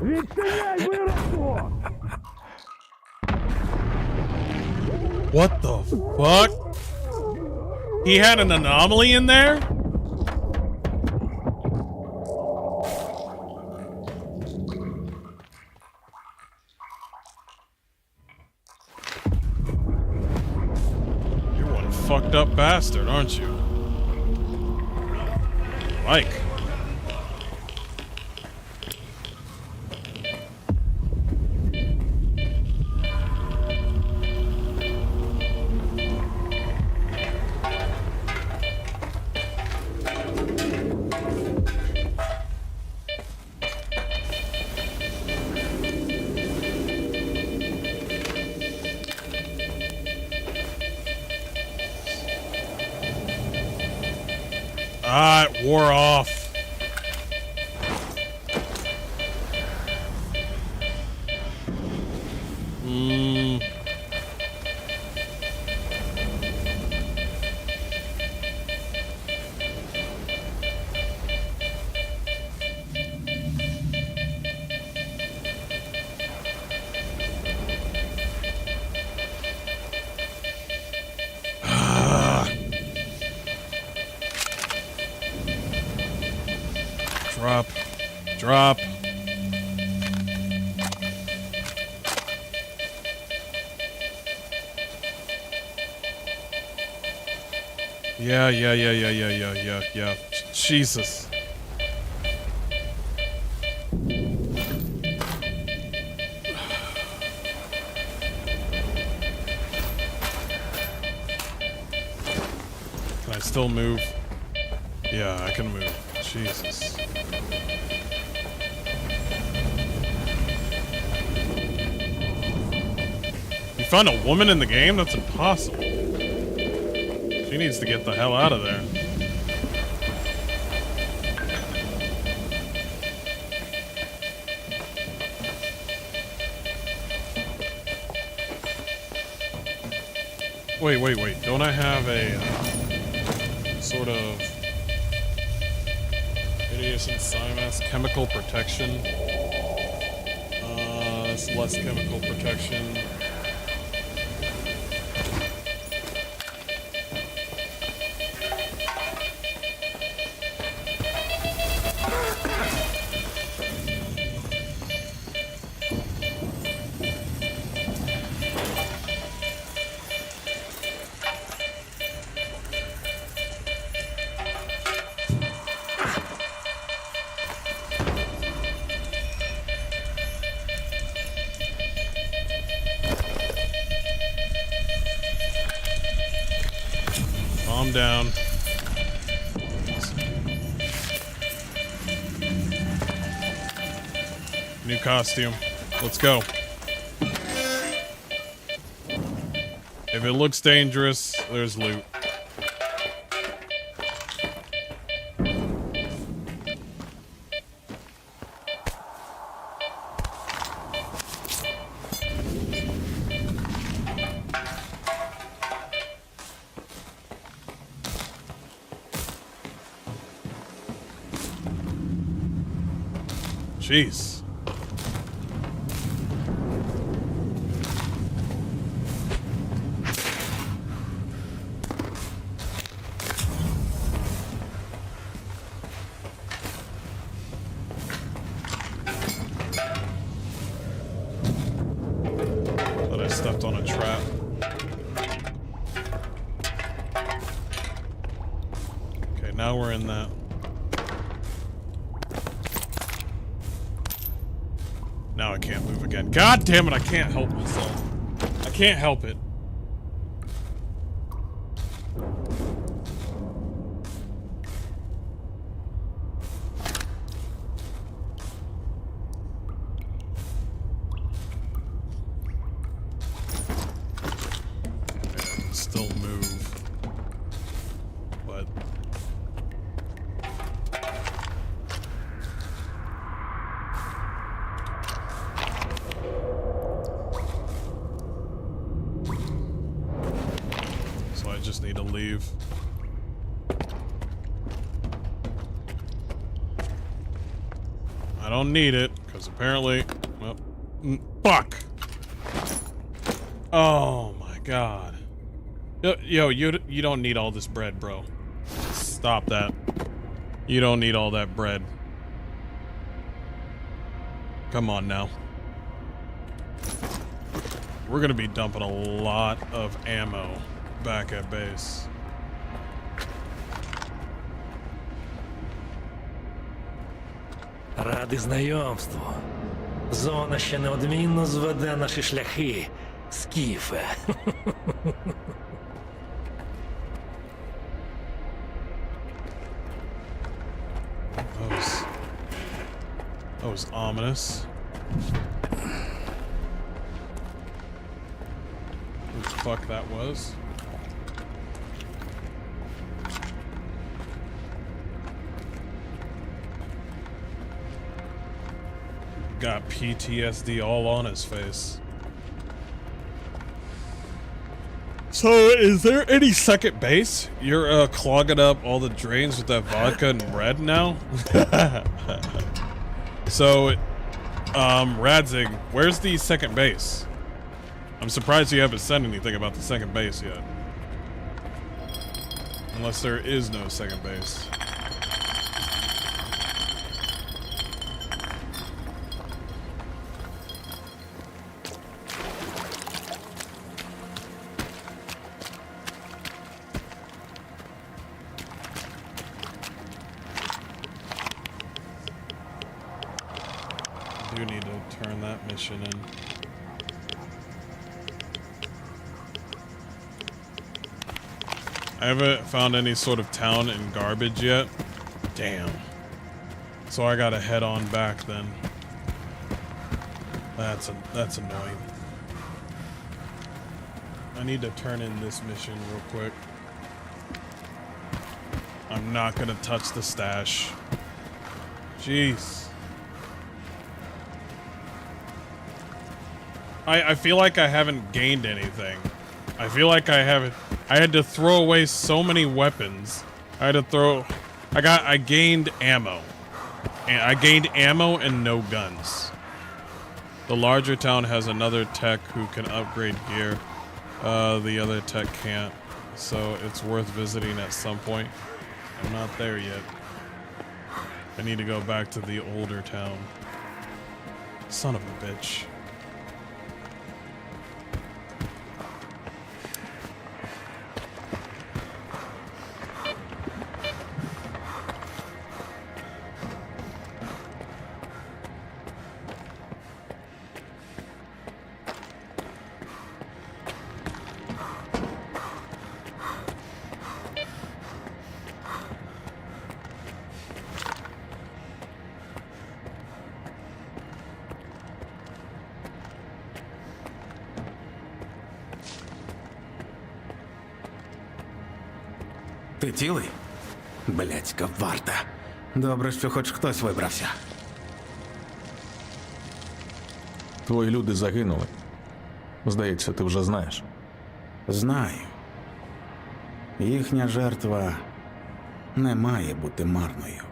Відчиняй виробку! What the fuck? He had an anomaly in there? You're one fucked up bastard, aren't you? Mike. Ah, it wore off. Drop. Yeah. Jesus. Can I still move? Yeah, I can move. Jesus. You found a woman in the game? That's impossible. She needs to get the hell out of there. Wait. Don't I have a sort of Hideous and Simas chemical protection? It's less chemical protection. down. New costume. Let's go. If it looks dangerous, there's loot. Jeez. Thought I stepped on a trap. Okay, now we're in that. Now I can't move again. God damn it, I can't help myself. I can't help it. Okay, I can still move. But... I just need to leave. I don't need it, because apparently... Well, fuck! Oh my god. Yo, you don't need all this bread, bro. Stop that. You don't need all that bread. Come on now. We're gonna be dumping a lot of ammo back at base. Радий знайомству. Зона ще неодмінно зведе наші шляхи, скіфе. That was ominous. What the fuck that was? Got PTSD all on his face. So, is there any second base? You're clogging up all the drains with that vodka and red now? So, Radzig, where's the second base? I'm surprised you haven't said anything about the second base yet. Unless there is no second base. I do need to turn that mission in. I haven't found any sort of town in garbage yet. Damn. So I gotta head on back then. That's annoying. I need to turn in this mission real quick. I'm not gonna touch the stash. Jeez. I feel like I haven't gained anything. I feel like I haven't. I had to throw away so many weapons. I gained ammo. And I gained ammo and no guns. The larger town has another tech who can upgrade gear. The other tech can't. So it's worth visiting at some point. I'm not there yet. I need to go back to the older town. Son of a bitch. Ти цілий? Блядська варта. Добре, що хоч хтось вибрався. Твої люди загинули. Здається, ти вже знаєш. Знаю. Їхня жертва не має бути марною.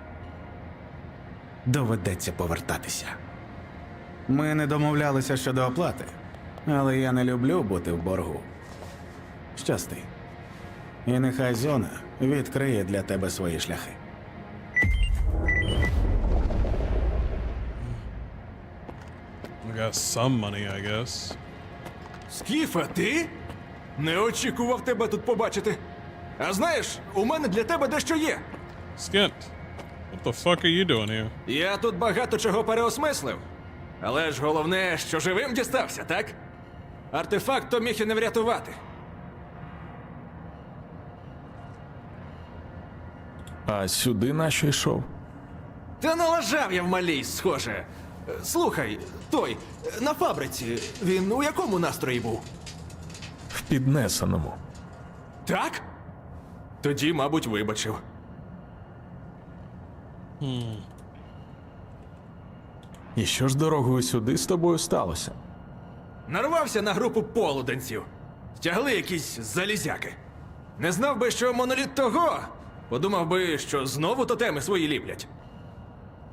Доведеться повертатися. Ми не домовлялися щодо оплати, але я не люблю бути в боргу. Щасти. І нехай зона відкриє для тебе свої шляхи. I got some money, I guess. Скіфе, ти? Не очікував тебе тут побачити. А знаєш, у мене для тебе дещо є. Skint, what the fuck are you doing here? Я тут багато чого переосмислив. Але ж головне, що живим дістався, так? Артефакт то міг і не врятувати. А сюди нащо йшов? Та налажав я в малій, схоже. Слухай, той, на фабриці, він у якому настрої був? В піднесеному. Так? Тоді, мабуть, вибачив. І що ж дорогою сюди з тобою сталося? Нарвався на групу полуденців. Тягли якісь залізяки. Не знав би, що моноліт того. Подумав би, що знову тотеми свої ліплять.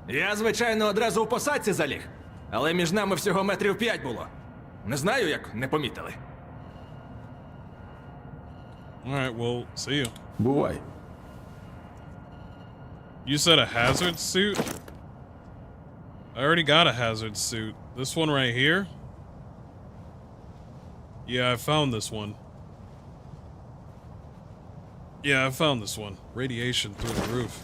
Я, звичайно, одразу у посадці заліг. Але між нами всього метрів 5 було. Не знаю, як не помітили. Alright, well, see you. Бувай. You said a hazard suit? I already got a hazard suit. This one right here? Yeah, I found this one. Yeah, I found this one. Radiation through the roof.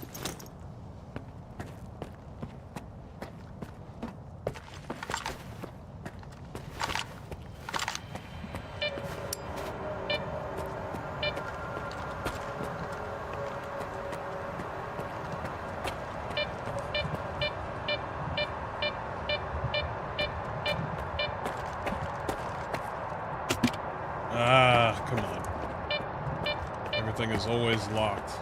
Ah, come on. Everything is always locked.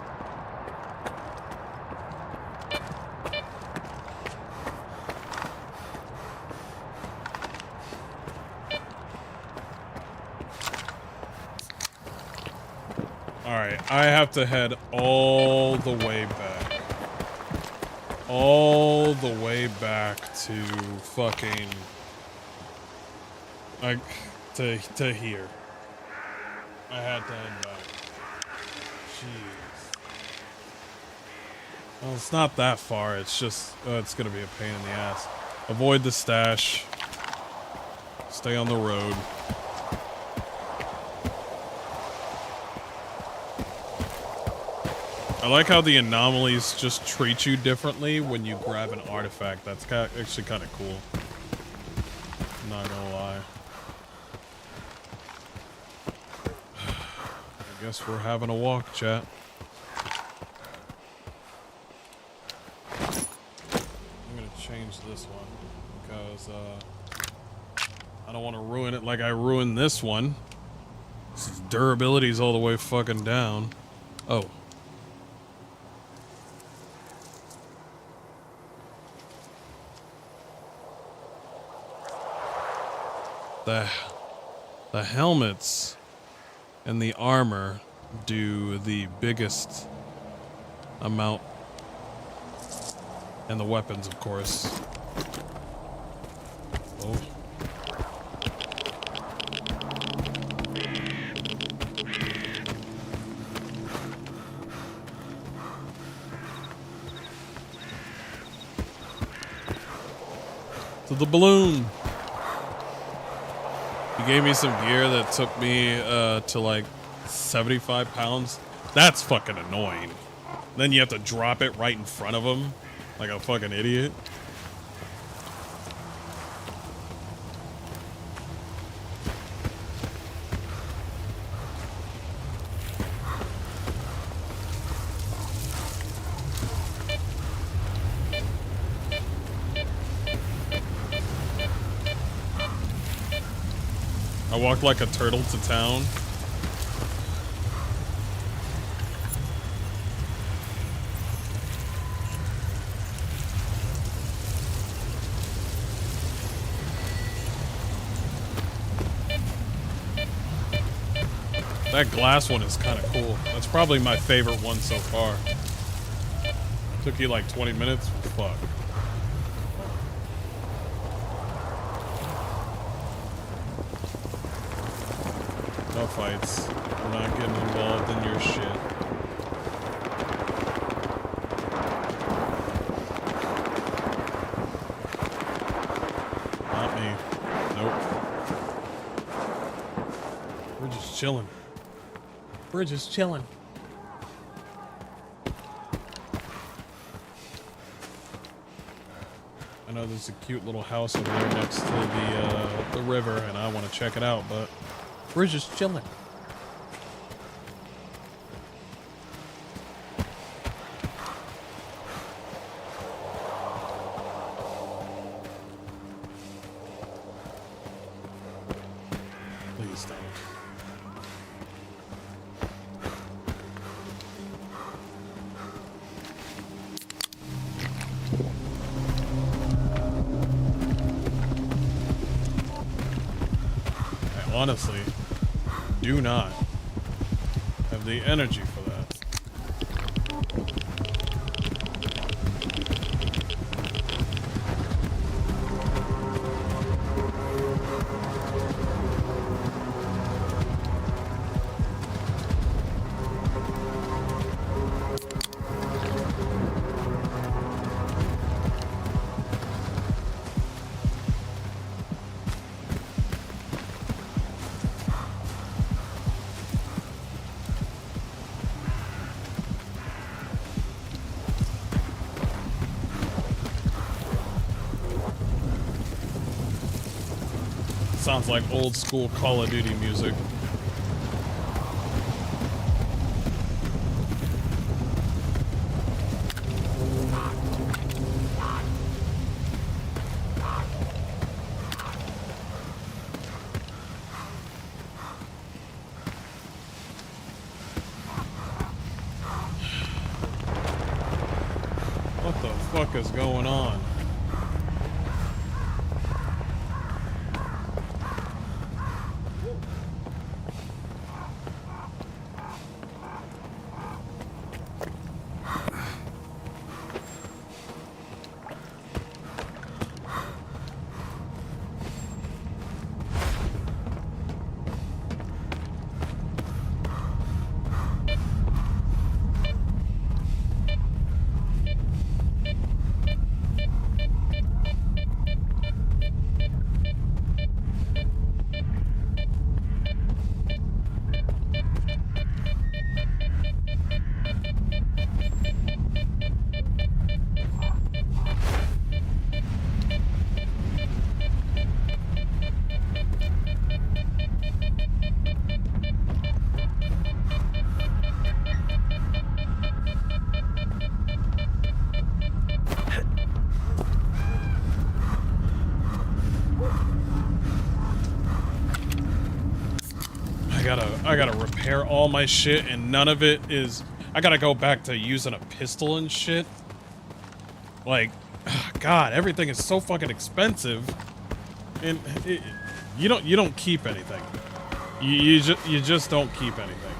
Alright, I have to head all the way back. All the way back to fucking... like, to here. I had to head back. Jeez. Well, it's not that far. It's just, it's gonna be a pain in the ass. Avoid the stash. Stay on the road. I like how the anomalies just treat you differently when you grab an artifact. That's actually kind of cool. Not gonna lie. Guess we're having a walk, chat. I'm gonna change this one because I don't want to ruin it like I ruined this one. This durability's all the way fucking down. Oh. The helmets and the armor do the biggest amount, and the weapons, of course. Oh. To the balloon. He gave me some gear that took me to like 75 pounds. That's fucking annoying. Then you have to drop it right in front of him like a fucking idiot. I walked like a turtle to town. That glass one is kind of cool. That's probably my favorite one so far. Took you like 20 minutes? Fuck. No fights. We're not getting involved in your shit. Not me. Nope. We're just chilling. We're just chilling. I know there's a cute little house over there next to the river, and I want to check it out, but we're just chilling. Please don't. Honestly, do not have the energy for that. Sounds like old school Call of Duty music. What the fuck is going on? I gotta repair all my shit, and none of it is... I gotta go back to using a pistol and shit. Like, God, everything is so fucking expensive, and you don't keep anything. You just don't keep anything.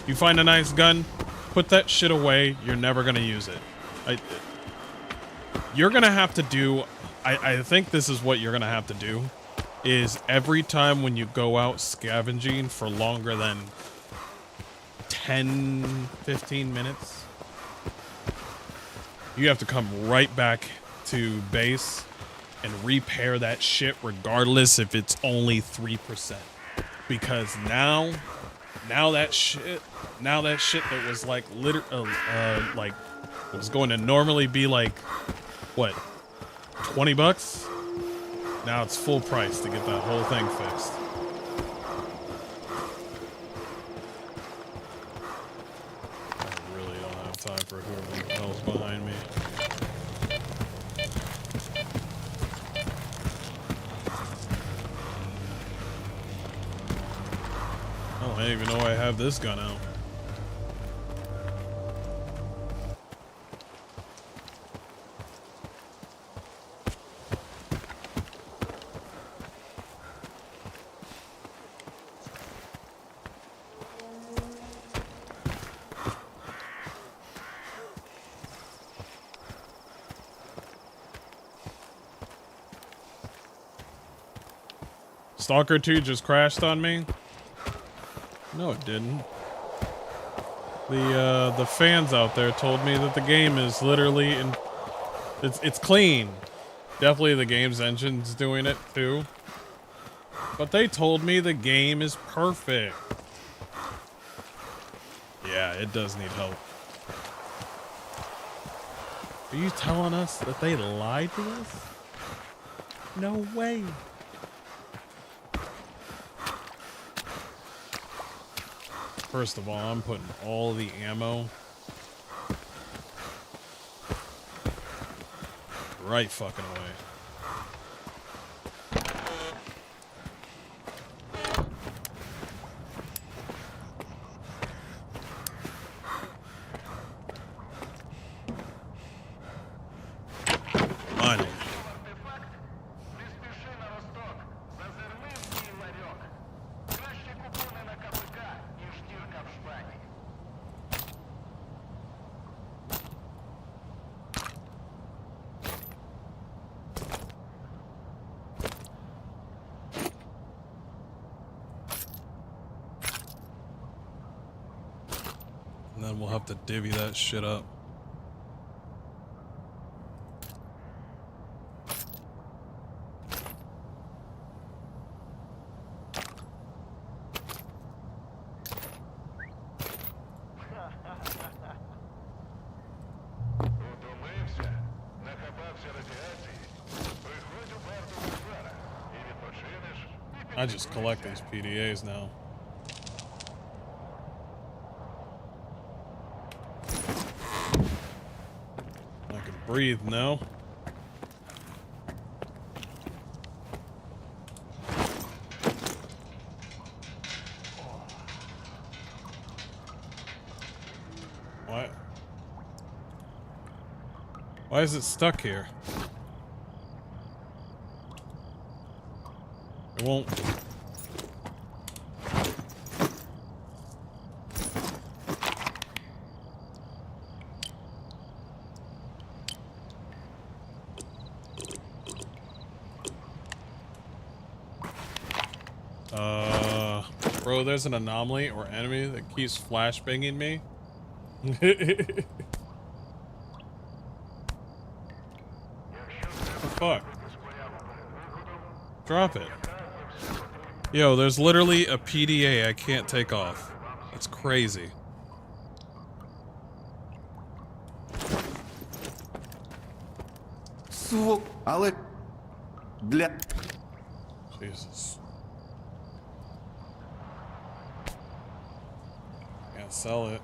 You find a nice gun, put that shit away. You're never gonna use it. You're gonna have to do... I think this is what you're gonna have to do. Is every time when you go out scavenging for longer than 10, 15 minutes, you have to come right back to base and repair that shit regardless if it's only 3%. Because now that shit that was like like was going to normally be like, what, 20 bucks? Now it's full price to get that whole thing fixed. I really don't have time for whoever the hell's behind me. Oh, I didn't even know I have this gun out. Stalker 2 just crashed on me? No, it didn't. The fans out there told me that the game is literally it's clean. Definitely the game's engine's doing it too. But they told me the game is perfect. Yeah, it does need help. Are you telling us that they lied to us? No way. First of all, I'm putting all the ammo right fucking away. Money. And then we'll have to divvy that shit up. I just collect these PDAs now. I can breathe now. What? Why is it stuck here? It won't. Bro, there's an anomaly or enemy that keeps flashbanging me. What the fuck? Drop it. Yo, there's literally a PDA I can't take off. That's crazy. Jesus. Can't sell it.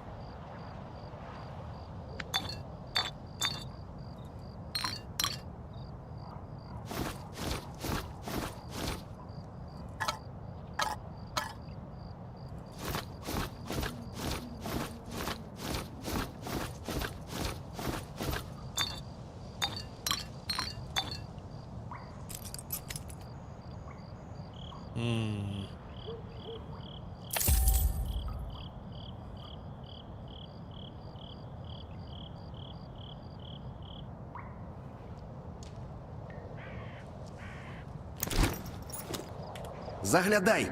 Заглядай.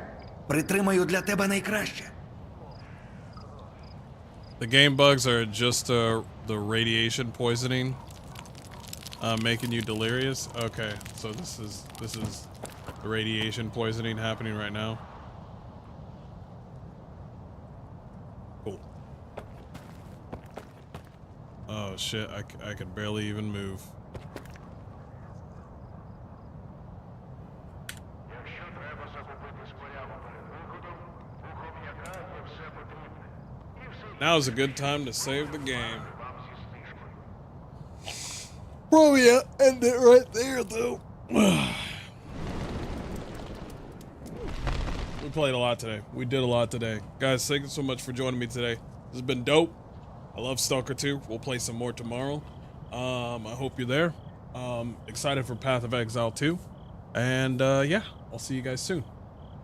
Притримаю для тебе найкраще. The game bugs are just the radiation poisoning, making you delirious. Okay, so this is the radiation poisoning happening right now. Cool. Oh shit! I can barely even move. Now is a good time to save the game. Probably end it right there, though. We played a lot today. We did a lot today. Guys, thank you so much for joining me today. This has been dope. I love Stalker 2. We'll play some more tomorrow. I hope you're there. Excited for Path of Exile 2. And yeah, I'll see you guys soon.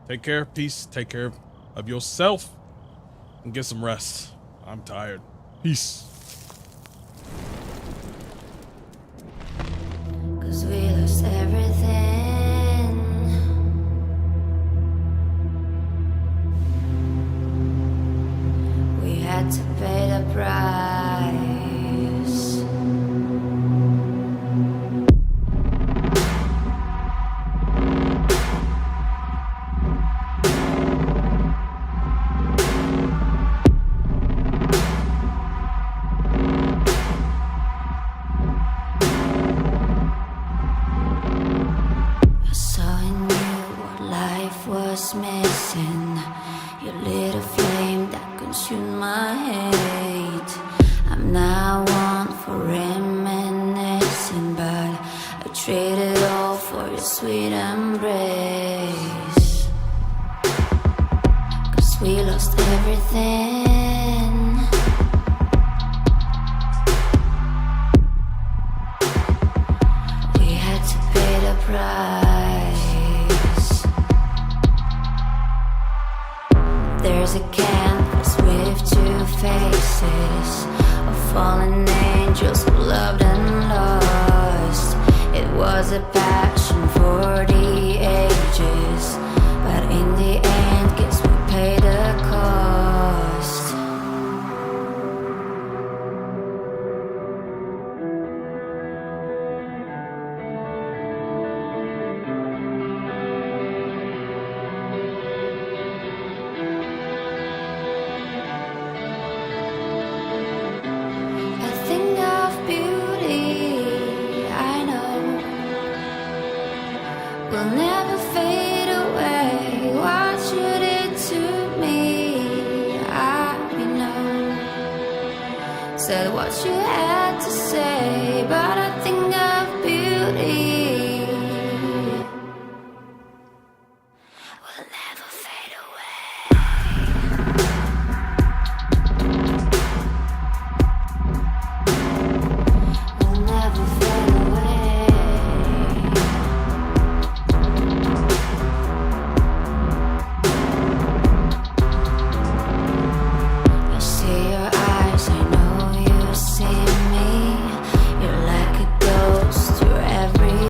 Take care. Peace. Take care of yourself. And get some rest. I'm tired. Peace. 'Cause we lost everything. sweet embrace. 'Cause we lost everything. We had to pay the price. There's a canvas with two faces of fallen angels who loved and lost. It was a passion for the ages, but in the end, guess we paid the cost. A thing of beauty, I know, will never fade away. What you did to me, I know. Said what you had to say, but I think I